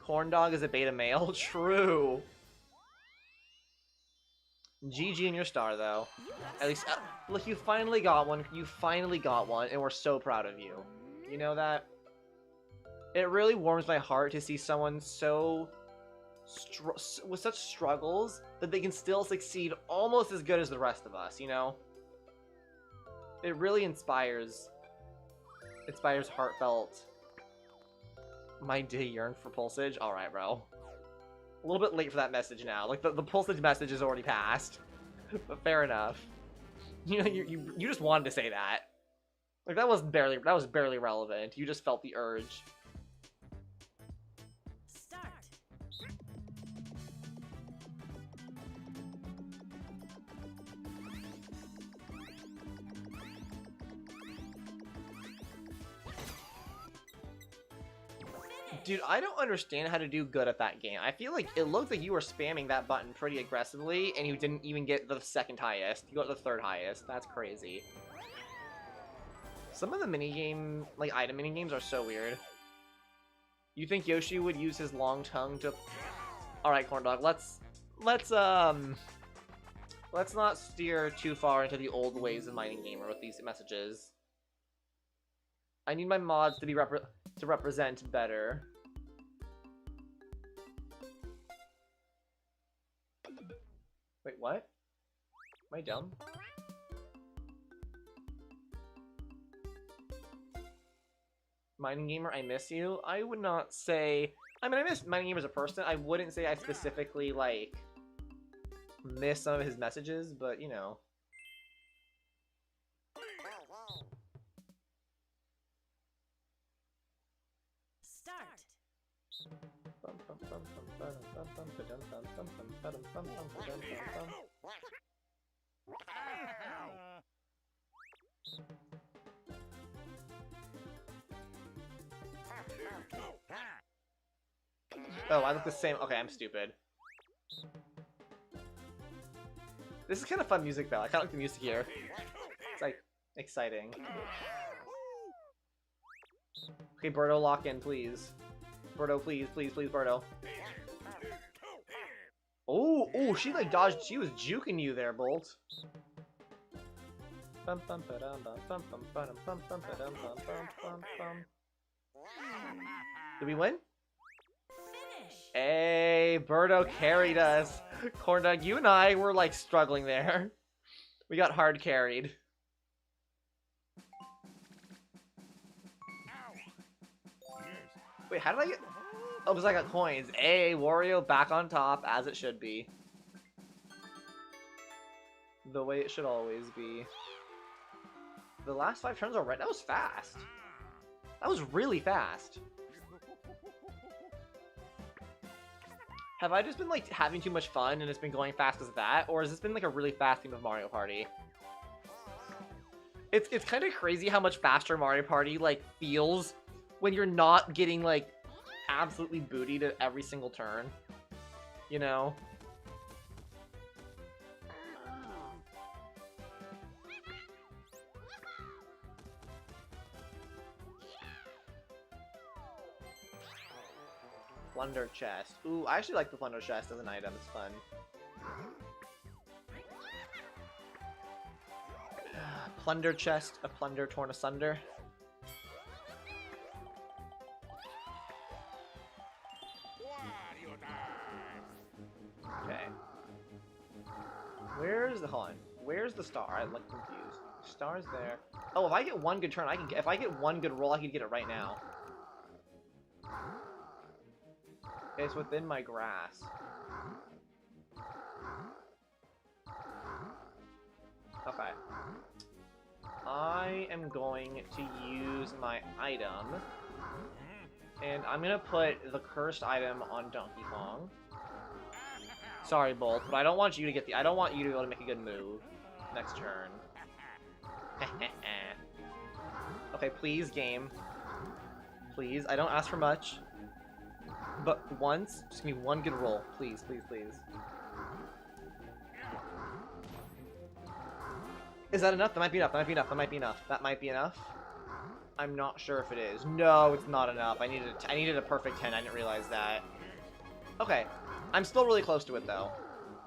Corn dog is a beta male. True. GG in your star, though. At least, look, you finally got one. You finally got one, and we're so proud of you. You know that? It really warms my heart to see someone so with such struggles that they can still succeed almost as good as the rest of us, you know? It really inspires heartfelt. My day yearned for Pulsage? Alright, bro. A little bit late for that message now. Like, the Pulsage message is already passed. But fair enough. You know, you just wanted to say that. Like, that was barely relevant. You just felt the urge. Start. Dude, I don't understand how to do good at that game. I feel like it looked like you were spamming that button pretty aggressively, and you didn't even get the 2nd highest. You got the 3rd highest. That's crazy. Some of the minigame, like, item minigames are so weird. You think Yoshi would use his long tongue to... Alright, Corndog, let's not steer too far into the old ways of Mining Gamer with these messages. I need my mods to be represent better. Wait, what? Am I dumb? Mining Gamer, I miss you. I would not say... I mean, I miss Mining Gamer as a person. I wouldn't say I specifically, like, miss some of his messages, but, you know. Start. Oh, I look the same. Okay, I'm stupid. This is kind of fun music, though. I kind of like the music here. It's, like, exciting. Okay, Birdo, lock in, please. Birdo, please, please, please, Birdo. Oh, oh, she, like, dodged. She was juking you there, Bolt. Did we win? Finish. Hey, Birdo carried us. Corndog, you and I were, like, struggling there. We got hard carried. Wait, how did I get... Oh, because I got coins. Hey, Wario back on top, as it should be. The way it should always be. The last 5 turns are right. That was fast. That was really fast. Have I just been, like, having too much fun and it's been going fast as that? Or has this been, like, a really fast game of Mario Party? It's kind of crazy how much faster Mario Party, like, feels when you're not getting, like, absolutely bootied at every single turn. You know? Plunder chest. Ooh, I actually like the plunder chest as an item. It's fun. Plunder chest, a plunder torn asunder. Okay. Where's the hold on? Where's the star? I'm like confused. Star's there. Oh, if I get one good turn, I can get. If I get one good roll, I can get it right now. It's within my grasp. Okay. I am going to use my item. And I'm gonna put the cursed item on Donkey Kong. Sorry, Bolt, but I don't want you to get the. I don't want you to be able to make a good move next turn. Okay, please, game. Please, I don't ask for much. But once, just give me one good roll. Please, please, please. Is that enough? That might be enough. That might be enough. That might be enough. That might be enough. I'm not sure if it is. No, it's not enough. I needed a perfect 10. I didn't realize that. Okay. I'm still really close to it, though.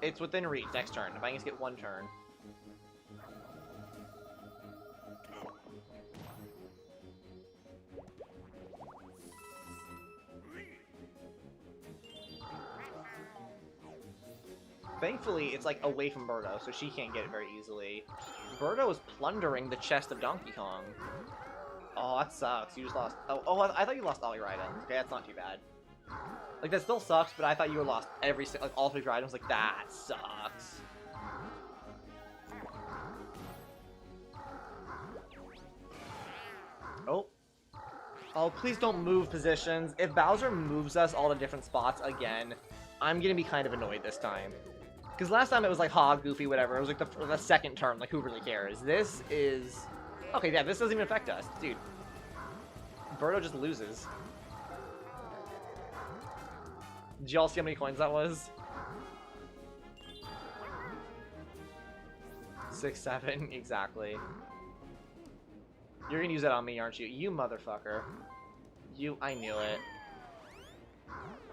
It's within reach next turn. If I can just get one turn. Thankfully, it's, like, away from Birdo, so she can't get it very easily. Birdo is plundering the chest of Donkey Kong. Oh, that sucks. You just lost... Oh, I thought you lost all your items. Okay, that's not too bad. Like, that still sucks, but I thought you lost every... Like, all 3 of your items. Like, that sucks. Oh. Oh, please don't move positions. If Bowser moves us all to different spots again, I'm gonna be kind of annoyed this time. Because last time it was like, ha, goofy, whatever. It was like the second turn. Like, who really cares? This is... Okay, yeah, this doesn't even affect us. Dude. Birdo just loses. Did y'all see how many coins that was? 6, 7, exactly. You're gonna use that on me, aren't you? You motherfucker. You... I knew it.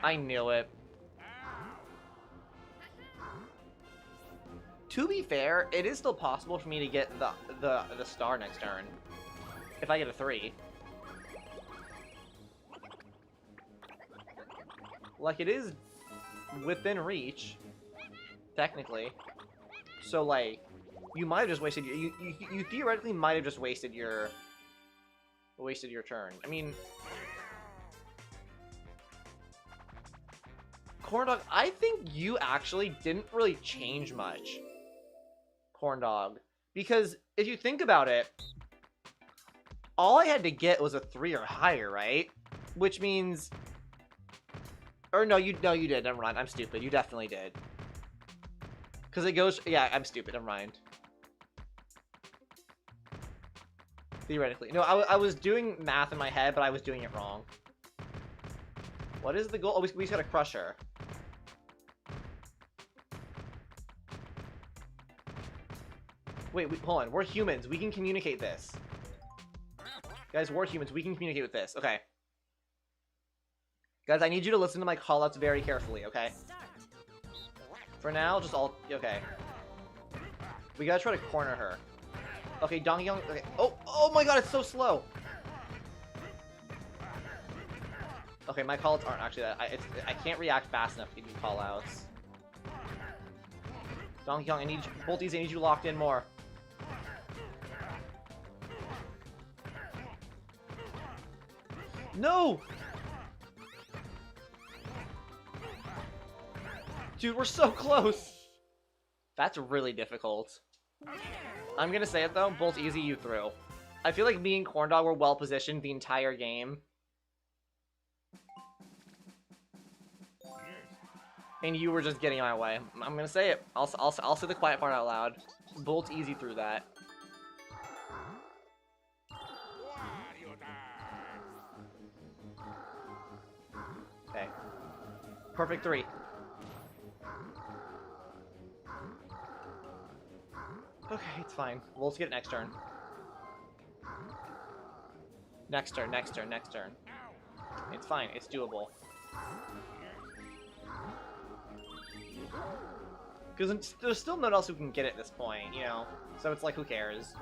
I knew it. To be fair, it is still possible for me to get the star next turn. If I get a 3. Like, it is within reach, technically. So, like, you might have just wasted your... You theoretically might have just wasted your turn. I mean... Corndog, I think you actually didn't really change much. Corndog. Because, if you think about it, all I had to get was a 3 or higher, right? Which means... Or no, you did. Never mind. I'm stupid. You definitely did. Because it goes... Yeah, I'm stupid. Never mind. Theoretically. No, I was doing math in my head, but I was doing it wrong. What is the goal? Oh, we just gotta crush her. Wait, hold on. We're humans. We can communicate this. Guys, we're humans. We can communicate with this. Okay. Guys, I need you to listen to my callouts very carefully, okay? For now, just all... Okay. We gotta try to corner her. Okay, Donkey Kong... Okay. Oh my god, it's so slow! Okay, my callouts aren't actually that... I can't react fast enough to give you callouts. Donkey Kong, I need you... Bolties, I need you locked in more. No! Dude, we're so close! That's really difficult. I'm gonna say it though, Bolt easy you through. I feel like me and Corndog were well positioned the entire game. And you were just getting in my way. I'm gonna say it. I'll say the quiet part out loud. Bolt easy through that. Okay. Perfect 3. Okay, it's fine. We'll just get it next turn. Next turn, next turn, next turn. It's fine. It's doable. Because there's still no one else who can get it at this point, you know? So it's like, who cares?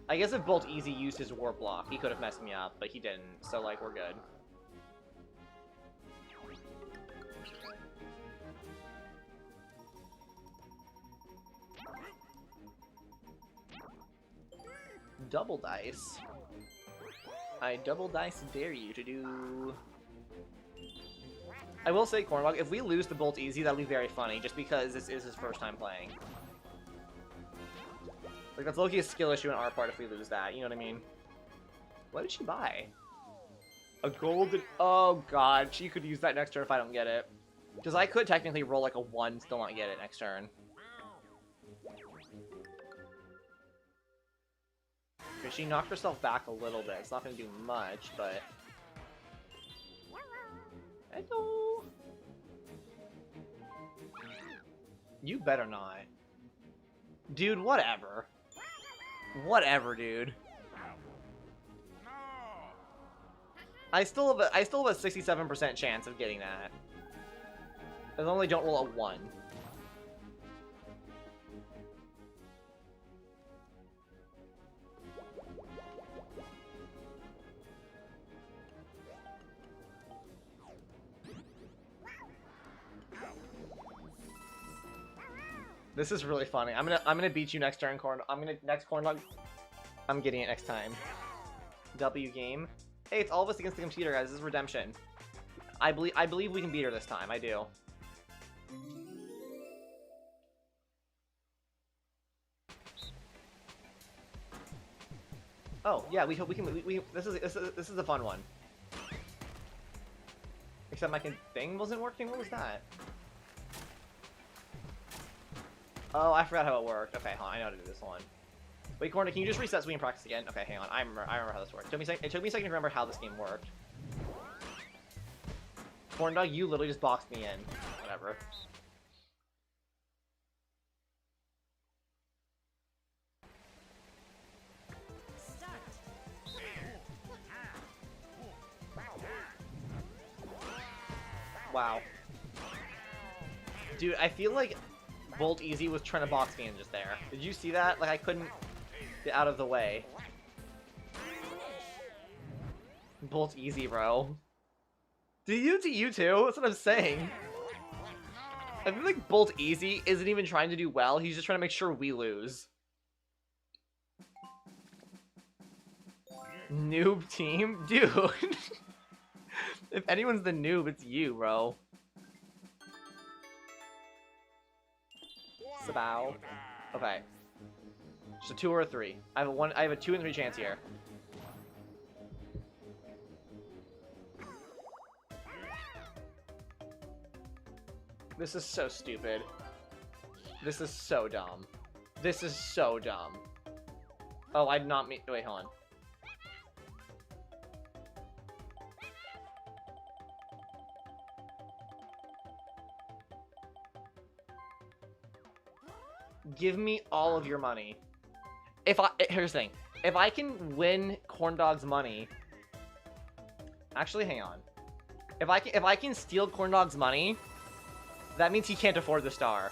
I guess if Bolt Easy used his warp block, he could have messed me up, but he didn't. So, like, we're good. Double dice. I double dice dare you to do... I will say, Corndog, if we lose the Bolt Easy, that'll be very funny, just because this is his first time playing. Like, that's low-key a skill issue on our part if we lose that, you know what I mean? What did she buy? A golden... Oh, God, she could use that next turn if I don't get it. Because I could technically roll like a 1, still not get it next turn. Okay, she knocked herself back a little bit. It's not going to do much, but... Hello! You better not. Dude, whatever. Whatever, dude. I still have a 67% chance of getting that. As long as I don't roll a 1. This is really funny. I'm gonna beat you next turn, next corn dog. I'm getting it next time. W game. Hey, it's all of us against the computer, guys. This is redemption. I believe we can beat her this time. I do. Oh yeah, we hope we can. This is a fun one. Except my thing wasn't working. What was that? Oh, I forgot how it worked. Okay, hold on, I know how to do this one. Wait, Corner, can you just reset so we can practice again? Okay, hang on. I remember how this worked. It took me a second to remember how this game worked. Corn Dog, you literally just boxed me in. Whatever. Start. Wow. Dude, I feel like Bolt Easy was trying to box me in just there. Did you see that? Like, I couldn't get out of the way. Bolt Easy, bro. Do you too? That's what I'm saying. I feel like Bolt Easy isn't even trying to do well. He's just trying to make sure we lose. Noob team? Dude. If anyone's the noob, it's you, bro. Sabow. Okay. Just a 2 or a 3. I have a 2 and 3 chance here. This is so stupid. This is so dumb. This is so dumb. Oh, I did not mean. Wait, hold on. Give me all of your money. Here's the thing. If I can win Corn Dog's money, actually, hang on. If I can steal Corn Dog's money, that means he can't afford the star.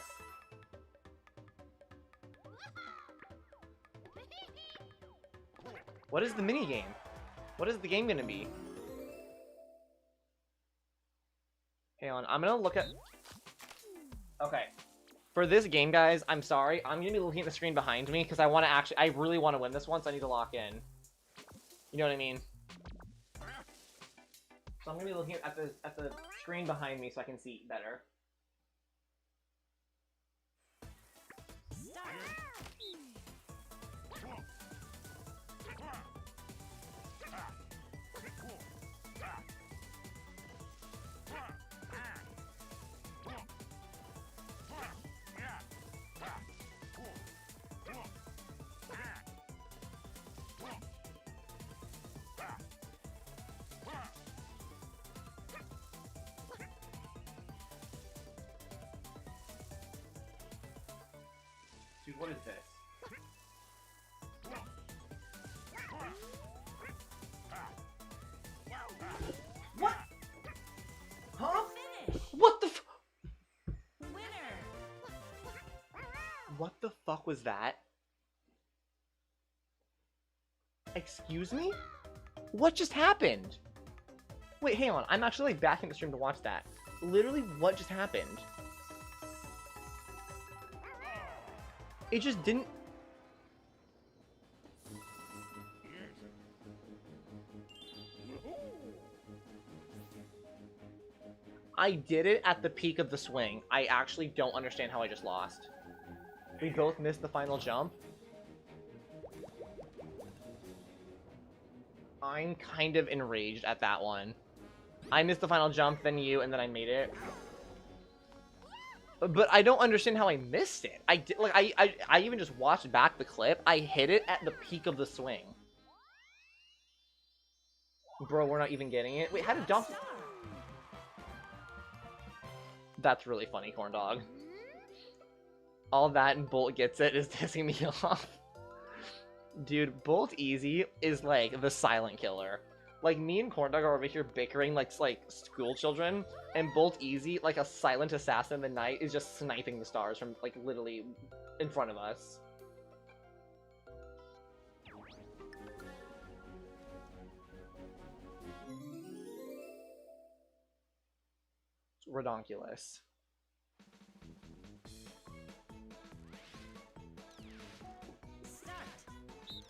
What is the mini game? What is the game gonna be? Hang on, I'm gonna look at. Okay. For this game, guys, I'm sorry. I'm gonna be looking at the screen behind me because I really want to win this one, so I need to lock in. You know what I mean? So I'm gonna be looking at the screen behind me so I can see better. Start. Dude, what is this? What? Huh? Finish. What the f- Winner. What the fuck was that? Excuse me? What just happened? Wait, hang on. I'm actually like back in the stream to watch that. Literally, what just happened? It just didn't... I did it at the peak of the swing. I actually don't understand how I just lost. We both missed the final jump. I'm kind of enraged at that one. I missed the final jump, then you, and then I made it. But I don't understand how I missed it. I did, like, I even just watched back the clip. I hit it at the peak of the swing. Bro, we're not even getting it. Wait, how did Donkey... That's really funny, corn dog. All that and Bolt gets it is pissing me off. Dude, Bolt Easy is like the silent killer. Like, me and corn dog are over here bickering like school children, and Bolt Easy, like a silent assassin in the night, is just sniping the stars from like literally in front of us. Redonkulous. Start. Finish.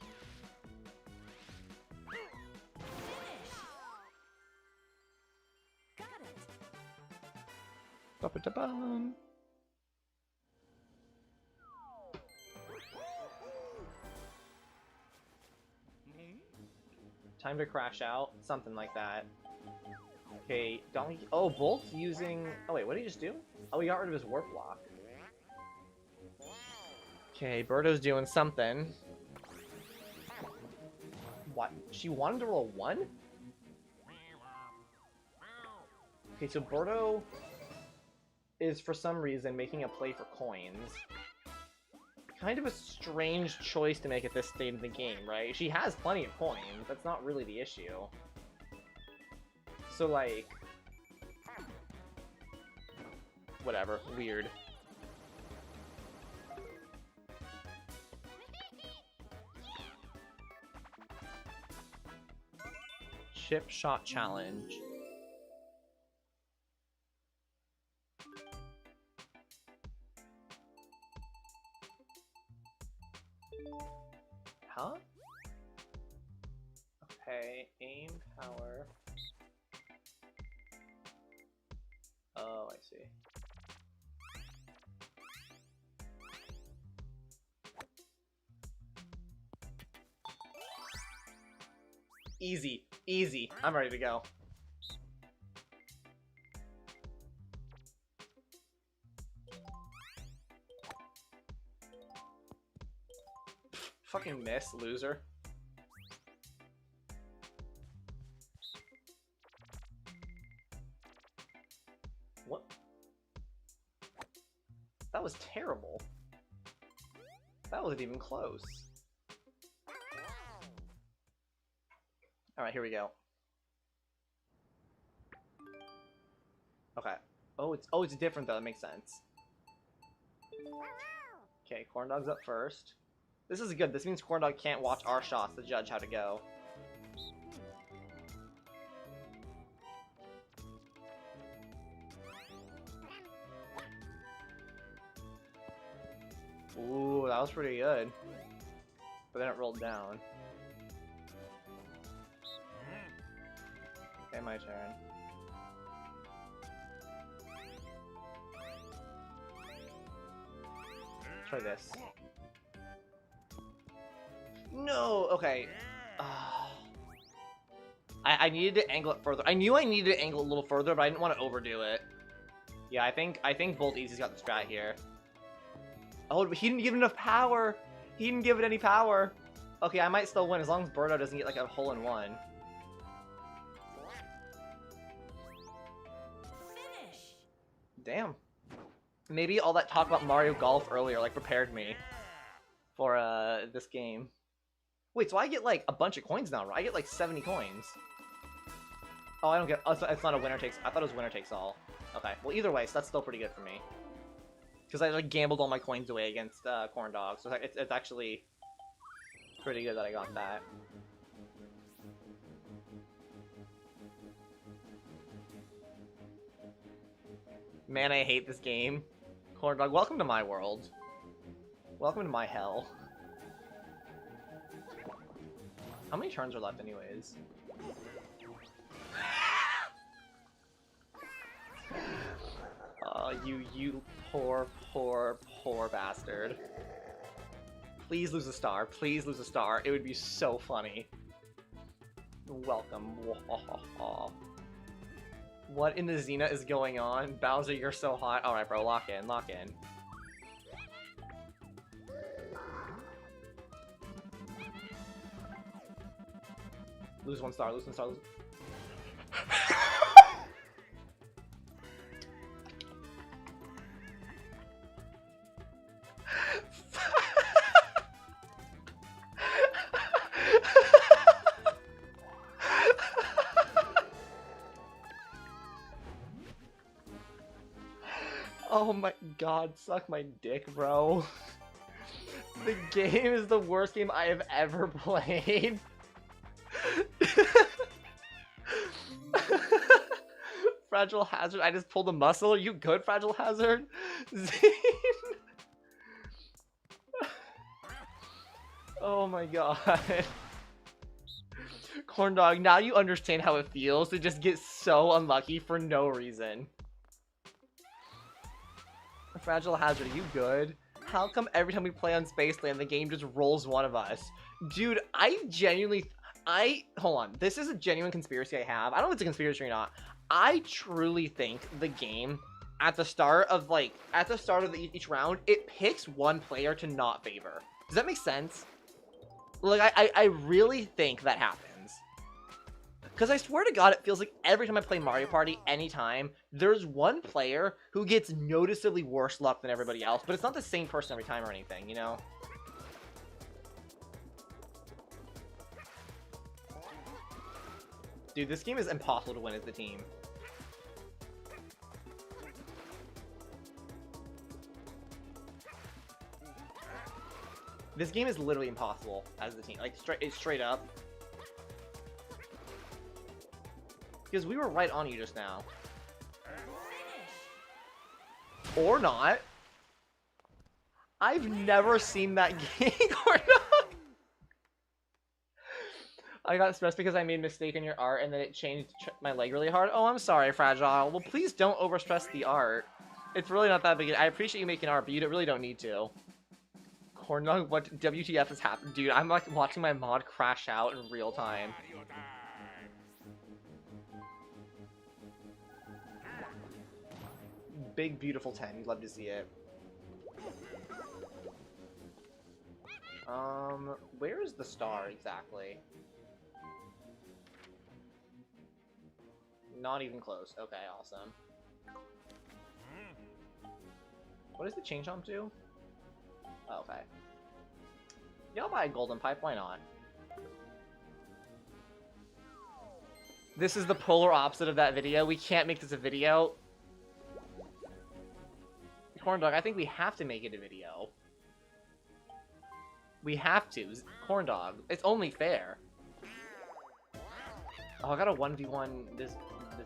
Got it. Ba-ba-da-bum. Time to crash out, something like that. Okay, Donkey. Oh, Bolt's using. Oh wait, what did he just do? Oh, he got rid of his warp block. Okay, Birdo's doing something. What? She wanted to roll 1? Okay, so Birdo is for some reason making a play for coins. Kind of a strange choice to make at this stage of the game, right? She has plenty of coins. That's not really the issue. So, like... whatever. Weird. Chip shot challenge. Huh? Okay, aim power. Oh, I see. Easy, easy. I'm ready to go. Fucking miss, loser. What? That was terrible. That wasn't even close. Alright, here we go. Okay. Oh, it's different though, that makes sense. Okay, corn dog's up first. This is good. This means corn dog can't watch our shots to judge how to go. Ooh, that was pretty good. But then it rolled down. Okay, my turn. Try this. No! Okay. I needed to angle it further. I knew I needed to angle it a little further, but I didn't want to overdo it. Yeah, I think Bolt Easy's got the strat here. Oh, but he didn't give it enough power! He didn't give it any power! Okay, I might still win as long as Birdo doesn't get like a hole-in-one. Finish. Damn. Maybe all that talk about Mario Golf earlier like prepared me for this game. Wait, so I get like a bunch of coins now, right? I get like 70 coins. Oh, I don't get. Oh, it's not a winner takes. I thought it was winner takes all. Okay. Well, either way, so that's still pretty good for me. Because I like gambled all my coins away against corn dog, so it's actually pretty good that I got that. Man, I hate this game. Corn dog, welcome to my world. Welcome to my hell. How many turns are left anyways? Oh, you poor, poor, poor bastard. Please lose a star. Please lose a star. It would be so funny. Welcome. What in the Zina is going on? Bowser, you're so hot. Alright, bro. Lock in. Lock in. Lose one star. Lose one star. Lose... Oh my god, suck my dick, bro. The game is the worst game I have ever played. Fragile Hazard, I just pulled a muscle. Are you good, Fragile Hazard? Zine. Oh my god. Corn Dog, now you understand how it feels to just get so unlucky for no reason. Fragile Hazard, are you good? How come every time we play on Spaceland, the game just rolls one of us? Dude, hold on. This is a genuine conspiracy I have. I don't know if it's a conspiracy or not. I truly think the game, at the start of each round, it picks one player to not favor. Does that make sense? Like, I really think that happens. Because I swear to God, it feels like every time I play Mario Party, anytime, there's one player who gets noticeably worse luck than everybody else, but it's not the same person every time or anything, you know? Dude, this game is impossible to win as the team. This game is literally impossible as the team. Like, straight up. Because we were right on you just now. Or not. I've never seen that game or not. I got stressed because I made a mistake in your art and then it changed my leg really hard. Oh, I'm sorry, Fragile. Well, please don't overstress the art. It's really not that big. I appreciate you making art, but you really don't need to. Corndog, what WTF has happened? Dude, I'm like watching my mod crash out in real time. Big, beautiful 10. You'd love to see it. Where is the star exactly? Not even close. Okay, awesome. What does the chain jump do? Oh, okay. Yeah, I'll buy a golden pipe. Why not? This is the polar opposite of that video. We can't make this a video. Corn Dog, I think we have to make it a video. We have to. Corn Dog. It's only fair. Oh, I got a 1v1 this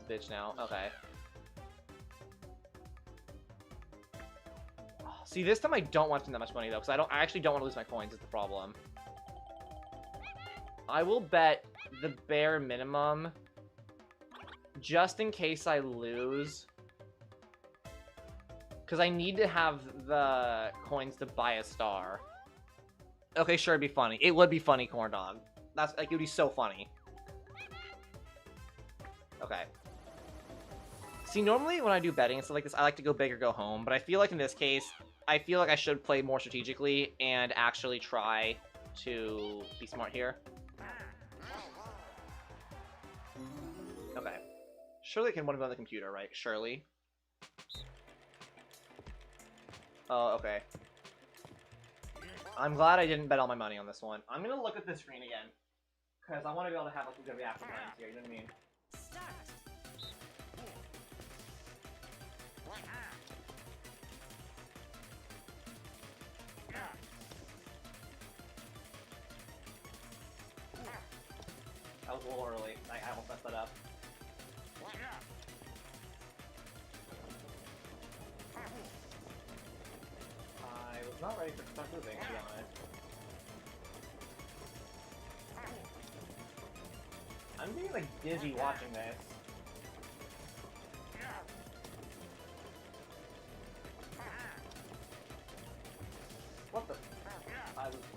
bitch now. Okay. Oh, see, this time I don't want to spend that much money, though, because I actually don't want to lose my coins, is the problem. I will bet the bare minimum, just in case I lose, because I need to have the coins to buy a star. Okay, sure, it'd be funny. It would be funny, Corn Dog. That's, like, it would be so funny. Okay. See, normally when I do betting and stuff like this, I like to go big or go home, but I feel like in this case, I feel like I should play more strategically and actually try to be smart here. Okay. Surely I can one of them on the computer, right? Surely. Oh, okay. I'm glad I didn't bet all my money on this one. I'm gonna look at the screen again, because I want to be able to have like a good reaction times here, you know what I mean? Start. That was a little early. I almost messed that up. I was not ready for start moving, to be honest. I'm getting like dizzy watching this.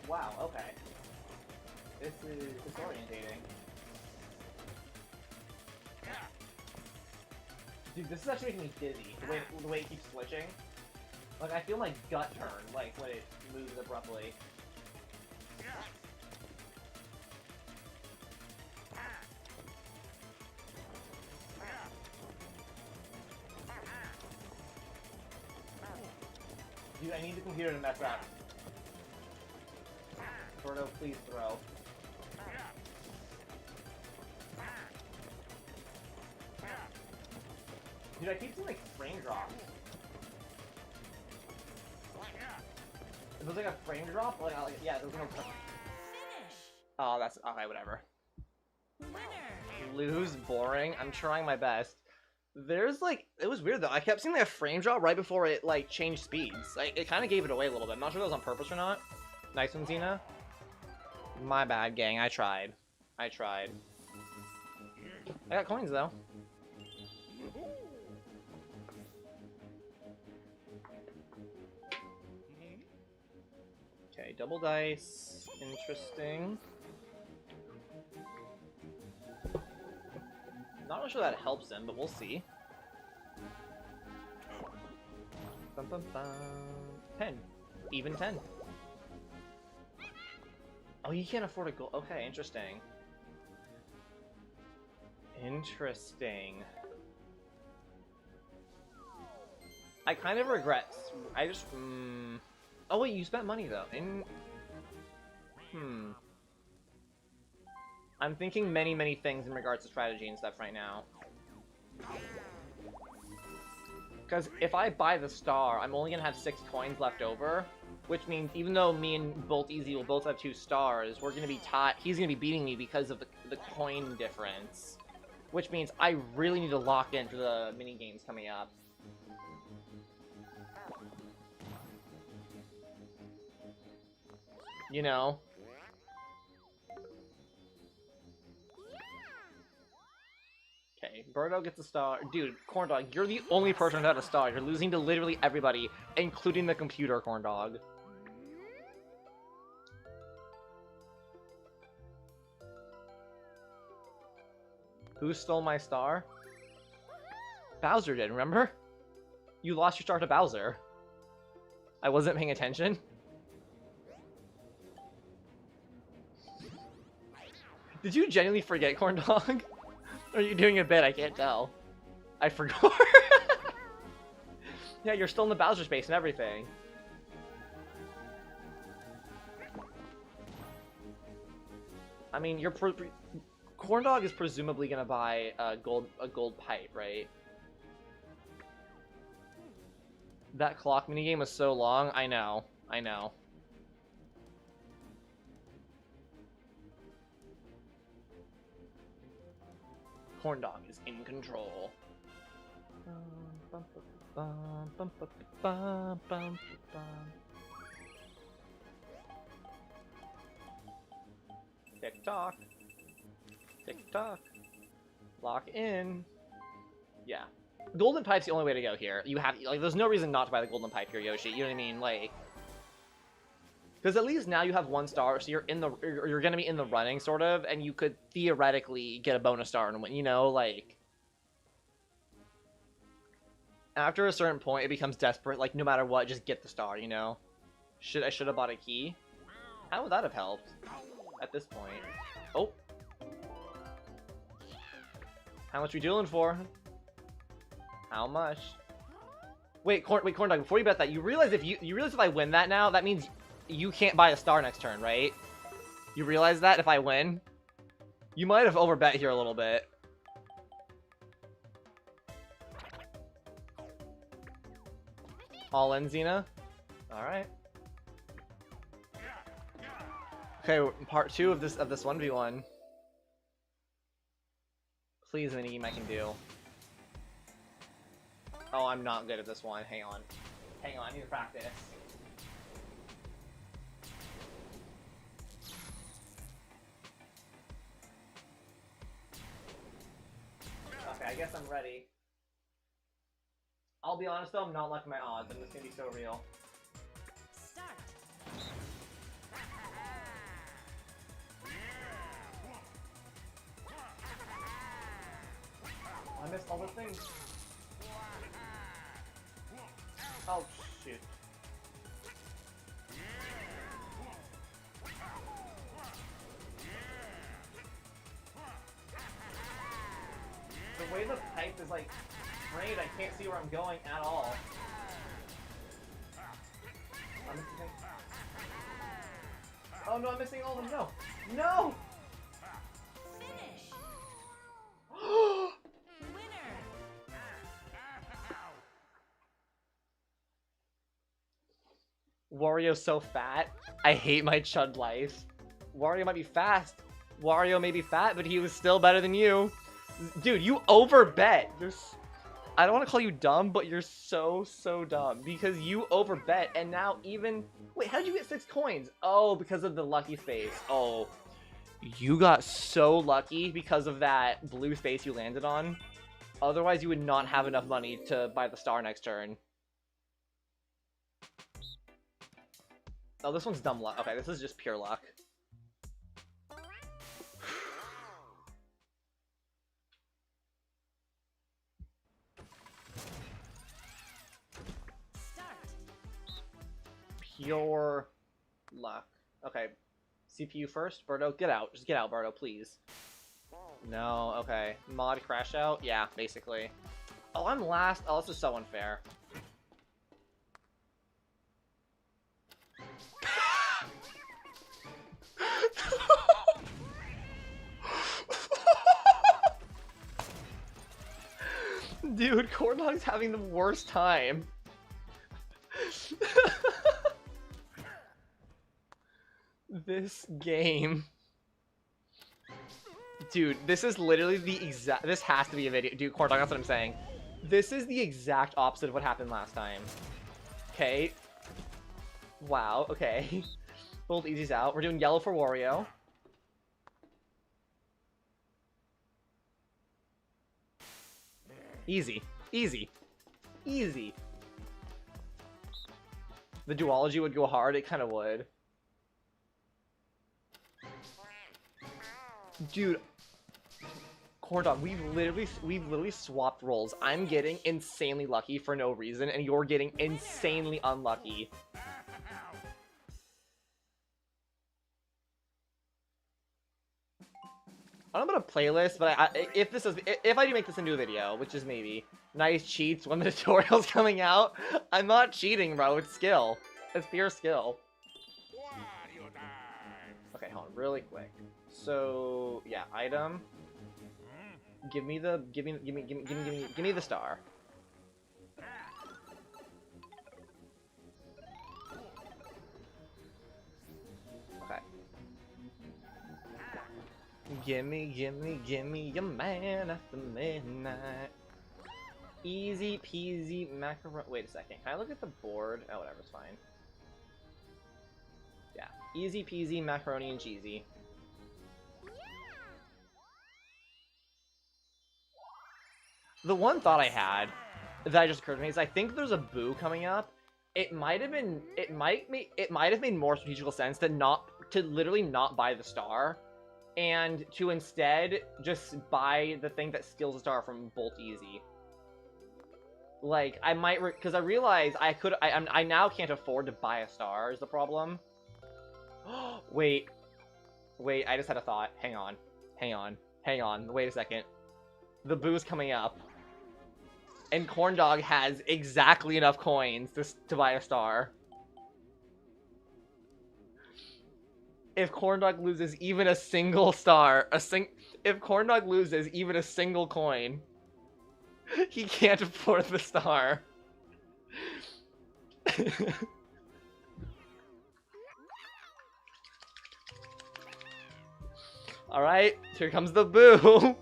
Wow, okay. This is disorientating. Dude, this is actually making me dizzy. The way it keeps switching. Like, I feel my gut turn, like, when it moves abruptly. Dude, I need the computer to mess up. Gordo, please throw. Dude, I keep seeing, like, frame drops. It was like a frame drop? Like, yeah, there was no... Finish. Oh, that's... Okay, whatever. Winner. Lose, boring. I'm trying my best. There's, like... It was weird, though. I kept seeing, like, a frame drop right before it, like, changed speeds. Like, it kind of gave it away a little bit. I'm not sure if that was on purpose or not. Nice one, Zina. My bad, gang. I tried. I tried. I got coins, though. Okay, double dice. Interesting. Not really sure that helps him, but we'll see. Bum, bum, bum. 10. Even 10. Oh, he can't afford a goal. Okay, interesting. Interesting. I kind of regret. I just. Oh wait, you spent money though. I'm thinking many things in regards to strategy and stuff right now. Because if I buy the star, I'm only gonna have 6 coins left over, which means even though me and Bolt Easy will both have 2 stars, we're gonna be tied. He's gonna be beating me because of the coin difference, which means I really need to lock in for the mini games coming up. You know. Okay, Birdo gets a star. Dude, Corndog, you're the only person who had a star. You're losing to literally everybody, including the computer, Corndog. Who stole my star? Bowser did, remember? You lost your star to Bowser. I wasn't paying attention. Did you genuinely forget, Corndog? Or are you doing a bit? I can't tell. I forgot. Yeah, you're still in the Bowser space and everything. I mean, Corndog is presumably gonna buy a gold pipe, right? That clock minigame was so long. I know. I know. Corndog is in control. Tick tock. Tick tock. Lock in. Yeah. Golden pipe's the only way to go here. You have like, there's no reason not to buy the golden pipe here, Yoshi. You know what I mean? Like, because at least now you have 1 star, so you're gonna be in the running, sort of, and you could theoretically get a bonus star and win. You know, like, after a certain point, it becomes desperate. Like, no matter what, just get the star. You know, I should have bought a key. How would that have helped? At this point, oh, how much we dueling for? How much? Wait, Corndog. Before you bet that, you realize if I win that now, that means you can't buy a star next turn, right? You realize that if I win? You might have overbet here a little bit. All in, Zina? Alright. Okay, part 2 of this 1v1. Please, minigame I can do. Oh, I'm not good at this one. Hang on. Hang on, I need to practice. Okay, I guess I'm ready. I'll be honest though, I'm not liking my odds. I'm just gonna be so real. Start. coins. Oh, shoot. The way the pipe is, like, frayed, I can't see where I'm going at all. I'm missing... Oh, no, I'm missing all of them. No! No! Finish. Winner. Wario's so fat. I hate my chud life. Wario might be fast. Wario may be fat, but he was still better than you. Dude, you overbet. I don't want to call you dumb, but you're so dumb. Because you overbet, and now even... Wait, how did you get 6 coins? Oh, because of the lucky space. Oh. You got so lucky because of that blue space you landed on. Otherwise, you would not have enough money to buy the star next turn. Oh, this one's dumb luck. Okay, this is just pure luck. Start. Pure luck. Okay. CPU first. Birdo, get out. Just get out, Birdo, please. No, okay. Mod crash out? Yeah, basically. Oh, I'm last. Oh, this is so unfair. Dude, Corndog's having the worst time. This game. Dude, this is literally the exact... This has to be a video. Dude, Corndog, that's what I'm saying. This is the exact opposite of what happened last time. Okay. Wow, okay. Both easies out. We're doing yellow for Wario. Easy. Easy. Easy. The duology would go hard. It kind of would. Dude. Corndog, we've literally swapped roles. I'm getting insanely lucky for no reason, and you're getting insanely unlucky. I don't know about a playlist, but if I do make this into a video, which is maybe, nice cheats when the tutorial's coming out, I'm not cheating, bro. It's skill. It's pure skill. Okay, hold on, really quick. So yeah, item. Give me the star. Okay. Gimme your man after midnight. Easy peasy macaroni. Wait a second. Can I look at the board? Oh, whatever, it's fine. Yeah. Easy peasy macaroni and cheesy. The one thought I had that just occurred to me is I think there's a boo coming up. It might have made more strategical sense to literally not buy the star, and to instead just buy the thing that steals the star from Bolt Easy. Like, I might, because I realize I now can't afford to buy a star is the problem. Wait, I just had a thought. Hang on, wait a second. The boo's coming up. And Corndog has exactly enough coins to buy a star. If Corndog loses even a single star, if Corndog loses even a single coin, he can't afford the star. Alright, here comes the boo.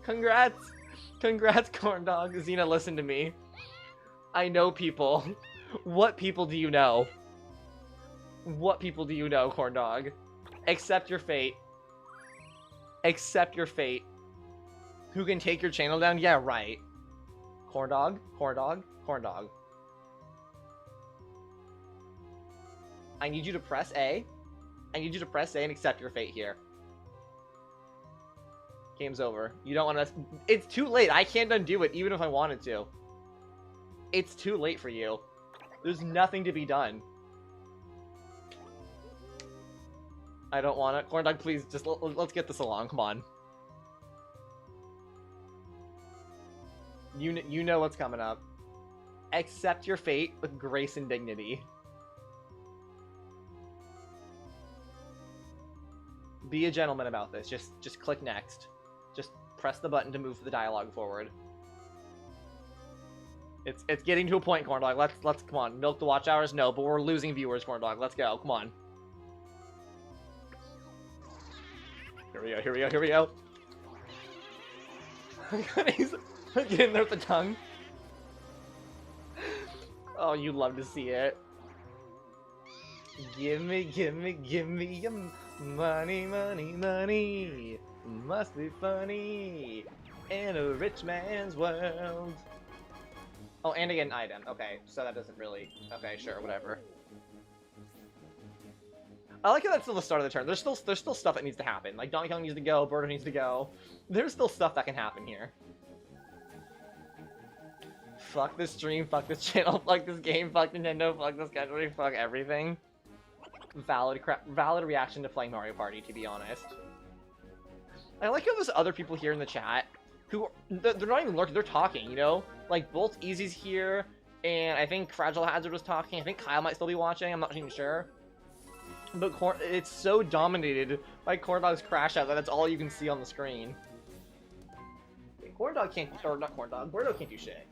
Congrats, Corndog. Zina, listen to me. I know people. What people do you know? What people do you know, Corndog? Accept your fate. Accept your fate. Who can take your channel down? Yeah, right. Corndog. I need you to press A. I need you to press A and accept your fate here. Game's over. You don't want to... It's too late. I can't undo it, even if I wanted to. It's too late for you. There's nothing to be done. I don't want it. Corn Dog, please, just let's get this along. Come on. You know what's coming up. Accept your fate with grace and dignity. Be a gentleman about this. Just click next. Just press the button to move the dialogue forward. It's getting to a point, Corn Dog. Let's come on. Milk the watch hours? No, but we're losing viewers, Corn Dog. Let's go. Come on. Here we go, here we go, here we go. He's getting there with the tongue. Oh, you'd love to see it. Give me your money, money, money. Must be funny in a rich man's world. Oh, and I get an item. Okay, so that doesn't really... Okay, sure, whatever. I like how that's still the start of the turn. There's still stuff that needs to happen. Like, Donkey Kong needs to go, Birdo needs to go. There's still stuff that can happen here. Fuck this stream, fuck this channel, fuck this game, fuck Nintendo, fuck this scheduling, fuck everything. Valid reaction to playing Mario Party, to be honest. I like how there's other people here in the chat who, they're not even lurking, they're talking, you know? Like, Bolt Easy's here, and I think Fragile Hazard was talking. I think Kyle might still be watching, I'm not even sure. But it's so dominated by Corn Dog's crash out that that's all you can see on the screen. Corn Dog can't, or not Corn Dog, Birdo can't do shit.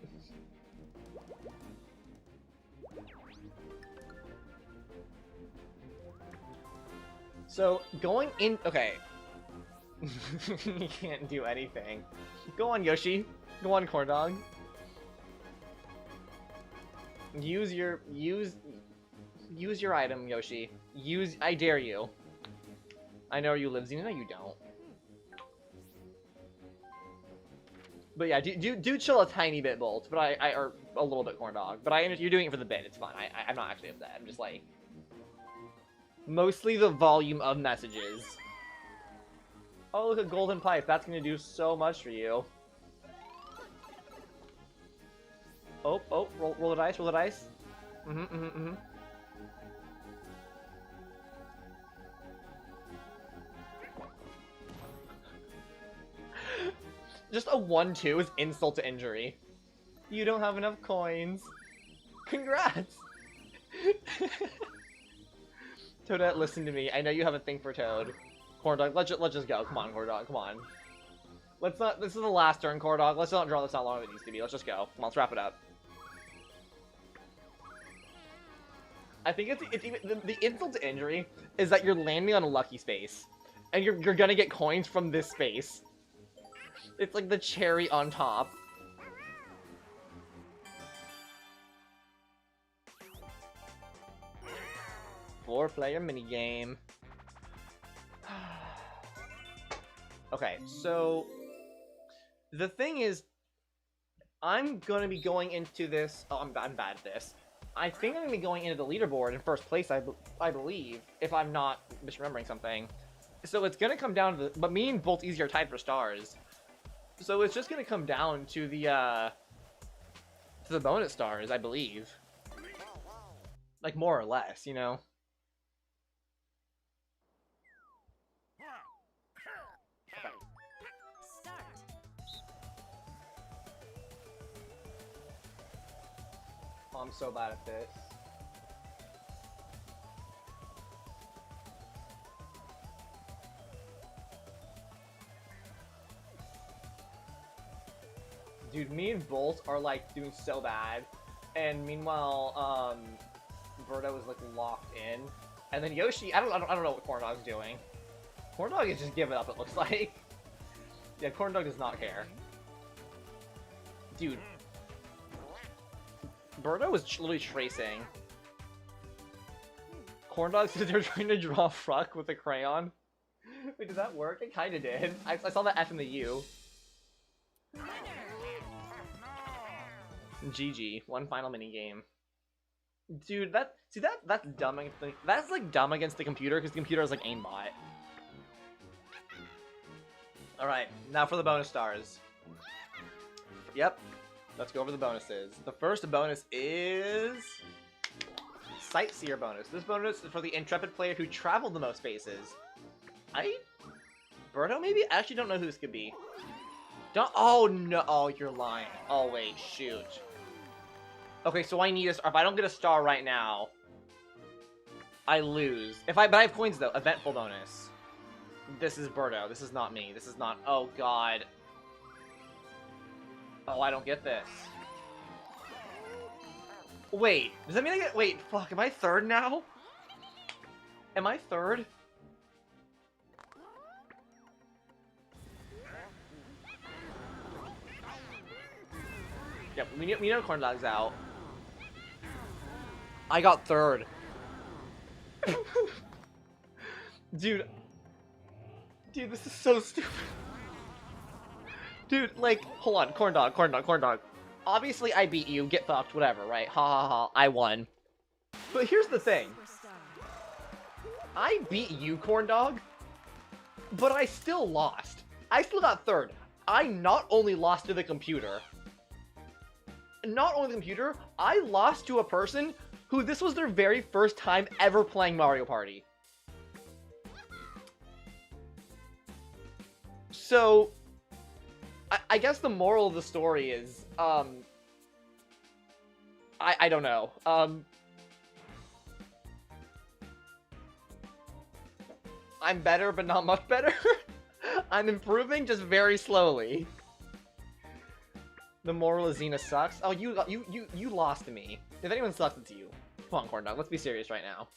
So, going in, okay. You can't do anything. Go on, Yoshi. Go on, Corn Dog. Use your item, Yoshi. I dare you. I know where you live, Zina. No, you don't. But yeah, do chill a tiny bit, Bolt. But or a little bit, Corn Dog. But you're doing it for the bit. It's fine. I'm not actually upset. I'm just like, mostly the volume of messages. Oh, look at Golden Pipe. That's gonna do so much for you. Oh, roll the dice, roll the dice. Just a 1-2 is insult to injury. You don't have enough coins. Congrats! Toadette, listen to me. I know you have a thing for Toad. Corn Dog, let's just go. Come on, Corn Dog, come on. Let's not. This is the last turn, Corn Dog. Let's not draw this out longer than it needs to be. Let's just go. Come on, let's wrap it up. I think it's even the insult to injury is that you're landing on a lucky space, and you're gonna get coins from this space. It's like the cherry on top. Four-player minigame. Okay, so the thing is, I'm gonna be going into this. Oh, I'm bad at this. I think I'm gonna be going into the leaderboard in first place. I believe, if I'm not misremembering something. So it's gonna come down to the. But me and Bolt Easy are tied for stars. So it's just gonna come down to the bonus stars, I believe. Like, more or less, you know. Start. Oh, I'm so bad at this. Dude, me and Bolt are like doing so bad, and meanwhile, Birdo is like locked in, and then Yoshi, I don't know what Corn Dog's doing. Corn Dog is just giving up, it looks like. Yeah, Corn Dog does not care. Dude, Birdo was literally tracing. Corn Dog says they're trying to draw Fruck with a crayon. Wait, did that work? It kinda did. I saw the F and the U. GG. One final minigame. Dude, that's dumb. That's like dumb against the computer because the computer is like aimbot. All right, now for the bonus stars. Yep, let's go over the bonuses. The first bonus is Sightseer bonus. This bonus is for the intrepid player who traveled the most spaces. Birdo maybe? I actually don't know who this could be. Oh no! Oh, you're lying. Oh wait, shoot. Okay, so I need a star. If I don't get a star right now, I lose. But I have coins though. Eventful bonus. This is Birdo. This is not me. This is not. Oh god. Oh, I don't get this. Wait, does that mean I get? Wait, fuck. Am I third now? Am I third? Yep, we know corn dog's out. I got third. Dude, this is so stupid. Dude, like, hold on, corn dog. Obviously, I beat you. Get fucked, whatever, right? Ha ha ha. I won. But here's the thing. I beat you, corn dog, but I still lost. I still got third. I not only lost to the computer. I lost to a person who this was their very first time ever playing Mario Party. So, I guess the moral of the story is, I don't know. I'm better, but not much better. I'm improving, just very slowly. The moral is Zina sucks. Oh, you lost to me. If anyone sucks, it's you. Come on, corn dog. Let's be serious right now.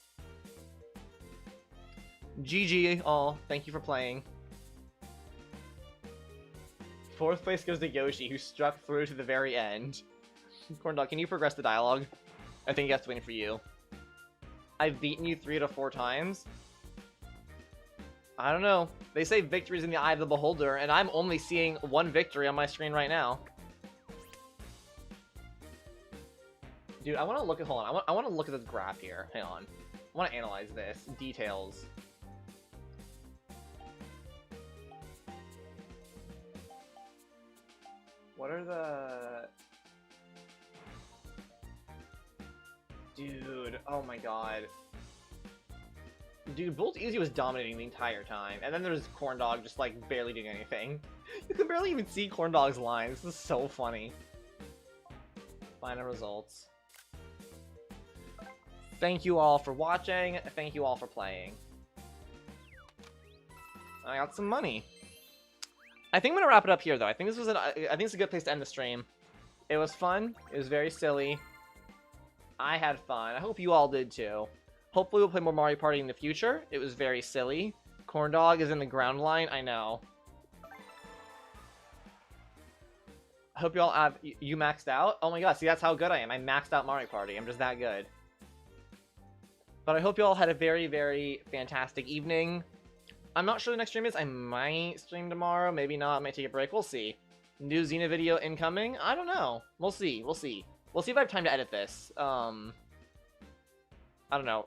GG all. Thank you for playing. Fourth place goes to Yoshi, who struck through to the very end. Corn dog, can you progress the dialogue? I think he has to win for you. I've beaten you 3 out of 4 times. I don't know. They say victory's in the eye of the beholder, and I'm only seeing 1 victory on my screen right now. Dude, I want to look at, hold on, I want to look at this graph here. Hang on. I want to analyze this. Details. What are the... Dude, oh my god. Dude, Bolt Easy was dominating the entire time, and then there's Corn Dog just, like, barely doing anything. You can barely even see Corn Dog's lines. This is so funny. Final results. Thank you all for watching. Thank you all for playing. I got some money. I think I'm gonna wrap it up here, though. I think this was I think it's a good place to end the stream. It was fun. It was very silly. I had fun. I hope you all did too. Hopefully we'll play more Mario Party in the future. It was very silly. Corn Dog is in the ground line. I know. I hope you all have... You maxed out? Oh my god, see, that's how good I am. I maxed out Mario Party. I'm just that good. But I hope you all had a very, very fantastic evening. I'm not sure the next stream is. I might stream tomorrow. Maybe not. I might take a break. We'll see. New Zina video incoming? I don't know. We'll see. We'll see. We'll see if I have time to edit this. I don't know.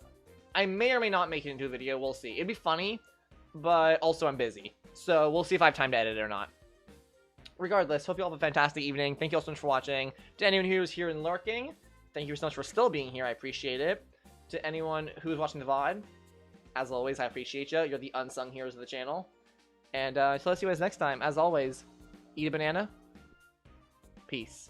I may or may not make it into a video. We'll see. It'd be funny, but also I'm busy. So we'll see if I have time to edit it or not. Regardless, hope you all have a fantastic evening. Thank you all so much for watching. To anyone who is here and lurking, thank you so much for still being here. I appreciate it. To anyone who is watching the VOD, as always, I appreciate you. You're the unsung heroes of the channel. And until I see you guys next time, as always, eat a banana. Peace.